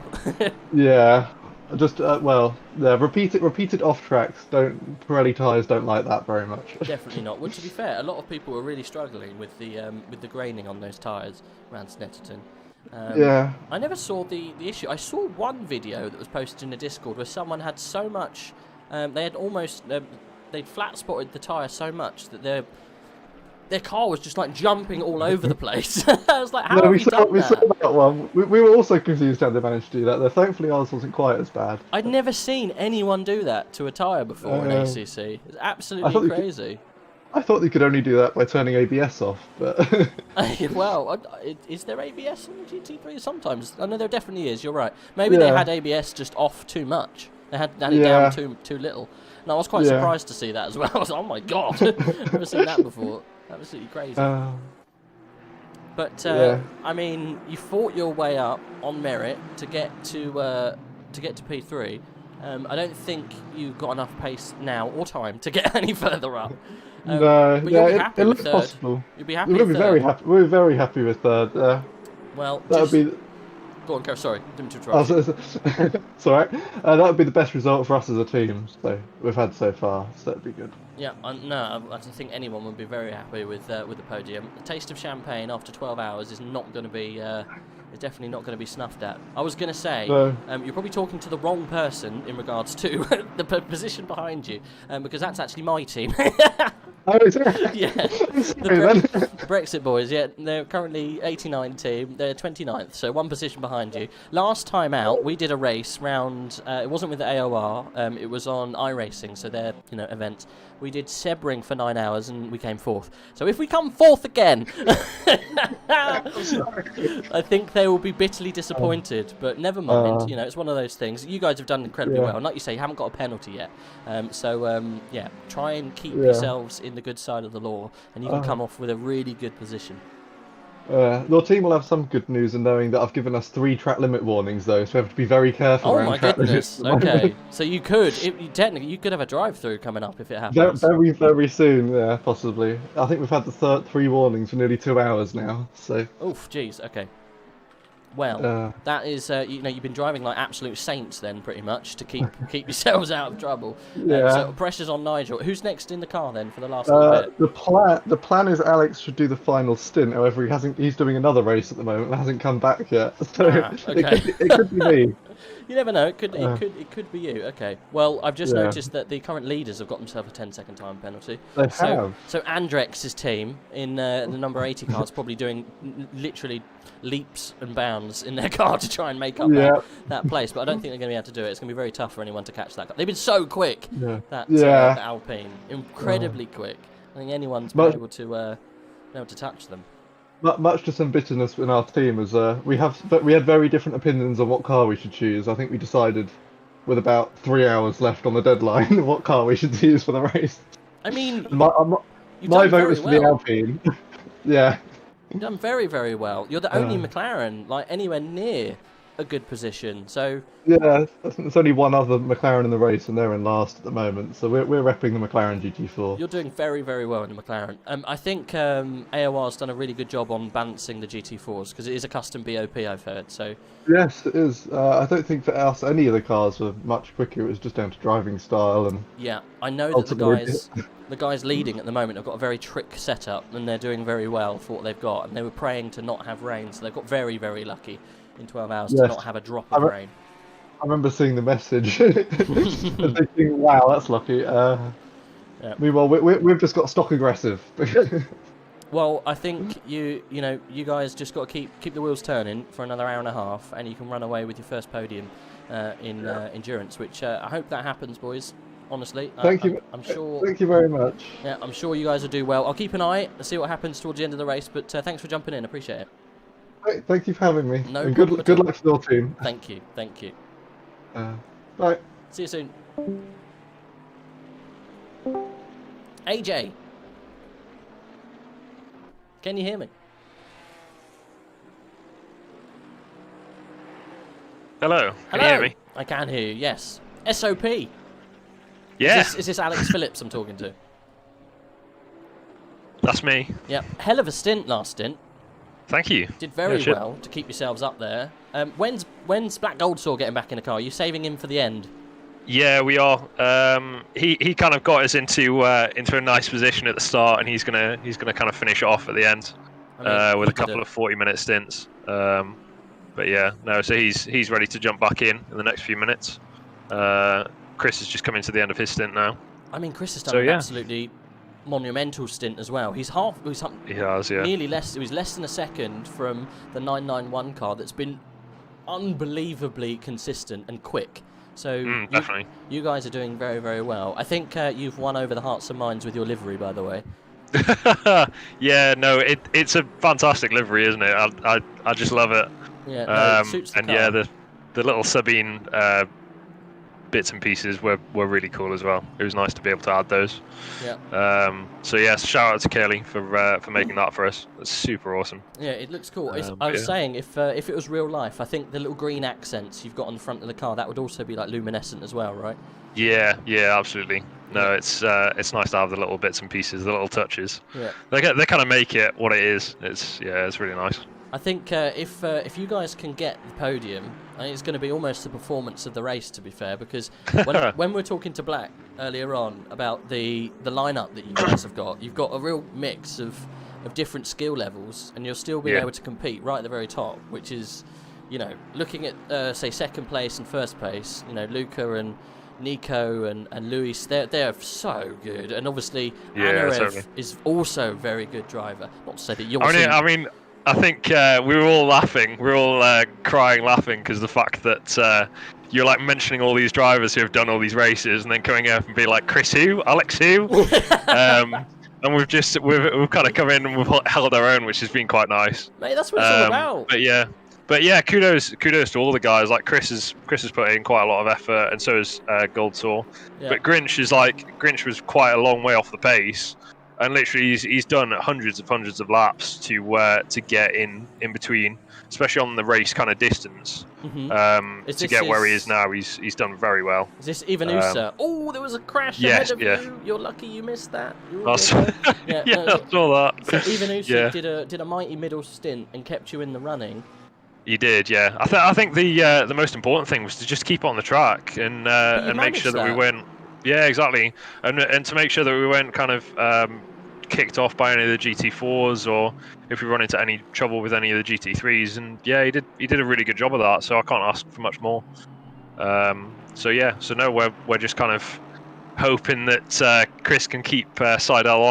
Yeah, just repeated off tracks. Pirelli tyres don't like that very much. Definitely not. Well, to be fair, a lot of people were really struggling with the graining on those tyres around Snetterton. Yeah. I never saw the issue. I saw one video that was posted in the Discord where someone had so much. They had almost they'd flat spotted the tyre so much that their car was just like jumping all over the place. I was like, how have you done that? We saw that one. We were also confused how they managed to do that. Though thankfully ours wasn't quite as bad. I'd never seen anyone do that to a tyre before in ACC. It's absolutely crazy. I thought they could only do that by turning ABS off, but... Well, is there ABS on the GT3? Sometimes. I know there definitely is, you're right. Maybe they had ABS just off too much. They had it down too little. And I was quite surprised to see that as well. I was like, oh my god, never seen that before. Absolutely crazy. But I mean, you fought your way up on merit to get to P3. I don't think you've got enough pace now or time to get any further up. No, but you'll be happy it with looks third. possible. You'll be happy. We'll be very happy. We're very happy with third. Well, that would be. Go on, Carol. Sorry, didn't interrupt. It's alright. That would be the best result for us as a team. So we've had so far. So that'd be good. Yeah, no, I think anyone would be very happy with the podium. The taste of champagne after 12 hours is not going to be. It's definitely not going to be snuffed at. I was going to say, you're probably talking to the wrong person in regards to the position behind you, because that's actually my team. Oh, is it? Yeah. The Brexit boys, yeah, they're currently 89 team. They're 29th, so one position behind you. Last time out, we did a race round. It wasn't with the AOR. It was on iRacing, so their event. We did Sebring for 9 hours and we came 4th. So if we come 4th again, I think they will be bitterly disappointed. But never mind. It's one of those things. You guys have done incredibly well. And like you say, you haven't got a penalty yet. Yeah, try and keep yourselves in the good side of the law, and you can come off with a really good position. Your team will have some good news in knowing that I've given us 3 track limit warnings, though, so we have to be very careful around track limits. Oh my goodness! Okay, so you could, technically, you could have a drive-through coming up if it happens. Very, very soon, yeah, possibly. I think we've had the 3 warnings for nearly 2 hours now. So. Oof, jeez. Okay. Well, that is, you've been driving like absolute saints then, pretty much, to keep yourselves out of trouble. Yeah. So pressure's on Nigel. Who's next in the car then for the last little bit? The plan is Alex should do the final stint. However, he's doing another race at the moment and hasn't come back yet. So it could be me. You never know. It could be you. Okay. Well, I've just noticed that the current leaders have got themselves a 10-second time penalty. They have. So Andrex's team in the number 80 car is probably doing literally leaps and bounds in their car to try and make up that place. But I don't think they're going to be able to do it. It's going to be very tough for anyone to catch that car. They've been so quick. That Alpine, incredibly quick. I think anyone's been able to touch them. Much to some bitterness in our team, as we had very different opinions on what car we should choose. I think we decided, with about 3 hours left on the deadline, what car we should use for the race. I mean, my vote was for the Alpine. Yeah. You've done very, very well. You're the only McLaren like anywhere near a good position. So yeah, there's only one other McLaren in the race, and they're in last at the moment. So we're repping the McLaren GT4. You're doing very, very well in the McLaren. I think AOR's done a really good job on balancing the GT4s because it is a custom BOP, I've heard. So yes, it is. I don't think for us any of the cars were much quicker. It was just down to driving style and. Yeah, I know that the guys leading at the moment have got a very trick setup, and they're doing very well for what they've got. And they were praying to not have rain, so they've got very, very lucky in 12 hours to not have a drop of rain. I remember seeing the message and thinking, wow, that's lucky. Meanwhile, we've just got stock aggressive. Well, I think you guys just got to keep the wheels turning for another hour and a half, and you can run away with your first podium in endurance, which I hope that happens, boys. Honestly, thank you. I'm sure. Thank you very much. Yeah, I'm sure you guys will do well. I'll keep an eye and see what happens towards the end of the race. But thanks for jumping in. Appreciate it. Thank you for having me. No and problem. Good luck to your team. Thank you. Thank you. Bye. See you soon. AJ. Can you hear me? Hello. Can you hear me? I can hear you. Yes. SOP. Yeah. Is this Alex Phillips I'm talking to? That's me. Yep. Hell of a stint last stint. Thank you. Did very well to keep yourselves up there. When's Black Goldsaw getting back in the car? Are you saving him for the end? Yeah, we are. He kind of got us into a nice position at the start, and he's gonna kind of finish it off at the end with a couple of 40-minute stints. But yeah, no. So he's ready to jump back in the next few minutes. Chris has just come into the end of his stint now. I mean, Chris has done an absolutely monumental stint as well. He has, yeah. Nearly less. It was less than a second from the 991 car that's been unbelievably consistent and quick. So definitely, you guys are doing very, very well. I think you've won over the hearts and minds with your livery, by the way. Yeah, no, it's a fantastic livery, isn't it? I just love it. Yeah, no, it suits the car. Yeah, the little Sabine bits and pieces were really cool as well. It was nice to be able to add those. Yeah. So yes, shout out to Kelly for making that for us. It's super awesome. Yeah, it looks cool. I was saying if it was real life, I think the little green accents you've got on the front of the car, that would also be like luminescent as well, right? Yeah, absolutely. No, it's nice to have the little bits and pieces, the little touches. Yeah. They kind of make it what it is. It's really nice. I think if you guys can get the podium, I think it's going to be almost the performance of the race, to be fair, because when we're talking to Black earlier on about the lineup that you guys have got, you've got a real mix of different skill levels, and you'll still be able to compete right at the very top, which is, looking at say second place and first place, Luca and Nico and Luis, they're so good, and obviously Anarev is also a very good driver. Not to say that you're. I think we were all laughing. We were all crying, laughing because the fact that you're like mentioning all these drivers who have done all these races, and then coming up and be like, Chris who, Alex who, and we've kind of come in and we've held our own, which has been quite nice. Mate, that's what it's all about. But yeah, kudos to all the guys. Like Chris has put in quite a lot of effort, and so has Goldsaw. Yeah. But Grinch was quite a long way off the pace, and literally he's done hundreds of laps to get in between, especially on the race kind of distance. To get where he is now, he's done very well. Is this Ivanusa? Oh, there was a crash ahead of you. You're lucky you missed that. I saw that. So Ivanusa did a mighty middle stint and kept you in the running. He did, yeah. I think the most important thing was to just keep on the track and make sure that we weren't. Yeah, exactly, and to make sure that we weren't kind of kicked off by any of the GT4s, or if we run into any trouble with any of the GT3s. And yeah, he did a really good job of that. So I can't ask for much more. So we're just kind of hoping that Chris can keep Seidel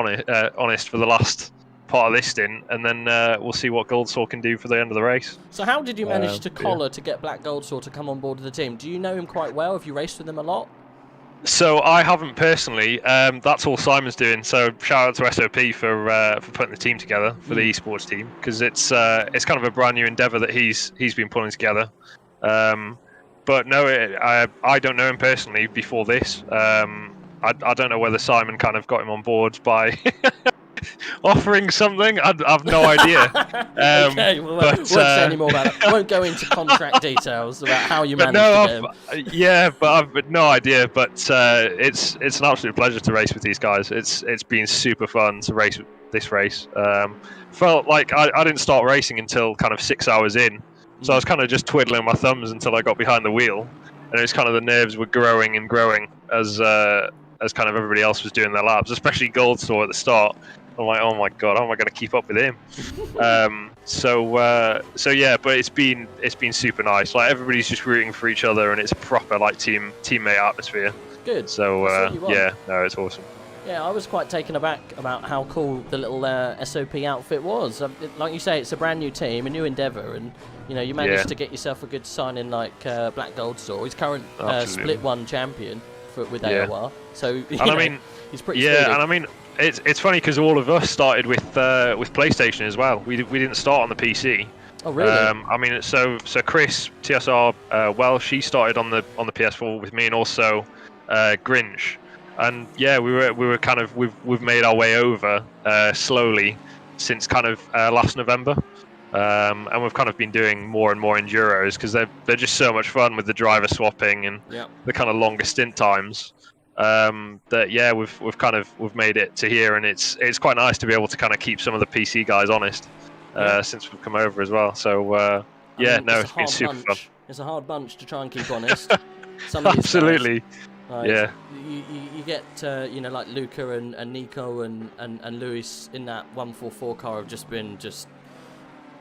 honest for the last part of this stint, and then we'll see what Goldsaw can do for the end of the race. So how did you manage to collar to get Black Goldsaw to come on board with the team? Do you know him quite well? Have you raced with him a lot? So I haven't personally. That's all Simon's doing. So shout out to SOP for putting the team together for the esports team, because it's kind of a brand new endeavour that he's been pulling together. But no, I don't know him personally before this. I don't know whether Simon kind of got him on board by offering something. I've no idea. Okay, well, won't say any more about it. I won't go into contract details about how you managed to get him. Yeah, but I've no idea. But it's an absolute pleasure to race with these guys. It's been super fun to race this race. Felt like I didn't start racing until kind of 6 hours in, so I was kind of just twiddling my thumbs until I got behind the wheel, and it was kind of the nerves were growing and growing as kind of everybody else was doing their laps, especially Goldsaw at the start. I'm like, oh my god, how am I going to keep up with him? So yeah, but it's been super nice. Like everybody's just rooting for each other, and it's a proper like teammate atmosphere. Good. So it's awesome. Yeah, I was quite taken aback about how cool the little SOP outfit was. Like you say, it's a brand new team, a new endeavour, and you managed to get yourself a good signing like Black Goldsaw. He's current Split 1 champion with AOR. So he's pretty speedy. And I mean, it's funny because all of us started with PlayStation as well. We didn't start on the PC. Oh really? I mean, so Chris TSR, she started on the PS4 with me, and also Grinch. And yeah, we were kind of we've made our way over slowly since kind of last November. And we've kind of been doing more and more enduros because they're just so much fun with the driver swapping and the kind of longer stint times. That yeah, we've made it to here, and it's quite nice to be able to kind of keep some of the PC guys honest since we've come over as well. So yeah, no, it's been super fun. It's a hard bunch to try and keep honest. Some of these Absolutely. guys, Yeah. You get you know, like Luca and Nico and Luis in that 144 car have just been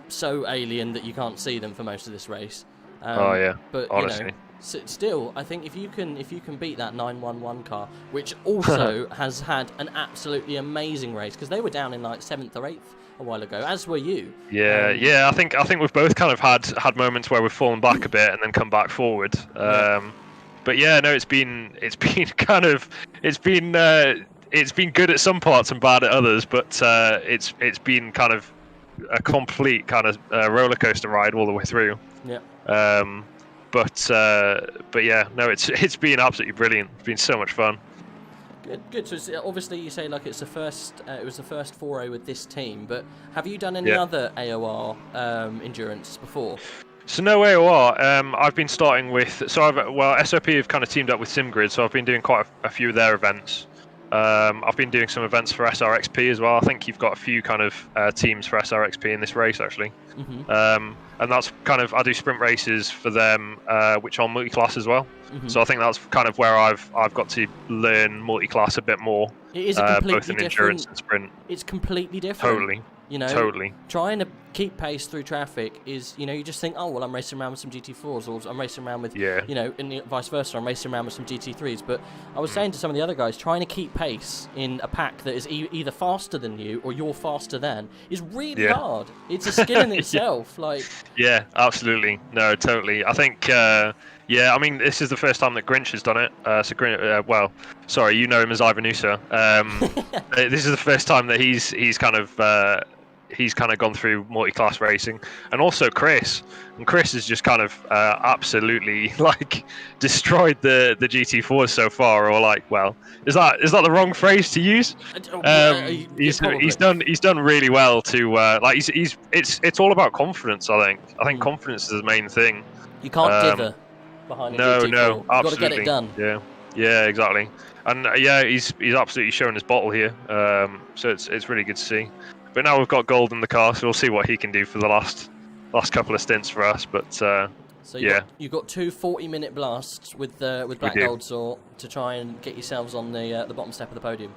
so alien that you can't see them for most of this race. Oh yeah, but honestly. You know, still, I think if you can beat that 911 car, which also has had an absolutely amazing race, because they were down in like 7th or 8th a while ago, as were you. Yeah, yeah. I think we've both kind of had moments where we've fallen back a bit and then come back forward. But yeah, no, it's been good at some parts and bad at others, but it's been kind of a complete kind of roller coaster ride all the way through. Yeah. But yeah, no, it's been absolutely brilliant. It's been so much fun. Good. So obviously you say like it's the first. It was the first foray with this team. But have you done any other AOR endurance before? So no AOR. I've been starting with. SOP have kind of teamed up with SimGrid, so I've been doing quite a few of their events. I've been doing some events for SRXP as well. I think you've got a few kind of teams for SRXP in this race actually. And that's kind of, I do sprint races for them, which are multi-class as well. So I think that's kind of where I've got to learn multi-class a bit more. It is a completely both in endurance and sprint. It's completely different. Totally. You know, totally. Trying to keep pace through traffic is, you know, you just think, oh well, I'm racing around with some GT4s, or I'm racing around with, you know, and vice versa, I'm racing around with some GT3s. But I was saying to some of the other guys, trying to keep pace in a pack that is either faster than you or you're faster than is really hard. It's a skill in itself. Like. Yeah, absolutely. No, totally. I think. Yeah, I mean, this is the first time that Grinch has done it. So Grinch, well, sorry, you know him as Ivanusa. This is the first time that he's kind of gone through multi-class racing, and also Chris. And Chris has just kind of absolutely like destroyed the GT4s so far. Or like, well, is that the wrong phrase to use? He's done really well to like it's all about confidence. I think confidence is the main thing. You can't dither behind a GT4. No, absolutely. You've got to get it done. Yeah, exactly. And yeah, he's absolutely showing his bottle here. So it's really good to see. But now we've got Gold in the car, so we'll see what he can do for the last couple of stints for us. But so you've got 2 40-minute blasts with Black Gold Saw to try and get yourselves on the bottom step of the podium.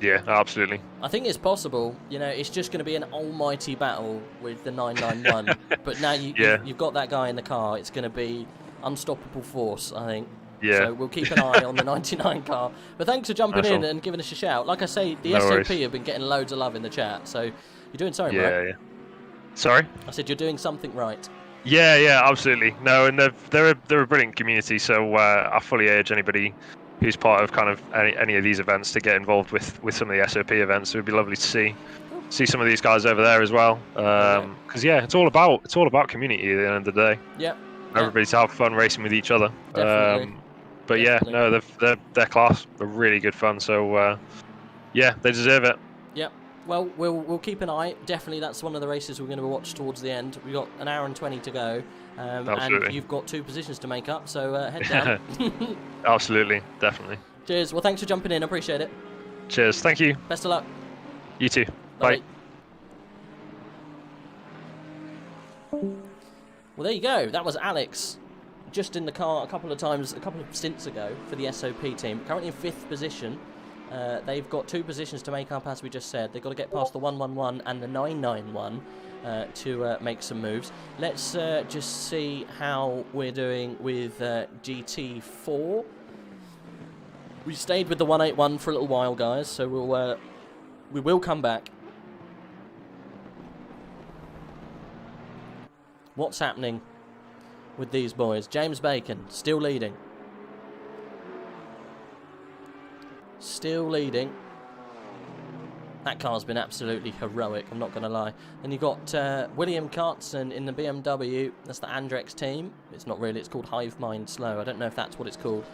Yeah, absolutely. I think it's possible. You know, it's just going to be an almighty battle with the 991. But now you've got that guy in the car. It's going to be unstoppable force, I think. Yeah. So we'll keep an eye on the 99 car. But thanks for jumping in and giving us a shout. Like I say, the SOP have been getting loads of love in the chat, so you're doing something right. Yeah. Sorry? I said you're doing something right. Yeah, absolutely. No, and they're a brilliant community, so I fully urge anybody who's part of kind of any of these events to get involved with some of the SOP events. It would be lovely to see some of these guys over there as well. Because it's all about community at the end of the day. Yeah. Everybody to have fun racing with each other. Definitely. But yeah, no, they're class. They're really good fun. So yeah, they deserve it. Yep. Well, we'll keep an eye. Definitely, that's one of the races we're going to watch towards the end. We've got an hour and 20 to go, and you've got 2 positions to make up. So head down. Absolutely, definitely. Cheers. Well, thanks for jumping in. Appreciate it. Cheers. Thank you. Best of luck. You too. Bye. Well, there you go. That was Alex, just in the car a couple of stints ago for the SOP team. Currently in 5th position. They've got 2 positions to make up, as we just said. They've got to get past the 111 and the 991 to make some moves. Let's just see how we're doing with GT4. We stayed with the 181 for a little while, guys, so we will come back. What's happening with these boys? James Bacon still leading. Still leading. That car's been absolutely heroic, I'm not going to lie. Then you've got William Cartson in the BMW. That's the Andrex team. It's not really, it's called Hive Mind Slow. I don't know if that's what it's called.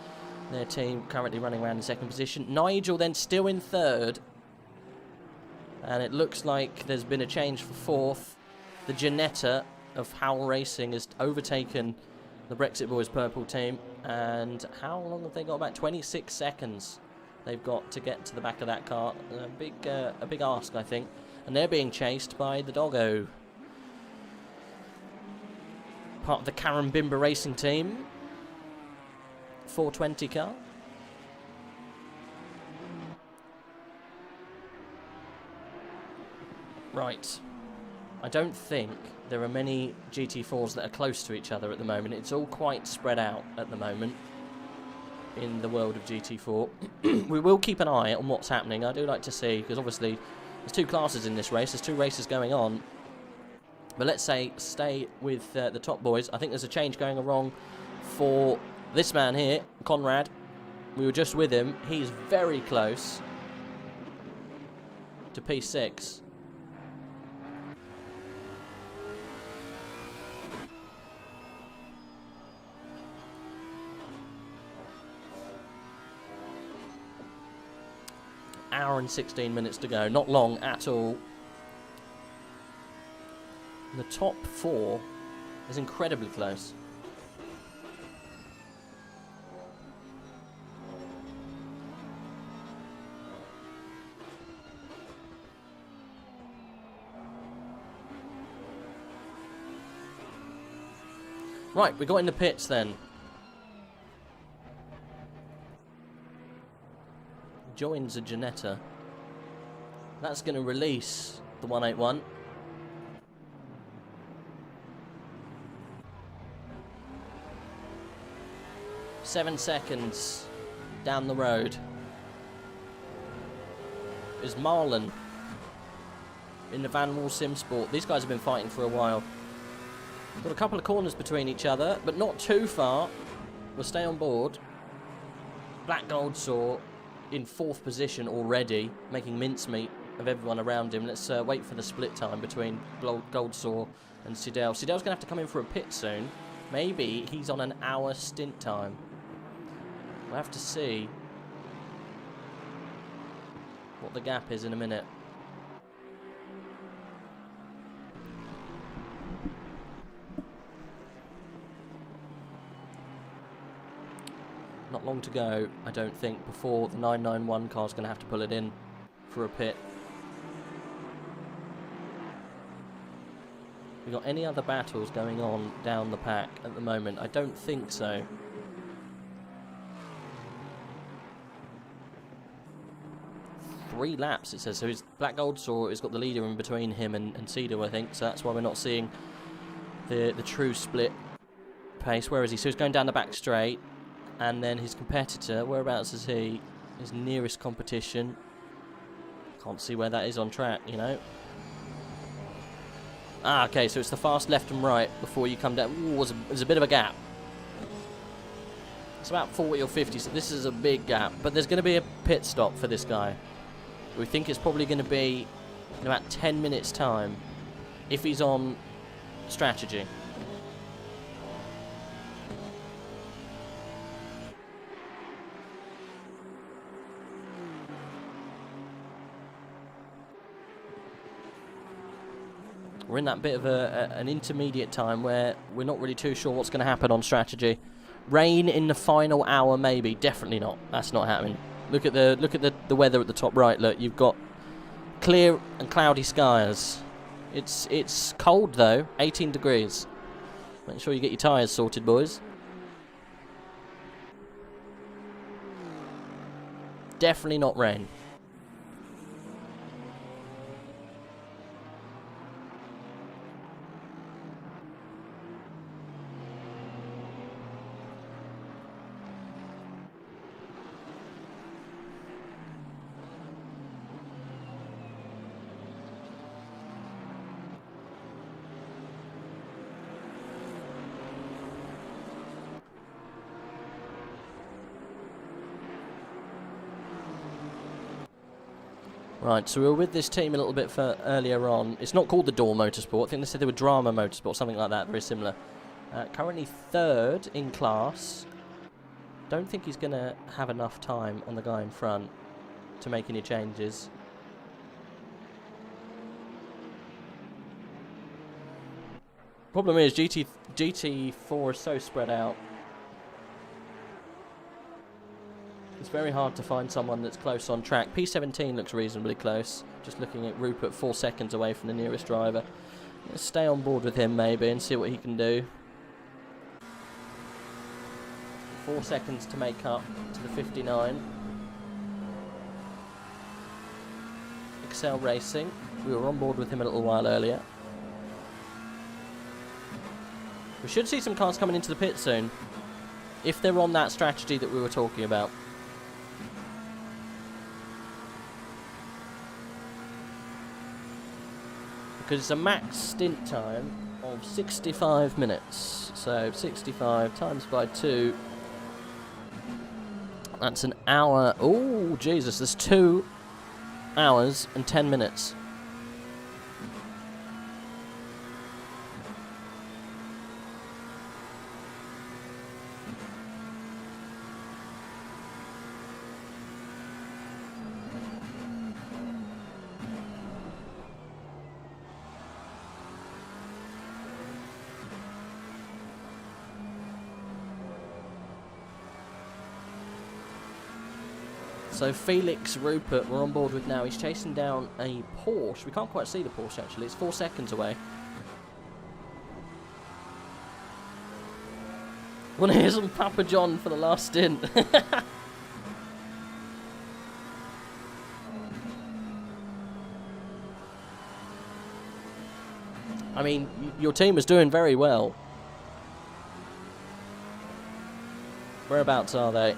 Their team currently running around in 2nd position. Nigel then still in 3rd. And it looks like there's been a change for fourth. The Janetta of Howl Racing has overtaken the Brexit Boys purple team. And how long have they got? About 26 seconds they've got to get to the back of that car. A big ask, I think. And they're being chased by the Doggo, part of the Karambimba Racing team. 420 car. Right. I don't think there are many GT4s that are close to each other at the moment. It's all quite spread out at the moment in the world of GT4. We will keep an eye on what's happening. I do like to see, because obviously there's two classes in this race. There's two races going on. But let's say stay with the top boys. I think there's a change going wrong for this man here, Conrad. We were just with him. He's very close to P6. Hour and 16 minutes to go. Not long at all. The top four is incredibly close. Right, we got in the pits then. Joins a Janetta. That's going to release the 181. Seven seconds down the road is Marlon in the Van Wall Sim Sport. These guys have been fighting for a while. Got a couple of corners between each other, but not too far. We'll stay on board. Black Gold Saw in fourth position already, making mincemeat of everyone around him. Let's wait for the split time between Gold Saw and Sidel. Sidel's going to have to come in for a pit soon. Maybe he's on an hour stint time. We'll have to see what the gap is in a minute. Not long to go, I don't think, before the 991 car's going to have to pull it in for a pit. We got any other battles going on down the pack at the moment? I don't think so. Three laps, it says. So his Black Gold Saw has got the leader in between him and Cedo, I think. So that's why we're not seeing the true split pace. Where is he? So he's going down the back straight. And then his competitor, whereabouts is he? His nearest competition. Can't see where that is on track, you know. Ah, okay, so it's the fast left and right before you come down. Ooh, there's a bit of a gap. It's about 40 or 50, so this is a big gap. But there's going to be a pit stop for this guy. We think it's probably going to be in about 10 minutes' time if he's on strategy. We're in that bit of an intermediate time where we're not really too sure what's going to happen on strategy. Rain in the final hour, maybe. Definitely not. That's not happening. Look at the weather at the top right. Look, you've got clear and cloudy skies. It's cold though. 18 degrees. Make sure you get your tyres sorted, boys. Definitely not rain. Right, so we were with this team a little bit earlier on. It's not called the Door Motorsport. I think they said they were Drama Motorsport, something like that, very similar. Currently third in class. Don't think he's going to have enough time on the guy in front to make any changes. Problem is, GT4 is so spread out. It's very hard to find someone that's close on track. P17 looks reasonably close. Just looking at Rupert, 4 seconds away from the nearest driver. Let's stay on board with him maybe and see what he can do. 4 seconds to make up to the 59. Excel Racing. We were on board with him a little while earlier. We should see some cars coming into the pit soon, if they're on that strategy that we were talking about. Because it's a max stint time of 65 minutes. So 65 times by 2. That's an hour. Oh, Jesus, there's 2 hours and 10 minutes. So Felix Rupert we're on board with now. He's chasing down a Porsche. We can't quite see the Porsche actually. It's 4 seconds away. Want to hear some Papa John for the last stint? I mean, your team is doing very well. Whereabouts are they?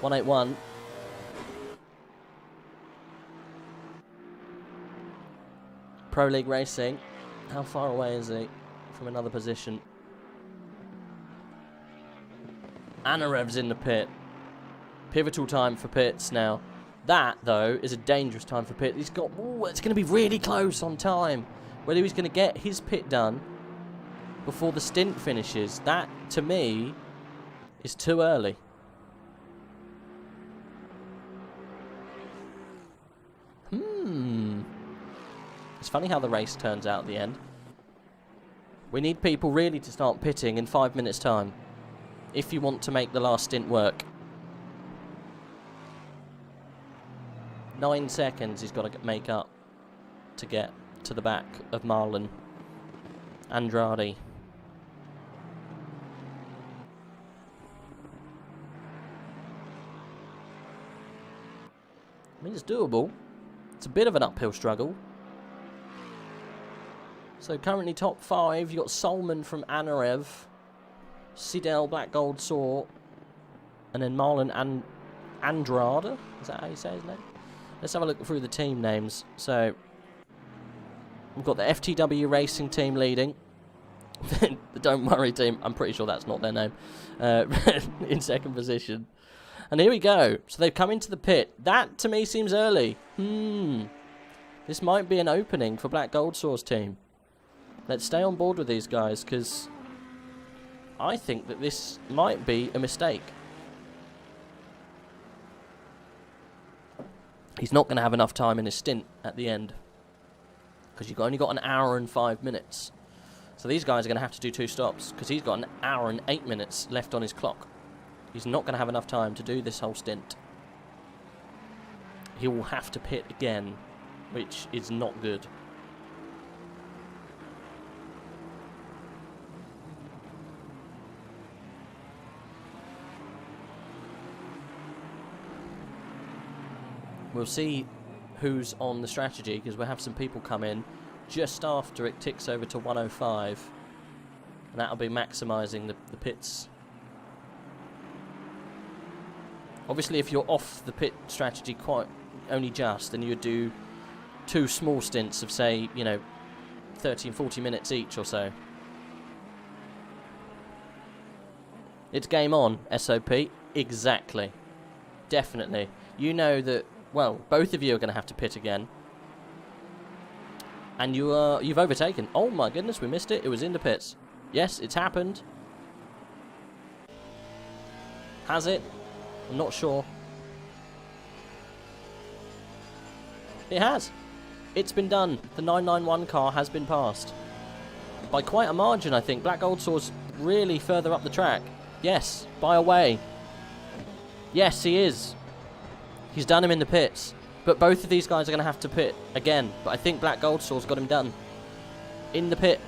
181. Pro League Racing. How far away is he from another position? Anarev's in the pit. Pivotal time for pits now. That, though, is a dangerous time for pit. He's got... Ooh, it's going to be really close on time. Whether he's going to get his pit done before the stint finishes. That, to me, is too early. It's funny how the race turns out at the end. We need people really to start pitting in 5 minutes' time, if you want to make the last stint work. 9 seconds he's got to make up to get to the back of Marlon Andrade. I mean, it's doable. It's a bit of an uphill struggle. So currently top 5, you've got Solman from Anarev, Sidel Black Gold Saw, and then Marlon Andrade. Is that how you say his name? Let's have a look through the team names. So we've got the FTW Racing team leading. The Don't Worry team, I'm pretty sure that's not their name, in second position. And here we go. So they've come into the pit. That, to me, seems early. This might be an opening for Black Gold Saw's team. Let's stay on board with these guys, because I think that this might be a mistake. He's not going to have enough time in his stint at the end, because you've only got an hour and 5 minutes. So these guys are going to have to do 2 stops, because he's got an hour and 8 minutes left on his clock. He's not going to have enough time to do this whole stint. He will have to pit again, which is not good. We'll see who's on the strategy, because we'll have some people come in just after it ticks over to 105. And that'll be maximising the pits. Obviously, if you're off the pit strategy quite only just, then you would do 2 small stints of, say, you know, 30 and 40 minutes each or so. It's game on, SOP. Exactly. Definitely. You know that, well, both of you are going to have to pit again. And you've overtaken. Oh my goodness, we missed it. It was in the pits. Yes, it's happened. Has it? I'm not sure. It has. It's been done. The 991 car has been passed. By quite a margin, I think. Black Gold Saw's really further up the track. Yes, by a way. Yes, he is. He's done him in the pits. But both of these guys are going to have to pit again. But I think Black Gold Saw's got him done. In the pit.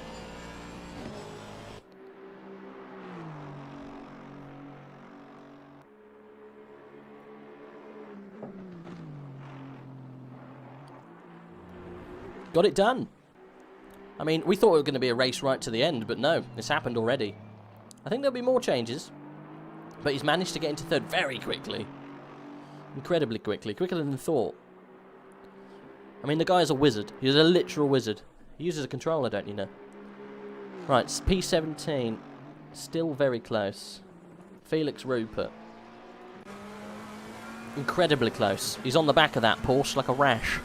Got it done. I mean, we thought it was going to be a race right to the end, but no, it's happened already. I think there'll be more changes, but he's managed to get into third very quickly. Incredibly quickly, quicker than thought. I mean, the guy's a wizard. He's a literal wizard. He uses a controller, don't you know? Right, P17, still very close. Felix Rupert. Incredibly close. He's on the back of that Porsche like a rash.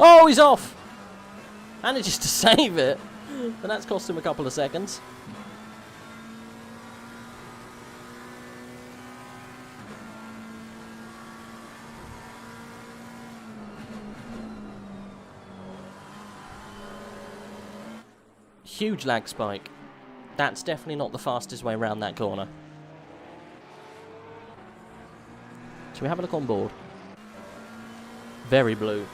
Oh, he's off! Manages to save it, but that's cost him a couple of seconds. Huge lag spike. That's definitely not the fastest way around that corner. Shall we have a look on board? Very blue.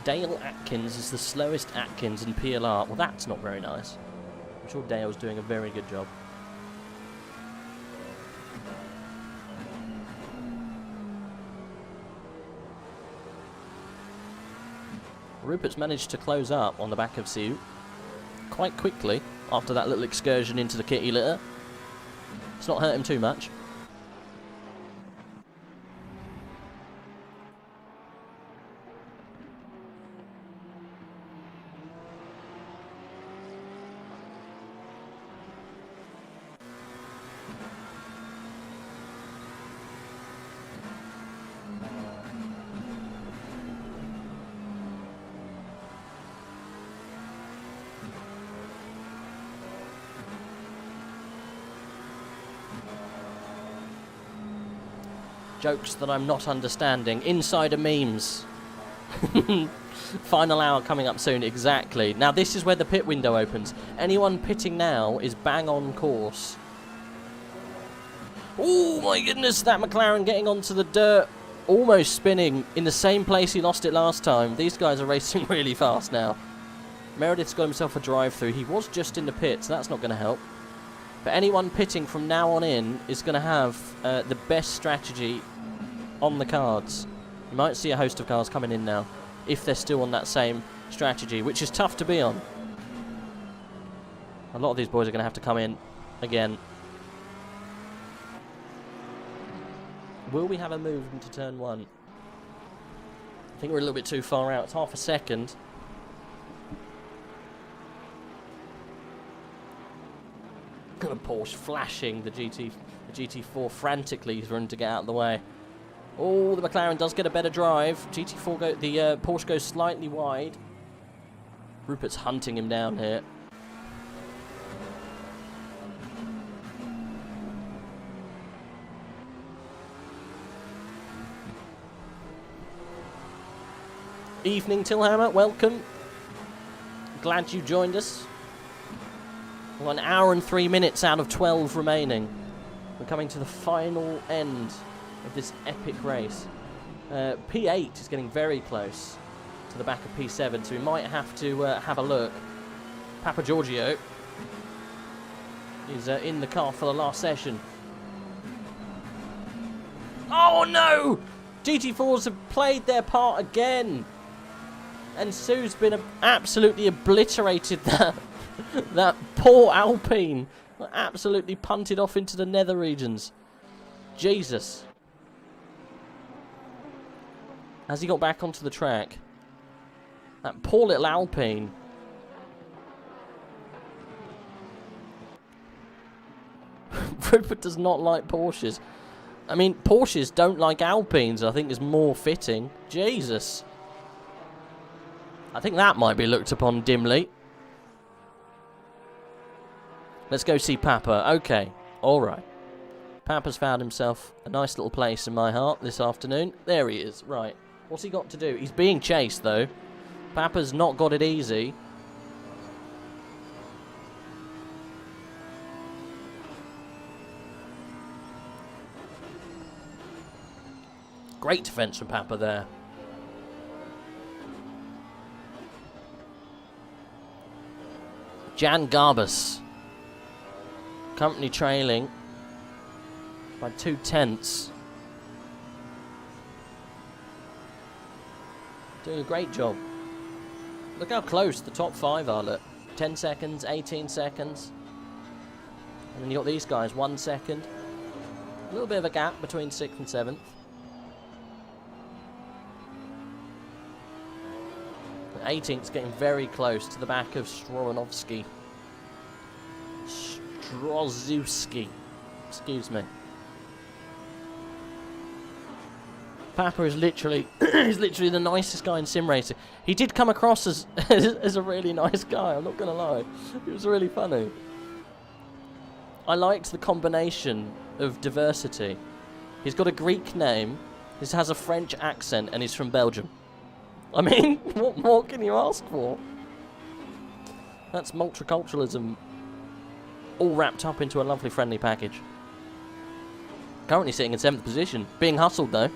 Dale Atkins is the slowest Atkins in PLR. Well, that's not very nice. I'm sure Dale's doing a very good job. Rupert's managed to close up on the back of Siu quite quickly after that little excursion into the kitty litter. It's not hurt him too much. Jokes that I'm not understanding. Insider memes. Final hour coming up soon, exactly. Now this is where the pit window opens. Anyone pitting now is bang on course. Oh my goodness, that McLaren getting onto the dirt. Almost spinning in the same place he lost it last time. These guys are racing really fast now. Meredith's got himself a drive-through. He was just in the pit, so that's not going to help. But anyone pitting from now on in is going to have the best strategy on the cards. You might see a host of cars coming in now, if they're still on that same strategy, which is tough to be on. A lot of these boys are going to have to come in again. Will we have a move into turn one? I think we're a little bit too far out. It's half a second. Got a Porsche flashing the GT4 frantically for him to get out of the way. Oh, the McLaren does get a better drive. The Porsche goes slightly wide. Rupert's hunting him down here. Evening, Tillhammer. Welcome. Glad you joined us. We've got an hour and 3 minutes out of 12 remaining. We're coming to the final end of this epic race. P8 is getting very close to the back of P7, so we might have to have a look. Papa Giorgio is in the car for the last session. Oh no! GT4s have played their part again! And Sue's been absolutely obliterated that. That poor Alpine absolutely punted off into the nether regions. Jesus. Has he got back onto the track? That poor little Alpine. Rupert does not like Porsches. I mean, Porsches don't like Alpines, I think is more fitting. Jesus. I think that might be looked upon dimly. Let's go see Papa. Okay, alright. Papa's found himself a nice little place in my heart this afternoon. There he is, right. What's he got to do? He's being chased, though. Papa's not got it easy. Great defence from Papa there. Jan Garbus. Company trailing by 2/10. Doing a great job. Look how close the top 5 are, look. 10 seconds, 18 seconds. And then you got these guys, 1 second. A little bit of a gap between 6th and 7th. 18th's getting very close to the back of Strojanowski. Strozewski. Excuse me. Papa is literally he's literally the nicest guy in sim racing. He did come across as as a really nice guy, I'm not gonna lie. It was really funny. I liked the combination of diversity. He's got a Greek name, he has a French accent, and he's from Belgium. I mean, what more can you ask for? That's multiculturalism all wrapped up into a lovely friendly package. Currently sitting in 7th position, being hustled though.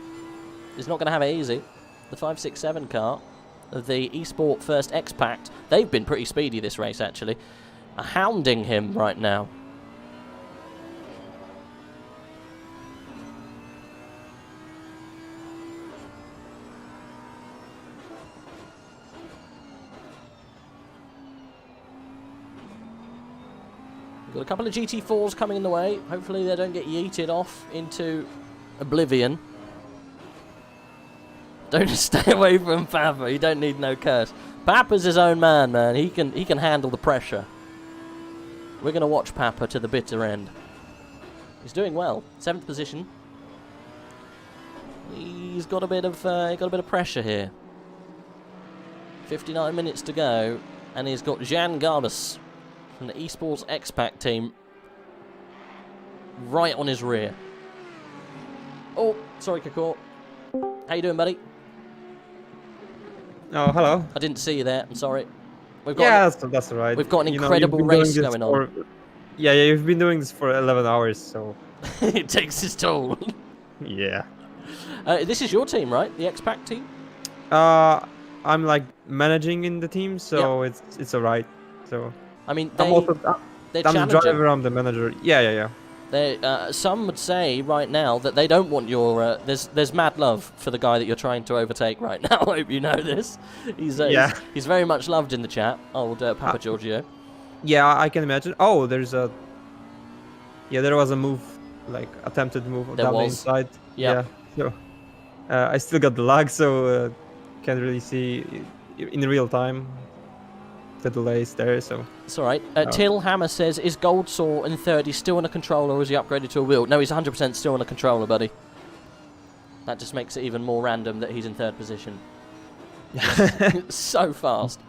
He's not going to have it easy. The 567 car of the eSport First X-Pact, they've been pretty speedy this race actually, are hounding him right now. Got a couple of GT4s coming in the way. Hopefully they don't get yeeted off into oblivion. Don't stay away from Papa. You don't need no curse. Papa's his own man. He can handle the pressure. We're gonna watch Papa to the bitter end. He's doing well. 7th position. He's got a bit of pressure here. 59 minutes to go, and he's got Jan Garbus from the eSports X-Pact team right on his rear. Oh, sorry, Kakor. How you doing, buddy? Oh, hello. I didn't see you there. I'm sorry. We've got that's all right. We've got an incredible race going on. Yeah, you've been doing this for 11 hours, so it takes its toll. Yeah. This is your team, right? The X-Pact team? I'm like managing in the team, so it's alright. So I mean, I'm the driver, I'm the manager. Yeah. Some would say right now that they don't want your. There's mad love for the guy that you're trying to overtake right now. I hope you know this. He's very much loved in the chat. Old Papa Giorgio. Yeah, I can imagine. Oh, there was a move, like attempted move down the inside. Yeah. So I still got the lag, so can't really see in real time. The delays there, so it's all right. Till Hammer says, "Is Goldsaw in 30 still on a controller, or is he upgraded to a wheel?" No, he's 100% still on a controller, buddy. That just makes it even more random that he's in 3rd position. So fast.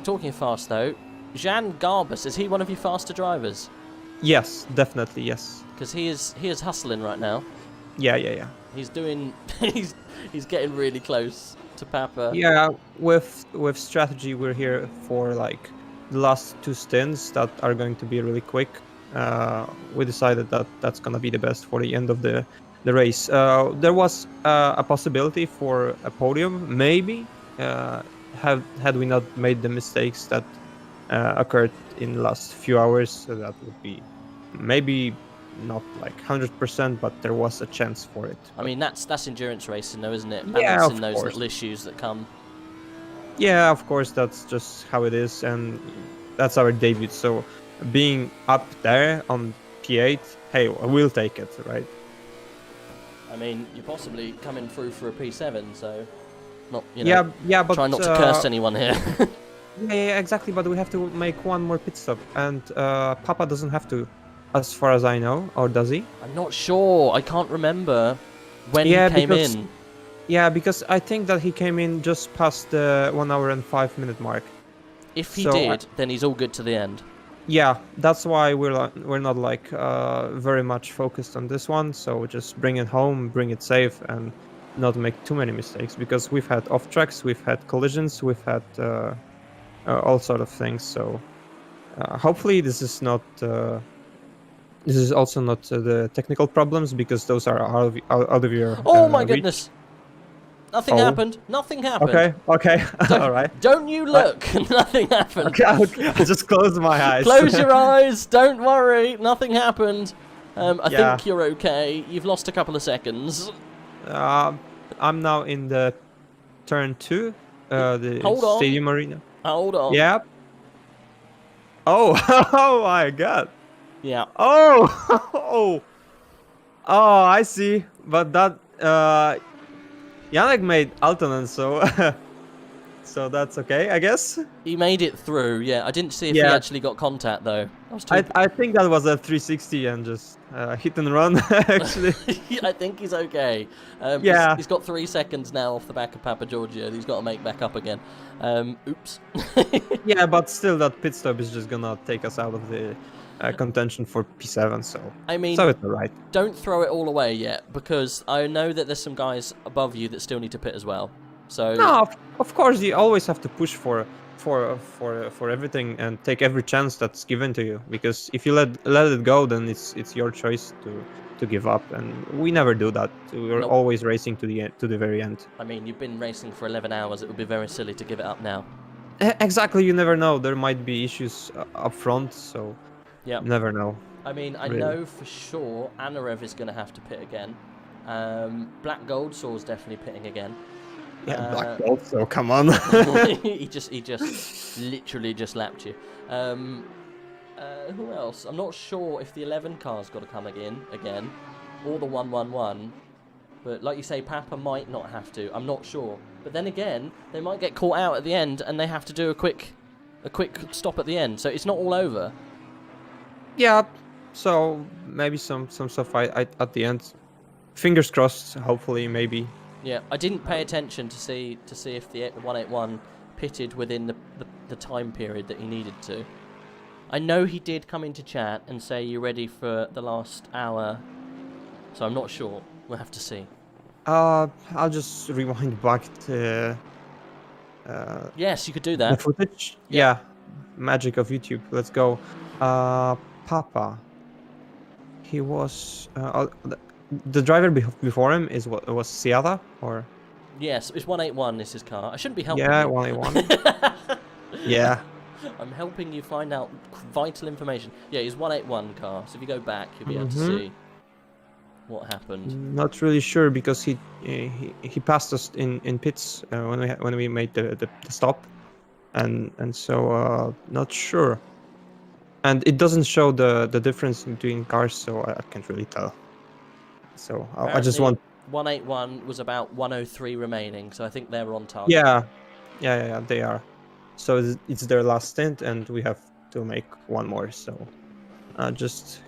Talking fast though, Jan Garbus, is he one of your faster drivers? Yes, definitely yes. Because he is hustling right now. Yeah. He's doing. he's getting really close to Papa. Yeah, with strategy, we're here for like the last 2 stints that are going to be really quick. We decided that that's gonna be the best for the end of the race. There was a possibility for a podium, maybe, had we not made the mistakes that occurred in the last few hours. So that would be maybe not like 100%, but there was a chance for it. I mean, that's endurance racing, though, isn't it? Yeah, Balancing of those course. little issues that come. Yeah, of course, that's just how it is, and that's our debut. So being up there on P8, hey, we'll take it, right? I mean, you're possibly coming through for a P7, so not, you know, but try not to curse anyone here. yeah, exactly, but we have to make one more pit stop, and Papa doesn't have to, as far as I know, or does he? I'm not sure. I can't remember when he came in. Yeah, because I think that he came in just past the 1 hour and 5 minute mark. If he did, then he's all good to the end. Yeah, that's why we're not like very much focused on this one. So just bring it home, bring it safe, and not make too many mistakes. Because we've had off tracks, we've had collisions, we've had all sort of things. So hopefully this is not. This is also not the technical problems, because those are out of your. Oh my goodness! Nothing happened. Nothing happened. Okay. All right. Don't you look. Nothing happened. Okay, I'll just close my eyes. Close your eyes. Don't worry. Nothing happened. I think you're okay. You've lost a couple of seconds. I'm now in the turn 2, the stadium arena. Hold on. Yeah. Oh my god. Yeah. Oh, I see. But that Yannick made Altonen, so that's okay, I guess. He made it through. Yeah, I didn't see if he actually got contact though. I think that was a 360 and just hit and run. Actually, I think he's okay. He's got 3 seconds now off the back of Papa Giorgio. He's got to make back up again. Oops. Yeah, but still, that pit stop is just gonna take us out of the contention for P7. So I mean, so it's alright. Don't throw it all away yet, because I know that there's some guys above you that still need to pit as well. So no, of course you always have to push for everything and take every chance that's given to you, because if you let it go, then it's your choice to give up, and we never do that. We're always racing to the end, to the very end. I mean, you've been racing for 11 hours. It would be very silly to give it up now. Exactly, you never know. There might be issues up front, so yeah, never know. I mean, I know for sure Anarev is going to have to pit again. Black Gold Saw's definitely pitting again. Yeah, Black Gold, so come on. he just literally just lapped you. Who else? I'm not sure if the 11 car's got to come again, or the 111. But like you say, Papa might not have to. I'm not sure. But then again, they might get caught out at the end, and they have to do a quick stop at the end. So it's not all over. Yeah. So maybe some stuff at the end. Fingers crossed. Hopefully, maybe. Yeah, I didn't pay attention to see if the 181 pitted within the time period that he needed to. I know he did come into chat and say you're ready for the last hour, so I'm not sure. We'll have to see. I'll just rewind back to. Yes, you could do that. The footage. Yeah, magic of YouTube. Let's go. Papa. He was the driver before him was Seada, or? Yes, it's 181 is his car. I shouldn't be helping. Yeah, you. 181. Yeah. I'm helping you find out vital information. Yeah, it's 181 car. So if you go back, you'll be able to see what happened. Not really sure, because he passed us in pits when we made the stop, and so not sure. And it doesn't show the difference between cars, so I can't really tell. So I just want. 181 was about 103 remaining, so I think they're on target. Yeah, they are. So it's their last stint, and we have to make one more. So just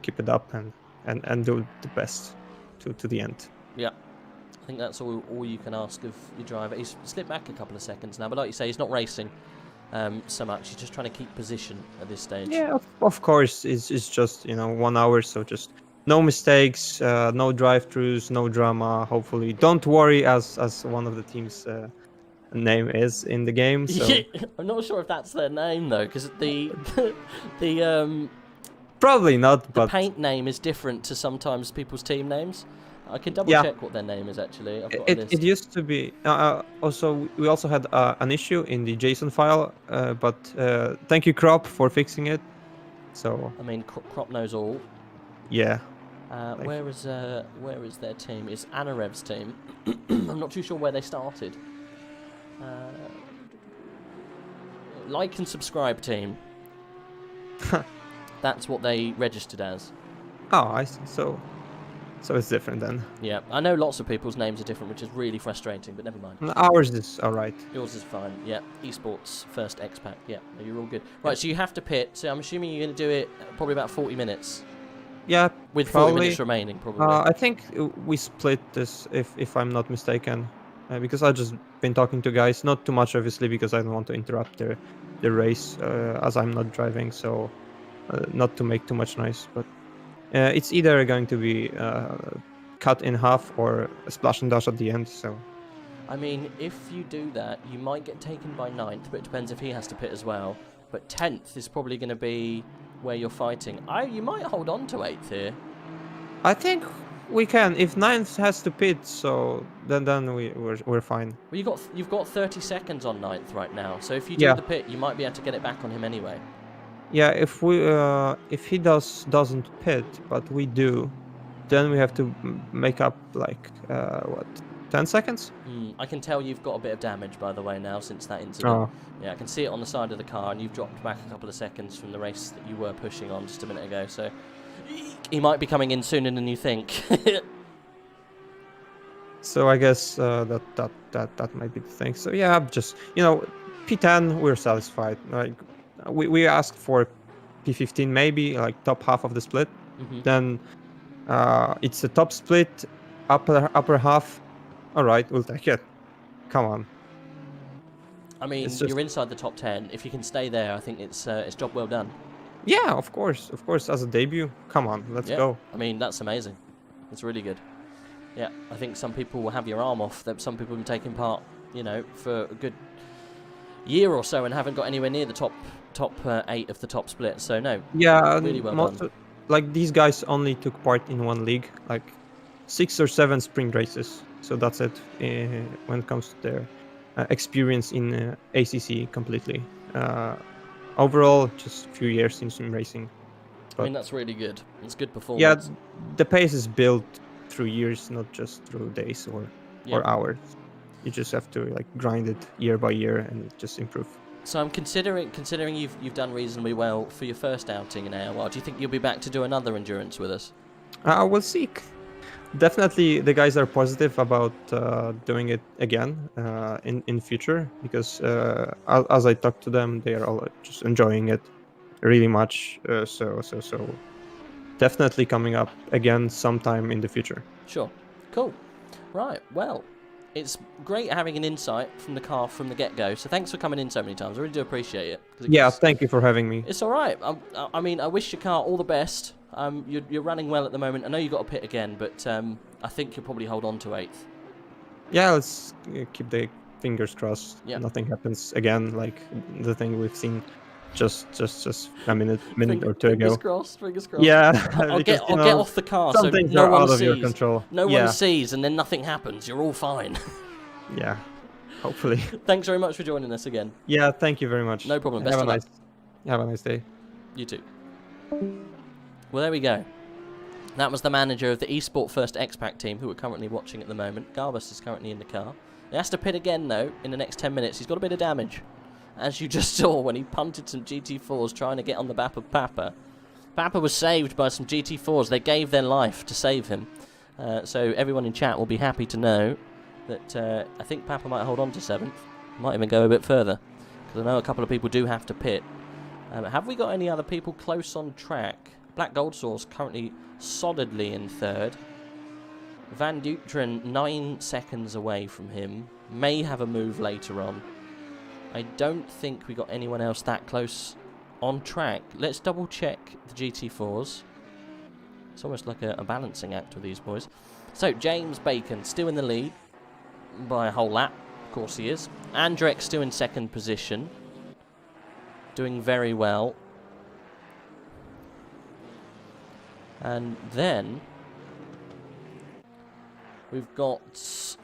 keep it up and do the best to the end. Yeah, I think that's all you can ask of your driver. He's slipped back a couple of seconds now, but like you say, he's not racing so much. He's just trying to keep position at this stage. Yeah, of course. It's just 1 hour, so just no mistakes, no drive-throughs, no drama. Hopefully, don't worry, as one of the teams. Name is in the game. So. I'm not sure if that's their name though, because the probably not. But the paint name is different to sometimes people's team names. I can double check what their name is actually. I've got it used to be. Also, we also had an issue in the JSON file, but thank you, Crop, for fixing it. So I mean, Crop knows all. Yeah. Where is their team? It's Anarev's team. I'm not too sure where they started. Like and subscribe team. That's what they registered as. Oh, I see. So so it's different then. Yeah, I know lots of people's names are different, which is really frustrating, but never mind. Ours is alright. Yours is fine, yeah. Esports First Expat, yeah, you're all good. Right, so you have to pit, so I'm assuming you're going to do it probably about 40 minutes. Yeah, with probably. 40 minutes remaining, probably. I think we split this, if I'm not mistaken, because I've just been talking to guys, not too much obviously, because I don't want to interrupt the race, as I'm not driving, so not to make too much noise. But it's either going to be cut in half or a splash and dash at the end. So. I mean, if you do that, you might get taken by 9th, but it depends if he has to pit as well. But 10th is probably going to be where you're fighting. You might hold on to 8th here. I think we can. If 9th has to pit, so then we're fine. Well, you've got 30 seconds on 9th right now. So if you do the pit, you might be able to get it back on him anyway. Yeah, if he doesn't pit, but we do, then we have to make up like what, 10 seconds? I can tell you've got a bit of damage, by the way, now since that incident. Oh. Yeah, I can see it on the side of the car, and you've dropped back a couple of seconds from the race that you were pushing on just a minute ago. So he might be coming in sooner than you think. So I guess that might be the thing. So yeah, just P10, we're satisfied. Like we asked for P15, maybe like top half of the split. Then it's a top split, upper half. All right, we'll take it. Come on. I mean, you're inside the top 10. If you can stay there, I think it's job well done. Yeah, of course, as a debut. Come on, let's go. I mean, that's amazing. It's really good. Yeah, I think some people will have your arm off. Some people have been taking part, for a good year or so and haven't got anywhere near the top 8 of the top split. So no, really well done. Like these guys only took part in one league, like 6 or 7 sprint races. So that's it when it comes to their experience in ACC completely. Overall, just a few years in sim racing. But I mean, that's really good. It's good performance. Yeah, the pace is built through years, not just through days or hours. You just have to grind it year by year and just improve. So I'm considering you've done reasonably well for your first outing in AOR. Do you think you'll be back to do another endurance with us? We'll see. Definitely, the guys are positive about doing it again in future, because as I talk to them, they are all just enjoying it really much. So definitely coming up again sometime in the future. Sure. Cool. Right. Well, it's great having an insight from the car from the get-go. So thanks for coming in so many times. I really do appreciate it. Yeah, thank you for having me. It's all right. I mean, I wish your car all the best. You're running well at the moment. I know you got a pit again, but I think you'll probably hold on to 8th. Yeah, let's keep the fingers crossed. Yeah. Nothing happens again, like the thing we've seen just a minute or two ago. Fingers crossed. Yeah, I'll get off the car so things no are one out of sees. your control. No one sees, and then nothing happens. You're all fine. Yeah, hopefully. Thanks very much for joining us again. Yeah, thank you very much. No problem. Best of luck. Have a nice day. You too. Well, there we go. That was the manager of the eSport First Expat team, who we're currently watching at the moment. Garbus is currently in the car. He has to pit again, though, in the next 10 minutes. He's got a bit of damage, as you just saw when he punted some GT4s trying to get on the back of Papa. Papa was saved by some GT4s. They gave their life to save him. So everyone in chat will be happy to know that I think Papa might hold on to 7th. Might even go a bit further, because I know a couple of people do have to pit. Have we got any other people close on track? Black Gold Source currently solidly in 3rd. Van Dutren 9 seconds away from him. May have a move later on. I don't think we got anyone else that close on track. Let's double check the GT4s. It's almost like a balancing act with these boys. So James Bacon still in the lead by a whole lap. Of course he is. Andrek still in 2nd position. Doing very well. And then we've got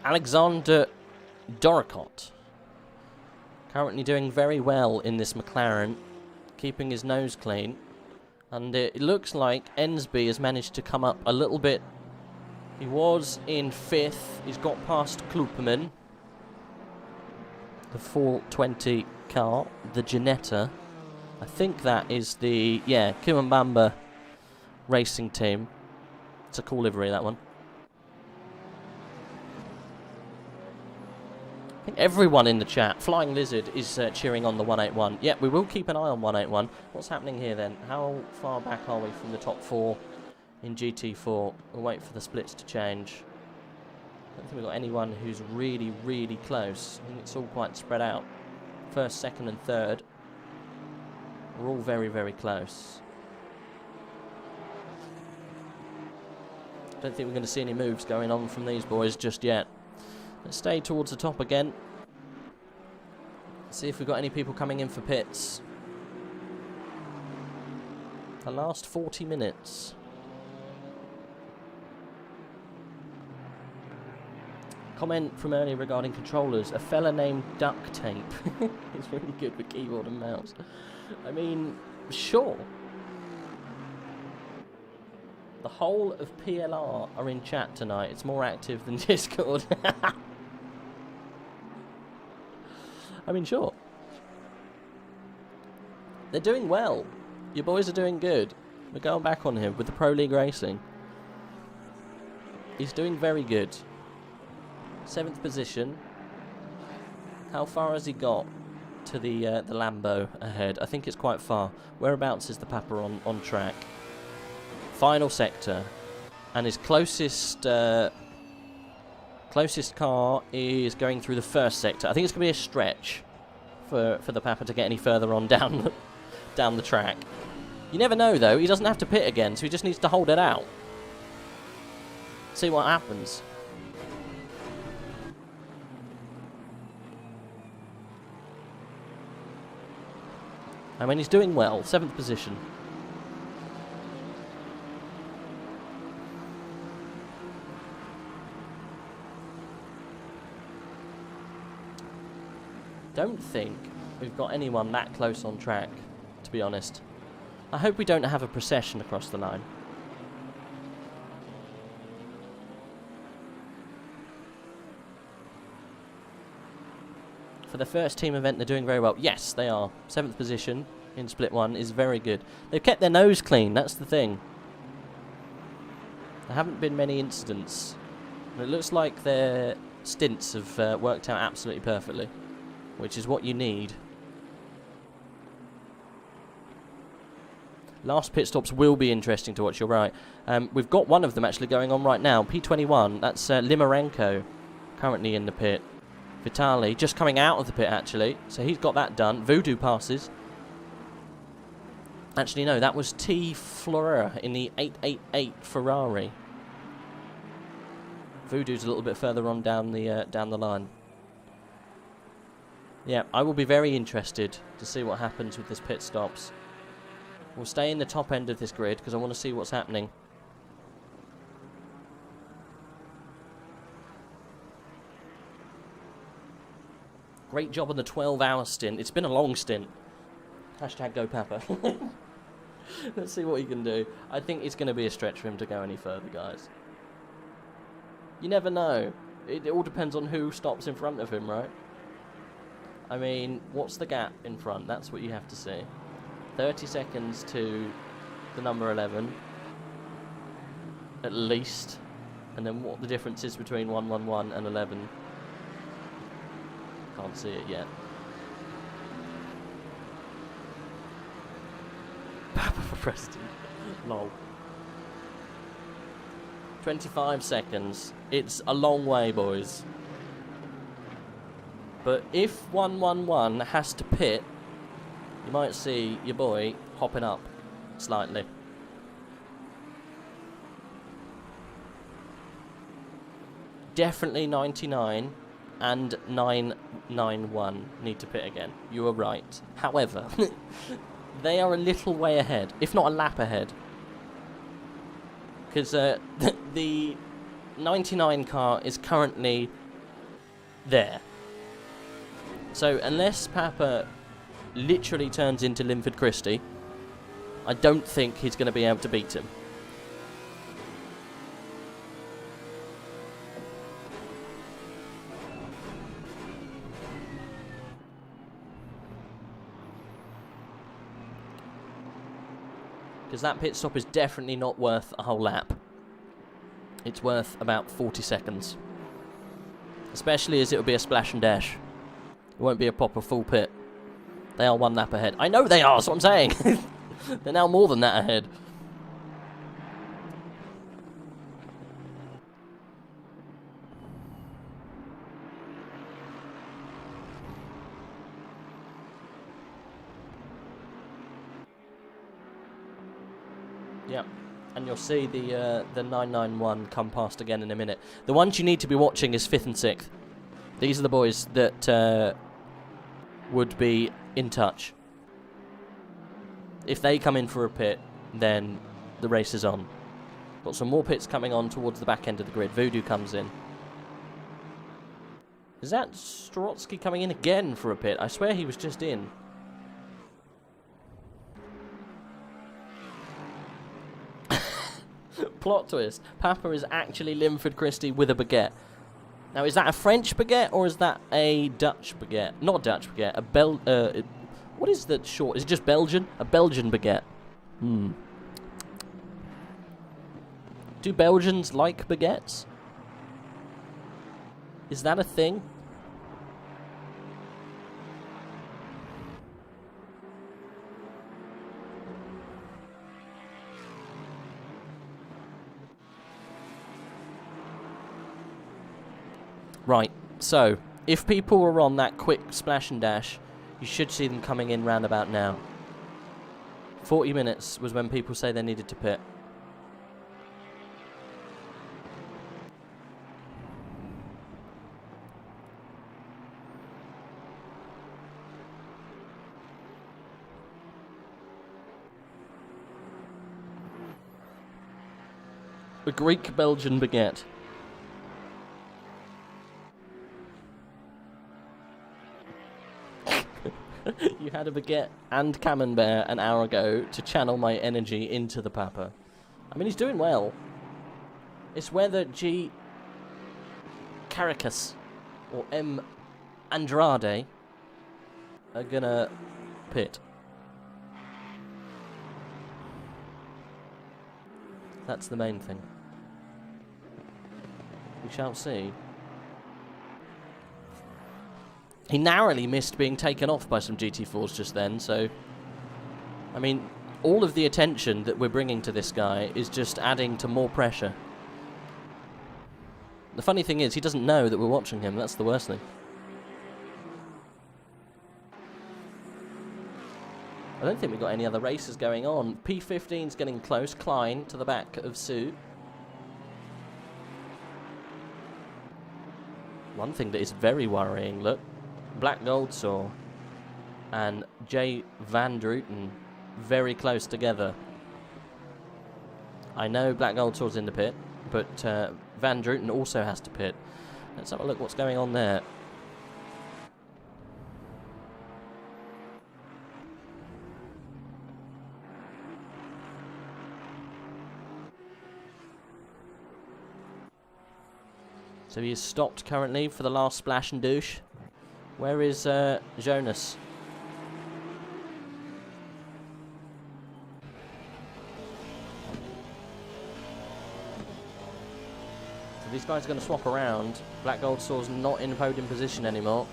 Alexander Doricott, currently doing very well in this McLaren, keeping his nose clean. And it looks like Ensby has managed to come up a little bit. He was in 5th. He's got past Kluperman, the 420 car, the Ginetta. I think that is the, Kimambamba Racing team. It's a cool livery, that one. I think everyone in the chat, Flying Lizard, is cheering on the 181. Yeah, we will keep an eye on 181. What's happening here then? How far back are we from the top 4 in GT4? We'll wait for the splits to change. I don't think we've got anyone who's really, really close. I think it's all quite spread out. First, second, and third. We're all very, very close. Don't think we're going to see any moves going on from these boys just yet. Let's stay towards the top again. See if we've got any people coming in for pits. The last 40 minutes. Comment from earlier regarding controllers. A fella named Duct Tape. He's really good with keyboard and mouse. I mean, sure. The whole of PLR are in chat tonight. It's more active than Discord. I mean, sure. They're doing well. Your boys are doing good. We're going back on him with the Pro League Racing. He's doing very good. 7th position. How far has he got to the Lambo ahead? I think it's quite far. Whereabouts is the Papa on track? Final sector. And his closest car is going through the first sector. I think it's going to be a stretch for the Papa to get any further on down the track. You never know, though. He doesn't have to pit again, so he just needs to hold it out. See what happens. I mean, he's doing well. 7th position. Don't think we've got anyone that close on track, to be honest. I hope we don't have a procession across the line. For the first team event, they're doing very well. Yes, they are. 7th position in Split 1 is very good. They've kept their nose clean, that's the thing. There haven't been many incidents. And it looks like their stints have worked out absolutely perfectly, which is what you need. Last pit stops will be interesting to watch, you're right. We've got one of them actually going on right now. P21, that's Limarenko, currently in the pit. Vitali, just coming out of the pit actually, so he's got that done. Voodoo passes. Actually no, that was T. Flora in the 888 Ferrari. Voodoo's a little bit further on down the line. Yeah, I will be very interested to see what happens with this pit stops. We'll stay in the top end of this grid because I want to see what's happening. Great job on the 12-hour stint. It's been a long stint. Hashtag go Papa. Let's see what he can do. I think it's going to be a stretch for him to go any further, guys. You never know. It all depends on who stops in front of him, right? I mean, what's the gap in front? That's what you have to see. 30 seconds to the number 11. At least. And then what the difference is between 111 and 11. Can't see it yet. Papa for president. Lol. 25 seconds. It's a long way, boys. But if 111 has to pit, you might see your boy hopping up slightly. Definitely 99 and 991 need to pit again. You are right. However, they are a little way ahead, if not a lap ahead. Because the 99 car is currently there. So unless Papa literally turns into Linford Christie, I don't think he's going to be able to beat him. Because that pit stop is definitely not worth a whole lap. it's worth about 40 seconds. Especially as it'll be a splash and dash. It won't be a proper full pit. They are 1 lap ahead. I know they are, that's what I'm saying. They're now more than that ahead. Yep. And you'll see the 991 come past again in a minute. The ones you need to be watching is 5th and 6th. These are the boys that would be in touch. If they come in for a pit, then the race is on. Got some more pits coming on towards the back end of the grid. Voodoo comes in. Is that Strotsky coming in again for a pit? I swear he was just in. Plot twist. Papa is actually Linford Christie with a baguette. Now, is that a French baguette or is that a Dutch baguette? Not Dutch baguette. A what is the short? Is it just Belgian? A Belgian baguette. Do Belgians like baguettes? Is that a thing? Right, so, if people were on that quick splash and dash, you should see them coming in round about now. 40 minutes was when people say they needed to pit. A Greek-Belgian baguette. You had a baguette and camembert an hour ago to channel my energy into the Papa. I mean, he's doing well. It's whether G. Caracas or M. Andrade are gonna pit. That's the main thing. We shall see. He narrowly missed being taken off by some GT4s just then, so... I mean, all of the attention that we're bringing to this guy is just adding to more pressure. The funny thing is, he doesn't know that we're watching him, that's the worst thing. I don't think we've got any other races going on. P15's getting close, Klein to the back of Sue. One thing that is very worrying, look. Black Goldsaw and Jay Van Druten very close together. I know Black Goldsaw's in the pit, but Van Druten also has to pit. Let's have a look what's going on there. So he is stopped currently for the last splash and douche. Where is Jonas? So these guys are going to swap around. Black Goldsaw's not in podium position anymore.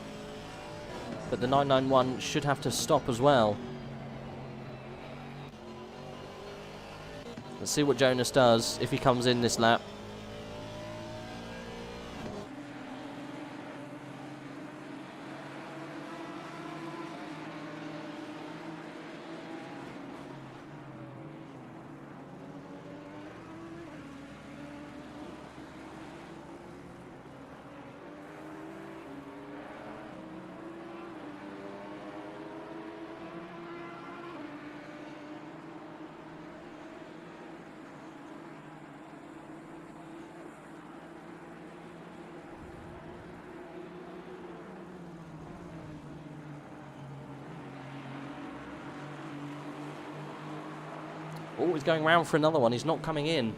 But the 991 should have to stop as well. Let's see what Jonas does if he comes in this lap. Oh, he's going round for another one. He's not coming in.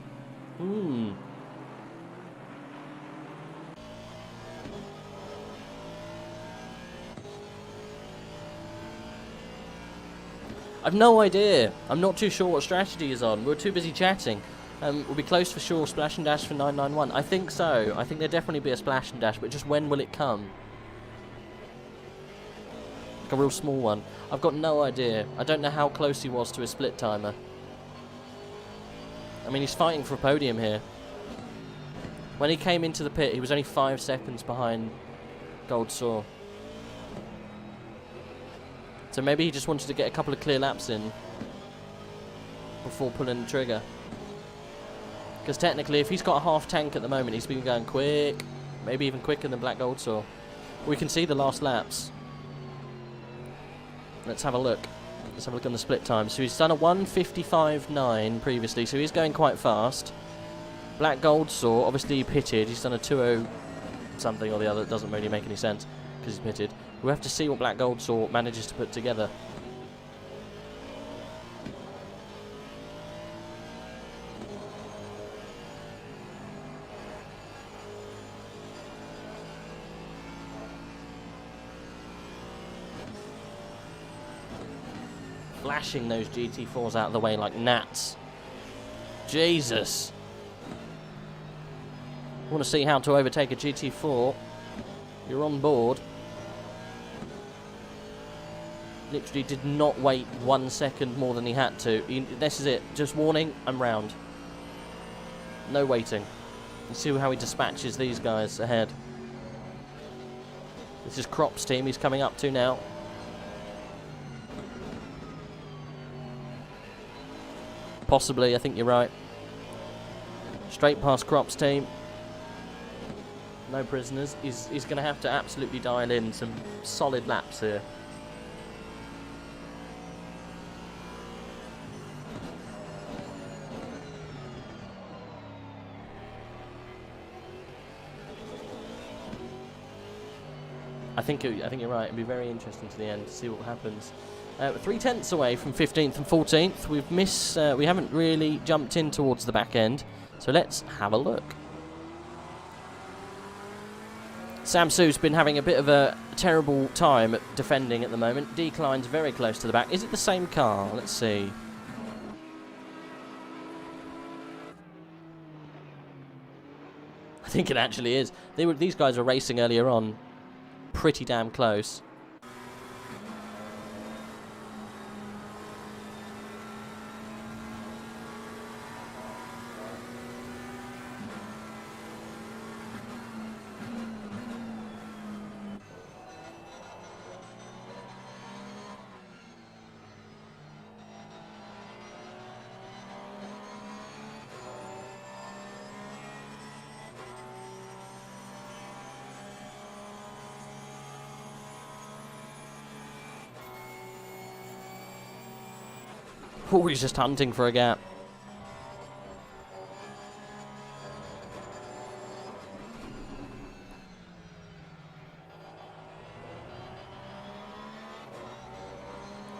I've no idea. I'm not too sure what strategy he's on. We're too busy chatting. Will be close for sure. Splash and dash for 991. I think so. I think there'll definitely be a splash and dash, but just when will it come? Like a real small one. I've got no idea. I don't know how close he was to his split timer. I mean, he's fighting for a podium here. When he came into the pit, he was only 5 seconds behind Gold Saw. So maybe he just wanted to get a couple of clear laps in before pulling the trigger. Because technically, if he's got a half tank at the moment, he's been going quick. Maybe even quicker than Black Gold Saw. We can see the last laps. Let's have a look. Let's have a look on the split time. So he's done a 1:55.9 previously, so he's going quite fast. Black Gold Saw, obviously he pitted. He's done a 2:0 something or the other. It doesn't really make any sense because he's pitted. We'll have to see what Black Gold Saw manages to put together. Flashing those GT4s out of the way like gnats. Jesus. Want to see how to overtake a GT4? You're on board. Literally did not wait 1 second more than he had to. This is it. Just warning, I'm round. No waiting. Let's see how he dispatches these guys ahead. This is Crop's team he's coming up to now. Possibly, I think you're right. Straight past Crop's team. No prisoners. He's going to have to absolutely dial in some solid laps here. I think you're right. It'll be very interesting to the end to see what happens. 3/10 away from 15th and 14th. We haven't really jumped in towards the back end, so let's have a look. Samsu's been having a bit of a terrible time at defending at the moment. Decline's very close to the back. Is it the same car? Let's see. I think it actually is. These guys were racing earlier on. Pretty damn close. Oh, he's just hunting for a gap.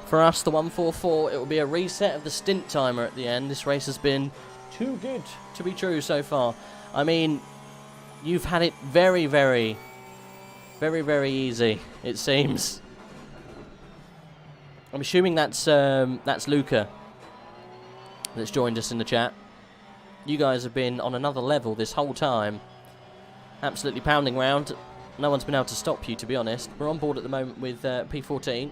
For us, the 1:44, it will be a reset of the stint timer at the end. This race has been too good to be true so far. I mean, you've had it very, very, very, very easy, it seems. I'm assuming that's Luca that's joined us in the chat. You guys have been on another level this whole time. Absolutely pounding round. No one's been able to stop you, to be honest. We're on board at the moment with P14.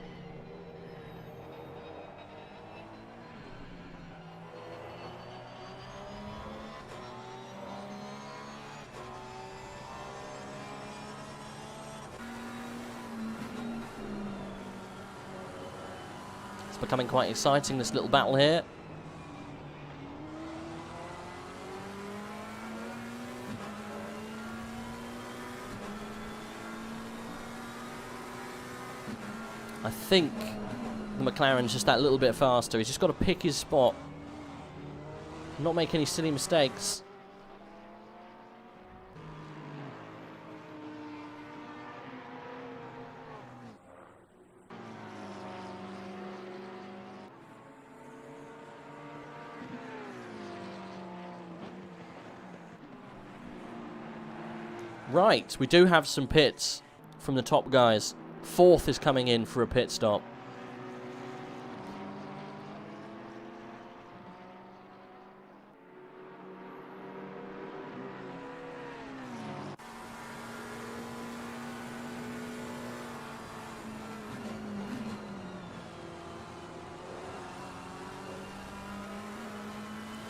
It's becoming quite exciting, this little battle here. I think the McLaren's just that little bit faster. He's just got to pick his spot. Not make any silly mistakes. Right, we do have some pits from the top guys. Fourth is coming in for a pit stop.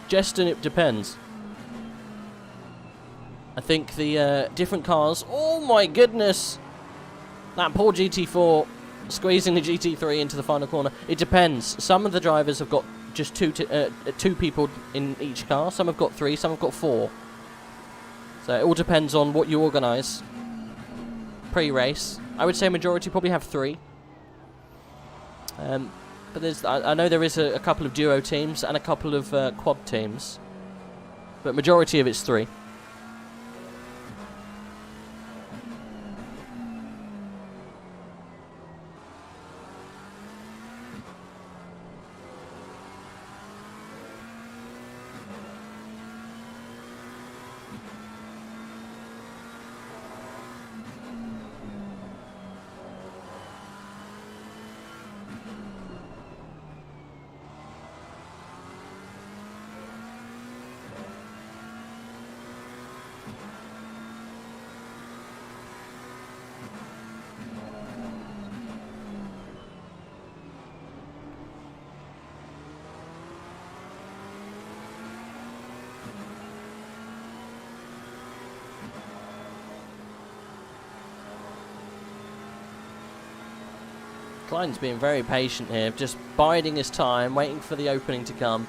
Jeston, it depends. I think the different cars... Oh my goodness! That poor GT4 squeezing the GT3 into the final corner. It depends. Some of the drivers have got just two people in each car. Some have got 3, some have got 4. So it all depends on what you organise pre-race. I would say majority probably have 3. But there's, I know there is a couple of duo teams and a couple of quad teams. But majority of it's 3. Klein's being very patient here, just biding his time, waiting for the opening to come.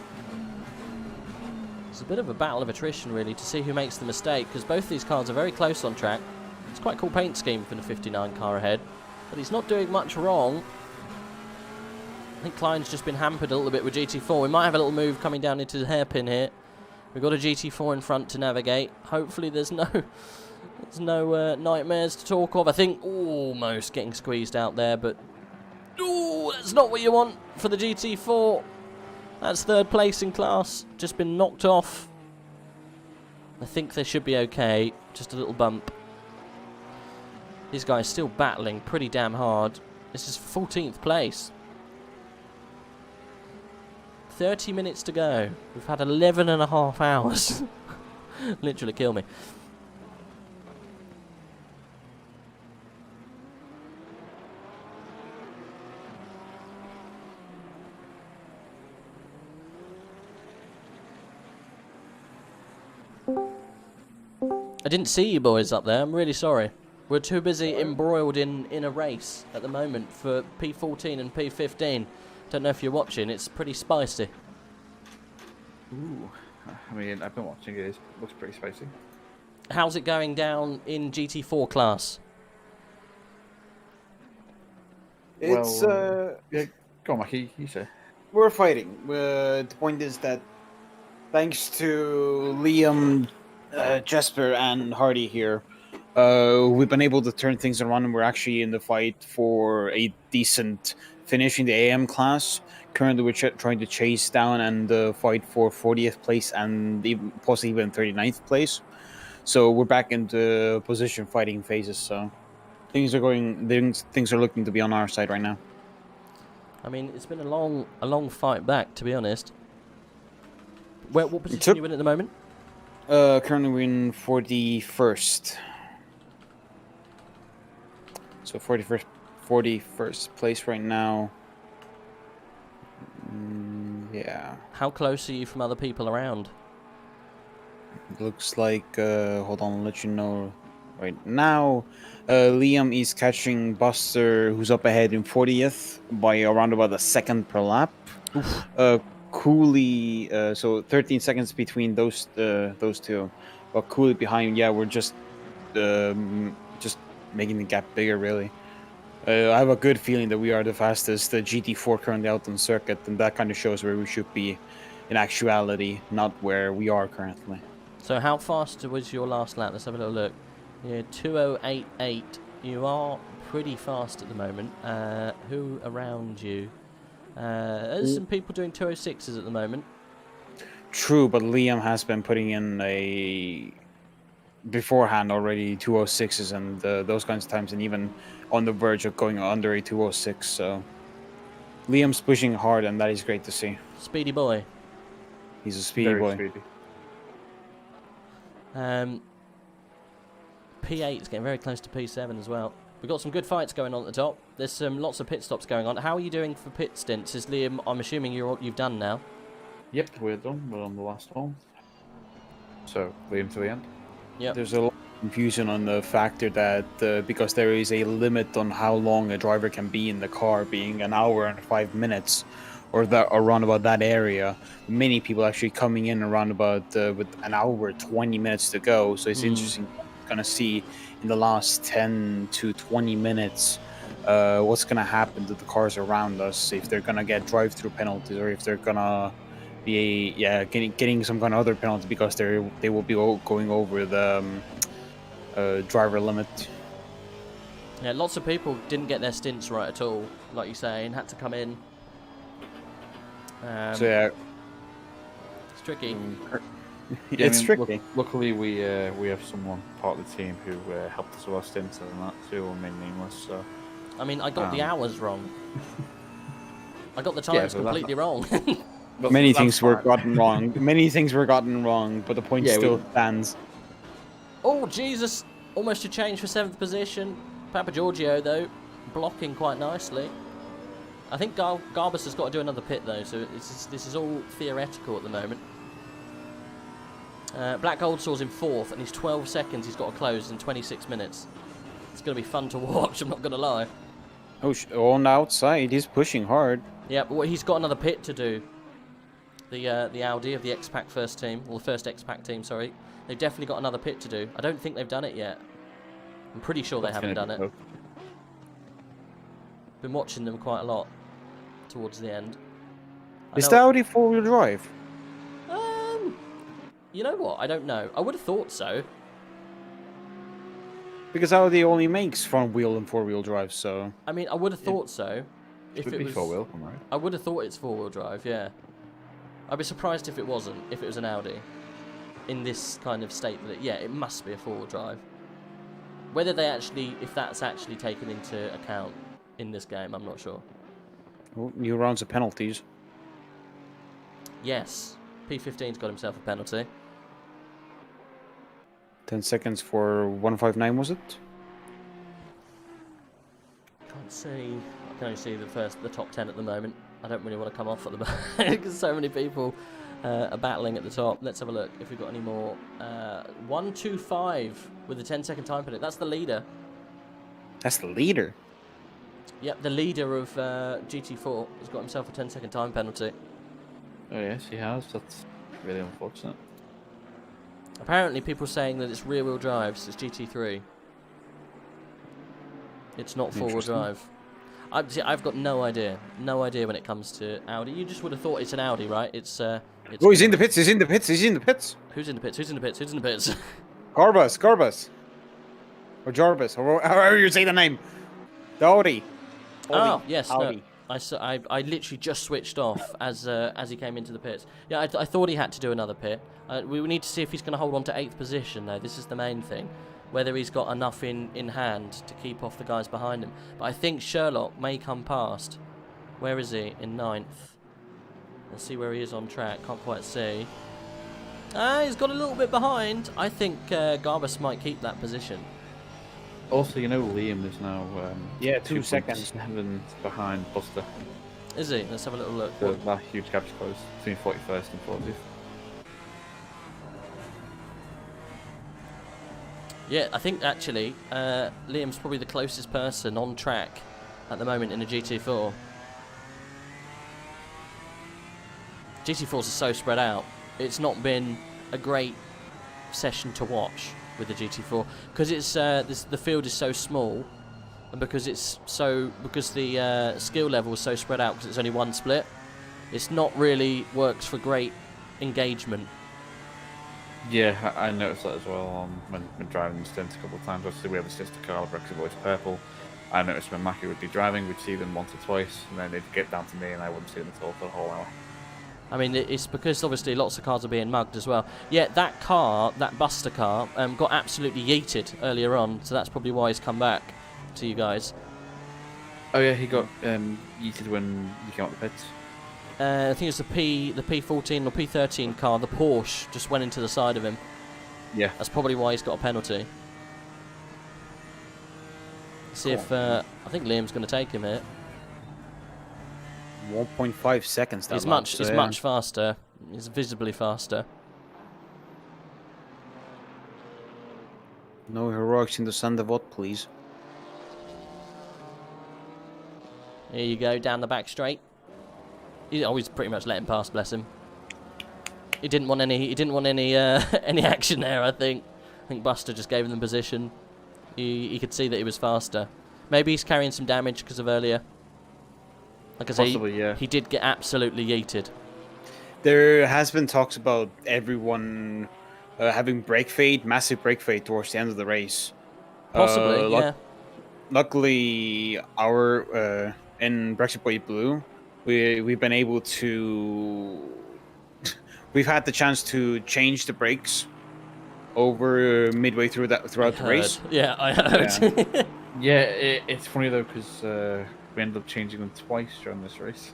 It's a bit of a battle of attrition, really, to see who makes the mistake, because both these cars are very close on track. It's quite a cool paint scheme for the 59 car ahead, but he's not doing much wrong. I think Klein's just been hampered a little bit with GT4. We might have a little move coming down into the hairpin here. We've got a GT4 in front to navigate. Hopefully there's no nightmares to talk of. I think almost getting squeezed out there, but ooh, that's not what you want for the GT4. That's 3rd place in class. Just been knocked off. I think they should be okay. Just a little bump. These guys still battling pretty damn hard. This is 14th place. 30 minutes to go. We've had 11.5 hours. Literally kill me. I didn't see you boys up there. I'm really sorry. We're too busy embroiled in a race at the moment for P14 and P15. Don't know if you're watching. It's pretty spicy. Ooh. I mean, I've been watching it. It looks pretty spicy. How's it going down in GT4 class? It's yeah, go on, Mackie. You say. We're fighting. The point is that thanks to Liam, Jesper, and Hardy here, we've been able to turn things around, and we're actually in the fight for a decent finish in the AM class. Currently, we're trying to chase down and fight for 40th place and even, possibly even 39th place. So we're back into position fighting phases. So things are looking to be on our side right now. I mean, it's been a long fight back, to be honest. What position are you in at the moment? Currently we're in 41st. So 41st place right now. Yeah. How close are you from other people around? It looks like, hold on, I'll let you know right now. Liam is catching Buster, who's up ahead in 40th by around about a second per lap. Cooley, so 13 seconds between those two. But Cooley behind, yeah, we're just making the gap bigger, really. I have a good feeling that we are the fastest GT4 currently out on circuit, and that kind of shows where we should be in actuality, not where we are currently. So how fast was your last lap? Let's have a little look. Yeah, 2088. You are pretty fast at the moment. Who around you? There's some people doing 206s at the moment. True, but Liam has been putting in a beforehand already 206s and those kinds of times, and even on the verge of going under a 206. So Liam's pushing hard, and that is great to see. Speedy boy. He's a speedy boy. Speedy. P8 is getting very close to P7 as well. We've got some good fights going on at the top. There's lots of pit stops going on. How are you doing for pit stints? Is Liam, I'm assuming you've done now? Yep, we're done. We're on the last one. So, Liam to the end. Yep. There's a lot of confusion on the factor that because there is a limit on how long a driver can be in the car, being an hour and 5 minutes, or that around about that area. Many people actually coming in around about with an hour 20 minutes to go. So it's interesting gonna see in the last 10 to 20 minutes what's gonna happen to the cars around us, if they're gonna get drive-through penalties or if they're gonna be getting some kind of other penalty because they will be going over the driver limit. Yeah, lots of people didn't get their stints right at all, like you say, and had to come in. So yeah, it's tricky. It's tricky. Luckily, we have someone part of the team who helped us with our stints and that too, or made nameless. So, I mean, I got the hours wrong. I got the times completely wrong. Many things were gotten wrong. Many things were gotten wrong, but the point still stands. Oh Jesus! Almost a change for 7th position. Papa Giorgio though, blocking quite nicely. I think Garbus has got to do another pit though, so this is all theoretical at the moment. Black Goldsaw's in 4th, and he's 12 seconds. He's got to close in 26 minutes. It's going to be fun to watch. I'm not going to lie. Oh, on the outside, he's pushing hard. Yeah, but he's got another pit to do. The Audi of the X-Pac first team, or the first X-Pac team, sorry. They've definitely got another pit to do. I don't think they've done it yet. I'm pretty sure they haven't done it. Been watching them quite a lot towards the end. Is the Audi 4-wheel drive? You know what? I don't know. I would have thought so. Because Audi only makes front-wheel and 4-wheel drive, so... I mean, I would have thought so. If it was 4-wheel, right? I would have thought it's 4-wheel drive, yeah. I'd be surprised if it wasn't, if it was an Audi. In this kind of state that, it must be a 4-wheel drive. Whether they actually, if that's actually taken into account in this game, I'm not sure. Oh, new rounds of penalties. Yes. P15's got himself a penalty. 10 seconds for 159, was it? Can't see. I can only see the top 10 at the moment. I don't really want to come off at the moment because so many people are battling at the top. Let's have a look if we've got any more. 125 with a 10-second time penalty. That's the leader. That's the leader? Yep, the leader of GT4 has got himself a 10-second time penalty. Oh yes, he has. That's really unfortunate. Apparently people are saying that it's rear-wheel drive, so it's GT3. It's not 4-wheel drive. I've got no idea. No idea when it comes to Audi. You just would have thought it's an Audi, right? It's oh, he's in the pits, he's in the pits, he's in the pits. Who's in the pits? Who's in the pits? Who's in the pits? Garbus. Or Jarvis, or however you say the name. The Audi. Oh, yes. Audi. No. I literally just switched off as he came into the pits. Yeah, I thought he had to do another pit. We need to see if he's going to hold on to 8th position, though. This is the main thing. Whether he's got enough in hand to keep off the guys behind him. But I think Sherlock may come past. Where is he? In 9th. Let's see where he is on track. Can't quite see. He's got a little bit behind. I think Garbus might keep that position. Also, you know, Liam is now 2 seconds 7 behind Buster. Is he? Let's have a little look. So that huge gap's closed between 41st and 40th. Yeah, I think actually Liam's probably the closest person on track at the moment in a GT4. GT4s are so spread out. It's not been a great session to watch with the GT4 because it's the field is so small, and because the skill level is so spread out because it's only one split. It's not really works for great engagement. Yeah, I noticed that as well when driving the stint a couple of times. Obviously, we have a sister car, Brexit Voice Purple. I noticed when Mackie would be driving, we'd see them once or twice, and then they'd get down to me, and I wouldn't see them at all for the whole hour. I mean, it's because obviously lots of cars are being mugged as well. Yeah, that car, that Buster car, got absolutely yeeted earlier on, so that's probably why he's come back to you guys. Oh yeah, he got yeeted when he came out the pits. I think it's the P14 or P13 car, the Porsche, just went into the side of him. Yeah. That's probably why he's got a penalty. See if I think Liam's going to take him here. 1.5 seconds. It's much faster. He's visibly faster. No heroics in the Sandavot, please. Here you go, down the back straight. He always pretty much let him pass, bless him. He didn't want any. He didn't want any any action there. I think Buster just gave him the position. He could see that he was faster. Maybe he's carrying some damage because of earlier. Like I say, Possibly, he did get absolutely yeeted. There has been talks about everyone having brake fade, massive brake fade towards the end of the race. Possibly, yeah. Luckily, our in Brexit Boy Blue, we've been able to. We've had the chance to change the brakes over midway throughout the race. Yeah, I heard. Yeah, it's funny though because we ended up changing them twice during this race.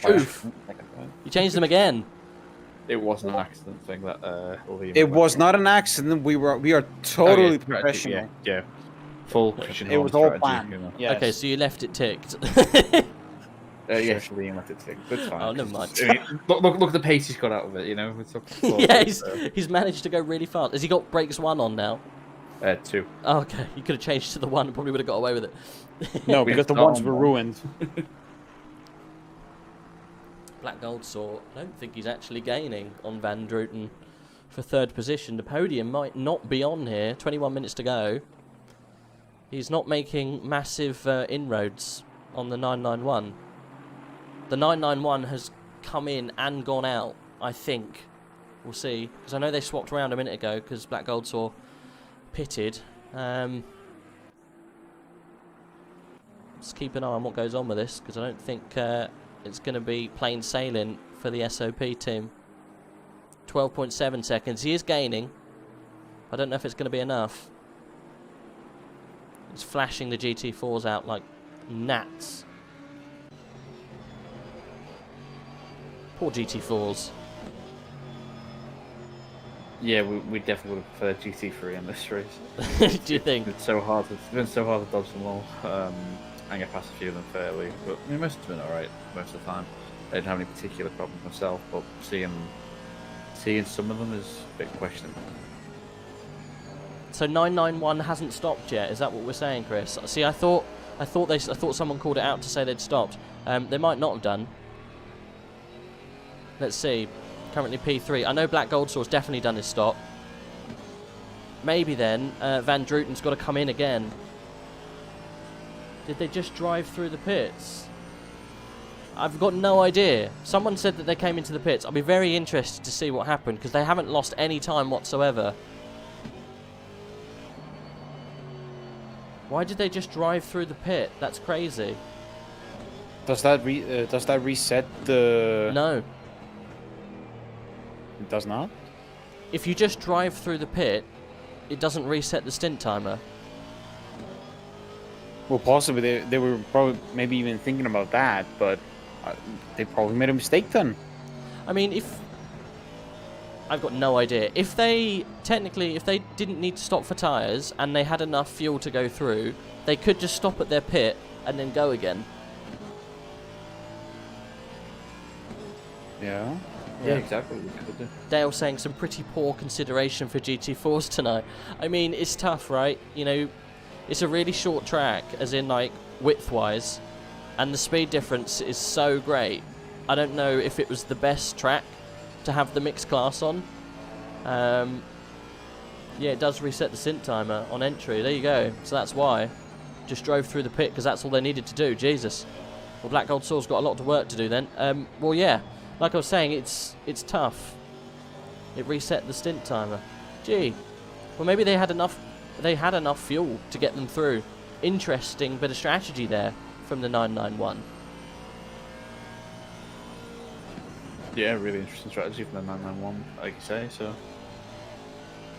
Oof. You changed them again. It wasn't an accident thing that. It was not an accident. We are totally professional. Yeah. Full Christian. It was all planned. Yes. Okay, so you left it ticked. Yes, Liam left it tick. That's fine. Oh, never mind. I mean, look at the pace he's got out of it. You know, yeah, he's managed to go really fast. Has he got brakes 1 on now? 2. Oh, okay, you could have changed to the 1 and probably would have got away with it. No, because the ones were ruined. Black Gold Saw. I don't think he's actually gaining on Van Druten for 3rd position. The podium might not be on here. 21 minutes to go. He's not making massive inroads on the 991. The 991 has come in and gone out, I think. We'll see. Because I know they swapped around a minute ago because Black Gold Saw pitted. Let's keep an eye on what goes on with this because I don't think it's going to be plain sailing for the SOP team. 12.7 seconds. He is gaining. I don't know if it's going to be enough. He's flashing the GT4s out like gnats. Poor GT4s. Yeah, we definitely would have preferred GT3 in this race. Do you think? It's so hard. It's been so hard to dodge them all. And get past a few of them fairly, but I mean, most have been alright most of the time. I didn't have any particular problems myself, but seeing some of them is a bit questionable. So 991 hasn't stopped yet. Is that what we're saying, Chris? See, I thought someone called it out to say they'd stopped. They might not have done. Let's see. Currently P3. I know Black Gold Saw's definitely done his stop. Maybe then Van Druten's got to come in again. Did they just drive through the pits? I've got no idea. Someone said that they came into the pits. I'll be very interested to see what happened because they haven't lost any time whatsoever. Why did they just drive through the pit? That's crazy. Does that reset the? No. It does not. If you just drive through the pit, it doesn't reset the stint timer. Well, possibly they were probably maybe even thinking about that, but they probably made a mistake then. I mean, if I've got no idea. If they didn't need to stop for tyres and they had enough fuel to go through, they could just stop at their pit and then go again. Yeah. Yeah, exactly. Dale saying some pretty poor consideration for GT4s tonight. I mean, it's tough, right? You know, it's a really short track, as in like width-wise, and the speed difference is so great. I don't know if it was the best track to have the mixed class on. Yeah, it does reset the sync timer on entry. There you go. So that's why. Just drove through the pit because that's all they needed to do. Jesus. Well, Black Gold Saw's got a lot of work to do then. Well, yeah. Like I was saying, it's tough. It reset the stint timer. Gee. Well, maybe they had enough fuel to get them through. Interesting bit of strategy there from the 991. Yeah, really interesting strategy from the 991, like you say, so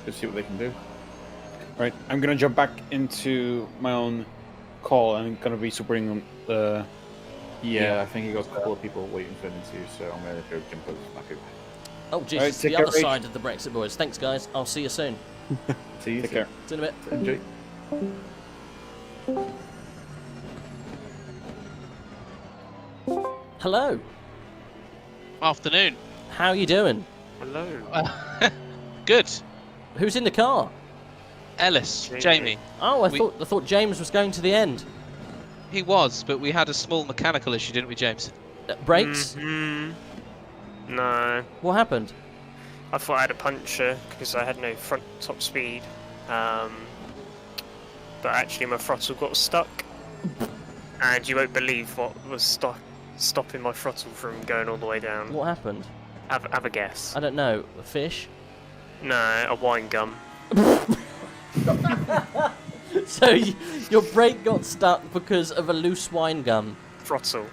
let's see what they can do. Right, I'm gonna jump back into my own call. I'm gonna be supporting the. Yeah, I think you got a couple of people waiting for them too, so I'm gonna go jump over to my people. Oh, Jesus, the other side of the Brexit boys. Thanks, guys. I'll see you soon. See you. Take care. See you in a bit. Enjoy. Hello. Afternoon. How are you doing? Hello. Good. Who's in the car? Ellis, Jamie. Oh, I thought James was going to the end. He was, but we had a small mechanical issue, didn't we, James? Brakes? No. What happened? I thought I had a puncture because I had no front top speed. But actually my throttle got stuck. And you won't believe what was stopping my throttle from going all the way down. What happened? Have a guess. I don't know. A fish? No, a wine gum. So your brake got stuck because of a loose wine gum. Throttle.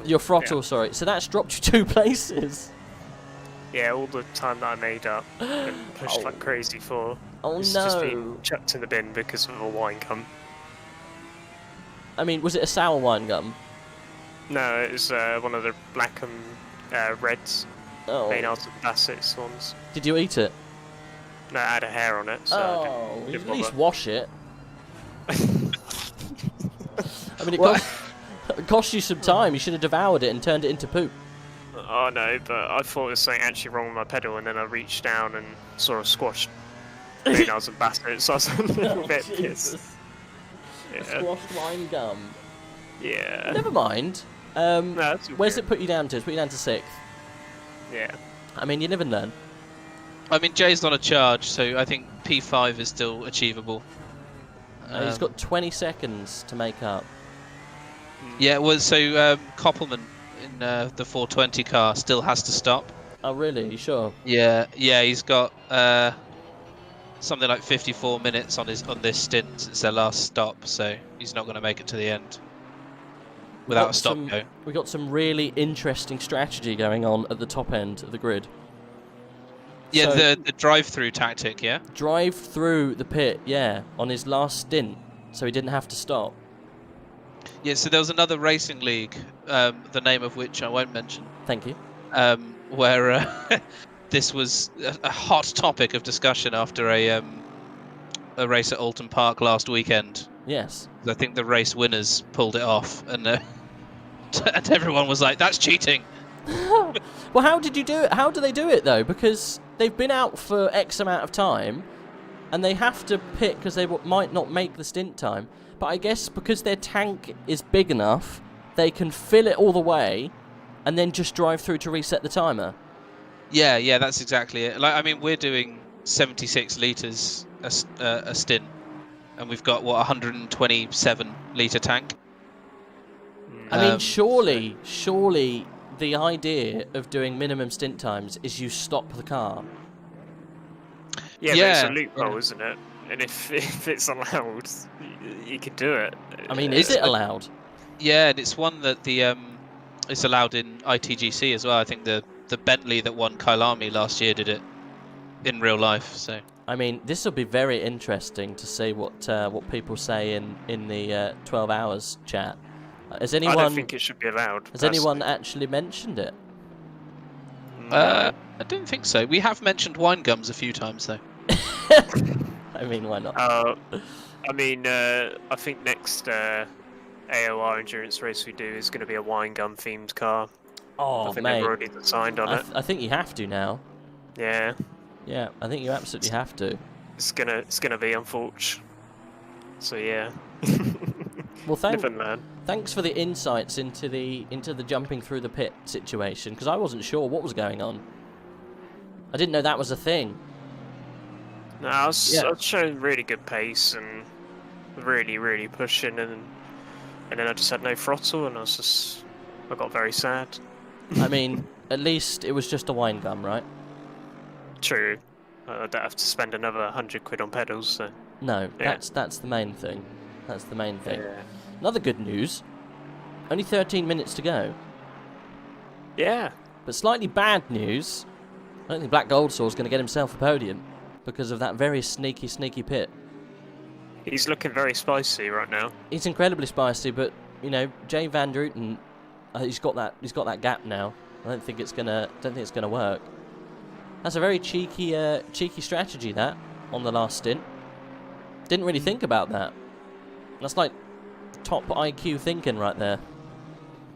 Your throttle, sorry. So that's dropped you 2 places. Yeah, all the time that I made up and pushed like crazy for. Oh it's no! Just been chucked in the bin because of a wine gum. I mean, was it a sour wine gum? No, it was one of the black and reds. Made out of Bassett's ones. Did you eat it? No, it had a hair on it. So you at least wash it. I mean, it cost you some time. You should have devoured it and turned it into poop. Oh no, but I thought there was something actually wrong with my pedal, and then I reached down and saw a squash. Made out of Bassett's, so I was a little bit pissed. A squashed wine gum. Yeah. Never mind. No, where's it put you down to? It's put you down to 6th. Yeah. I mean, you live and learn. I mean, Jay's on a charge, so I think P5 is still achievable. He's got 20 seconds to make up. Yeah, well, so Koppelman in the 420 car still has to stop. Oh, really? You sure? Yeah, he's got something like 54 minutes on this stint since their last stop, so he's not going to make it to the end without a stop go. We got some really interesting strategy going on at the top end of the grid. Yeah, so, the drive-through tactic, yeah? Drive through the pit, yeah, on his last stint, so he didn't have to stop. Yeah, so there was another racing league, the name of which I won't mention. Thank you. Where this was a hot topic of discussion after a race at Alton Park last weekend. Yes. I think the race winners pulled it off, and and everyone was like, "That's cheating." Well, how did you do it? How do they do it though? Because they've been out for X amount of time, and they have to pit because they might not make the stint time. But I guess because their tank is big enough, they can fill it all the way, and then just drive through to reset the timer. Yeah, that's exactly it. Like, I mean, we're doing 76 liters a stint, and we've got what 127 liter tank. I mean, surely the idea of doing minimum stint times is you stop the car. Yeah, but it's a loophole, isn't it? And if it's allowed, you can do it. I mean, is it allowed? Yeah, and it's one that it's allowed in ITGC as well. I think the Bentley that won Kailami last year did it in real life. So I mean, this will be very interesting to see what people say in the 12 hours chat. Has anyone? I don't think it should be allowed. Has anyone actually mentioned it? I don't think so. We have mentioned wine gums a few times though. I mean, why not? I mean, I think next AOR endurance race we do is going to be a wine gum themed car. Oh, I think mate. they've already signed on it. I think you have to now. Yeah. Yeah, I think you absolutely have to. It's gonna be unfortunate. So yeah. Well, Live and learn. Thanks for the insights into the jumping through the pit situation, because I wasn't sure what was going on. I didn't know that was a thing. No, I was showing really good pace and really pushing, and then I just had no throttle, and I got very sad. I mean, at least it was just a wine gum, right? True. I don't have to spend another 100 quid on pedals, so... No, yeah. that's the main thing. That's the main thing. Yeah. Another good news. Only 13 minutes to go. Yeah. But slightly bad news. I don't think Black Goldsaw's going to get himself a podium because of that very sneaky pit. He's looking very spicy right now. He's incredibly spicy, but you know, Jay Van Druten, he's got that gap now. I don't think it's gonna work. That's a very cheeky strategy that on the last stint. Didn't really think about that. That's like top IQ thinking right there.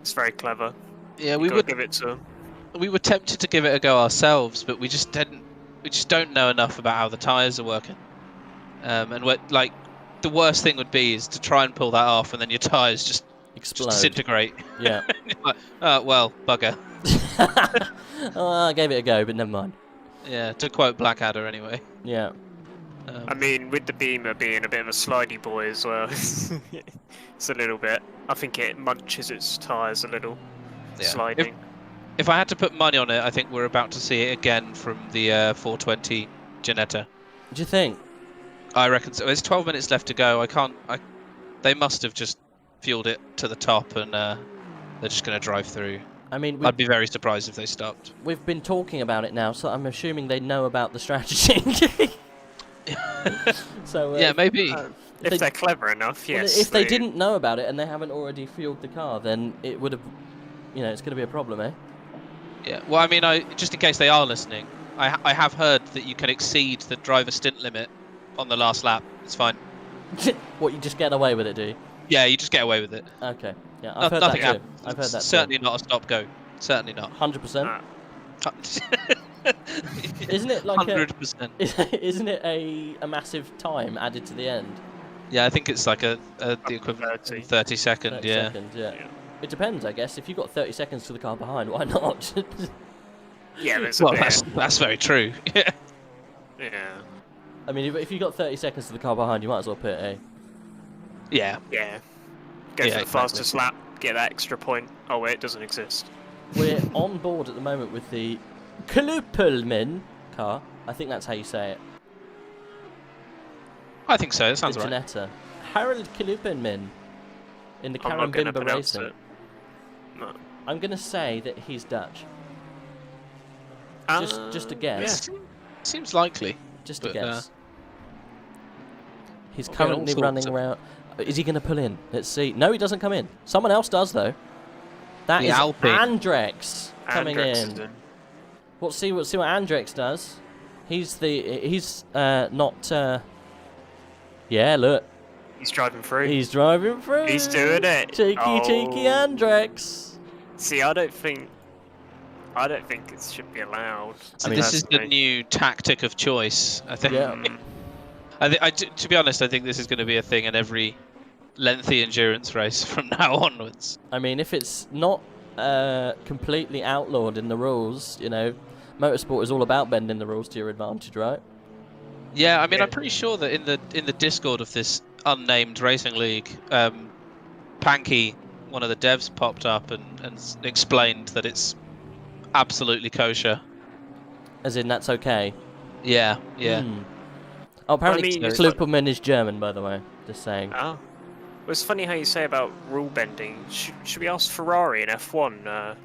It's very clever. Yeah, we would give it to him. we were tempted to give it a go ourselves, but we just didn't. We just don't know enough about how the tyres are working. And like, the worst thing would be is to try and pull that off, and then your tyres just disintegrate. Yeah. Like, well, bugger. I gave it a go, but never mind. Yeah, to quote Blackadder anyway. Yeah. I mean, with the Beamer being a bit of a slidey boy as well, it's a little bit. I think it munches its tyres a little, sliding. If I had to put money on it, I think we're about to see it again from the 420 Ginetta. Do you think? I reckon so. There's 12 minutes left to go. They must have just fueled it to the top, and they're just going to drive through. I mean, I'd be very surprised if they stopped. We've been talking about it now, so I'm assuming they know about the strategy. So yeah, maybe. If they're clever enough, yes. Well, if they didn't know about it and they haven't already fueled the car, then it would have, it's going to be a problem, eh? Yeah. Well, I mean, just in case they are listening, I have heard that you can exceed the driver stint limit on the last lap. It's fine. What, you just get away with it, do you? Yeah, you just get away with it. Okay. Yeah, I've heard that too. I've heard that Certainly not a stop go. Certainly not. 100%. Isn't it like 100%? Isn't it a massive time added to the end? Yeah, I think it's like the equivalent of 30 seconds. 30 seconds, yeah. It depends, I guess. If you've got 30 seconds to the car behind, why not? Yeah, that's very true. Yeah. I mean, if you've got 30 seconds to the car behind, you might as well pit, eh? Yeah. Yeah. Go for the fastest lap, get that extra point. Oh wait, it doesn't exist. We're on board at the moment with the Klupelmin car. I think that's how you say it. I think so. It sounds the right. Ginetta. Harold Klupelmin in the I'm not gonna Karambimba pronounce Racing. it. No. I'm gonna say that he's Dutch. Just a guess. Yeah. Seems likely. Just a guess. He's Okay, currently running around. Is he going to pull in? Let's see. No, he doesn't come in. Someone else does, though. That The is Alpine. Andrex coming Andrex in. is Let's see what Andrex does. He's not. Yeah, look. He's driving through. He's driving through. He's doing it. Cheeky Andrex. See, I don't think it should be allowed. So this is the new tactic of choice, I think. Yeah. To be honest, I think this is going to be a thing in every lengthy endurance race from now onwards. I mean, if it's not completely outlawed in the rules, motorsport is all about bending the rules to your advantage, right? Yeah, I mean, I'm pretty sure that in the Discord of this unnamed racing league, Panky, one of the devs, popped up and explained that it's absolutely kosher. As in, that's okay? Yeah. Oh, apparently I mean, Klupelmin is German, by the way. Just saying. Oh. Well, it's funny how you say about rule bending. Should we ask Ferrari in F1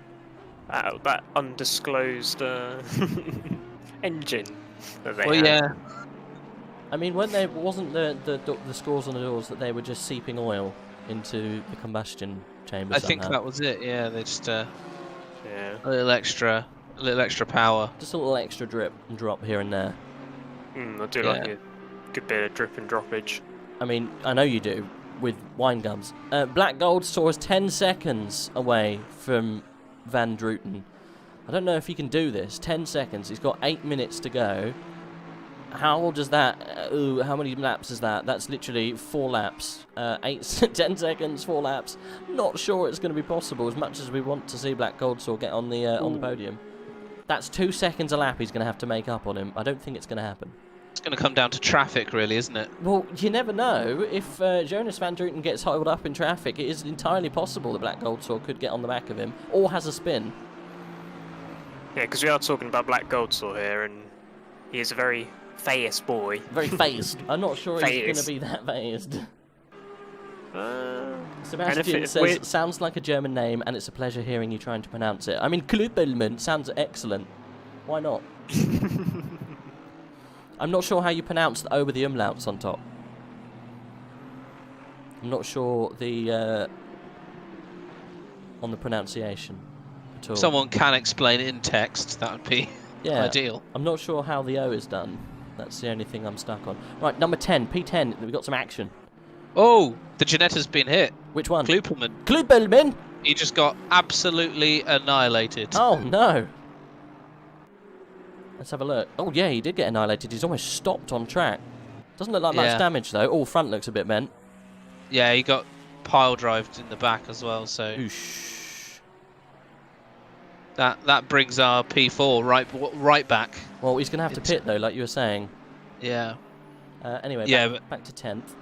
that undisclosed engine that they had? Yeah. I mean, wasn't the scores on the doors that they were just seeping oil into the combustion chamber? I think that was it. Yeah, they just a little extra power. Just a little extra drip and drop here and there. I do like a good bit of drip and droppage. I mean, I know you do with wine gums. Black Gold Saw is 10 seconds away from Van Druten. I don't know if he can do this. 10 seconds. He's got 8 minutes to go. How does that... how many laps is that? That's literally 4 laps. 10 seconds, 4 laps. Not sure it's going to be possible as much as we want to see Black Gold Saw get on the podium. That's 2 seconds a lap he's going to have to make up on him. I don't think it's going to happen. It's going to come down to traffic, really, isn't it? Well, you never know. If Jonas Van Druten gets held up in traffic, it is entirely possible that Black Gold Saw could get on the back of him, or has a spin. Yeah, because we are talking about Black Gold Saw here, and he is a very phased boy. Very phased. I'm not sure he's going to be that phased. Sebastian says, sounds like a German name, and it's a pleasure hearing you trying to pronounce it. I mean, Klupelman sounds excellent. Why not? I'm not sure how you pronounce the O with the umlauts on top. I'm not sure on the pronunciation at all. If someone can explain it in text, that would be ideal. I'm not sure how the O is done. That's the only thing I'm stuck on. Right, number 10, P10. We've got some action. Oh, the Ginetta's been hit. Which one? Klupelman. Klupelman! He just got absolutely annihilated. Oh, no. Let's have a look. Oh, yeah, he did get annihilated. He's almost stopped on track. Doesn't look like much damage, though. Oh, front looks a bit bent. Yeah, he got pile-drived in the back as well, so... Oosh. That brings our P4 right back. Well, he's going to have to pit, though, like you were saying. Yeah. Anyway, back to 10th.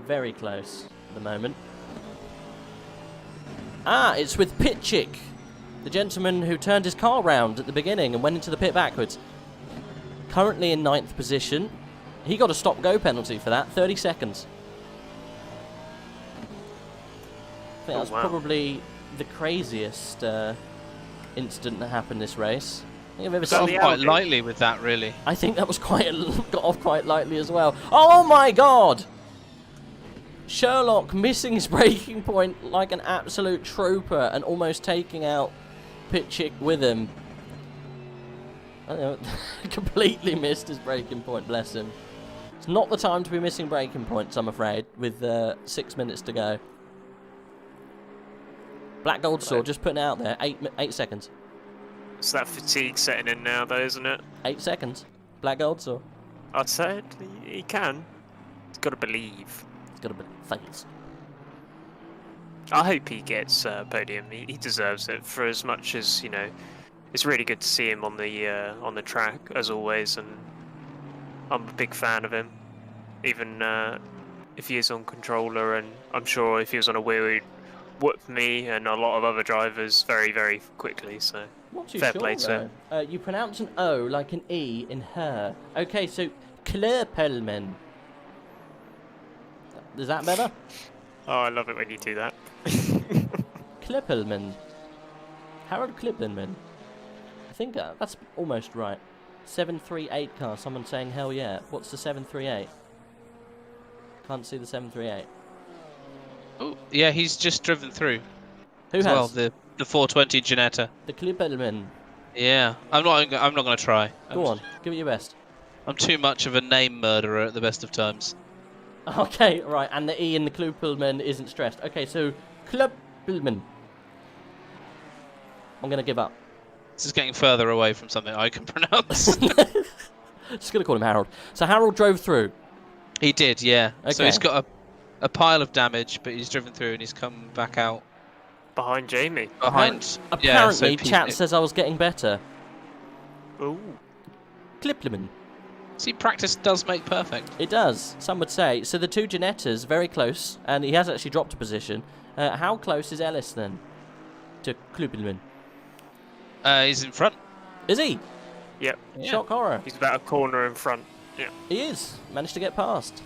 Very close at the moment. Ah, it's with Pitchick, the gentleman who turned his car round at the beginning and went into the pit backwards. Currently in 9th position. He got a stop-go penalty for that, 30 seconds. I think that's probably the craziest incident that happened this race. I think I've ever seen. Quite lightly with that, really. I think that was got off quite lightly as well. Oh my God! Sherlock missing his braking point like an absolute trooper and almost taking out Pitchick with him. I don't know, completely missed his braking point, bless him. It's not the time to be missing braking points, I'm afraid, with 6 minutes to go. Black Gold Sword just putting it out there, 8 seconds. It's that fatigue setting in now, though, isn't it? 8 seconds. Black Gold Sword. I'd say he can. He's got to believe. He's got to believe. Thanks. I hope he gets podium. He deserves it for as much as, you know, it's really good to see him on the track as always, and I'm a big fan of him. Even if he is on controller, and I'm sure if he was on a wheel, he'd whoop me and a lot of other drivers very, very quickly. So fair play to him. You pronounce an O like an E in her. Okay, so Klöppelman. Is that better? Oh, I love it when you do that. Klippelman. Harold Klippelman. I think that's almost right. 738 car. Someone saying hell yeah. What's the 738? Can't see the 738. Oh, yeah, he's just driven through. Who has? Well, the 420 Ginetta. The Klippelman. Yeah, I'm not going to try. Go on, give it your best. I'm too much of a name murderer at the best of times. Okay, right, and the E in the Klippelman isn't stressed. Okay, so Klippelman. I'm going to give up. This is getting further away from something I can pronounce. Just going to call him Harold. So Harold drove through? He did, yeah. Okay. So he's got a pile of damage, but he's driven through and he's come back out. Behind Jamie. Apparently, chat says I was getting better. Ooh. Klippelman. See, practice does make perfect. It does, some would say. So the two Ginettas, very close, and he has actually dropped a position. How close is Ellis then to Klippelman? He's in front. Is he? Yep. Yeah. Shock horror. He's about a corner in front. Yeah. He is. Managed to get past.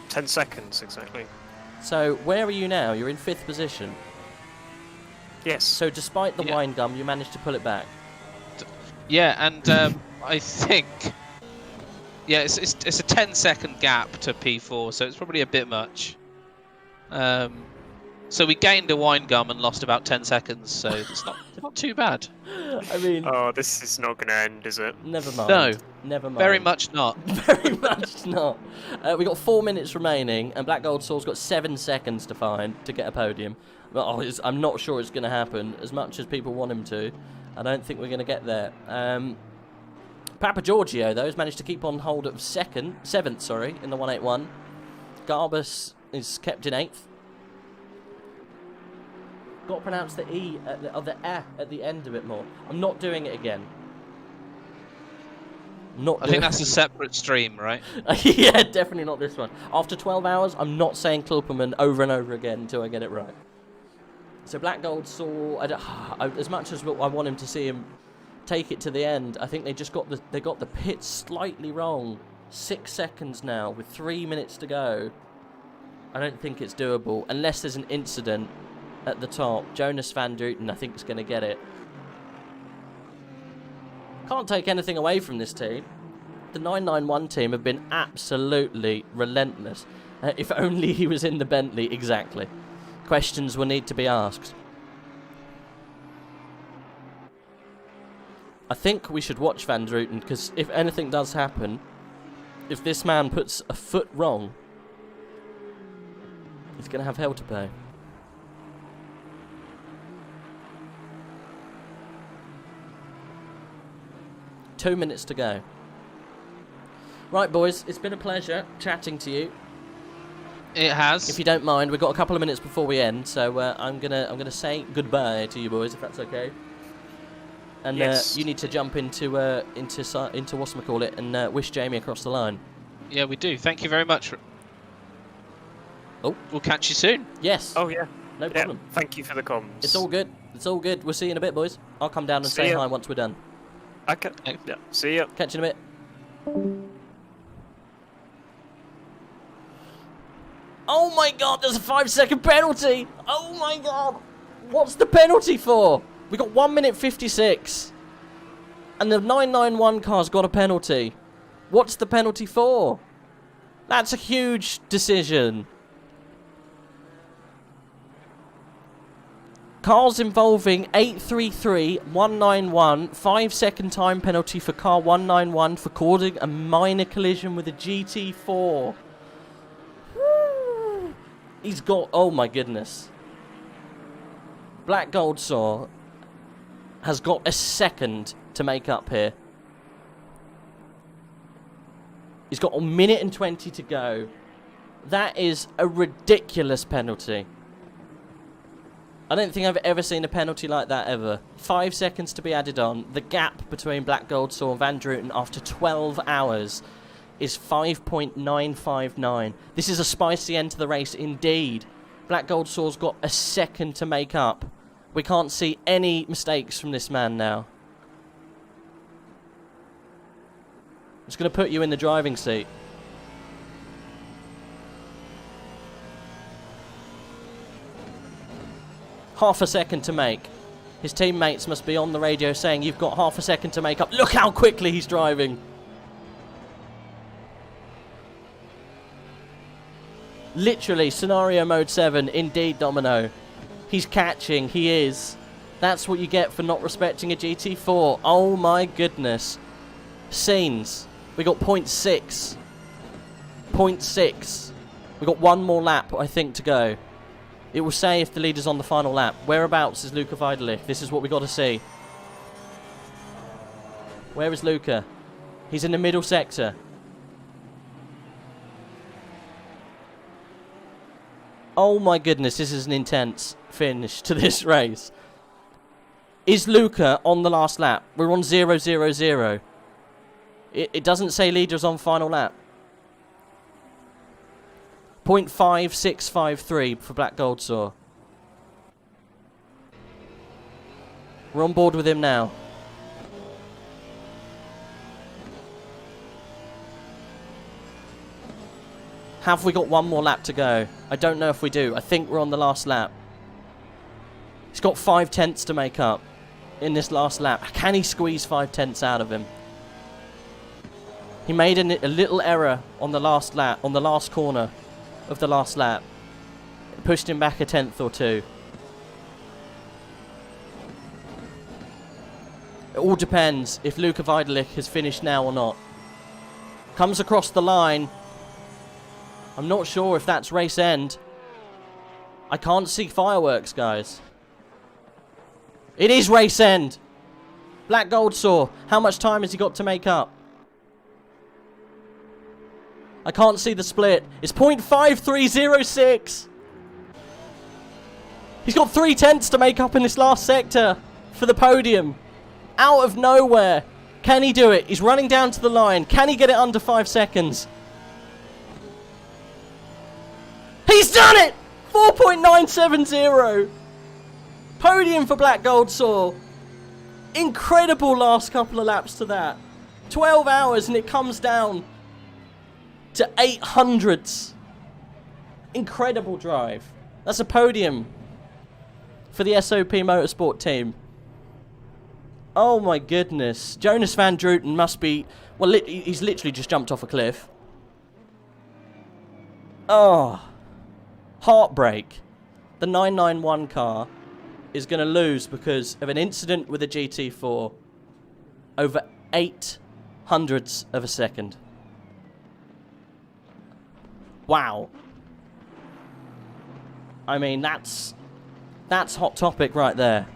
10 seconds, exactly. So, where are you now? You're in 5th position. Yes. So, despite the wine gum, you managed to pull it back. Yeah, and I think... Yeah, it's a 10-second gap to P4, so it's probably a bit much. So we gained a wine gum and lost about 10 seconds, so it's not too bad. I mean... Oh, this is not going to end, is it? Never mind. No. Never mind. Very much not. Very much not. We got 4 minutes remaining, and Black Gold Sword's got 7 seconds to get a podium. But I'm not sure it's going to happen, as much as people want him to. I don't think we're going to get there. Papa Giorgio, though, has managed to keep on hold of 7th, in the 181. Garbus is kept in 8th. Got to pronounce the E or the at the end a bit more. I'm not doing it again. I think that's a separate stream, right? Yeah, definitely not this one. After 12 hours, I'm not saying Klopperman over and over again until I get it right. So Black Gold saw, as much as I want him to see him take it to the end, I think they just got the pit slightly wrong. 6 seconds now with 3 minutes to go. I don't think it's doable unless there's an incident at the top. Jonas Van Druten, I think, is going to get it. Can't take anything away from this team. The 991 team have been absolutely relentless. If only he was in the Bentley, exactly. Questions will need to be asked. I think we should watch Van Druten, because if anything does happen, if this man puts a foot wrong, he's going to have hell to pay. 2 minutes to go. Right, boys, it's been a pleasure chatting to you. It has. If you don't mind, we've got a couple of minutes before we end, so I'm gonna say goodbye to you boys, if that's okay. And yes. you need to jump into whatchamacallit and wish Jamie across the line. Yeah, we do. Thank you very much. Oh, we'll catch you soon. Yes. Oh yeah. No problem. Thank you for the comms. It's all good. It's all good. We'll see you in a bit, boys. I'll come down and say hi once we're done. Okay. Yeah. See ya. Catch you in a bit. Oh my god, there's a 5-second penalty! Oh my god! What's the penalty for? We got 1 minute 56. And the 991 car's got a penalty. What's the penalty for? That's a huge decision. Cars involving 833, 191, 5-second time penalty for car 191 for causing a minor collision with a GT4. He's got... Oh my goodness. Black Gold Saw has got a second to make up here. He's got 1 minute and 20 to go. That is a ridiculous penalty. I don't think I've ever seen a penalty like that ever. 5 seconds to be added on. The gap between Black Gold Saw and Van Druten after 12 hours is 5.959. This is a spicy end to the race indeed. Black Gold Saw's got a second to make up. We can't see any mistakes from this man now. I'm just going to put you in the driving seat. Half a second to make. His teammates must be on the radio saying, you've got half a second to make up. Look how quickly he's driving. Literally, scenario mode 7, indeed, Dominooo. He's catching, he is. That's what you get for not respecting a GT4. Oh my goodness. Scenes. We got 0.6. 0.6. We got one more lap, I think, to go. It will say if the leader's on the final lap. Whereabouts is Luca Vidalik? This is what we got to see. Where is Luca? He's in the middle sector. Oh my goodness, this is an intense finish to this race. Is Luca on the last lap? We're on 0-0-0. It doesn't say leader's on final lap. 0.5653 for Black Gold Saw. We're on board with him now. Have we got one more lap to go? I don't know if we do. I think we're on the last lap. He's got 5/10 to make up in this last lap. Can he squeeze 5/10 out of him? He made a little error on the last lap, on the last corner of the last lap. It pushed him back a 10th or 2. It all depends if Luca Vidalik has finished now or not. Comes across the line. I'm not sure if that's race end. I can't see fireworks, guys. It is race end. Black Gold Saw. How much time has he got to make up? I can't see the split. It's 0.5306. He's got 3/10 to make up in this last sector for the podium. Out of nowhere. Can he do it? He's running down to the line. Can he get it under 5 seconds? He's done it! 4.970. Podium for Black Gold Saw. Incredible last couple of laps to that. 12 hours and it comes down to 800ths. Incredible drive. That's a podium for the SOP Motorsport team. Oh my goodness. Jonas Van Druten must be... Well, he's literally just jumped off a cliff. Oh. Heartbreak. The 991 car is going to lose because of an incident with a GT4 over 800ths of a second. Wow. I mean, that's hot topic right there.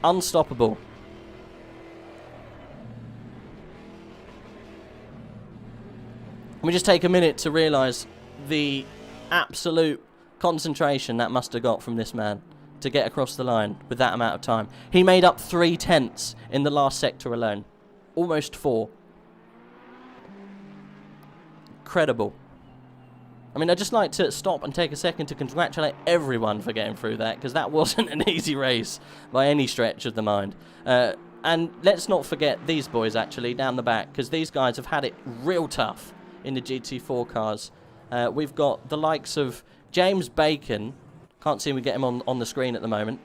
Unstoppable. Let me just take a minute to realise the absolute concentration that must have got from this man to get across the line with that amount of time. He made up 3/10 in the last sector alone. Almost 4. Incredible. I mean, I'd just like to stop and take a second to congratulate everyone for getting through that, because that wasn't an easy race by any stretch of the mind. And let's not forget these boys, actually, down the back, because these guys have had it real tough in the GT4 cars. We've got the likes of James Bacon. Can't see we get him on the screen at the moment.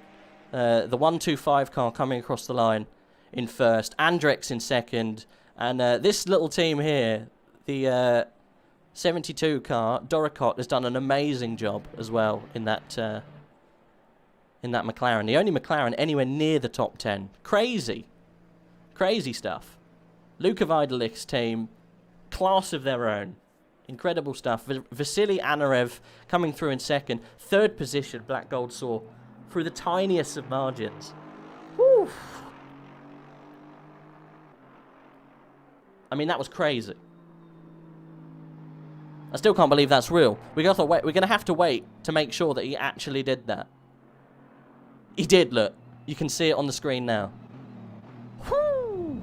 The 125 car coming across the line in first. Andrex in second. And this little team here, the 72 car, Doricott, has done an amazing job as well in that McLaren. The only McLaren anywhere near the top 10. Crazy. Crazy stuff. Luka Vidalich's team, class of their own. Incredible stuff. Vasily Anarev coming through in second. Third position, Black Gold saw through the tiniest of margins. Whew. I mean, that was crazy. I still can't believe that's real. We're going to have to wait to make sure that he actually did that. He did, look. You can see it on the screen now. Whew.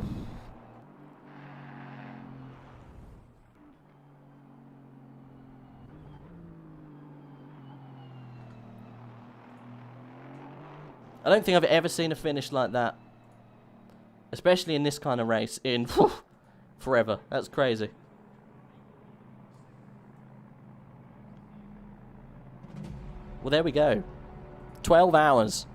I don't think I've ever seen a finish like that. Especially in this kind of race in forever. That's crazy. Well, there we go. 12 hours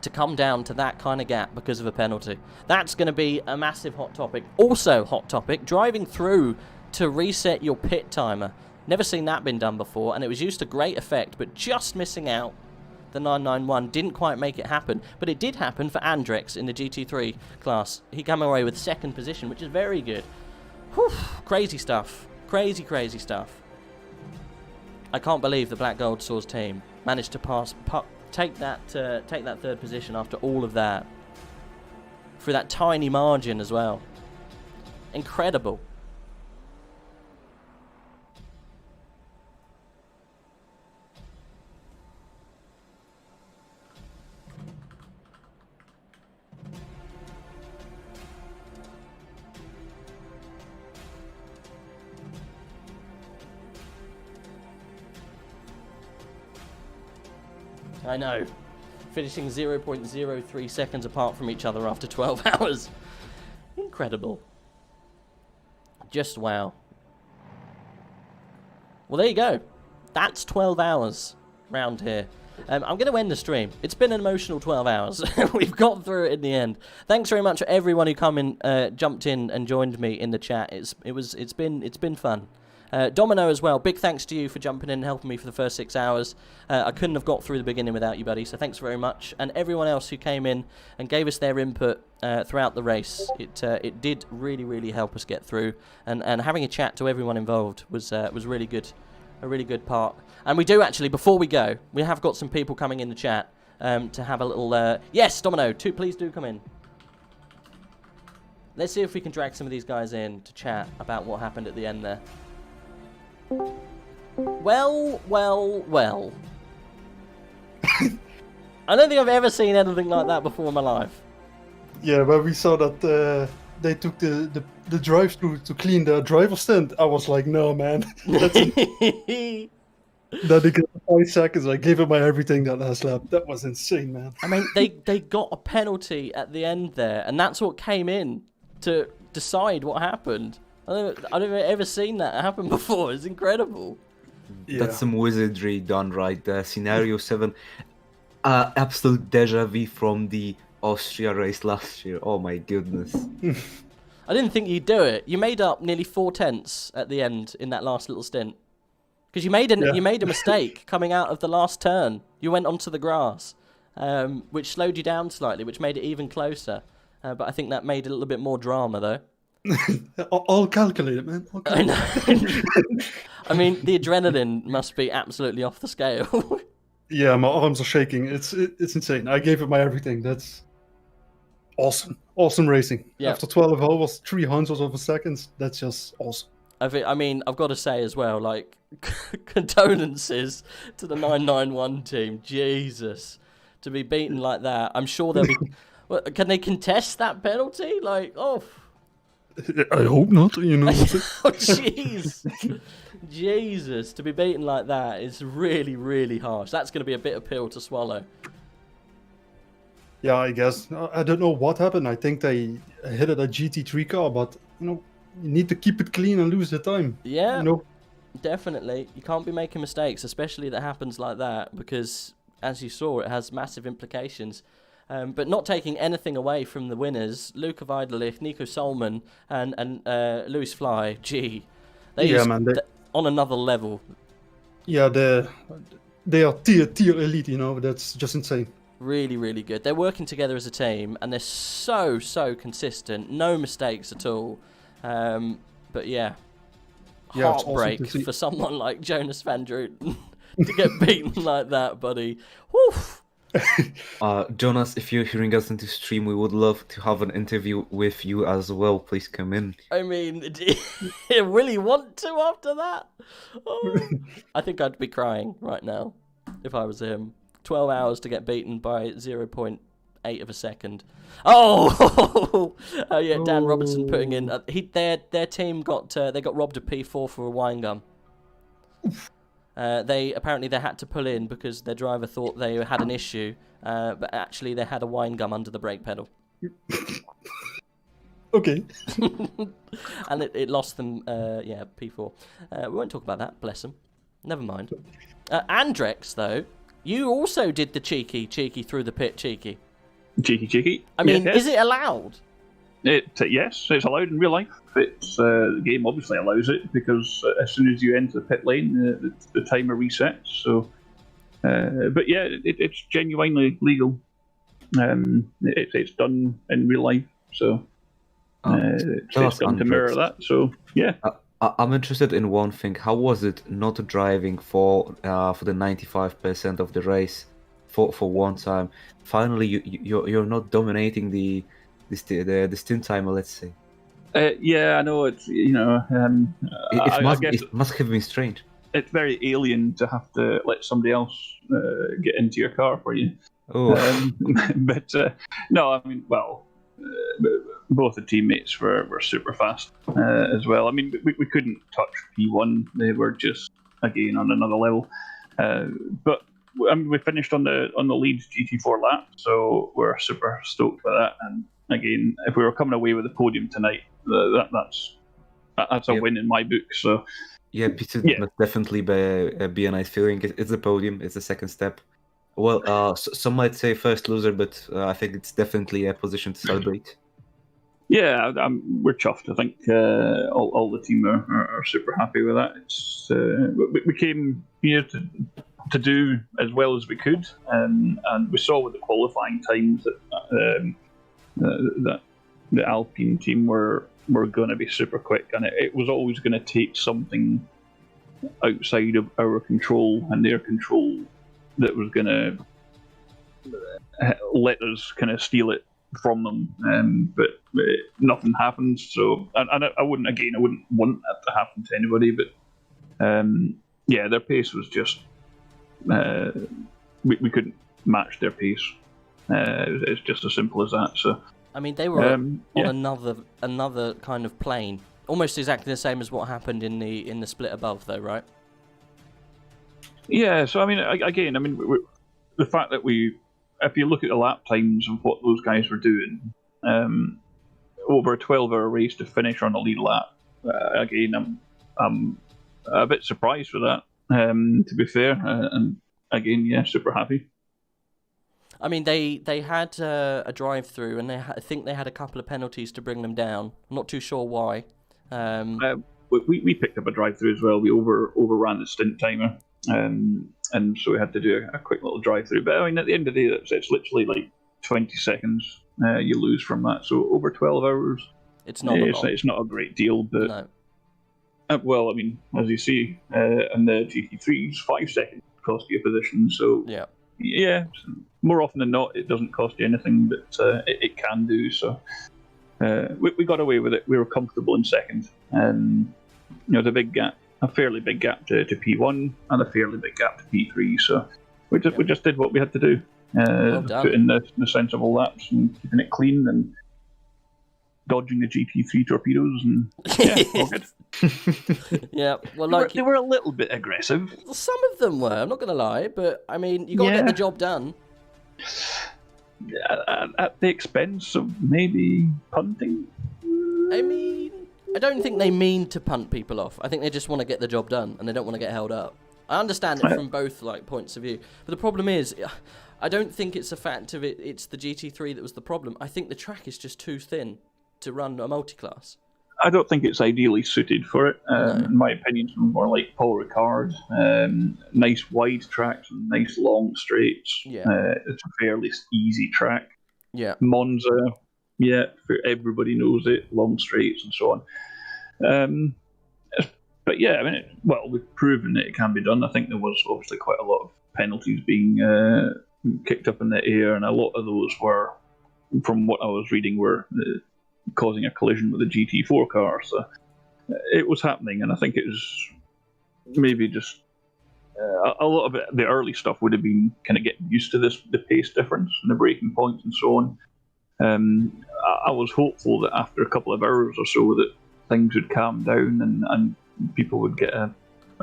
to come down to that kind of gap because of a penalty. That's going to be a massive hot topic. Also hot topic, driving through to reset your pit timer. Never seen that been done before, and it was used to great effect, but just missing out. The 991 didn't quite make it happen, but it did happen for Andrex in the GT3 class. He came away with second position, which is very good. Whew, crazy stuff. Crazy, crazy stuff. I can't believe the Black Gold Swords team managed to take that third position after all of that. Through that tiny margin as well. Incredible. I know. Finishing 0.03 seconds apart from each other after 12 hours. Incredible. Just wow. Well, there you go. That's 12 hours round here. I'm going to end the stream. It's been an emotional 12 hours. We've got through it in the end. Thanks very much for everyone who jumped in and joined me in the chat. It's been fun. Dominooo as well, big thanks to you for jumping in and helping me for the first 6 hours. I couldn't have got through the beginning without you, buddy, so thanks very much. And everyone else who came in and gave us their input throughout the race. It did really, really help us get through. And having a chat to everyone involved was really good, a really good part. And we do actually, before we go, we have got some people coming in the chat to have a little... yes, Dominooo, please do come in. Let's see if we can drag some of these guys in to chat about what happened at the end there. Well. I don't think I've ever seen anything like that before in my life. Yeah, when we saw that they took the drive-through to clean the driver's stand, I was like, no, man. Then they got 5 seconds. I gave it my everything that last lap. That was insane, man. I mean, they got a penalty at the end there, and that's what came in to decide what happened. I've never ever seen that happen before. It's incredible. Yeah. That's some wizardry done right there. Scenario 7. Absolute deja vu from the Austria race last year. Oh my goodness. I didn't think you'd do it. You made up nearly 4/10 at the end in that last little stint. Because you made a mistake coming out of the last turn. You went onto the grass, which slowed you down slightly, which made it even closer. But I think that made a little bit more drama, though. All calculated, man. All calculated. I know. I mean, the adrenaline must be absolutely off the scale. Yeah, my arms are shaking. It's insane. I gave it my everything. That's awesome racing. Yeah. After 12 hours, 300 of a second, that's just awesome. I mean, I've got to say as well, like, condolences to the 991 team. Jesus, to be beaten like that. I'm sure they'll be. Well, can they contest that penalty? Like, oh. I hope not. You know. Oh, jeez. Jesus, to be beaten like that is really, really harsh. That's going to be a bitter pill to swallow. Yeah, I guess. I don't know what happened. I think they hit a GT3 car, but you need to keep it clean and lose the time. Yeah, definitely. You can't be making mistakes, especially that happens like that, because as you saw, it has massive implications. But not taking anything away from the winners, Luca Weidelich, Nico Solman, and Lewis Fly. Gee, they're on another level. Yeah, they are tier elite. You know, that's just insane. Really, really good. They're working together as a team, and they're so consistent. No mistakes at all. But yeah, heartbreak awesome for someone like Jonas Van Druten to get beaten like that, buddy. Woof. Jonas, if you're hearing us in the stream, we would love to have an interview with you as well. Please come in. I mean, will he want to after that? Oh, I think I'd be crying right now if I was him. 12 hours to get beaten by 0.8 of a second. Oh, yeah, Dan Robertson putting in. Their team got robbed a P4 for a wine gum. They had to pull in because their driver thought they had an issue, but actually they had a wine gum under the brake pedal. Okay. And it lost them, P4. We won't talk about that, bless them. Never mind. Andrex, though, you also did the cheeky through the pit cheeky. Cheeky. I mean, yes. Is it allowed? Yes, it's allowed in real life. The game obviously allows it because as soon as you enter the pit lane, the timer resets. So, but yeah, it's genuinely legal. It's done in real life, so it's done to mirror that. So yeah. I'm interested in one thing. How was it not driving for the 95% of the race for one time? Finally, you're not dominating the stint timer, let's say. Yeah, I know it's it must have been strange. It's very alien to have to let somebody else get into your car for you. Oh, but no, I mean, both the teammates were super fast as well. I mean, we couldn't touch P1; they were just again on another level. But I mean, we finished on the lead GT4 lap, so we're super stoked with that. And again, if we were coming away with the podium tonight, that's a win in my book. So yeah, P2 must definitely be a nice feeling. It's the podium; it's the second step. Well, some might say first loser, but I think it's definitely a position to celebrate. Yeah, we're chuffed. I think all the team are super happy with that. It's we came here to do as well as we could, and we saw with the qualifying times that the Alpine team were going to be super quick, and it was always going to take something outside of our control and their control that was going to let us kind of steal it from them, but nothing happens. So, and I wouldn't want that to happen to anybody. But yeah, their pace was just we couldn't match their pace. It's just as simple as that. So, I mean, they were on another kind of plane, almost exactly the same as what happened in the split above, though, right? Yeah. So, I mean, the fact that if you look at the lap times of what those guys were doing, over a 12-hour race to finish on a lead lap, again, I'm a bit surprised with that, to be fair. And again, yeah, super happy. I mean, they had a drive-through, and I think they had a couple of penalties to bring them down. I'm not too sure why. We picked up a drive-through as well. We overran the stint timer. And so we had to do a quick little drive-through. But I mean, at the end of the day, it's literally like 20 seconds you lose from that. So over 12 hours, it's not a great deal. But no. Well, I mean, as you see in the GT3s, 5 seconds cost you a position. So yeah, more often than not, it doesn't cost you anything, but it can do. So we got away with it. We were comfortable in second. There's a big gap, a fairly big gap to P1, and a fairly big gap to P3. So we just did what we had to do. Put in the sensible laps and keeping it clean and dodging the GT3 torpedoes, and yeah, all good. Yeah, well, they were a little bit aggressive. Some of them were. I'm not going to lie, but I mean, you got to get the job done. At the expense of maybe punting. I mean, I don't think they mean to punt people off. I think they just want to get the job done, and they don't want to get held up. I understand it from both points of view, but the problem is, I don't think it's a fact of it. It's the GT3 that was the problem. I think the track is just too thin to run a multi-class. I don't think it's ideally suited for it. In my opinion, it's more like Paul Ricard. Nice wide tracks and nice long straights. It's a fairly easy track. Monza, everybody knows it. Long straights and so on. But yeah, I mean, we've proven that it can be done. I think there was obviously quite a lot of penalties being kicked up in the air, and a lot of those were, from what I was reading, were causing a collision with the GT4 car. So it was happening, and I think it was maybe just a lot of it. The early stuff would have been kind of getting used to the pace difference and the braking points and so on. I was hopeful that after a couple of hours or so that things would calm down and people would get a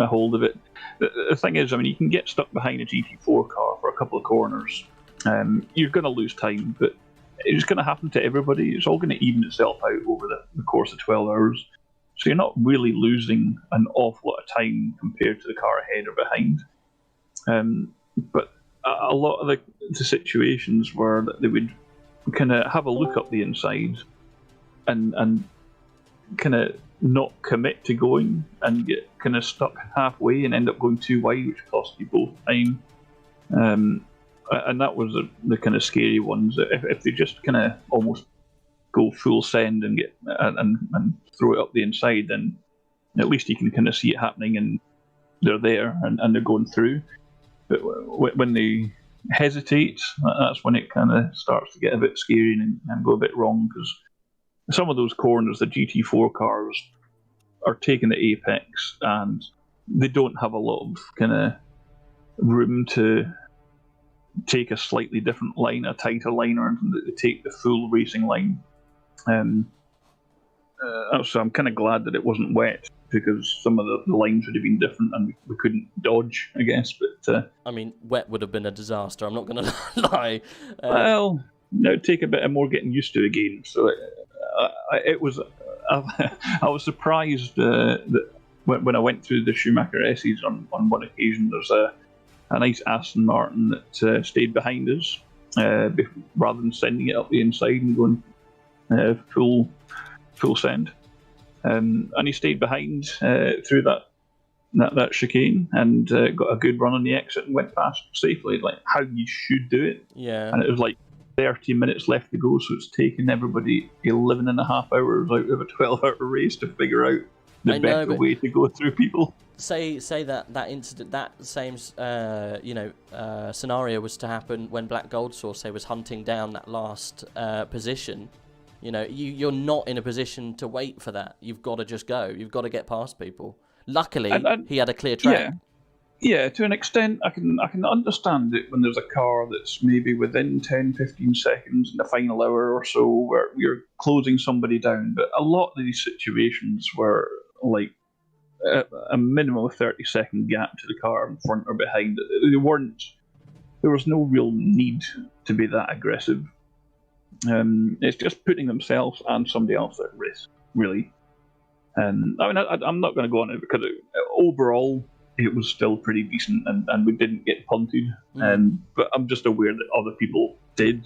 hold of it. The thing is, I mean, you can get stuck behind a GT4 car for a couple of corners. You're going to lose time, but it's going to happen to everybody. It's all going to even itself out over the course of 12 hours. So you're not really losing an awful lot of time compared to the car ahead or behind. But a lot of the situations where they would kind of have a look up the inside and kind of not commit to going and get kind of stuck halfway and end up going too wide, which cost you both time. And that was the kind of scary ones. If they just kind of almost go full send and get and throw it up the inside, then at least you can kind of see it happening and they're there and they're going through. But when they hesitate, that's when it kind of starts to get a bit scary and go a bit wrong, because some of those corners, the GT4 cars are taking the apex and they don't have a lot of kind of room to take a slightly different line, a tighter line, or they take the full racing line. So I'm kind of glad that it wasn't wet, because some of the lines would have been different and we couldn't dodge, I guess. But I mean, wet would have been a disaster. I'm not going to lie. Well, it would take a bit more getting used to again. So it was. I was surprised that when I went through the Schumacher S's on one occasion, there's a nice Aston Martin that stayed behind us rather than sending it up the inside and going full send. And he stayed behind through that chicane and got a good run on the exit and went past safely, like how you should do it. Yeah. And it was like 30 minutes left to go, so it's taken everybody 11 and a half hours out of a 12-hour race to figure out the better way to go through people. Say that incident, that same scenario was to happen when Black Gold Source was hunting down that last position. You know, you're not in a position to wait for that. You've got to just go. You've got to get past people. Luckily, he had a clear track. Yeah, to an extent, I can understand it when there's a car that's maybe within 10-15 seconds in the final hour or so where you're closing somebody down. But a lot of these situations were like a minimum of 30-second gap to the car in front or behind. There was no real need to be that aggressive. It's just putting themselves and somebody else at risk, really. And I mean, I'm not going to go on it because overall it was still pretty decent, and we didn't get punted. But I'm just aware that other people did.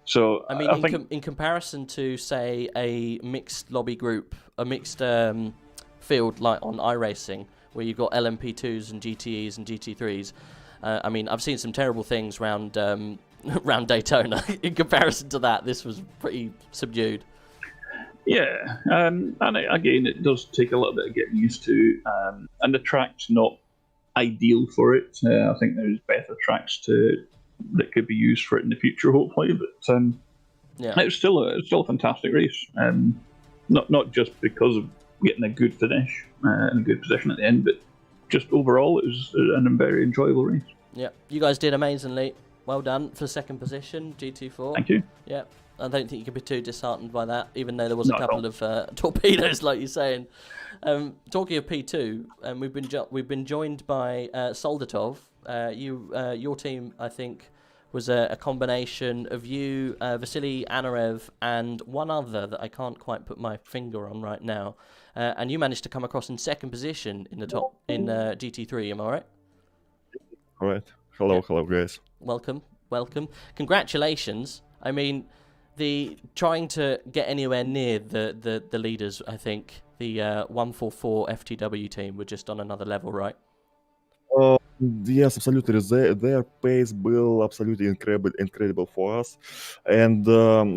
So I mean, I think in comparison to, say, a mixed lobby group, a mixed field like on iRacing, where you've got LMP2s and GTEs and GT3s. I mean, I've seen some terrible things round Daytona. In comparison to that, this was pretty subdued. Yeah, and again, it does take a little bit of getting used to, and the track's not ideal for it. I think there's better tracks that could be used for it in the future, hopefully. But it's still a fantastic race. Not just because of getting a good finish and a good position at the end, but just overall it was a very enjoyable race. Yeah, you guys did amazingly. Well done for second position, GT4. Thank you. Yeah, I don't think you can be too disheartened by that, even though there was a couple of torpedoes, like you're saying. Talking of P2, we've been joined by Soldatov. Your team, I think, was a combination of you, Vasily Anarev, and one other that I can't quite put my finger on right now. And you managed to come across in second position in the top in GT3. Am I right? All right. Hello, guys. Welcome. Congratulations. I mean, trying to get anywhere near the leaders, I think the 144 FTW team were just on another level, right? Yes, absolutely. Their pace will absolutely incredible for us. And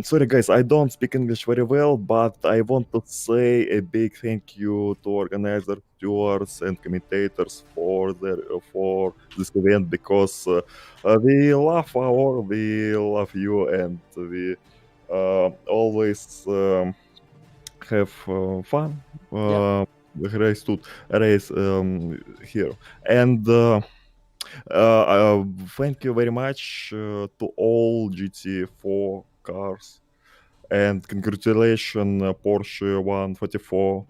sorry, guys, I don't speak English very well, but I want to say a big thank you to organizers, stewards, and commentators for this event, because we love AOR, we love you, and we always have fun. Race here, and thank you very much to all GT4 cars, and congratulations Porsche 144.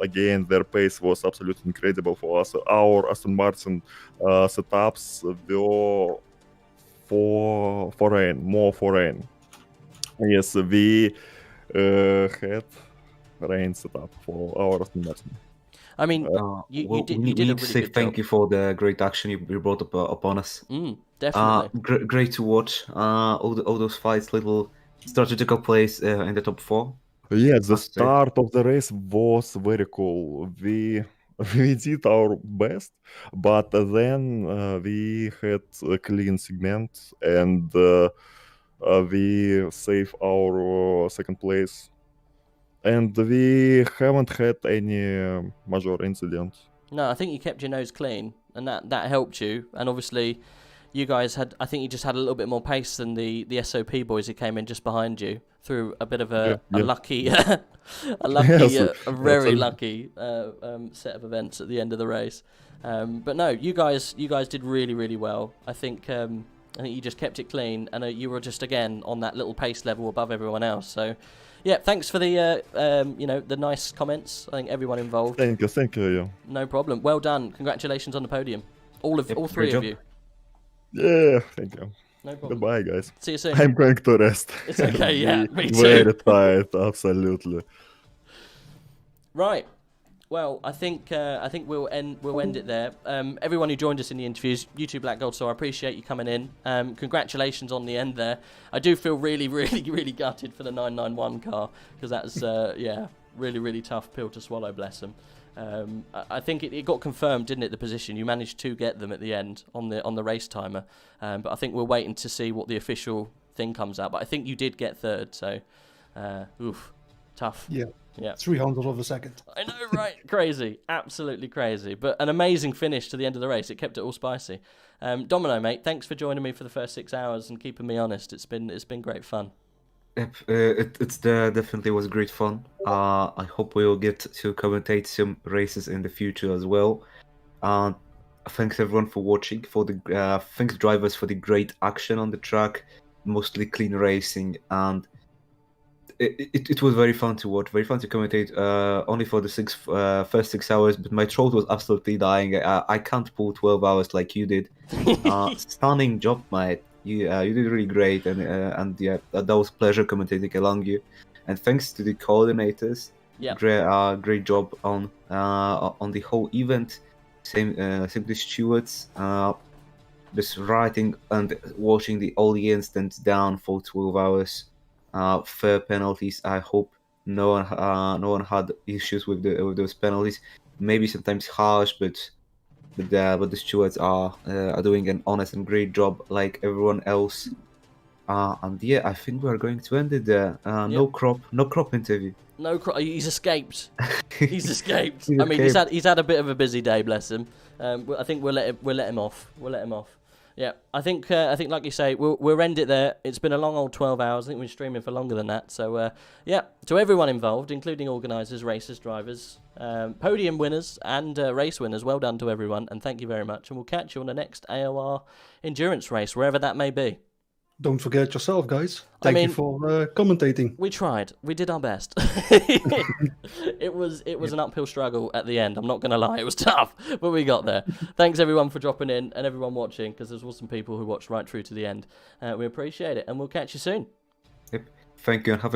Again, their pace was absolutely incredible for us. Our Aston Martin setups were more foreign. Yes, we had rain setup for our Aston Martin. I mean, you did a really good say thank you for the great action you brought upon us. Definitely. Great to watch. All those fights, little strategical plays in the top 4. Yeah, the start of the race was very cool. We did our best, but then we had a clean segment, and we saved our second place. And we haven't had any major incidents. No, I think you kept your nose clean, and that helped you. And obviously, you guys I think you just had a little bit more pace than the SOP boys who came in just behind you through a bit of a lucky, a very lucky set of events at the end of the race. But no, you guys did really, really well. I think you just kept it clean, and you were just again on that little pace level above everyone else. So. Yeah, thanks for the the nice comments. I think everyone involved. Thank you. Yeah. No problem. Well done. Congratulations on the podium, all three of you. Yeah, thank you. No problem. Goodbye, guys. See you soon. I'm going to rest. It's okay. Yeah, me too. Very tired, absolutely. Right. Well, I think we'll end it there. Everyone who joined us in the interviews, YouTube Black Gold Star, I appreciate you coming in. Congratulations on the end there. I do feel really, really, really gutted for the 991 car, because that's really, really tough pill to swallow. Bless them. I think it got confirmed, didn't it? The position you managed to get them at the end on the race timer, but I think we're waiting to see what the official thing comes out. But I think you did get third, so tough. Yeah, 300 of a second. I know, right? Crazy, absolutely crazy. But an amazing finish to the end of the race. It kept it all spicy. Dominooo, mate, thanks for joining me for the first 6 hours and keeping me honest. It's been great fun. Yep, it definitely was great fun. I hope we'll get to commentate some races in the future as well. Thanks everyone for watching. Thanks drivers for the great action on the track, mostly clean racing, and it was very fun to watch, very fun to commentate. Only for the first 6 hours, but my throat was absolutely dying. I can't pull 12 hours like you did. Stunning job, mate. You did really great, and yeah, that was a pleasure commentating along you. And thanks to the coordinators. Yeah. Great job on the whole event. Same to the stewards. Just writing and watching all the incidents down for 12 hours. Fair penalties. I hope no one had issues with those penalties. Maybe sometimes harsh, but the stewards are doing an honest and great job like everyone else. And yeah, I think we are going to end it there. No crop interview. No crop. He's escaped. He's escaped. He's I mean, escaped. he's had a bit of a busy day, bless him. I think we'll let him off. We'll let him off. Yeah, I think like you say, we'll end it there. It's been a long old 12 hours. I think we've been streaming for longer than that. So yeah, to everyone involved, including organisers, racers, drivers, podium winners, and race winners, well done to everyone, and thank you very much. And we'll catch you on the next AOR endurance race, wherever that may be. Don't forget yourself, guys. Thank you for commentating. We tried. We did our best. It was an uphill struggle at the end. I'm not going to lie. It was tough, but we got there. Thanks, everyone, for dropping in and everyone watching, because there was some people who watched right through to the end. We appreciate it, and we'll catch you soon. Yep. Thank you, and have a